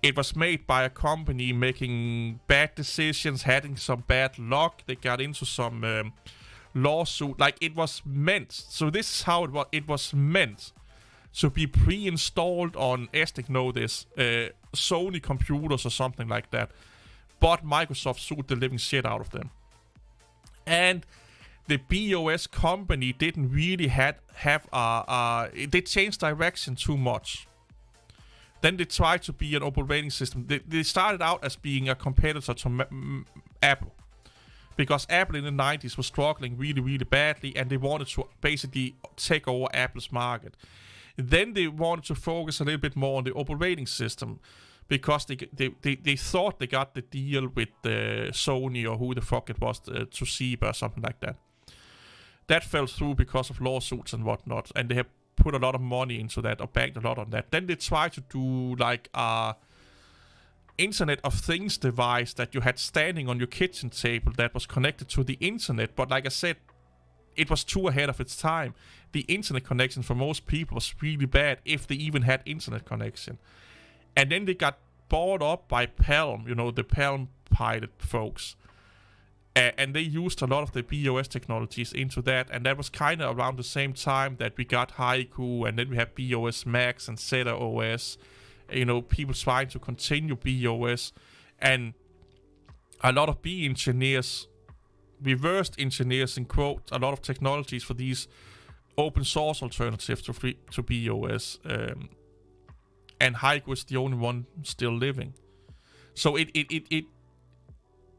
It was made by a company making bad decisions, having some bad luck. They got into some lawsuit. Like, it was meant. So this is how it was. It was meant to be pre-installed on, as they know this, Sony computers or something like that. But Microsoft sued the living shit out of them. And the BOS company didn't really have they changed direction too much. Then they tried to be an operating system. They started out as being a competitor to Apple. Because Apple in the 90s was struggling really, really badly, and they wanted to basically take over Apple's market. Then they wanted to focus a little bit more on the operating system, because they thought they got the deal with Sony or who the fuck it was, Toshiba or something like that. That fell through because of lawsuits and whatnot, and they have put a lot of money into that, or banked a lot on that. Then they tried to do like a Internet of Things device that you had standing on your kitchen table that was connected to the internet, but like I said, it was too ahead of its time. The internet connection for most people was really bad, if they even had internet connection. And then they got bought up by Palm, you know, the Palm Pilot folks. And they used a lot of the BOS technologies into that, and that was kind of around the same time that we got Haiku, and then we had BOS Max and Zeta OS. People trying to continue BOS, and a lot of B engineers, reversed engineers in quote, a lot of technologies for these open source alternatives to BOS, and Haiku is the only one still living. So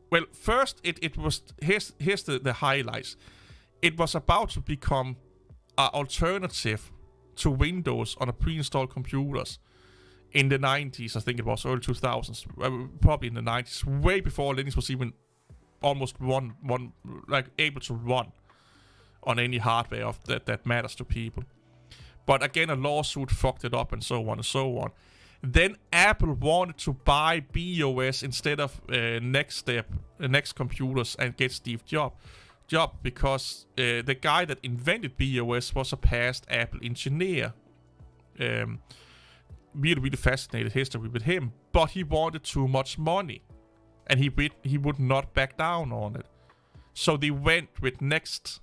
well, first it was here's the highlights. It was about to become an alternative to Windows on a pre-installed computers in the 90s. I think it was early 2000s, probably in the 90s, way before Linux was even almost able to run on any hardware that matters to people. But again, a lawsuit fucked it up, and so on and so on. Then Apple wanted to buy BOS instead of Next Computers and get Steve Jobs because the guy that invented BOS was a past Apple engineer. Really fascinated history with him, but he wanted too much money, and he would not back down on it. So they went with Next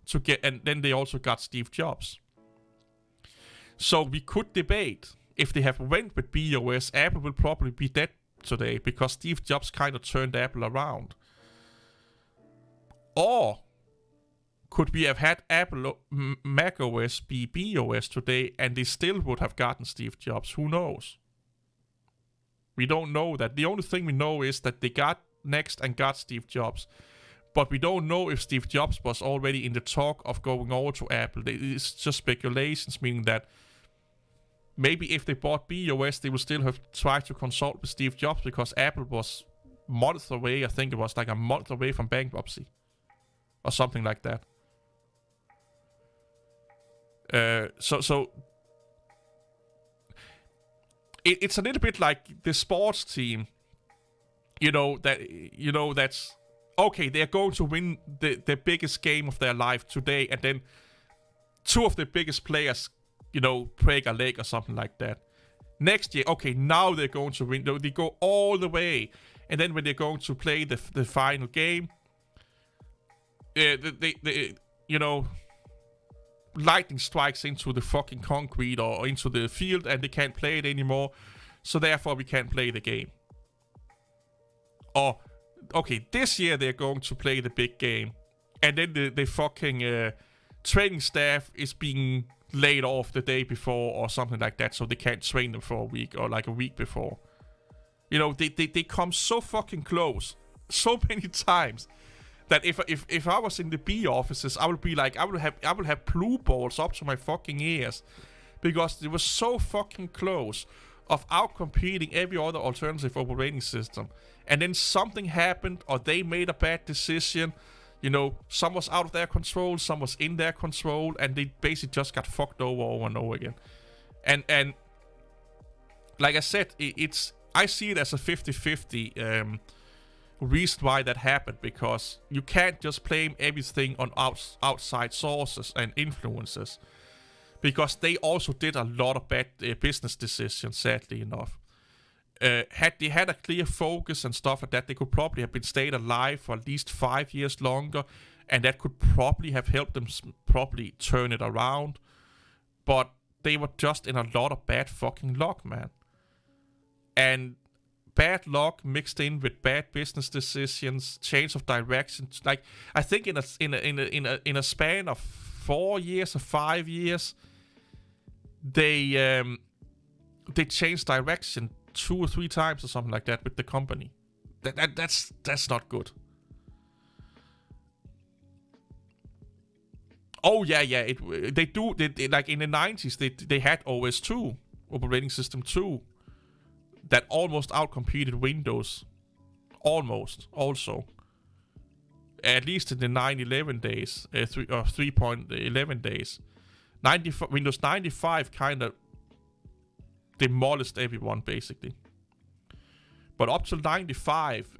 to get, and then they also got Steve Jobs. So we could debate. If they have went with BOS, Apple will probably be dead today because Steve Jobs kind of turned Apple around. Or could we have had Apple macOS be BOS today and they still would have gotten Steve Jobs? Who knows? We don't know that. The only thing we know is that they got Next and got Steve Jobs. But we don't know if Steve Jobs was already in the talk of going over to Apple. It's just speculations, meaning that maybe if they bought BOS, they would still have tried to consult with Steve Jobs because Apple was months away. I think it was like a month away from bankruptcy or something like that. So it's a little bit like the sports team. That's okay. They're going to win the biggest game of their life today, and then two of the biggest players break a leg or something like that. Next year, okay, now they're going to win. They go all the way. And then when they're going to play the final game, lightning strikes into the fucking concrete or into the field and they can't play it anymore. So therefore we can't play the game. Or, okay, this year they're going to play the big game. And then the fucking training staff is being laid off the day before or something like that, so they can't train them for a week or like a week before. They come so fucking close so many times that if I was in the B offices, I would be like, I will have blue balls up to my fucking ears because it was so fucking close of outcompeting every other alternative operating system, and then something happened or they made a bad decision. Some was out of their control, some was in their control, and they basically just got fucked over and over again. And like I said, I see it as a 50-50 reason why that happened, because you can't just blame everything on outside sources and influences, because they also did a lot of bad business decisions, sadly enough. Had they had a clear focus and stuff like that, they could probably have been stayed alive for at least 5 years longer, and that could probably have helped them probably turn it around. But they were just in a lot of bad fucking luck, man. And bad luck mixed in with bad business decisions, change of direction. Like, I think in a span of 4 years or 5 years, they changed direction 2 or 3 times or something like that with the company. That's not good. Oh yeah. They like in the 90s they had OS 2, operating system 2, that almost outcompeted Windows. Almost, also. At least in the 9/11 days, 3.11 days. Windows 95 kind of demolished everyone, basically. But up till 95,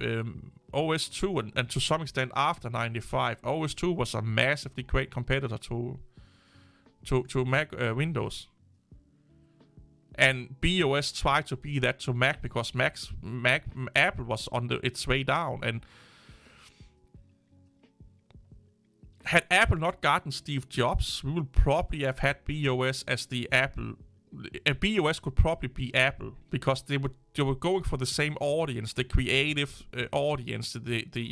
OS 2, and to some extent after 95, OS 2 was a massively great competitor to Mac Windows. And BOS tried to be that to Mac because Apple was on its way down, and had Apple not gotten Steve Jobs, we would probably have had BOS as the Apple. BOS could probably be Apple because they were going for the same audience, the creative audience, the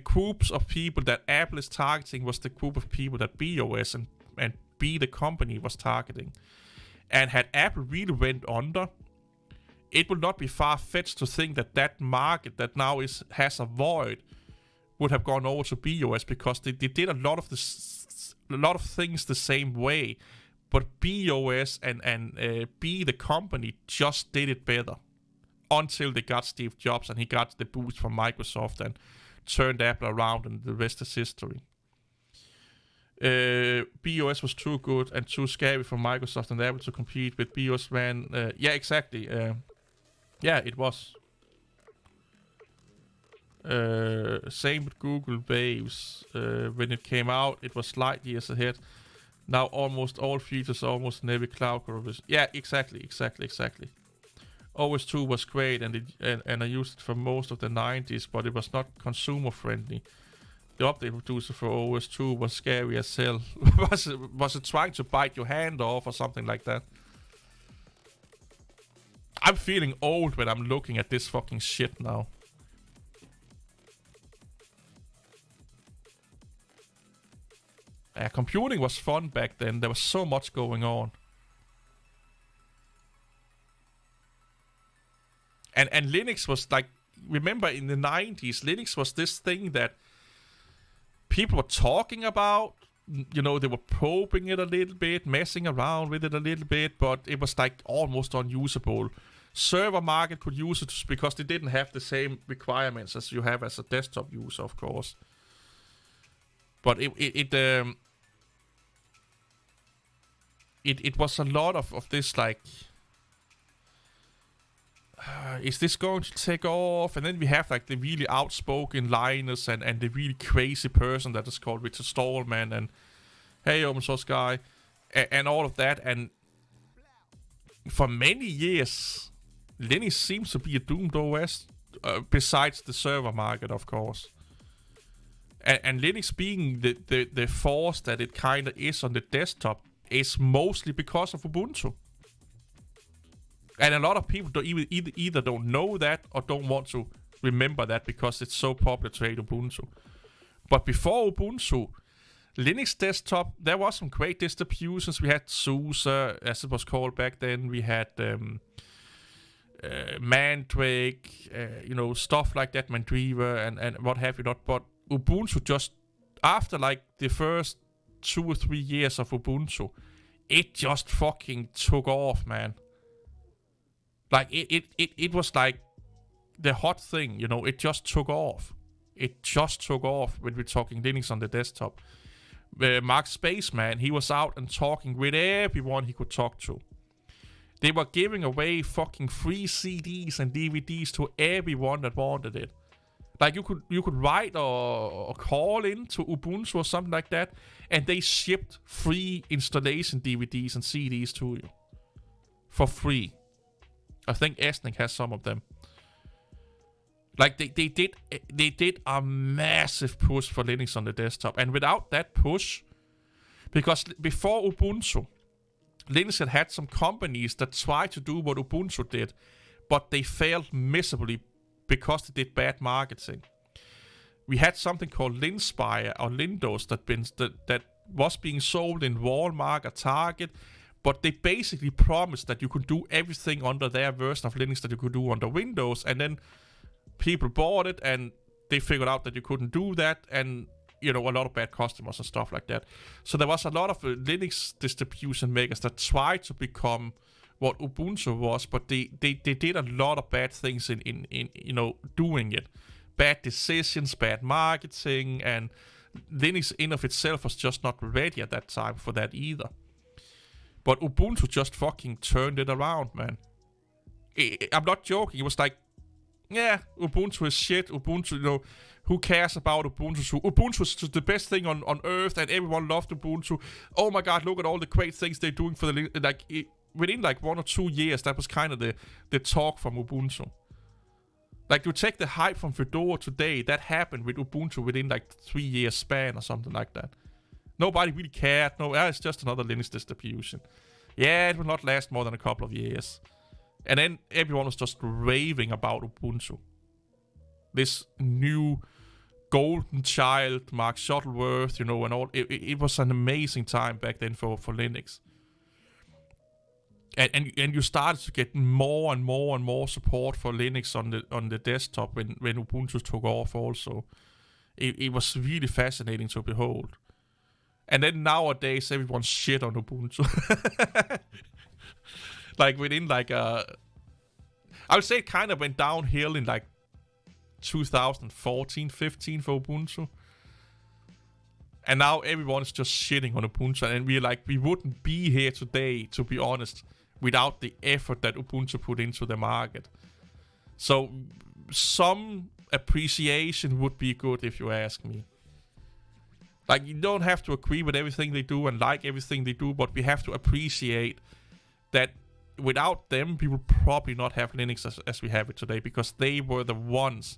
groups of people that Apple is targeting was the group of people that BOS and B the company was targeting. And had Apple really went under, it would not be far-fetched to think that market that now has a void would have gone over to BOS because they did a lot of things the same way, but BOS and B the company just did it better until they got Steve Jobs and he got the boost from Microsoft and turned Apple around, and the rest is history. BOS was too good and too scary for Microsoft and Apple to compete with. BOS ran, yeah, exactly. Yeah, it was. Same with Google Waves. When it came out, it was slightly years ahead. Now almost all features are almost in every cloud provision. Yeah, exactly. OS 2 was great, and I used it for most of the 90s, but it was not consumer friendly. The update producer for OS 2 was scary as hell. was it trying to bite your hand off or something like that? I'm feeling old when I'm looking at this fucking shit now. Computing was fun back then. There was so much going on. And Linux was like, remember in the 90s, Linux was this thing that people were talking about. You know, they were probing it a little bit, messing around with it a little bit, but it was like almost unusable. Server market could use it because they didn't have the same requirements as you have as a desktop user, of course. But it was a lot of this, like, is this going to take off? And then we have like the really outspoken Linus and the really crazy person that is called Richard Stallman and hey open source guy and all of that. And for many years, Linux seems to be a doomed OS, besides the server market, of course. And Linux being the force that it kind of is on the desktop is mostly because of Ubuntu. And a lot of people don't either don't know that or don't want to remember that because it's so popular to hate Ubuntu. But before Ubuntu, Linux desktop, there was some great distributions. We had SUSE, as it was called back then. We had Mandrake, stuff like that, Mandriva, and what have you not. But Ubuntu just, after like the first 2 or 3 years of Ubuntu, it just fucking took off, man. Like, it was like the hot thing, it just took off. It just took off when we're talking Linux on the desktop. Mark Spaceman, he was out and talking with everyone he could talk to. They were giving away fucking free CDs and DVDs to everyone that wanted it. Like, you could write or call in to Ubuntu or something like that, and they shipped free installation DVDs and CDs to you. For free. I think Esnik has some of them. Like, they did a massive push for Linux on the desktop. And without that push, because before Ubuntu, Linux had some companies that tried to do what Ubuntu did, but they failed miserably because they did bad marketing. We had something called Linspire or Lindos that was being sold in Walmart or Target, but they basically promised that you could do everything under their version of Linux that you could do under Windows, and then people bought it and they figured out that you couldn't do that, and a lot of bad customers and stuff like that. So there was a lot of Linux distribution makers that tried to become what Ubuntu was, but they did a lot of bad things in doing it. Bad decisions, bad marketing, and Linux in of itself was just not ready at that time for that either. But Ubuntu just fucking turned it around, man. I'm not joking. It was like, yeah, Ubuntu is shit. Ubuntu, who cares about Ubuntu? So Ubuntu is the best thing on earth, and everyone loved Ubuntu. Oh my god, look at all the great things they're doing for the within like 1 or 2 years. That was kind of the talk from Ubuntu. Like, you take the hype from Fedora today, that happened with Ubuntu within like 3 years span or something like that. Nobody really cared. No, it's just another Linux distribution. Yeah, it will not last more than a couple of years. And then everyone was just raving about Ubuntu. This new golden child, Mark Shuttleworth, and all. It was an amazing time back then for Linux. And you started to get more and more and more support for Linux on the desktop when Ubuntu took off also. It was really fascinating to behold. And then nowadays everyone's shit on Ubuntu. Like within like I would say it kind of went downhill in like 2014, 15 for Ubuntu. And now everyone is just shitting on Ubuntu. And we're like, we wouldn't be here today, to be honest, without the effort that Ubuntu put into the market. So some appreciation would be good if you ask me. Like, you don't have to agree with everything they do and like everything they do, but we have to appreciate that without them, we would probably not have Linux as we have it today, because they were the ones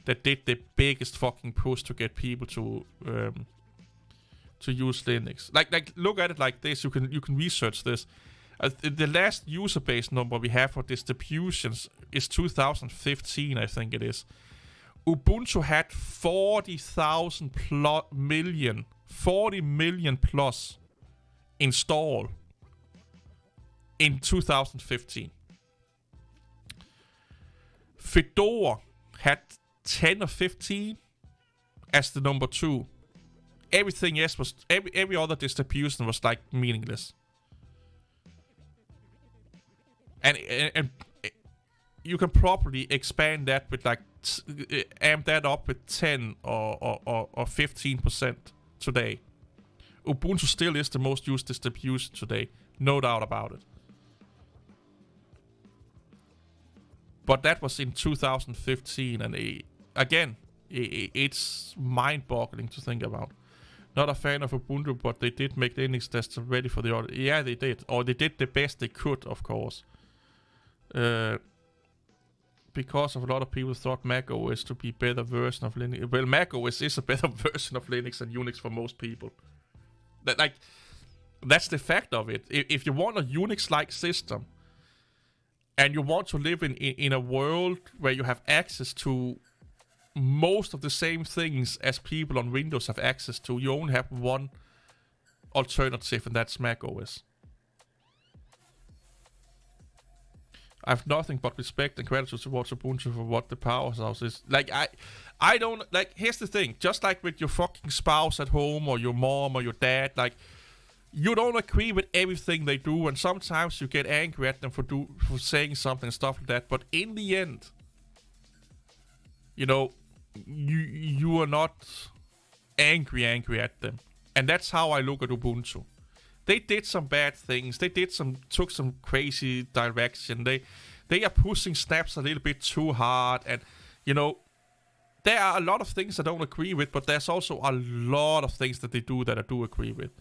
that did the biggest fucking push to get people to use Linux. Like look at it like this. You can research this. The last user base number we have for distributions is 2015, I think it is. Ubuntu had 40 million plus install in 2015. Fedora had 10 or 15 as the number 2. Everything else was every other distribution was like meaningless. And you can probably expand that with like amp that up with 10 or 15% today. Ubuntu still is the most used distribution today, no doubt about it. But that was in 2015, and it's mind-boggling to think about. Not a fan of Ubuntu, but they did make Linux desktop ready for the order. Yeah, they did. Or they did the best they could, of course. Because of a lot of people thought Mac OS to be a better version of Linux. Well, Mac OS is a better version of Linux than Unix for most people. That's the fact of it. If you want a Unix-like system, and you want to live in a world where you have access to most of the same things as people on Windows have access to, you only have one alternative, and that's Mac OS. I have nothing but respect and gratitude towards Ubuntu for what the powerhouse is. Like, I don't, like, here's the thing. Just like with your fucking spouse at home, or your mom, or your dad, like, you don't agree with everything they do, and sometimes you get angry at them for saying something and stuff like that. But in the end, you are not angry at them, and that's how I look at Ubuntu. They did some bad things. They took some crazy direction. They are pushing snaps a little bit too hard, and there are a lot of things I don't agree with, but there's also a lot of things that they do that I do agree with.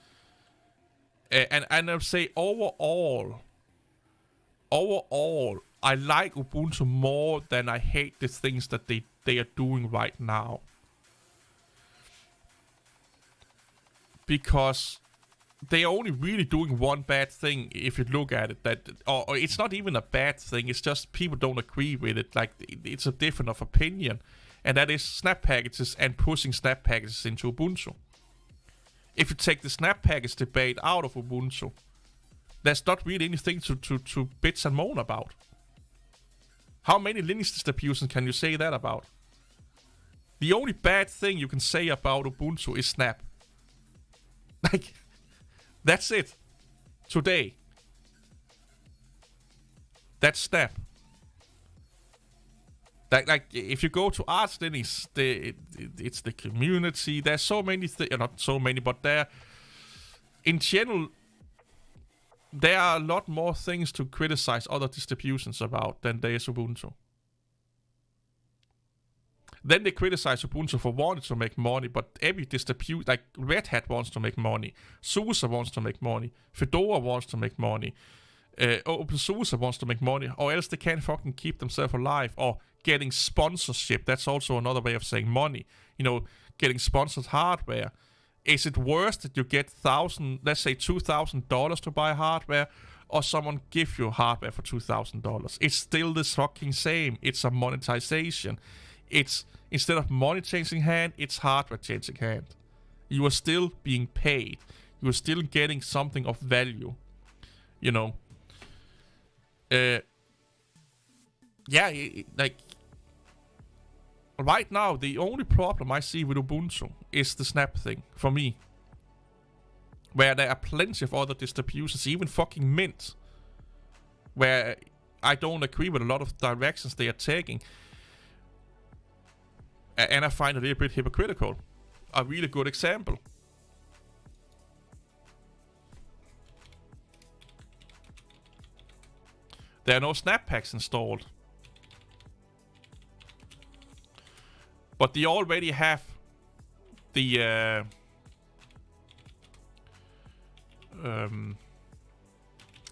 And I'll say overall, I like Ubuntu more than I hate the things that they are doing right now. Because they are only really doing one bad thing if you look at it. Or it's not even a bad thing, it's just people don't agree with it. Like, it's a difference of opinion. And that is snap packages and pushing snap packages into Ubuntu. If you take the snap package debate out of Ubuntu, there's not really anything to bitch and moan about. How many Linux distributions can you say that about? The only bad thing you can say about Ubuntu is snap. Like, that's it. Today. That's snap. Like if you go to Arch Linux, it's the community. There's so many things, not so many, but in general, there are a lot more things to criticize other distributions about than there is Ubuntu. Then they criticize Ubuntu for wanting to make money, but every distribution, like Red Hat wants to make money, SUSE wants to make money, Fedora wants to make money, OpenSUSE wants to make money, or else they can't fucking keep themselves alive, or getting sponsorship. That's also another way of saying money. You know, getting sponsored hardware. Is it worse that you get let's say $2,000 to buy hardware, or someone give you hardware for $2,000? It's still the fucking same. It's a monetization. It's instead of money changing hand, it's hardware changing hand. You are still being paid. You are still getting something of value. You know. Like right now, the only problem I see with Ubuntu is the Snap thing for me. Where there are plenty of other distributions, even fucking Mint, where I don't agree with a lot of directions they are taking. And I find it a little bit hypocritical. A really good example. There are no Snap packs installed. But they already have the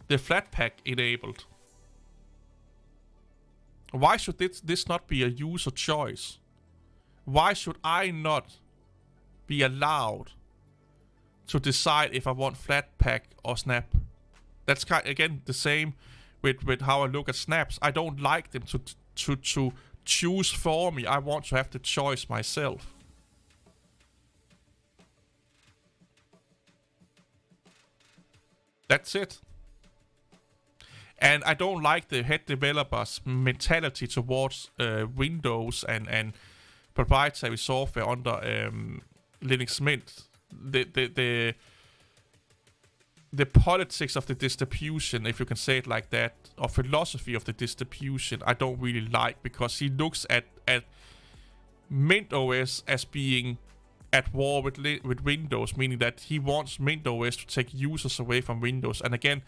Flatpak enabled. Why should this not be a user choice? Why should I not be allowed to decide if I want Flatpak or Snap? That's again the same with how I look at snaps. I don't like them to choose for me. I want to have the choice myself. That's it. And I don't like the head developers' mentality towards Windows and proprietary software under Linux Mint. The politics of the distribution, if you can say it like that, or philosophy of the distribution, I don't really like, because he looks at Mint OS as being at war with Windows, meaning that he wants Mint OS to take users away from Windows. And again,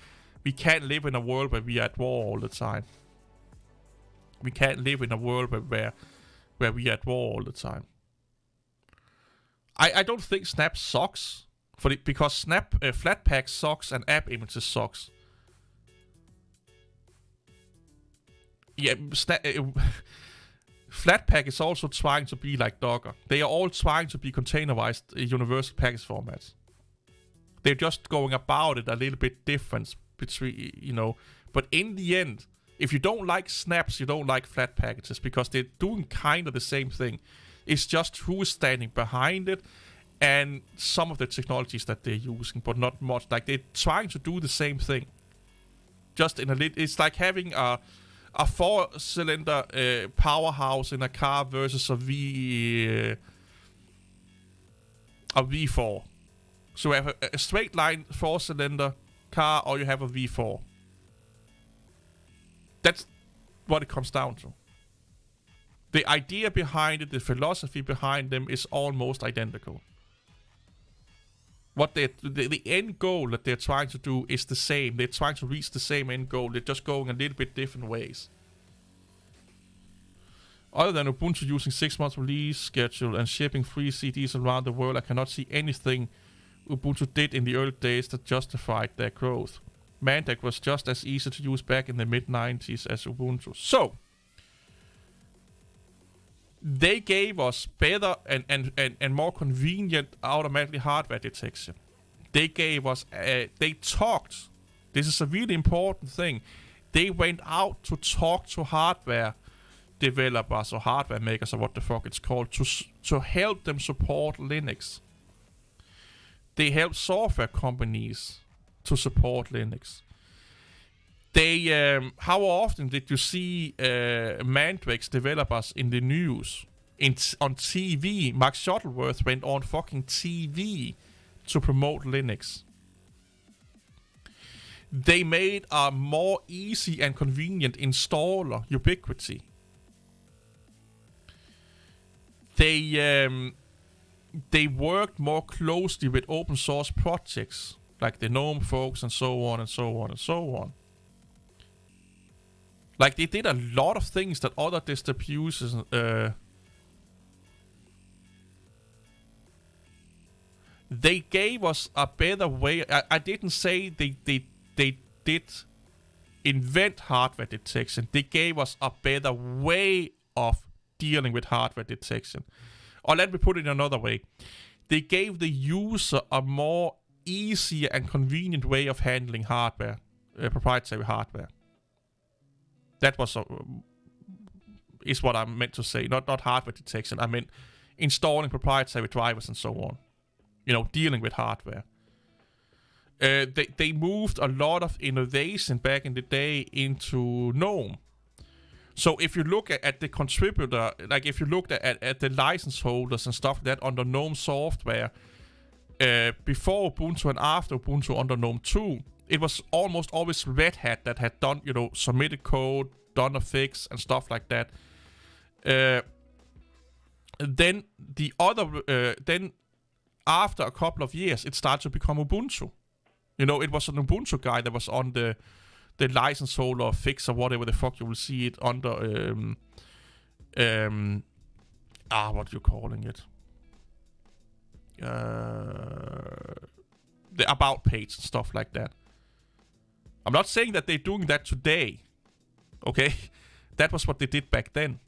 we can't live in a world where we are at war all the time. We can't live in a world where we are at war all the time. I don't think Snap sucks. Because Snap Flatpak sucks and App Images sucks. Yeah, Flatpak is also trying to be like Docker. They are all trying to be containerized universal package formats. They're just going about it a little bit different between, you know. But in the end, if you don't like snaps, you don't like flat packages, because they're doing kind of the same thing. It's just who is standing behind it and some of the technologies that they're using, but not much. Like, they're trying to do the same thing. Just in a little... It's like having a 4-cylinder powerhouse in a car versus a V4. So you have a straight line 4-cylinder car, or you have a V4. That's what it comes down to. The idea behind it, the philosophy behind them is almost identical. What the end goal that they're trying to do is the same. They're trying to reach the same end goal. They're just going a little bit different ways. Other than Ubuntu using 6 months release schedule and shipping free CDs around the world, I cannot see anything Ubuntu did in the early days that justified their growth. Mandak was just as easy to use back in the mid-90s as Ubuntu. So, they gave us better and more convenient automatically hardware detection. They gave us, they talked, this is a really important thing, they went out to talk to hardware developers or hardware makers, or what the fuck it's called, to help them support Linux. They help software companies to support Linux. They, how often did you see Mandrake's developers in the news? On TV, Mark Shuttleworth went on fucking TV to promote Linux. They made a more easy and convenient installer, Ubiquity. They worked more closely with open source projects, like the GNOME folks and so on and so on and so on. Like, they did a lot of things that other distributions... they gave us a better way... I didn't say they did invent hardware detection. They gave us a better way of dealing with hardware detection. Or let me put it another way. They gave the user a more easier and convenient way of handling hardware, proprietary hardware. That was is what I meant to say. Not hardware detection. I meant installing proprietary drivers and so on. Dealing with hardware. They moved a lot of innovation back in the day into GNOME. So if you look at the contributor, like if you looked at the license holders and stuff like that under GNOME software, before Ubuntu and after Ubuntu under GNOME 2, it was almost always Red Hat that had done, submitted code, done a fix and stuff like that. Then after a couple of years, it started to become Ubuntu. It was an Ubuntu guy that was on the license holder or fix or whatever the fuck you will see it under. What are you calling it? The about page and stuff like that. I'm not saying that they're doing that today. Okay, that was what they did back then.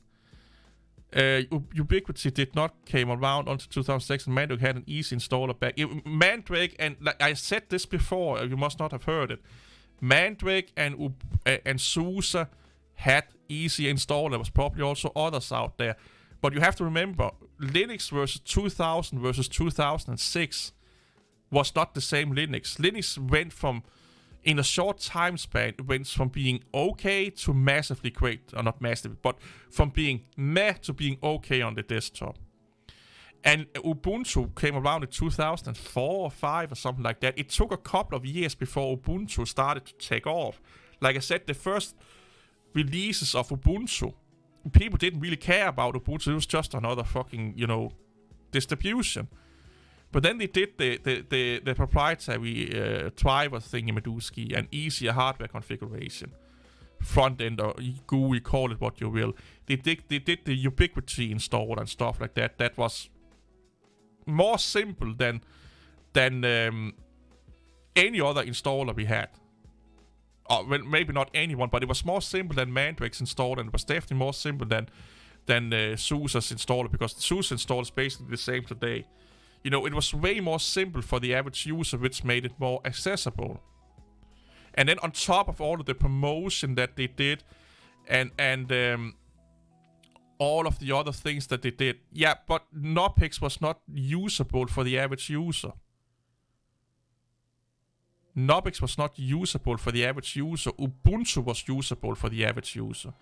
Ubiquity did not came around until 2006, and Mandrake had an easy installer back. Mandrake, and like I said this before, you must not have heard it. Mandrake and SUSE had easy installer. There was probably also others out there, but you have to remember, Linux versus 2000 versus 2006 was not the same Linux. Linux went from, in a short time span, it went from being okay to massively great, or not massively, but from being meh to being okay on the desktop. And Ubuntu came around in 2004 or 5 or something like that. It took a couple of years before Ubuntu started to take off. Like I said, the first releases of Ubuntu, people didn't really care about Ubuntu. It was just another fucking, distribution. But then they did the proprietary driver thingy-madooski and easier hardware configuration. Front end or GUI, call it what you will. They did the Ubiquity install and stuff like that. That was more simple than any other installer we had. Well, maybe not anyone, but it was more simple than Mandrake's installer, and it was definitely more simple than SUSE's installer, because the SUSE installer is basically the same today. It was way more simple for the average user, which made it more accessible. And then on top of all of the promotion that they did, and all of the other things that they did, yeah, but Knoppix was not usable for the average user. Knoppix was not usable for the average user. Ubuntu was usable for the average user.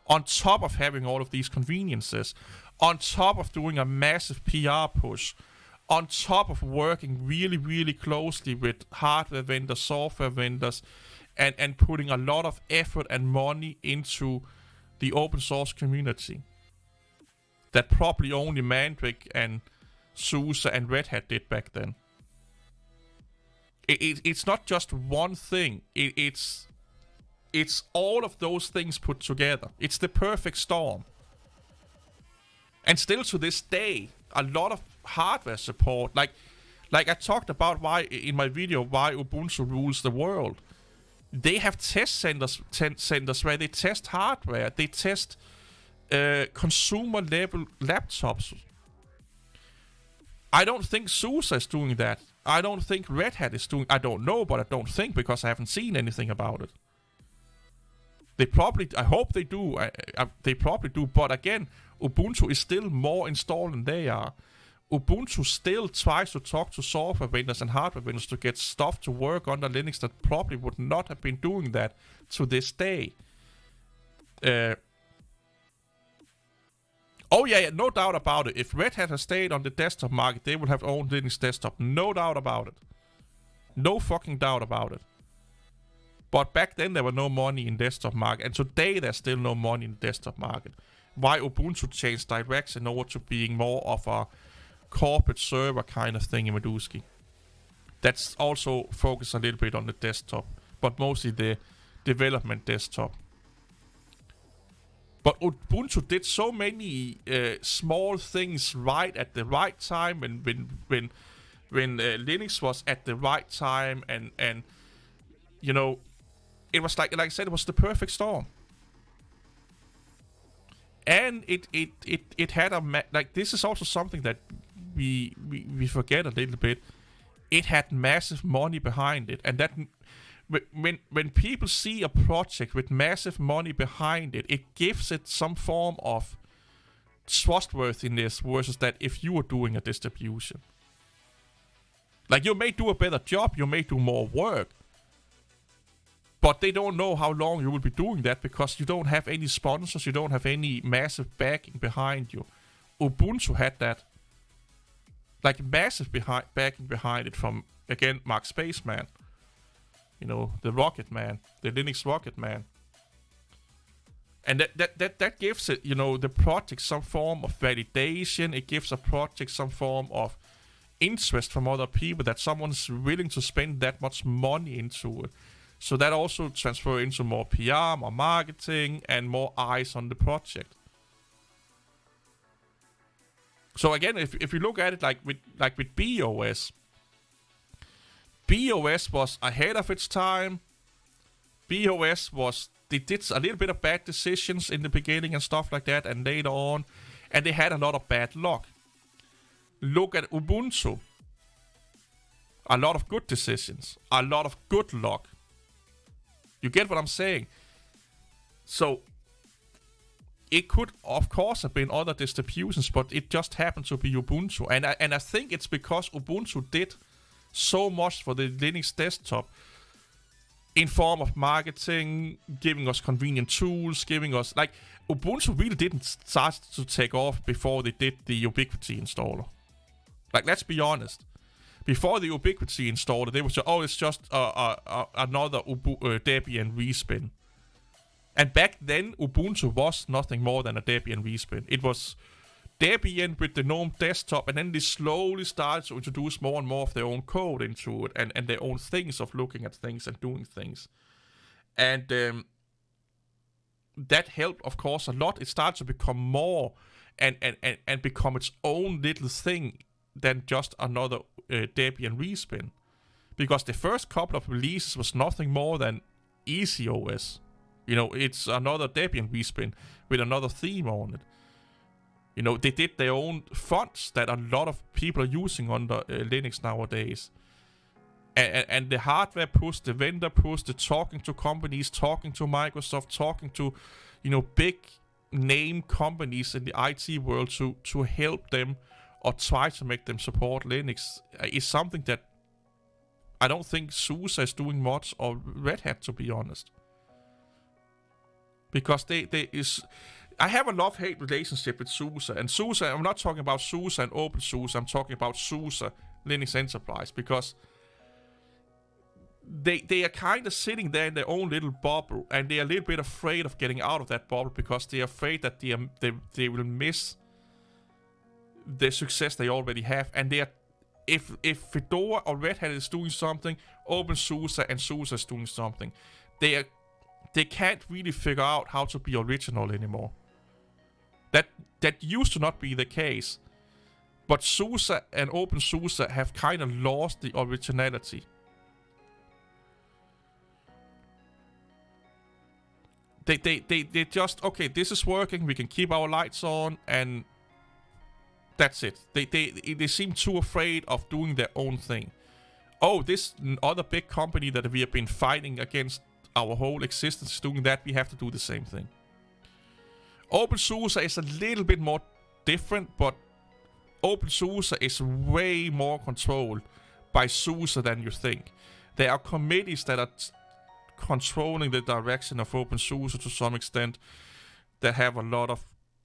On top of having all of these conveniences, on top of doing a massive PR push, on top of working really, really closely with hardware vendors, software vendors, and putting a lot of effort and money into the open source community that probably only Mandrake and SUSE and Red Hat did back then. It's not just one thing. It's all of those things put together. It's the perfect storm. And still to this day, a lot of hardware support, like I talked about why in my video why Ubuntu rules the world. They have test centers where they test hardware. They test consumer level laptops. I don't think SUSE is doing that. I don't think Red Hat is doing. I don't know, but I don't think, because I haven't seen anything about it. They probably. I hope they do. They probably do. But again, Ubuntu is still more installed than they are. Ubuntu still tries to talk to software vendors and hardware vendors to get stuff to work under Linux that probably would not have been doing that to this day. Oh yeah, no doubt about it. If Red Hat has stayed on the desktop market, they would have owned Linux desktop. No doubt about it. No fucking doubt about it. But back then there were no money in desktop market, and today there's still no money in the desktop market. Why Ubuntu changed direction over to being more of a corporate server kind of thing in Madooski. That's also focused a little bit on the desktop, but mostly the development desktop. But Ubuntu did so many small things right at the right time when Linux was at the right time, and it was like I said, it was the perfect storm. And it had like, this is also something that we forget a little bit. It had massive money behind it, and that when people see a project with massive money behind it, it gives it some form of trustworthiness versus that if you were doing a distribution. Like, you may do a better job, you may do more work, but they don't know how long you will be doing that because you don't have any sponsors, you don't have any massive backing behind you. Ubuntu had that. Like, massive backing behind it from, again, Mark Spaceman. You know, the Rocket Man, the Linux Rocket Man. And that gives it, you know, the project some form of validation. It gives a project some form of interest from other people, that someone's willing to spend that much money into it. So that also transfers into more PR, more marketing, and more eyes on the project. So again, if you look at it like with BOS, BOS was ahead of its time. BOS they did a little bit of bad decisions in the beginning and stuff like that, and later on, and they had a lot of bad luck. Look at Ubuntu. A lot of good decisions, a lot of good luck. You get what I'm saying? So it could, of course, have been other distributions, but it just happened to be Ubuntu. And I think it's because Ubuntu did so much for the Linux desktop in form of marketing, giving us convenient tools, giving us... Like, Ubuntu really didn't start to take off before they did the Ubiquity installer. Like, let's be honest. Before the Ubiquity installer, they would say, oh, it's just another Debian respin. And back then, Ubuntu was nothing more than a Debian respin. It was Debian with the GNOME desktop, and then they slowly started to introduce more and more of their own code into it, and their own things of looking at things and doing things. And that helped, of course, a lot. It started to become more and become its own little thing than just another Debian respin. Because the first couple of releases was nothing more than EasyOS. You know, it's another Debian respin with another theme on it. You know, they did their own fonts that a lot of people are using under Linux nowadays. And the hardware push, the vendor push, the talking to companies, talking to Microsoft, talking to, you know, big name companies in the IT world to help them or try to make them support Linux is something that I don't think SUSE is doing much, or Red Hat, to be honest. Because I have a love-hate relationship with SUSE. And SUSE, I'm not talking about SUSE and OpenSUSE, I'm talking about SUSE Linux Enterprise. Because they are kind of sitting there in their own little bubble, and they're a little bit afraid of getting out of that bubble because they're afraid that they will miss the success they already have. And they are, if Fedora or Red Hat is doing something, OpenSUSE and SUSE is doing something, they can't really figure out how to be original anymore. That used to not be the case, but SUSE and OpenSUSE have kind of lost the originality. They just, okay, this is working, we can keep our lights on, and that's it. They seem too afraid of doing their own thing. Oh, this other big company that we have been fighting against our whole existence is doing that, we have to do the same thing. OpenSUSE is a little bit more different, but OpenSUSE is way more controlled by SUSE than you think. There are committees that are controlling the direction of OpenSUSE to some extent, that have a lot of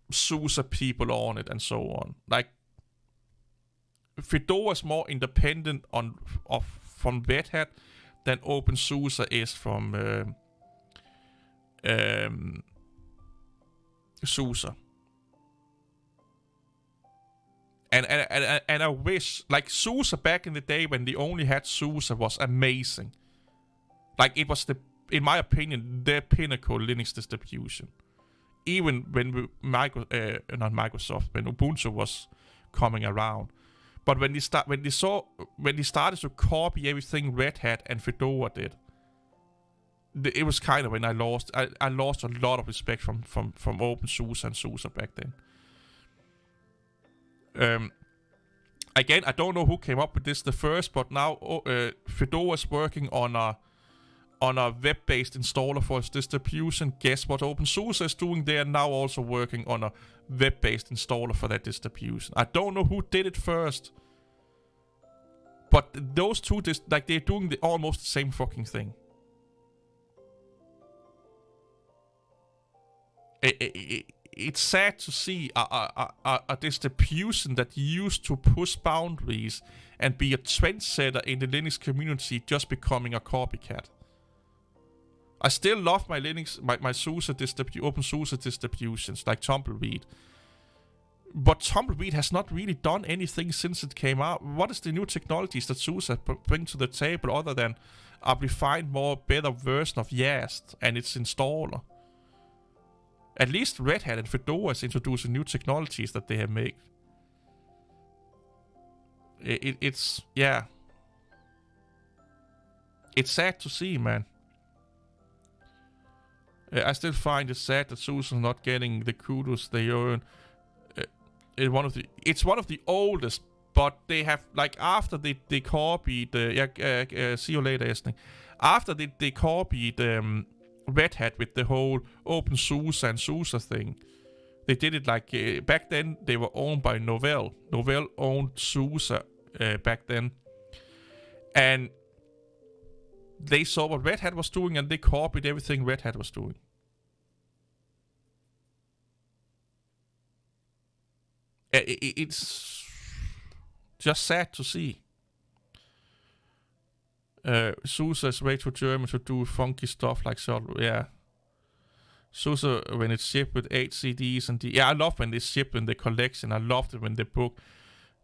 SUSE people on it and so on. Like, Fedora is more independent from Red Hat than OpenSUSE is from SUSE. And I wish, like, SUSE back in the day when they only had SUSE was amazing. Like, it was in my opinion, the pinnacle Linux distribution. Even when not Microsoft, when Ubuntu was coming around. But when they started to copy everything Red Hat and Fedora did, it was kind of when I lost a lot of respect from OpenSUSE and SUSE back then. Again, I don't know who came up with this the first, but now Fedora is working on a web-based installer for its distribution. Guess what OpenSUSE is doing? They are now also working on a web-based installer for that distribution. I don't know who did it first, but those two, they're doing almost the same fucking thing. It's sad to see a distribution that used to push boundaries and be a trendsetter in the Linux community just becoming a copycat. I still love my Linux, my SUSE OpenSUSE distributions like Tumbleweed. But Tumbleweed has not really done anything since it came out. What is the new technologies that SUSE bring to the table other than a refined, better version of Yast and its installer? At least Red Hat and Fedora is introducing new technologies that they have made. It's sad to see, man. I still find it sad that SUSE is not getting the kudos they earn. It's one of the oldest, but they have, like, after they copied see you later, Esling. After they copied Red Hat with the whole OpenSUSE and SUSE thing, they did it like back then they were owned by Novell. Novell owned SUSE back then, and they saw what Red Hat was doing and they copied everything Red Hat was doing. It's just sad to see. SUSE is way too German to do funky stuff like so. Yeah. SUSE, when it's shipped with 8 CDs and I love when they ship in the collection. I loved it when they book.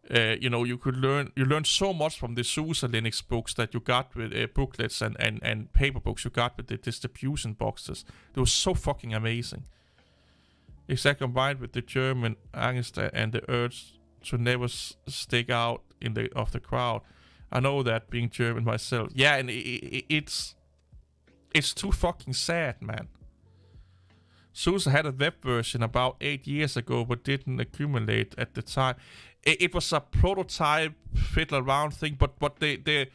You learn so much from the SUSE Linux books that you got with booklets and paper books you got with the distribution boxes. It was so fucking amazing. Exactly, combined with the German angst and the urge to never stick out of the crowd. I know that, being German myself. Yeah, and it's too fucking sad, man. SUSE had a web version about 8 years ago, but didn't accumulate at the time. It was a prototype, fiddle around thing, but the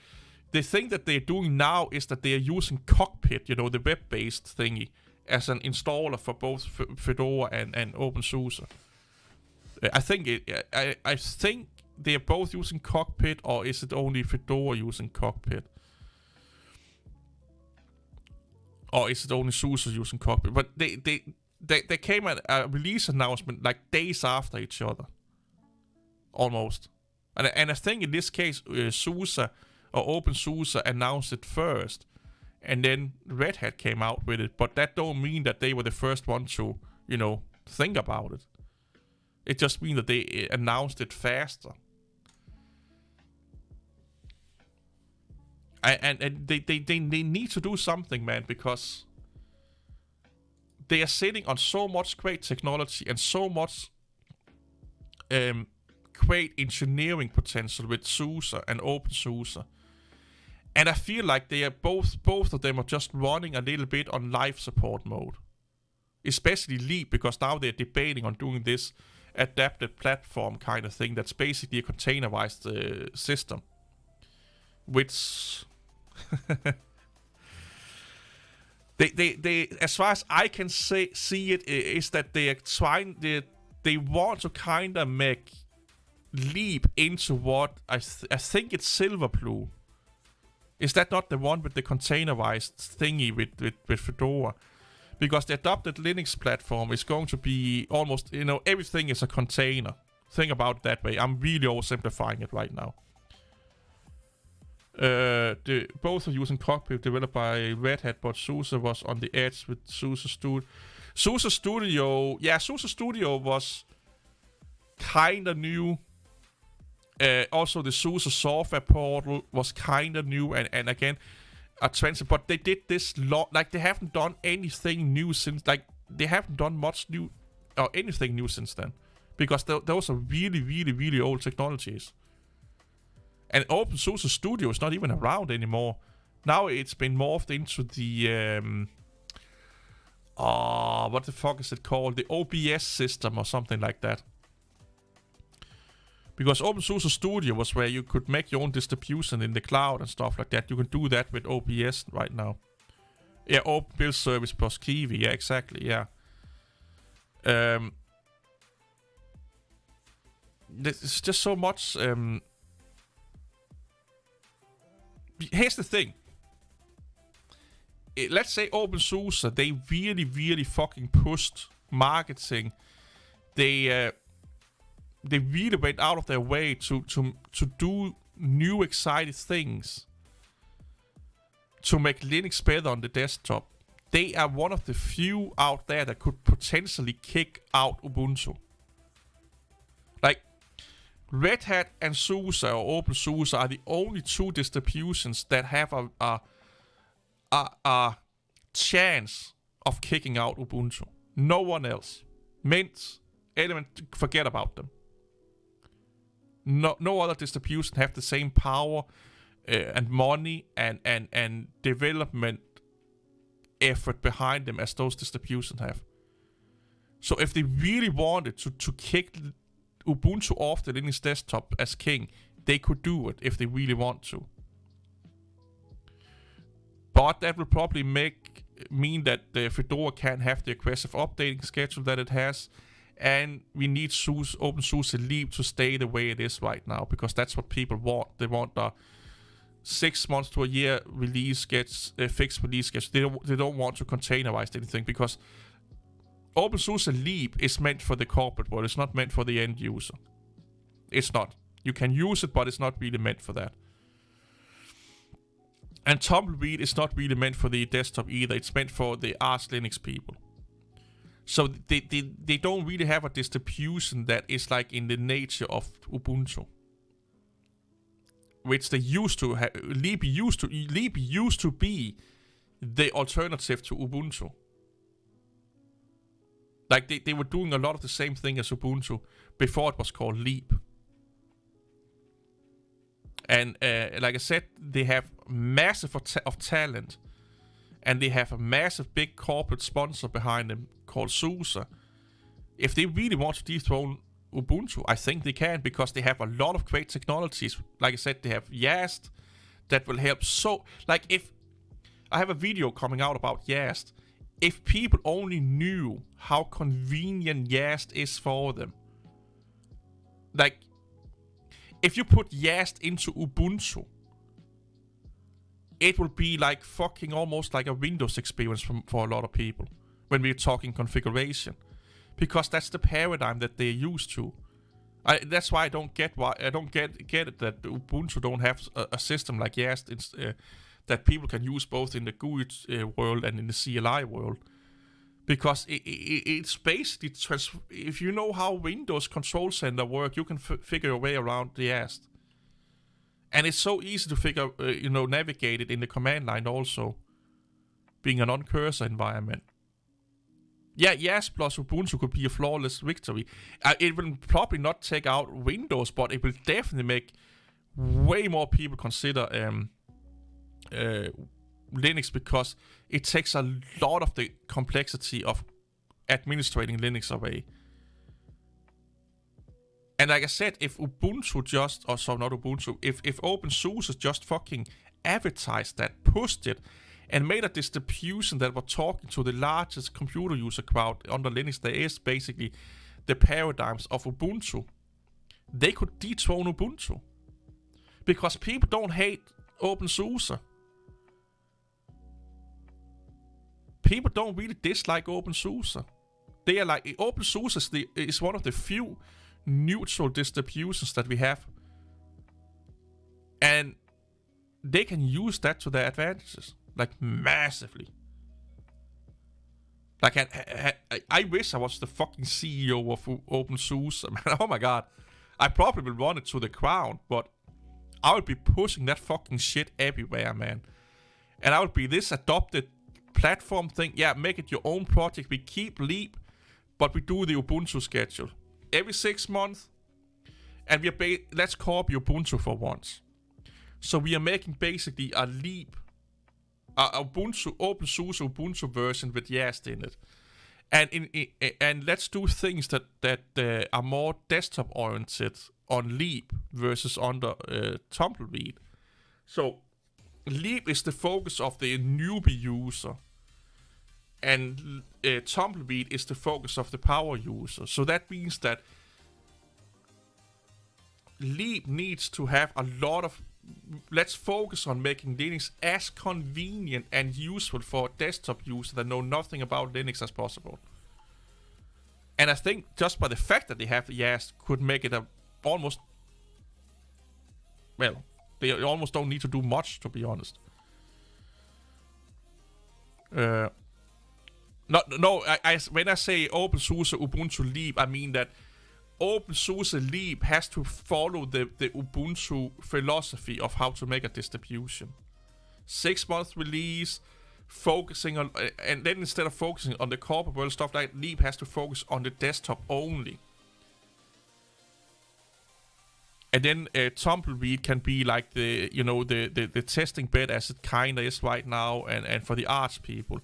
thing that they're doing now is that they are using Cockpit, the web-based thingy, as an installer for both Fedora and OpenSUSE. I think they're both using Cockpit, or is it only Fedora using Cockpit? Or is it only SUSE using Cockpit? But they came at a release announcement like days after each other. Almost. And I think in this case, SUSE or OpenSUSE announced it first. And then Red Hat came out with it. But that don't mean that they were the first one to, think about it. It just means that they announced it faster. And they need to do something, man, because they are sitting on so much great technology and so much great engineering potential with SUSE and OpenSUSE. And I feel like they are both of them are just running a little bit on life support mode. Especially Leap, because now they're debating on doing this adapted platform kind of thing that's basically a containerized system. Which they as far as I can see it, is that they are trying, they want to kind of make Leap into what I think it's Silverblue. Is that not the one with the containerized thingy with Fedora? Because the adopted Linux platform is going to be almost, everything is a container. Think about it that way. I'm really oversimplifying it right now. Both are using Cockpit, developed by Red Hat, but SUSE was on the edge with SUSE Studio. SUSE Studio was kind of new. Also, the SUSE software portal was kind of new, and again, a trend. But they did this they haven't done anything new since. They haven't done much new or anything new since then, because those are really, really, really old technologies. And OpenSUSE Studio is not even around anymore. Now it's been morphed into the what the fuck is it called? The OBS system or something like that. Because OpenSUSE Studio was where you could make your own distribution in the cloud and stuff like that. You can do that with OBS right now. Yeah, Open Build Service plus Kiwi. Yeah, exactly. Yeah. There's just so much. Here's the thing. Let's say OpenSUSE, they really fucking pushed marketing. They really went out of their way to do new exciting things to make Linux better on the desktop. They are one of the few out there that could potentially kick out Ubuntu. Like, Red Hat and SUSE or OpenSUSE are the only two distributions that have a chance of kicking out Ubuntu. No one else. Mint, Element, forget about them. No other distribution have the same power and money and development effort behind them as those distributions have. So if they really wanted to kick Ubuntu off the Linux desktop as king, they could do it if they really want to. But that will probably mean that the Fedora can't have the aggressive updating schedule that it has, and we need OpenSUSE Leap to stay the way it is right now, because that's what people want. They want the 6 months to a year release fixed release schedule. They don't want to containerize anything, because OpenSUSE Leap is meant for the corporate world. It's not meant for the end user. It's not. You can use it, but it's not really meant for that. And Tumbleweed is not really meant for the desktop either. It's meant for the Arch Linux people. So they don't really have a distribution that is like in the nature of Ubuntu, which they used to have. Leap used to be the alternative to Ubuntu. Like they were doing a lot of the same thing as Ubuntu before it was called Leap. And like I said, they have massive of talent, and they have a massive big corporate sponsor behind them called SUSE. If they really want to dethrone Ubuntu, I think they can, because they have a lot of great technologies. Like I said, they have Yast that will help. So, like, if I have a video coming out about Yast, if people only knew how convenient Yast is for them, like, if you put Yast into Ubuntu, it will be like fucking almost like a Windows experience for a lot of people when we're talking configuration, because that's the paradigm that they're used to. That's why I don't get it that Ubuntu don't have a system like Yast that people can use both in the GUI world and in the CLI world. Because it's basically, if you know how Windows Control Center work, you can figure your way around the Yast. And it's so easy to navigate it in the command line also, being a non-cursor environment. Yeah, Yast plus Ubuntu could be a flawless victory. It will probably not take out Windows, but it will definitely make way more people consider Linux, because it takes a lot of the complexity of administrating Linux away. And like I said, if Ubuntu if OpenSUSE just fucking advertised that, pushed it, and made a distribution that were talking to the largest computer user crowd under Linux, there is basically the paradigms of Ubuntu, they could dethrone Ubuntu. Because people don't hate OpenSUSE. People don't really dislike OpenSUSE. They are like, OpenSUSE is one of the few neutral distributions that we have. And they can use that to their advantages. Like, massively. Like, I wish I was the fucking CEO of OpenSUSE. Man, oh my god. I probably will run it to the ground, but I would be pushing that fucking shit everywhere, man. And I would be this adopted platform thing. Yeah, make it your own project. We keep Leap, but we do the Ubuntu schedule every 6 months, and let's copy Ubuntu for once. So we are making basically a Leap Ubuntu, OpenSUSE Ubuntu version with Yast in it. And let's do things that are more desktop oriented on Leap versus under Tumbleweed. So Leap is the focus of the newbie user, and Tumbleweed is the focus of the power user. So that means that Leap needs to have a lot of. Let's focus on making Linux as convenient and useful for a desktop user that know nothing about Linux as possible. And I think just by the fact that they have Yast could make it almost. Well, they almost don't need to do much, to be honest. When I say OpenSUSE Ubuntu Leap, I mean that OpenSUSE Leap has to follow the Ubuntu philosophy of how to make a distribution. 6-month release, focusing on, and then instead of focusing on the corporate world stuff, like Leap has to focus on the desktop only. And then Tumbleweed can be like the testing bed as it kinda is right now, and for the arts people.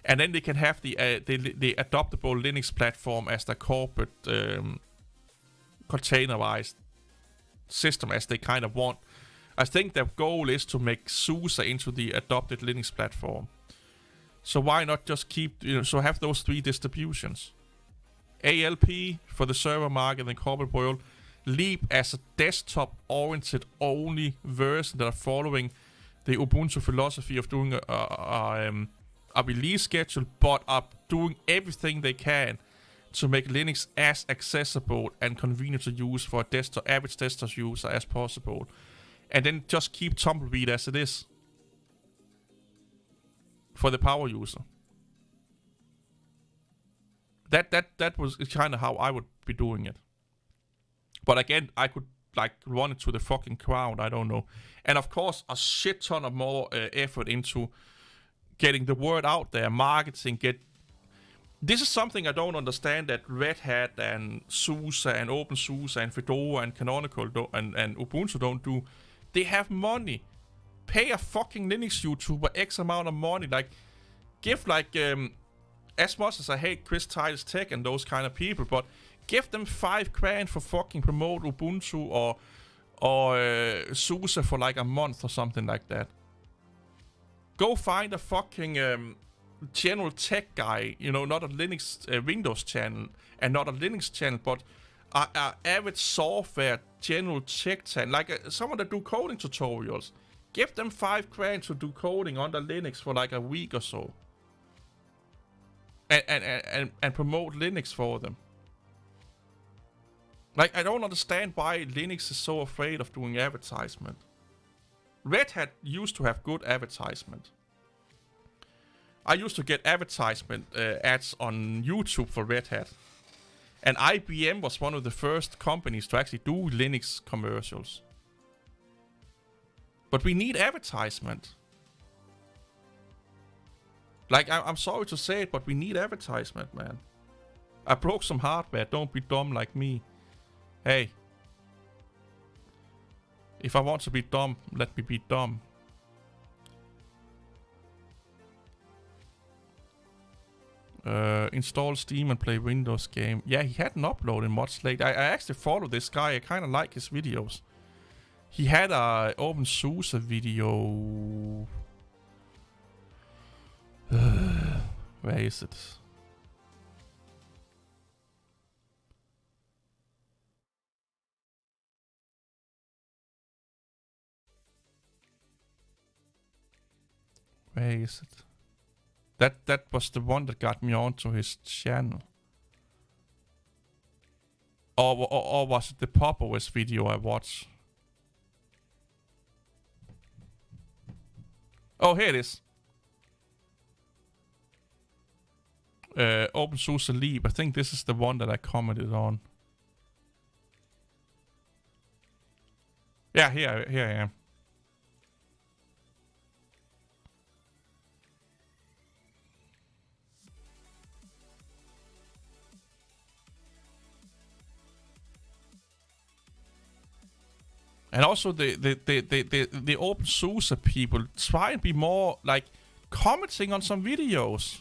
And then they can have the adoptable Linux platform as the corporate containerized system as they kind of want. I think their goal is to make SUSE into the adopted Linux platform. So why not just keep, so have those 3 distributions. ALP for the server market and corporate world. Leap as a desktop-oriented only version that are following the Ubuntu philosophy of doing a release schedule, but are doing everything they can to make Linux as accessible and convenient to use for a average desktop user as possible. And then just keep Tumbleweed as it is for the power user. That was kind of how I would be doing it. But again, I could run it to the fucking crowd, I don't know. And of course, a shit ton of more effort into getting the word out there, marketing, This is something I don't understand that Red Hat and SUSE and OpenSUSE and Fedora and Canonical and Ubuntu don't do. They have money. Pay a fucking Linux YouTuber X amount of money. Give as much as I hate Chris Titus Tech and those kind of people, but give them $5,000 for fucking promote Ubuntu or SUSE for a month or something like that. Go find a fucking general tech guy, not a Linux Windows channel and not a Linux channel, but a average software general tech channel, someone that do coding tutorials. Give them $5,000 to do coding under Linux for a week or so, and promote Linux for them. I don't understand why Linux is so afraid of doing advertisement. Red Hat used to have good advertisement. I used to get advertisement ads on YouTube for Red Hat. And IBM was one of the first companies to actually do Linux commercials. But we need advertisement. I'm sorry to say it, but we need advertisement, man. I broke some hardware, don't be dumb like me. Hey. If I want to be dumb, let me be dumb. Install Steam and play Windows game. Yeah, he hadn't uploaded much late. I actually follow this guy. I kind of like his videos. He had a OpenSUSE video. Where is it? Where is it? That was the one that got me onto his channel. Or was it the Pop OS video I watched? Oh, here it is. OpenSUSE Leap. I think this is the one that I commented on. Yeah, here I am. And also the OpenSUSE people try and be more commenting on some videos.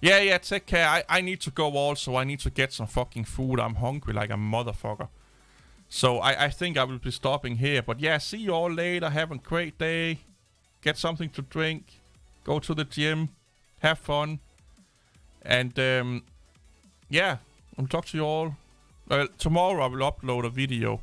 Yeah, take care. I need to go also. I need to get some fucking food. I'm hungry like a motherfucker. So I think I will be stopping here. But yeah, see you all later. Have a great day. Get something to drink. Go to the gym. Have fun. And yeah, I'll talk to you all. Tomorrow I will upload a video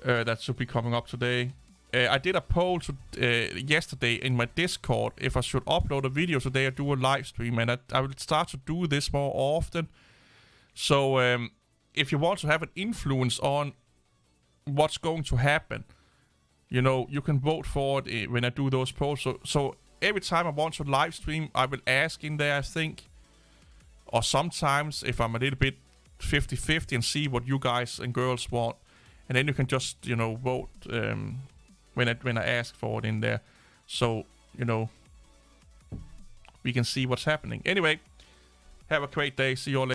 that should be coming up today. I did a poll yesterday in my Discord if I should upload a video today or do a live stream, and I will start to do this more often. So if you want to have an influence on what's going to happen, you know, you can vote for it when I do those polls. So every time I want to live stream, I will ask in there, I think. Or sometimes if I'm a little bit 50-50 and see what you guys and girls want. And then you can just, you know, vote when I ask for it in there. So, you know, we can see what's happening. Anyway, have a great day. See you all later.